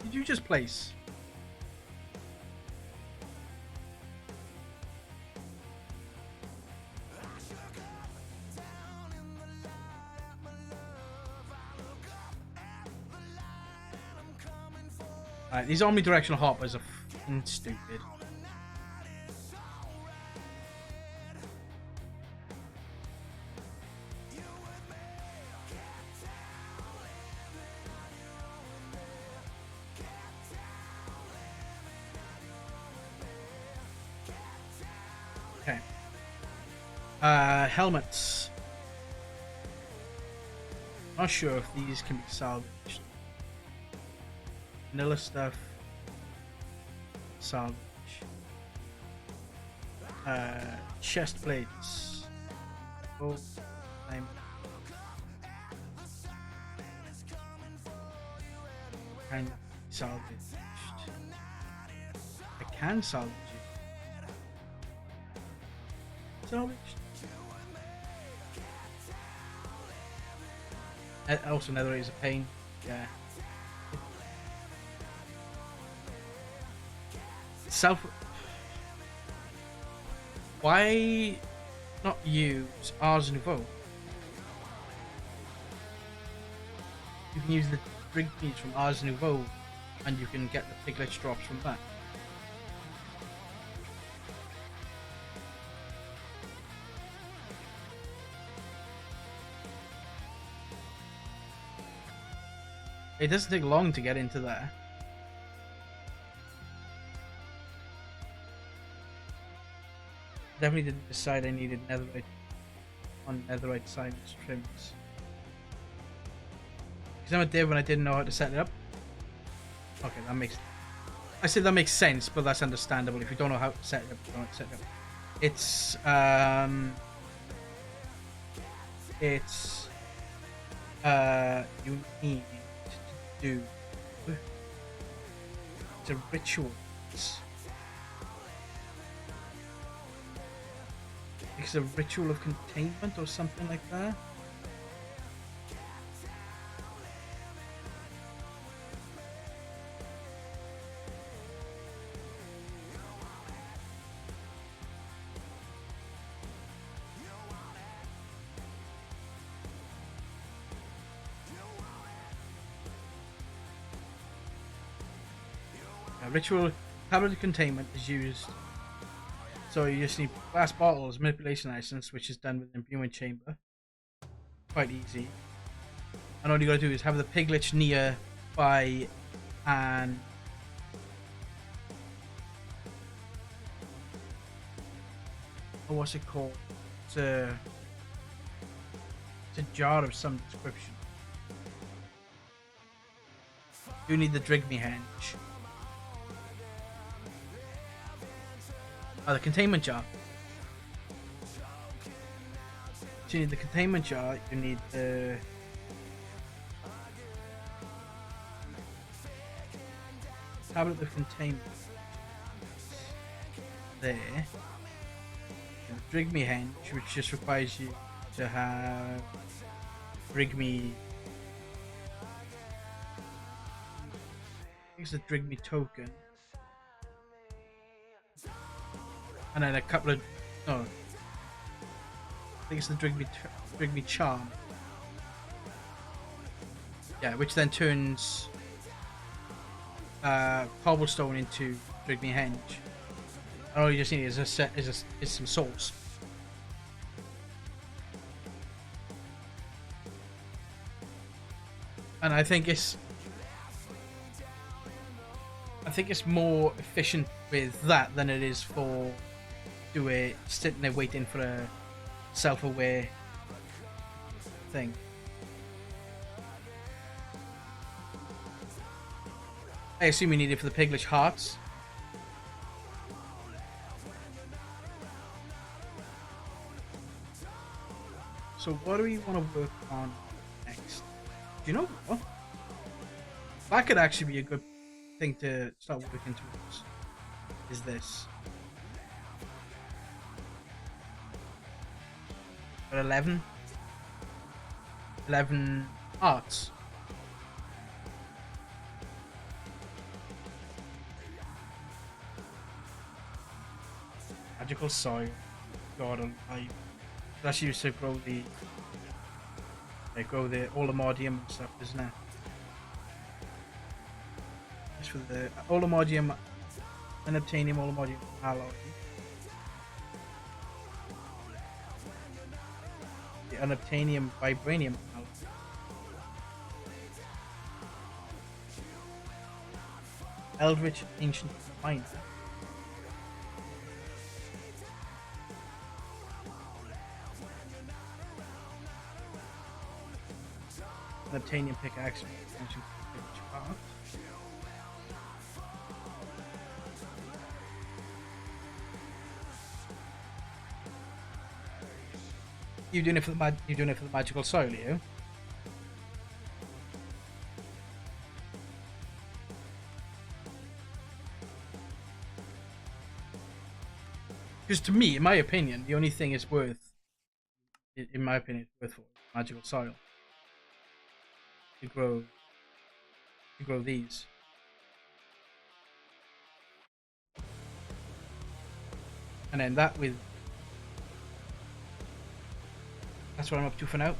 Did you just place? Alright, these omnidirectional hoppers are f***ing stupid. Okay. Helmets. Not sure if these can be salvaged. Vanilla stuff. Salvage. Chest plates. Oh, I'm. Can salvage. I can salvage it. Salvaged. Also, another is a pain. Yeah. Why not use Ars Nouveau? You can use the drink meats from Ars Nouveau and you can get the piglet drops from that. It doesn't take long to get into there. Definitely didn't decide I needed netherite on netherite sides trims. Because I'm a dev when I didn't know how to set it up. Okay, that makes. I said that makes sense, but that's understandable. If you don't know how to set it up, you don't know how to set it up. You need to do. It's a ritual. It's a ritual of containment or something like that. ritual tablet of containment is used. So you just need glass bottles, manipulation license, which is done with an imbuing chamber. Quite easy. And all you gotta do is have the piglet nearby and what's it called? It's a jar of some description. You need the Drigme henge. Oh, the containment jar. So you need the containment jar, you need the tablet of containment there. And the Drigme henge, which just requires you to have Drigme. I think it's a Drigme token. And then a couple of no, I think it's the Drigme charm. Yeah, which then turns cobblestone into Drigme henge. And all you just need is some souls. And I think it's more efficient with that than it is for sitting there waiting for a self-aware thing. I assume you need it for the piglish hearts. So what do we want to work on next? Do you know what? That could actually be a good thing to start working towards. Is this? But 11 arts. Magical soil. God alive. That's used to grow the olamodium and stuff, isn't it? That's for the olamodium and obtanium olamodium alloy. The unobtainium vibranium alloy. Eldritch ancient mine. Unobtainium pickaxe. Ancient part. You doing it for the magical soil, you? Because to me, in my opinion, the only thing it's worth, in my opinion, it's worth magical soil to grow these. And then that's what I'm up to for now.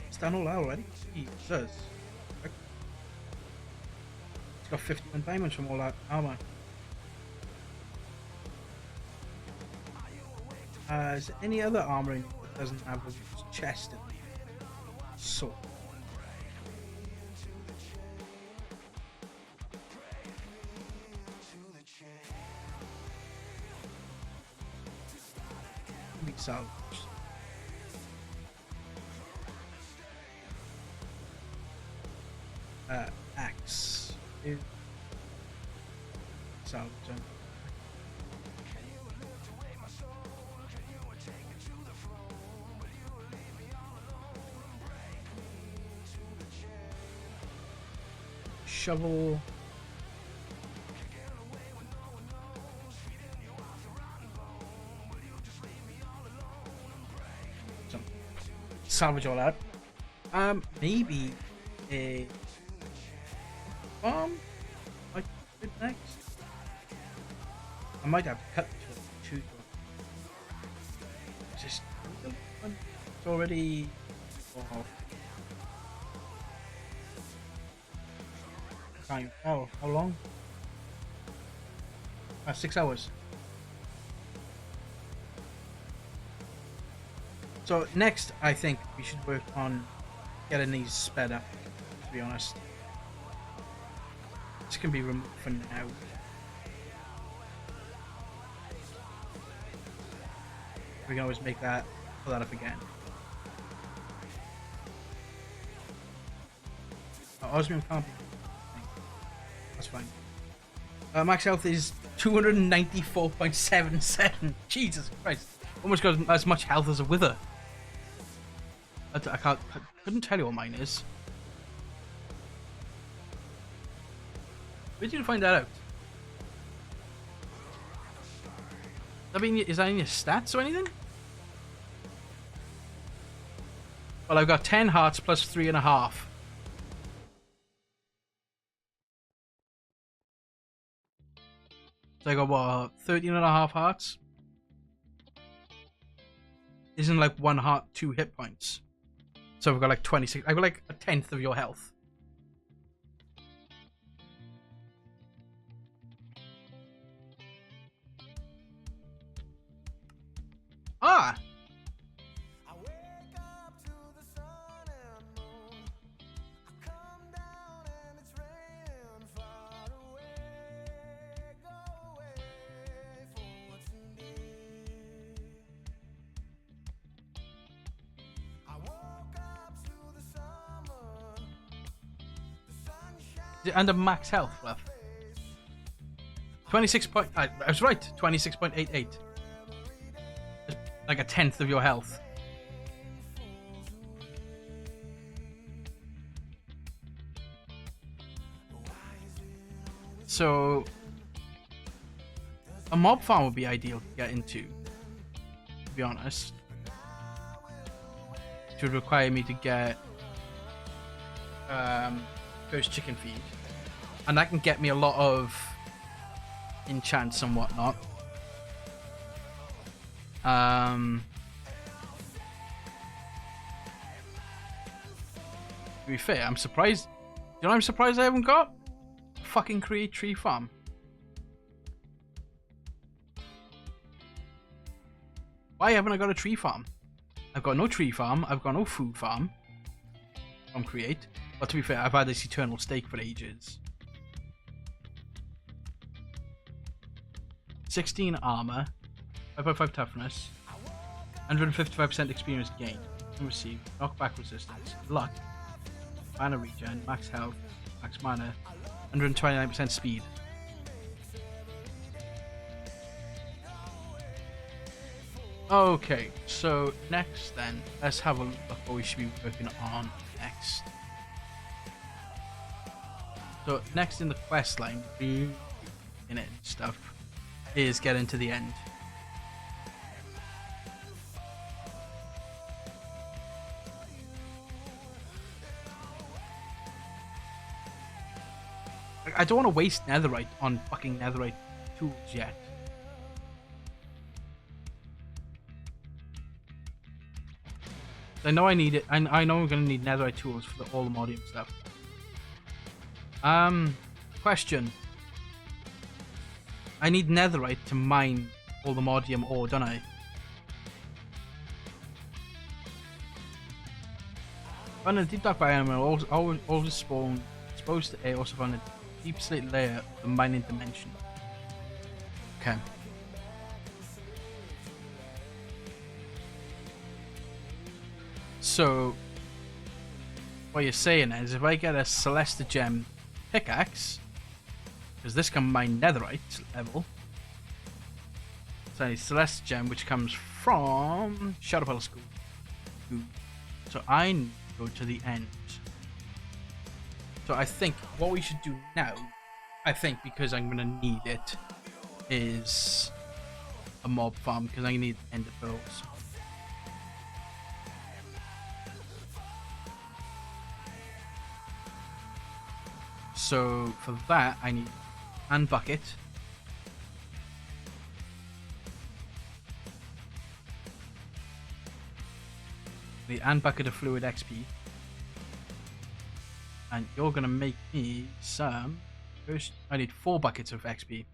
It's done all that already. Jesus. It's got 51 diamonds from all that armor. Is there any other armor in that doesn't have a chest in it? Sword. Salvaged. Axe. Salvage. Shovel. Salvage all that. Maybe a farm I did next. I might have to cut to choose one. Just it's already Oh. Can't even tell. How long? 6 hours. So next, I think we should work on getting these sped up, to be honest. This can be removed for now. We can always make that, pull that up again. Osmium can't be. That's fine. Max health is 294.77. Jesus Christ. Almost got as much health as a wither. I couldn't tell you what mine is. Where did you find that out? I mean, is that in your stats or anything? Well, I've got 10 hearts plus 3.5. So I got what, 13.5 hearts? Isn't like 1 heart 2 hit points? So I've got like 26. I've got like a tenth of your health. Ah! Under max health left. 26 point. I was right. 26.88. Like a tenth of your health. So a mob farm would be ideal to get into. To be honest, it would require me to get first chicken feed. And that can get me a lot of enchants and whatnot. To be fair, I'm surprised. You know what I'm surprised I haven't got? Fucking create tree farm. Why haven't I got a tree farm? I've got no tree farm. I've got no food farm from create. But to be fair, I've had this eternal steak for ages. 16 armor, 5.5 toughness, 155% experience gained. Receive knockback resistance, luck, mana regen, max health, max mana, 129% speed. Okay, so next then, let's have a look what we should be working on next. So next in the quest line, in it and stuff, is getting to the end. I don't want to waste netherite on fucking netherite tools yet. I know I need it. I know I'm gonna need netherite tools for all the modding stuff. Question. I need netherite to mine all the modium ore, don't I? Found a deep dark biome will always spawn exposed to air, also found a deep slate layer of the mining dimension. Okay. So what you're saying is if I get a Celesta Gem pickaxe, because this can mine netherite level, so a Celesta Gem which comes from Shadow Pearl School. So I need to go to the end. So I think what we should do now, I think because I'm going to need it, is a mob farm, because I need ender pearls. So for that I need hand bucket, and bucket of fluid XP. And you're gonna make me some. First, I need 4 buckets of XP.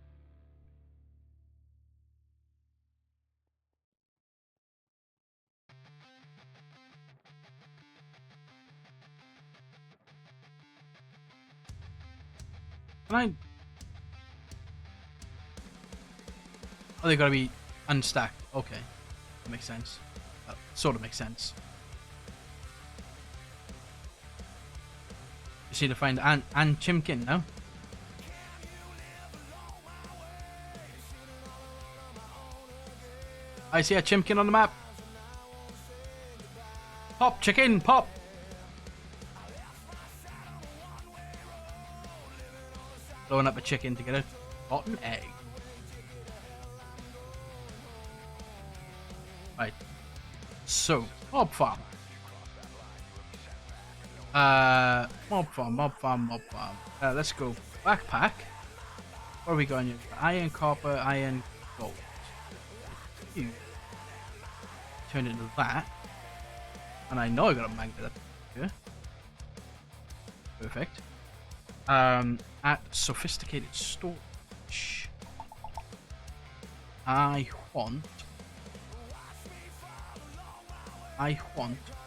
Can I? Oh, they gotta be unstacked. Okay, that makes sense. That sort of makes sense. Just need to find Ann Chimkin now. I see a Chimkin on the map. Pop, chicken, pop. Blowing up a chicken to get a rotten egg. Right. So, mob farm. Mob farm. Let's go backpack. What are we going to? Iron, copper, iron, gold. You turn it into that. And I know I got a magnet up here. Perfect. At sophisticated storage, I want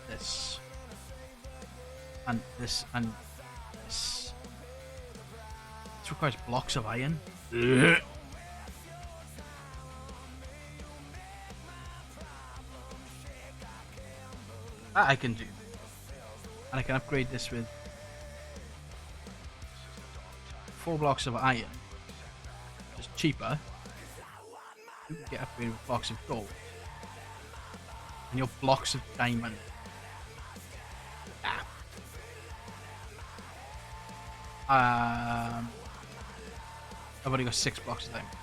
this and this and this. This requires blocks of iron. That I can do, and I can upgrade this with 4 blocks of iron. It's cheaper. You can get upgraded with blocks of gold. And your blocks of diamond. I've only got 6 blocks of diamonds.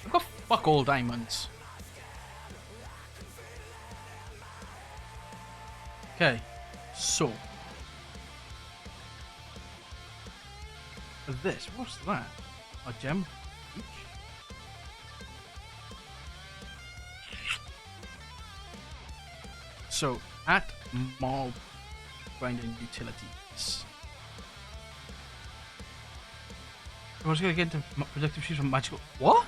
I've got fuck all diamonds. Okay, so this, what's that? A gem? So at mob grinding utilities, I was gonna get the productive shoes from magical. What?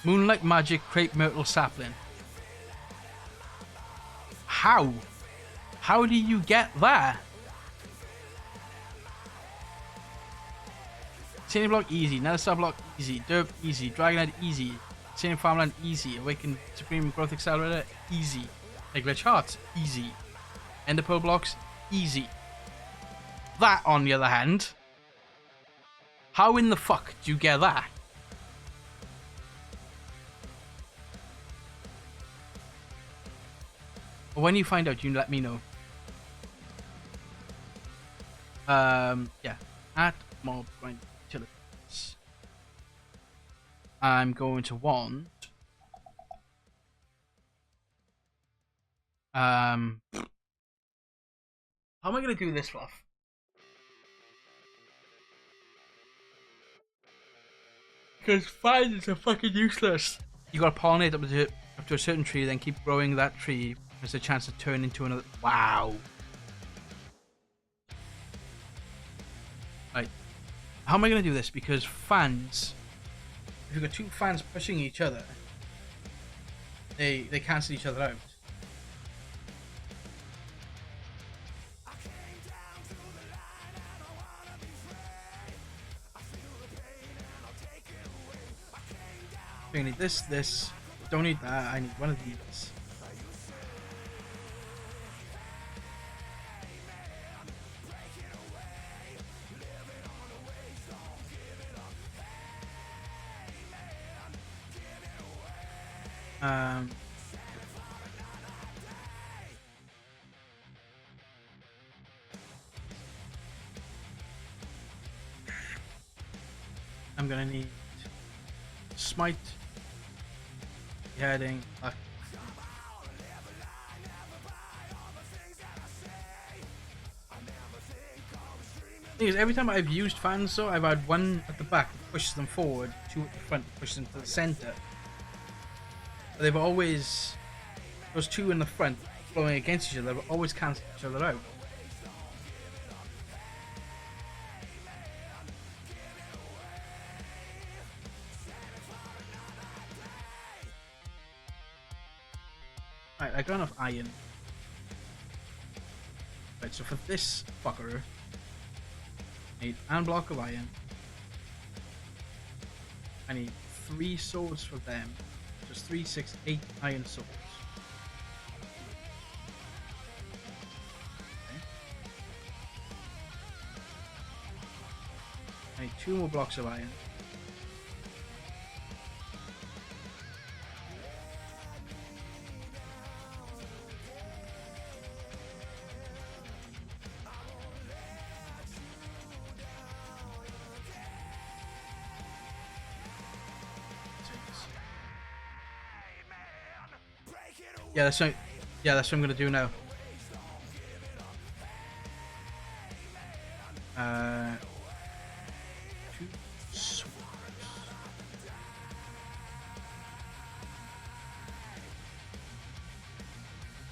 Moonlight magic crepe myrtle sapling. How? How do you get that? Sailing block easy, nether star block easy, derp easy, dragonite easy, sailing farmland easy, awaken supreme growth accelerator easy, egg glitch hearts easy, ender pearl blocks easy. That on the other hand, how in the fuck do you get that? When you find out, you let me know. Yeah, at mob grind utilities, I'm going to want how am I going to do this, Fluff? Because findings are fucking useless. You gotta pollinate up to a certain tree, then keep growing that tree. There's a chance to turn into another. Wow. Right. How am I going to do this? Because fans, if you've got 2 fans pushing each other, they cancel each other out. I need this. Don't need that. I need one of these. I'm gonna need smite, heading, Thing is, every time I've used fans, though, I've had one at the back that pushes them forward, two at the front that pushes them to the center. But they've always, those two in the front blowing against each other, have always cancelled each other out. Right, I got enough iron. Right, so for this fucker, I need an block of iron. I need 3 swords for them. Just 3, 6, 8 iron swords. Okay. I need 2 more blocks of iron. Yeah, that's what I'm gonna do now. 2 swords.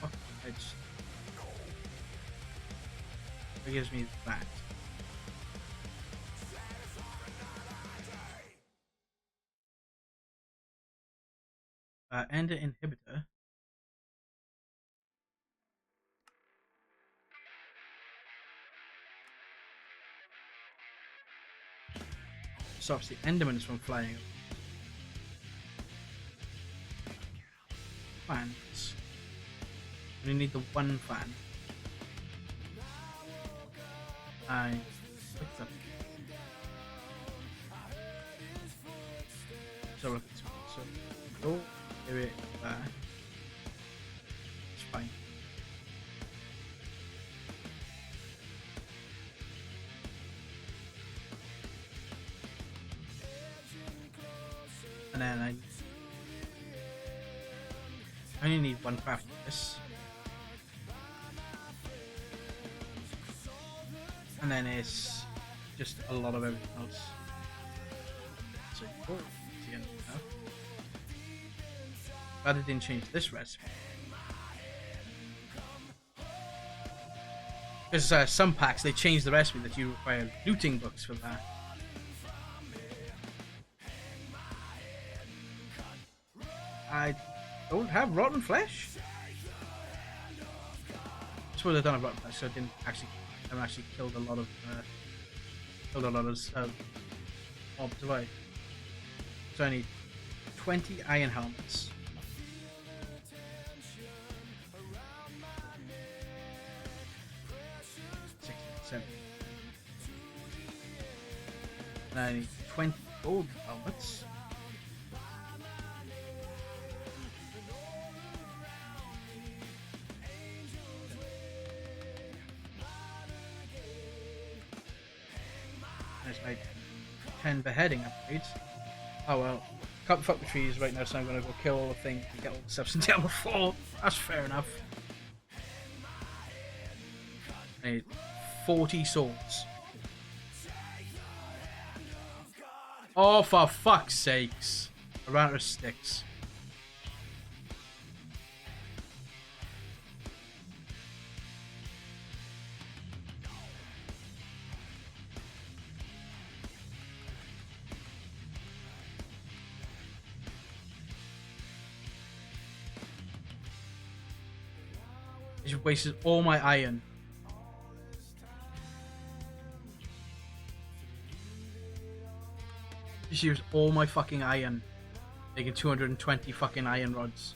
Oh, it gives me that. Ender inhibitor. Stops the Endermans from flying. Fans. We need the 1 fan. I picked up. So look, so go area there. It's fine. And then I only need 1 craft of this. And then it's just a lot of everything else. So oh, it's the end now. Glad it didn't change this recipe. Because some packs they changed the recipe that you require looting books for that. I don't have rotten flesh. I suppose I don't have rotten flesh, so I haven't actually killed a lot of mobs away. So I need 20 iron helmets. And I need 20 gold helmets. There's my 10 beheading upgrades. Oh well, can't fuck the trees right now, so I'm gonna go kill all the things and get all the stuff in Diablo 4. That's fair enough. I need 40 swords. Oh, for fuck's sakes. A round of sticks. It just wasted all my iron. Just used all my fucking iron. Making 220 fucking iron rods.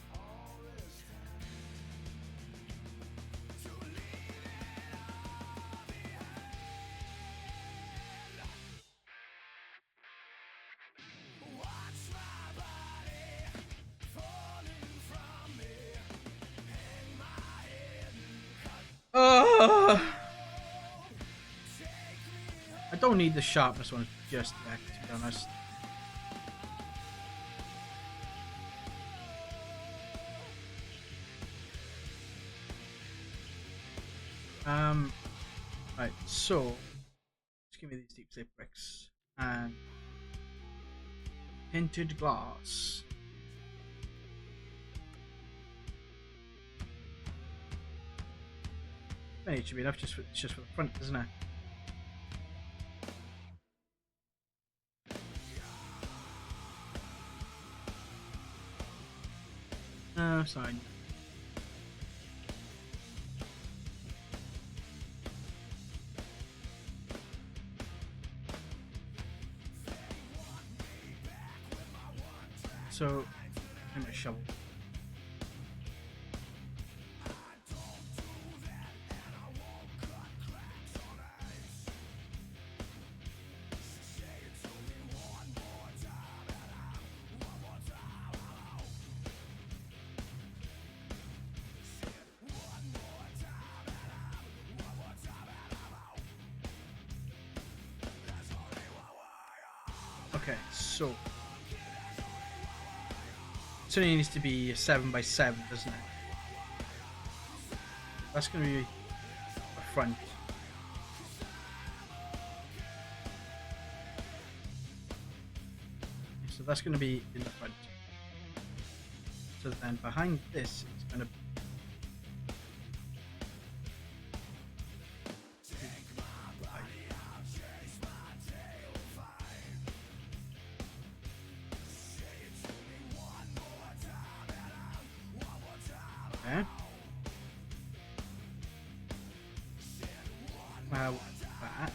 I don't need the sharpness one just yet, to be honest. Right, so give me these deep slate bricks. And tinted glass. It should be enough just for the front, isn't it? No, sorry. So, I'm gonna shovel. Okay, so it only needs to be a 7x7, doesn't it? That's going to be a front. So that's going to be in the front. So then behind this is going to be okay. Well, that.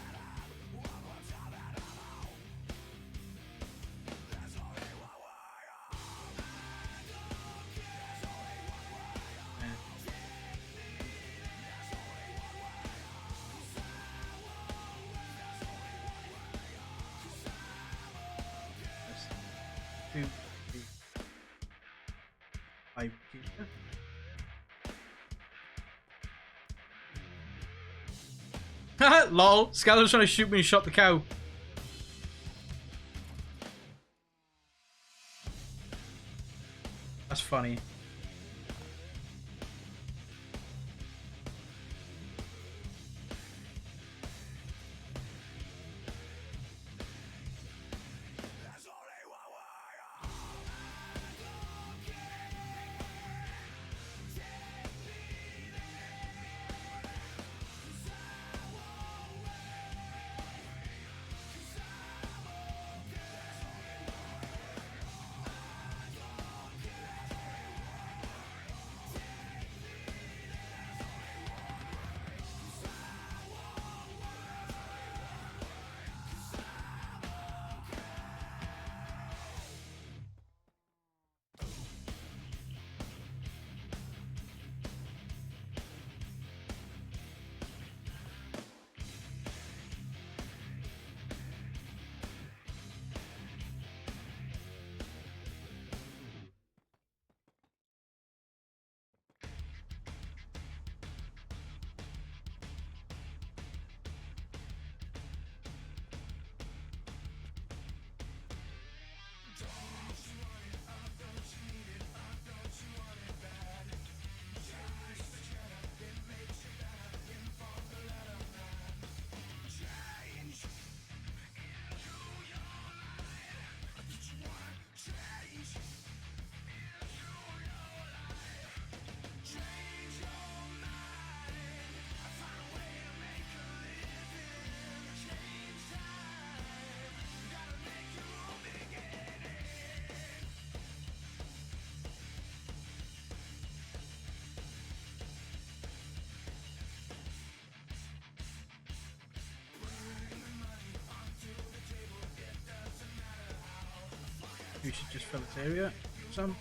Two, three, 5 here. Haha, lol. Skylar's trying to shoot me and shot the cow. That's funny. We should just fill this area. Some.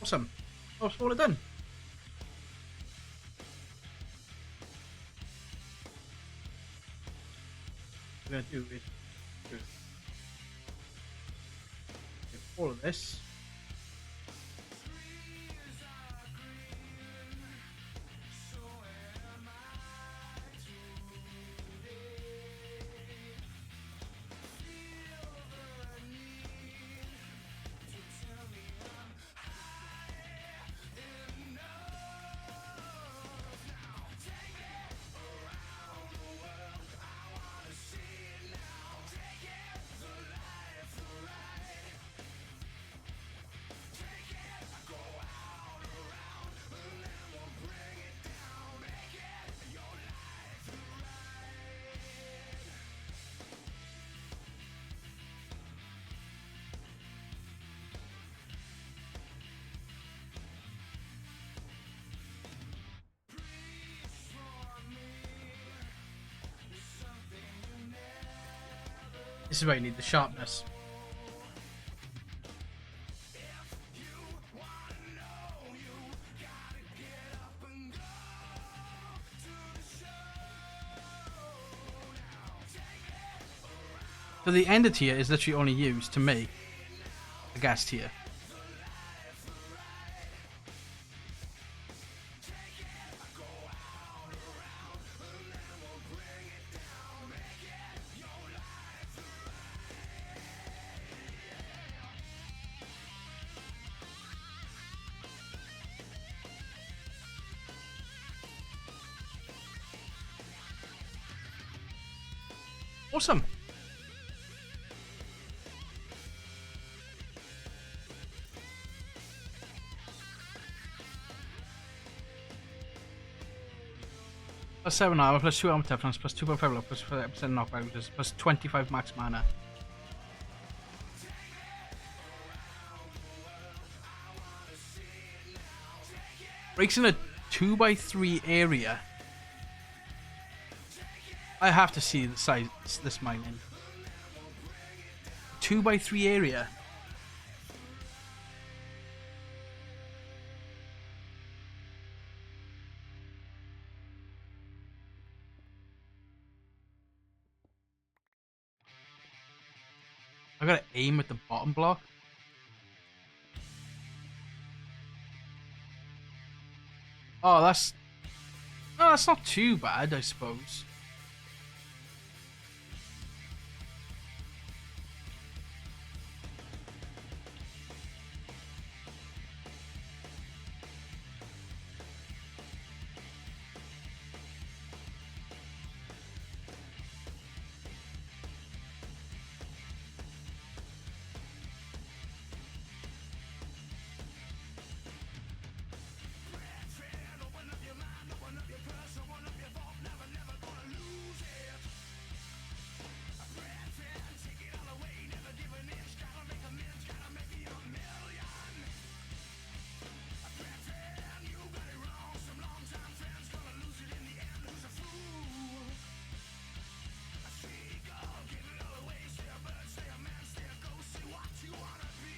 Awesome. Oh, it's all done. What we're gonna do is do all of this. This is where you need the sharpness. So the ender tier is literally only used to make a gas tier. Awesome. Plus 7 armor, plus 2 armor toughness, plus 2.5 luck, plus 5% knockback, plus 25 max mana. Breaks in a 2x3 area. I have to see the size this mine in. 2x3 area. I gotta aim at the bottom block. Oh, that's not too bad, I suppose.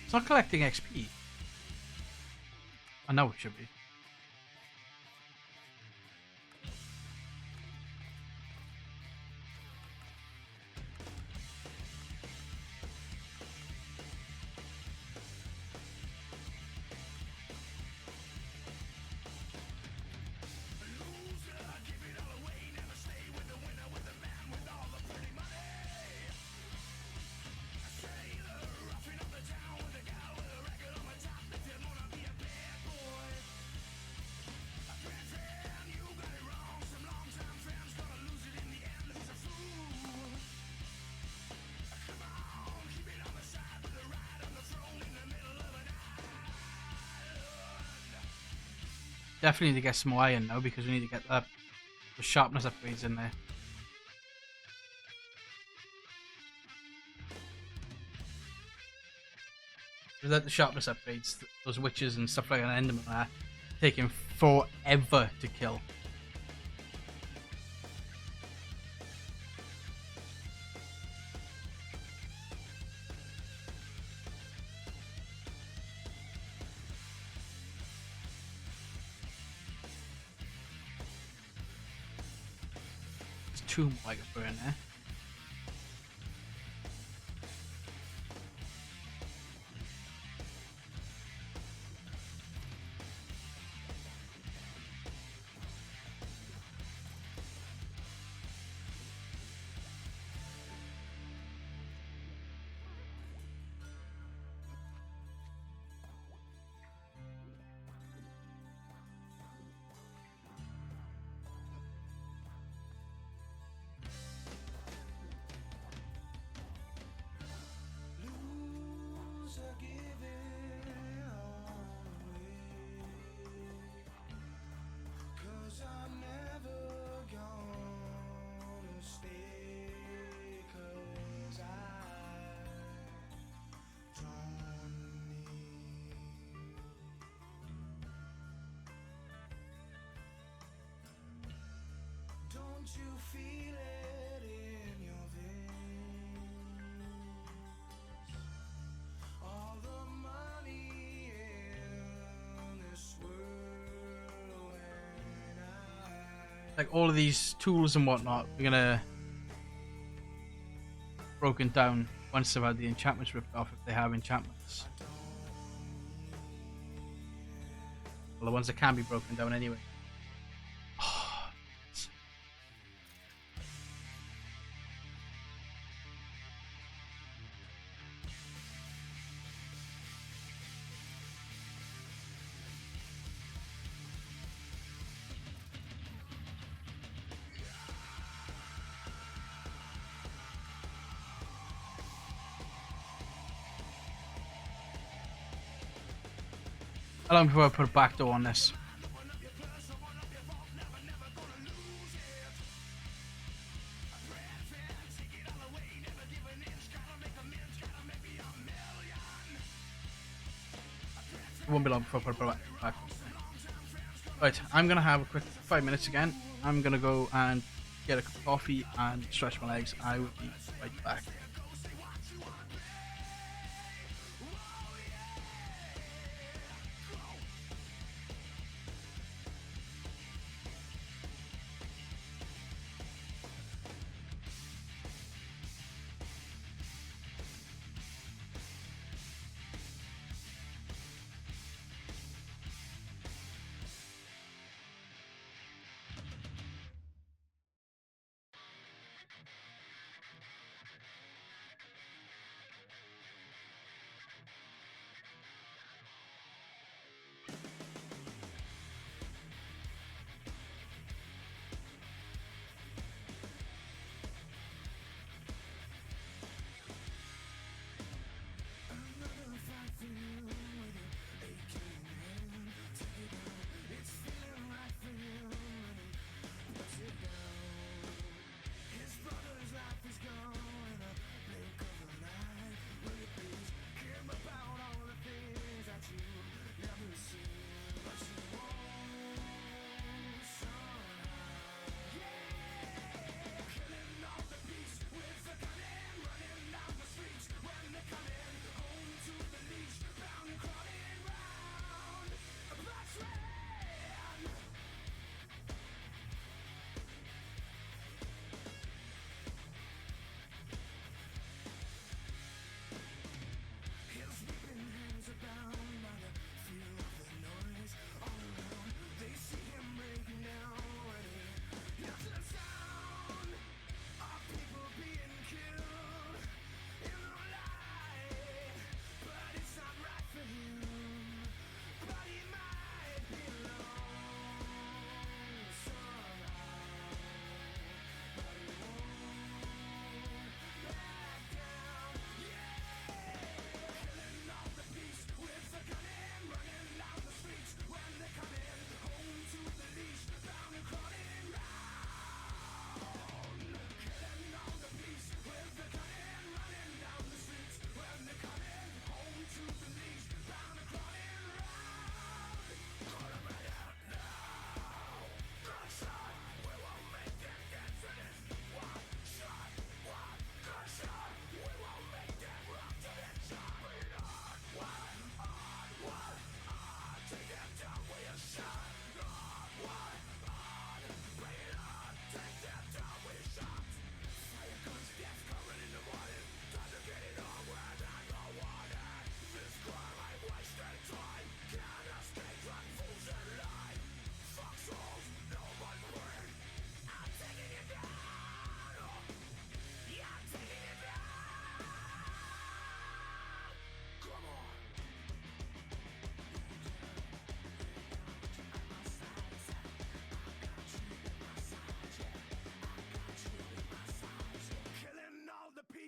It's not collecting XP. I know it should be. Definitely need to get some more iron now because we need to get the sharpness upgrades in there. Without the sharpness upgrades, those witches and stuff like that, Enderman are taking forever to kill. 2 more I can put in there. Loser giving away. 'Cause I'm never gonna stay. 'Cause I don't need. Don't you feel it in your veins? All the money in this world when Like all of these tools and whatnot, we're gonna broken down once they've had the enchantments ripped off, if they have enchantments. Well, the ones that can be broken down anyway. How long before I put a back door on this? It won't be long before I put a back. Right, I'm gonna have a quick 5 minutes again. I'm gonna go and get a cup of coffee and stretch my legs. I will be right back.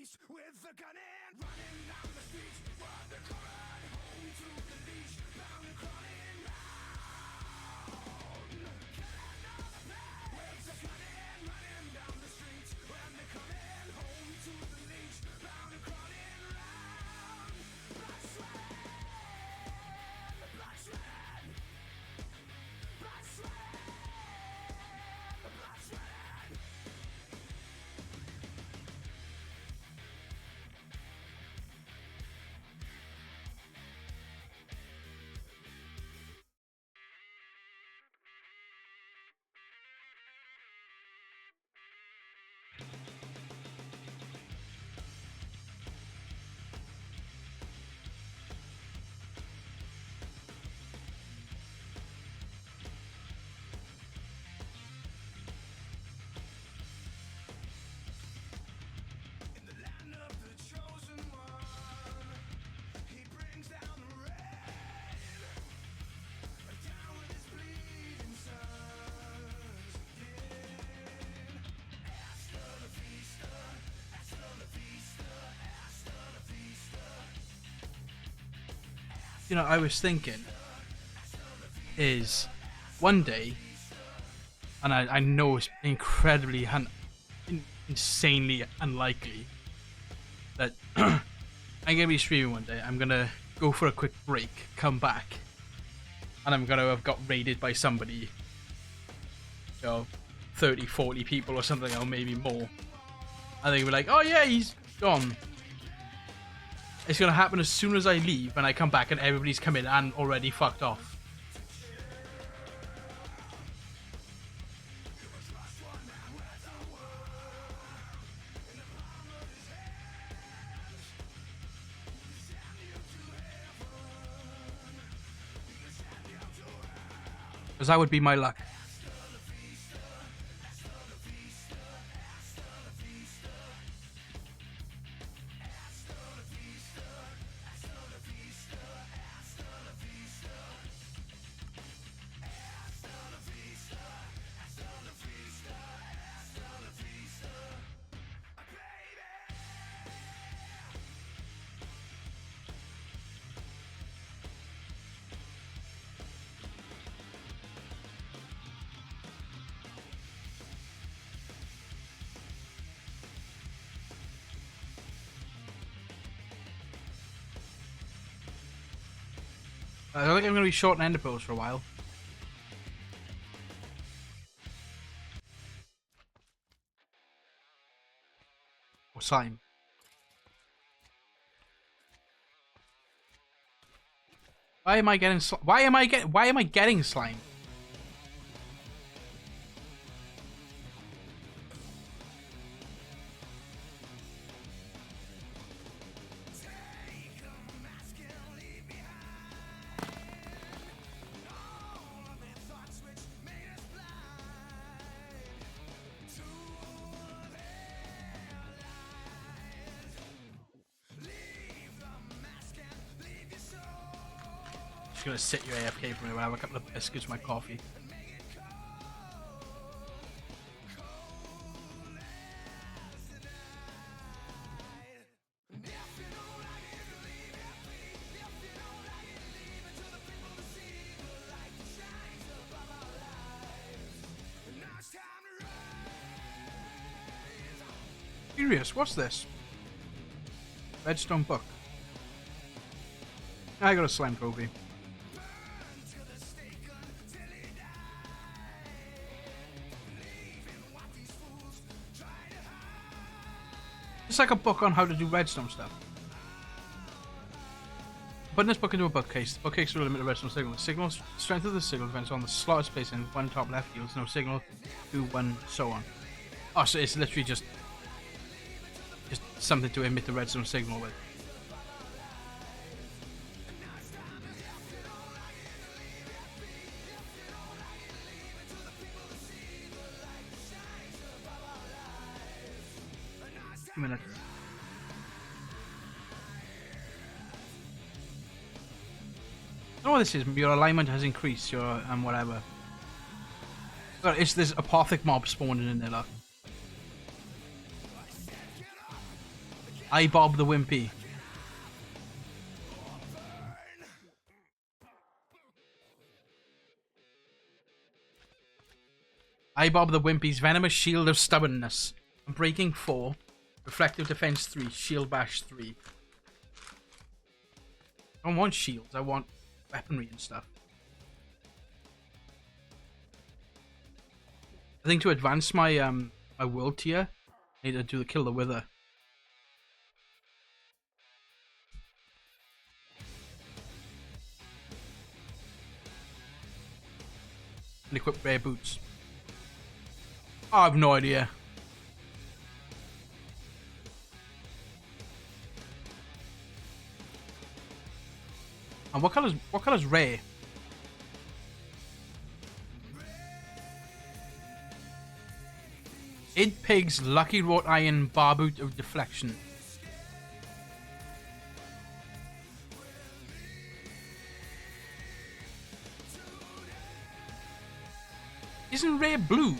beast with the gun in, running down the streets, run the current, home to the leash, bound and crawling round. Killing all the pain with the gun in, running down the streets, when they come in, home to the leash, bound and crawling round. Blood sweating, blood sweating, blood sweating, blood sweating. In the land of the chosen one, he brings down the rain, down with his bleeding sons. Hasta la vista, hasta la vista, hasta la vista. You know, I was thinking is one day, and I know it's incredibly insanely unlikely that I'm gonna be streaming one day. I'm gonna go for a quick break, come back, and I'm gonna have got raided by somebody, you know, 30, 40 people or something, or maybe more. And they'll be like, oh yeah, he's gone. It's gonna happen as soon as I leave and I come back and everybody's come in and already fucked off. Because that would be my luck. I don't think I'm going to be short on ender pearls for a while. Or slime. Why am I getting slime? Just gonna sit your AFK for me while I have a couple of biscuits with my coffee. Curious, what's this? Redstone book. I got a slime trophy. It's like a book on how to do redstone stuff. Putting this book into a bookcase. The bookcase will limit the redstone signal. The signal strength of the signal depends on the slotted space in one top left yields no signal, 2, 1, so on. Oh, so it's literally just something to emit the redstone signal with. A minute. I know what this is. Your alignment has increased. Your whatever. It's this apothic mob spawning in there. Look. I Bob the Wimpy. I Bob the Wimpy's Venomous Shield of Stubbornness. Breaking 4. Reflective Defense 3. Shield Bash 3. I don't want shields, I want weaponry and stuff. I think to advance my my world tier, I need to do the Kill the Wither. And equip rare boots. I have no idea. And what color's rare? Id Pig's Lucky Wrought Iron Bar Boot of Deflection. Isn't rare blue?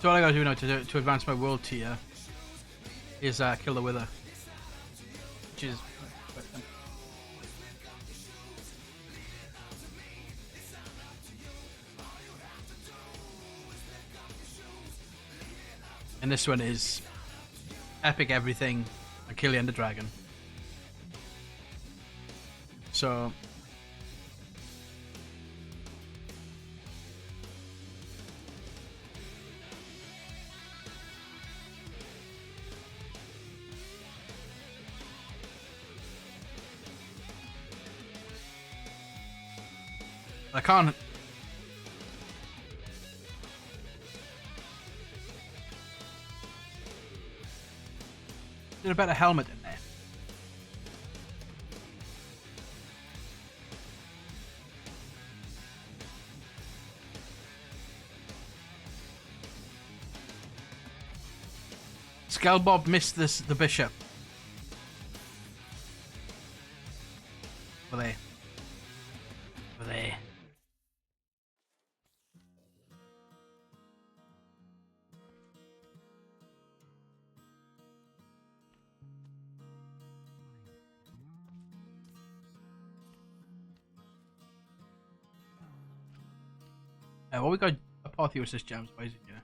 So all I gotta do now to advance my world tier is Kill the Wither, which is and this one is epic everything and kill the Ender Dragon. So I can't. There's a better helmet in there. Skullbob missed the bishop. Over there. Over there. Well, we got Apotheosis gems, why is it here?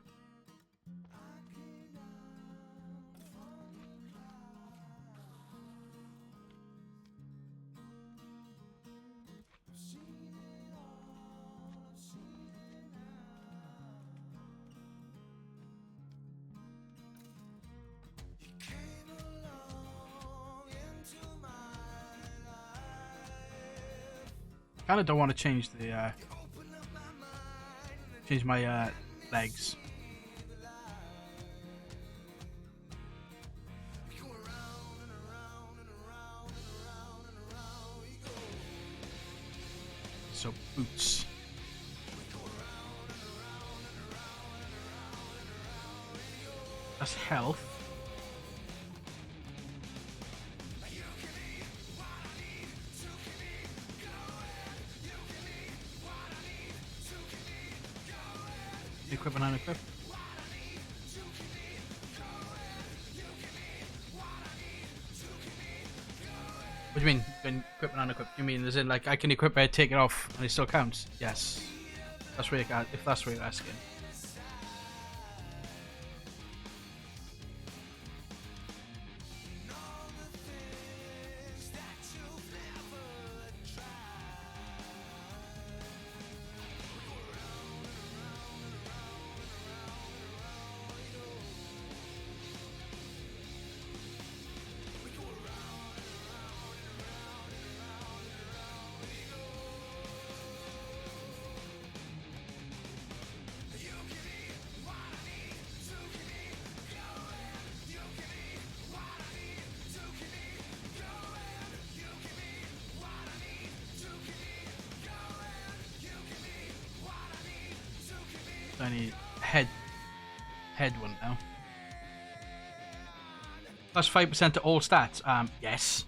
Kinda don't want to change the change my legs. So boots. That's health. Equip and unequip. What do you mean? You can equip and unequip? You mean as in like I can equip it, take it off, and it still counts? Yes. That's what if that's what you're asking. I need head one now. Plus 5% to all stats. Yes.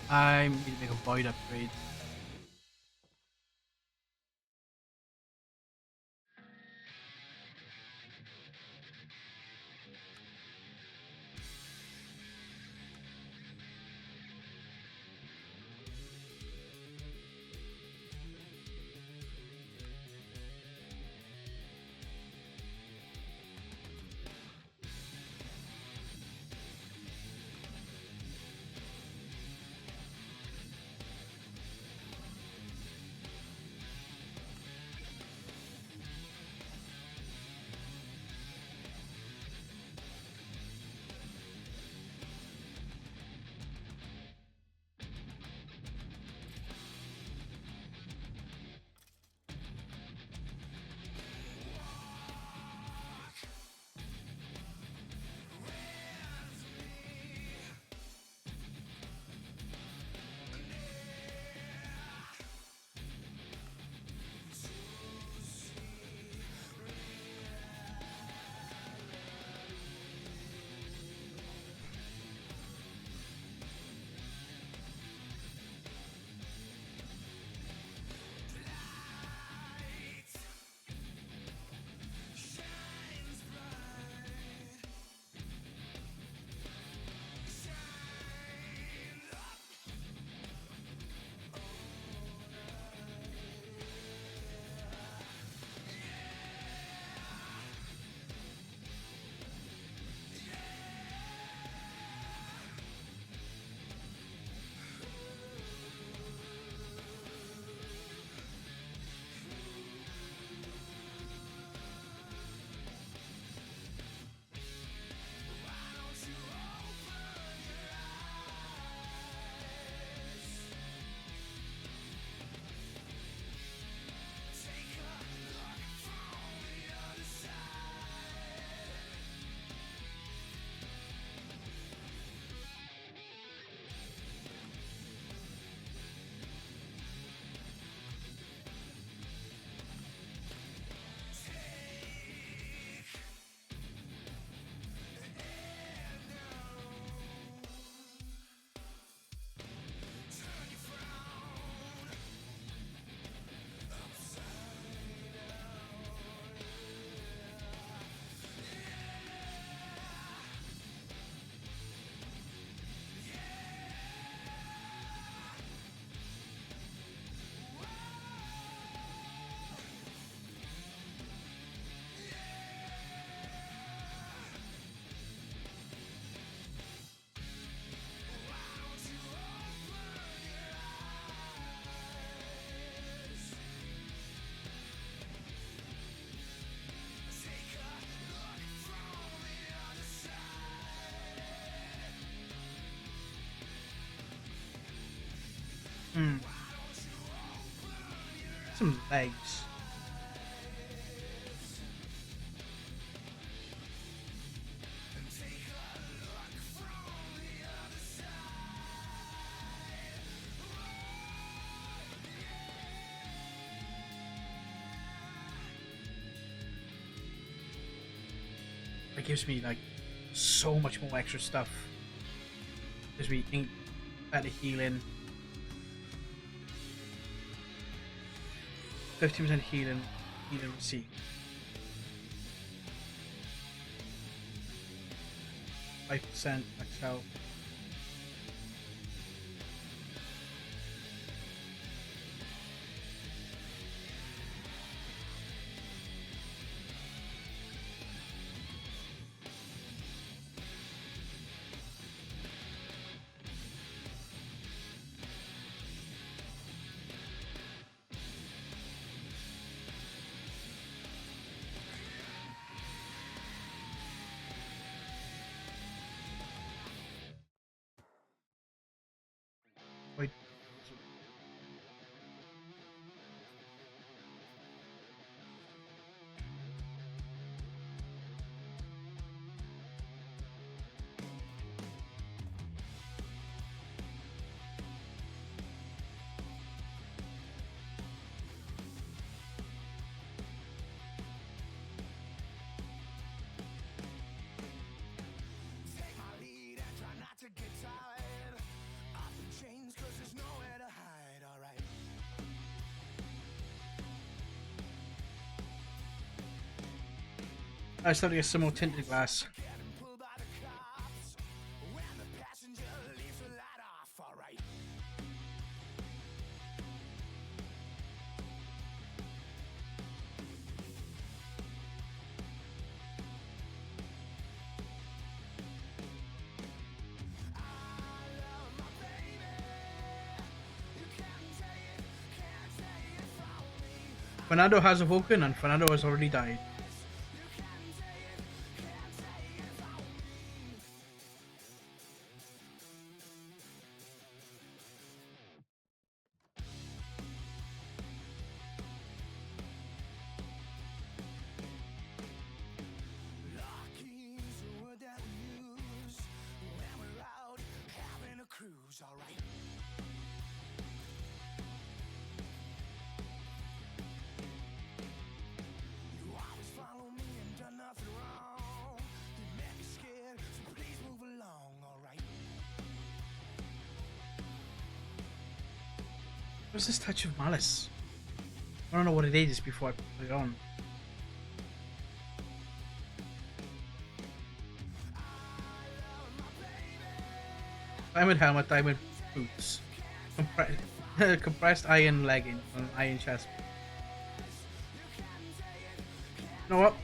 I need to make a void upgrade. some legs. That gives me like so much more extra stuff. Gives me better healing. 50% healing receipt. 5% max health. Wait. Take my lead and try not to get tired. Off the chains 'cause there's nowhere to hide, alright. I still get some more tinted glass. Getting pulled by the cops when the passenger leaves the light off, alright. Fernando has awoken and Fernando has already died. Lock-ins are a word that we use when we're out having a cruise, alright. You always follow me and done nothing wrong. You make me scared, so please move along, alright. What's this touch of malice? I don't know what it is before I put it on. Diamond helmet, diamond boots, compressed iron leggings, and iron chest. You know what?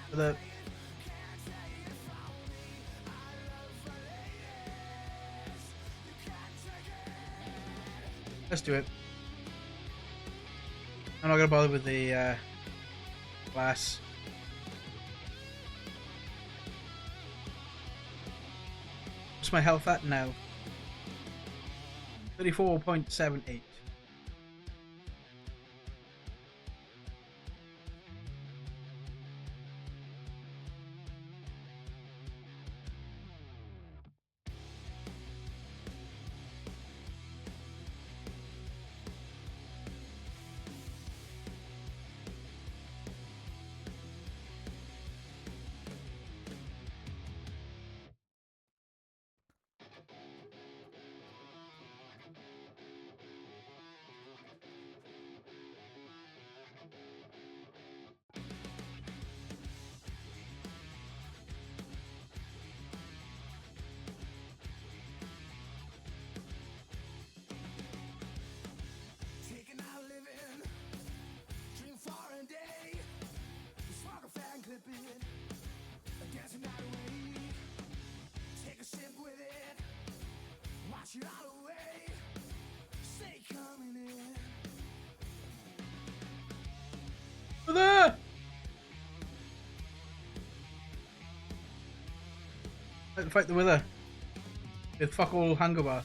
For the let's do it. I'm not gonna bother with the glass. What's my health at now? 34.78. Taking out living, dream for a day. Smoke a fan clip it, dancing night away. Take a sip with it, watch it all away. Stay coming in. Over there! Fight the Wither with fuck all hangover.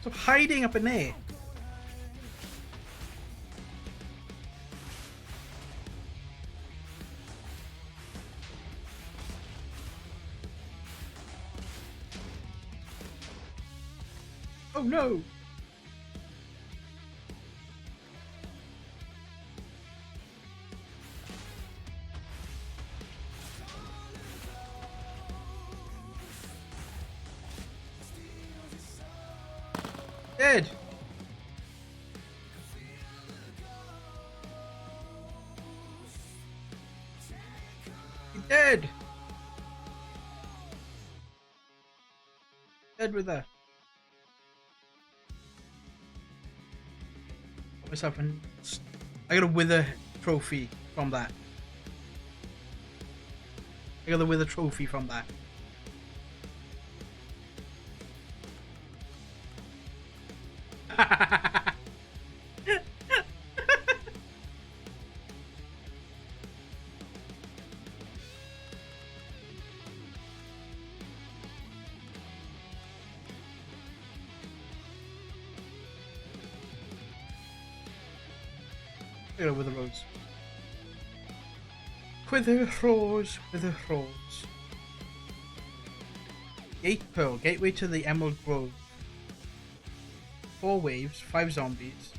Stop hiding up in there. Oh no! Dead! He's dead! Dead with her. Got myself an... I got a wither trophy from that. I got the wither trophy from that. I got a wither rose. Wither rose, wither rose. Gate Pearl, gateway to the Emerald Grove. 4 waves, 5 zombies.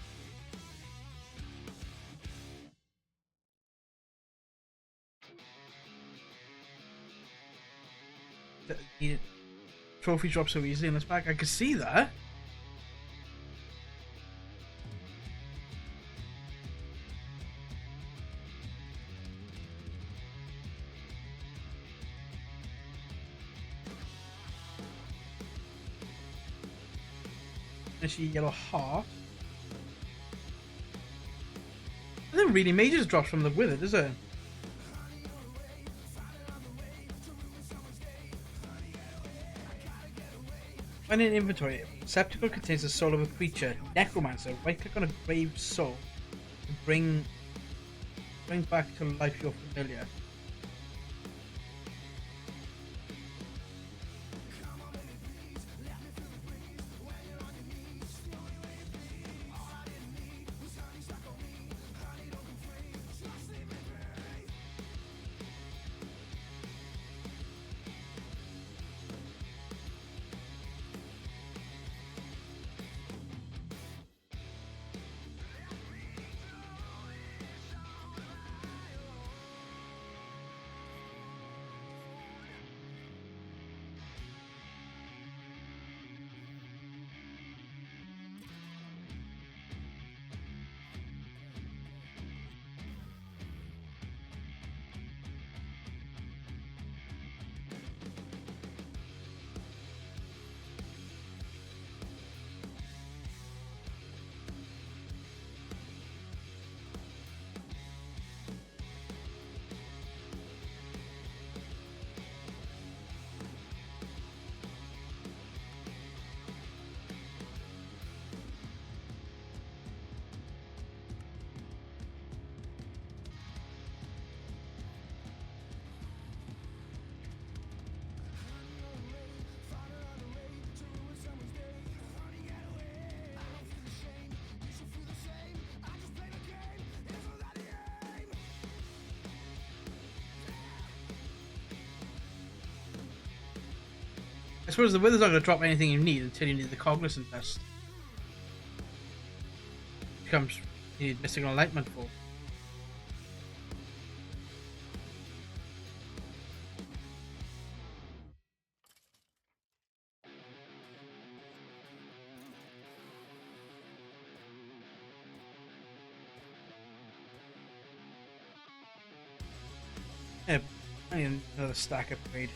The trophies drop so easily in this pack. I could see that. She yellow heart. I think really majors drops from the wither, does it? When in inventory, receptacle contains the soul of a creature. Necromancer. Right click on a grave soul to bring back to life your familiar. I suppose the wither's not going to drop anything you need until you need the cognizant dust. Becomes you need mystical enlightenment for. Yeah, I need another stack upgrade.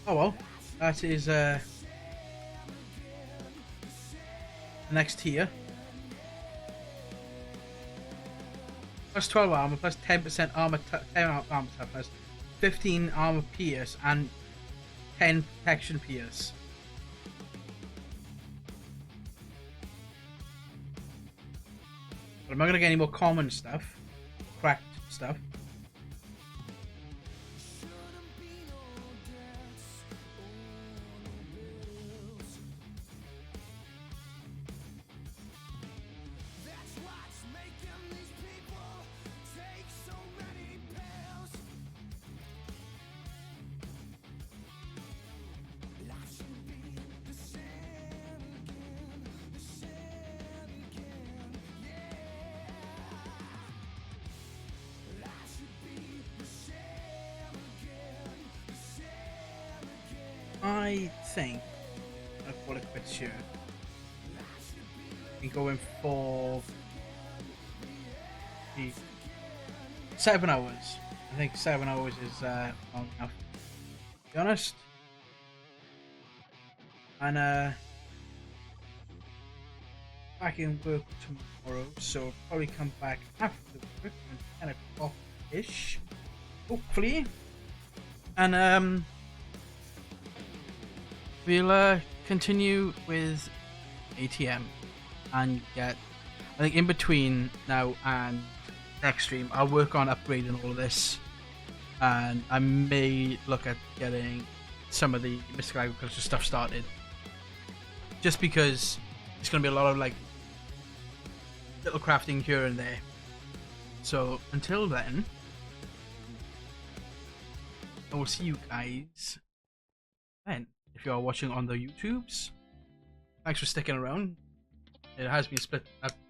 Oh well, that is the next tier. Plus 12 armor, plus 10% armor, 10 armor toughness, 15 armor pierce, and 10 protection pierce. But I'm not gonna get any more common stuff, cracked stuff. That's what's making these people take so many pills. Life should be the same again, the same again, yeah. Life should be the same again, the same again. I think I'll call it quits here. And going for the 7 hours. I think 7 hours is long enough, to be honest. And back in work tomorrow, so I'll probably come back after work at 10 o'clock ish, hopefully. And we'll continue with ATM and get, I think in between now and next stream I'll work on upgrading all of this, and I may look at getting some of the mystical agriculture stuff started, just because it's going to be a lot of like little crafting here and there. So until then, I will see you guys then. If you are watching on the YouTubes, thanks for sticking around. It has been split.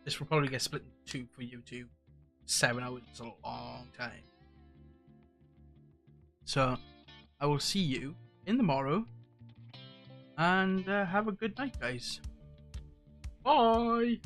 This will probably get split in two for YouTube. 7 hours is a long time. So I will see you in the morrow, and have a good night, guys. Bye.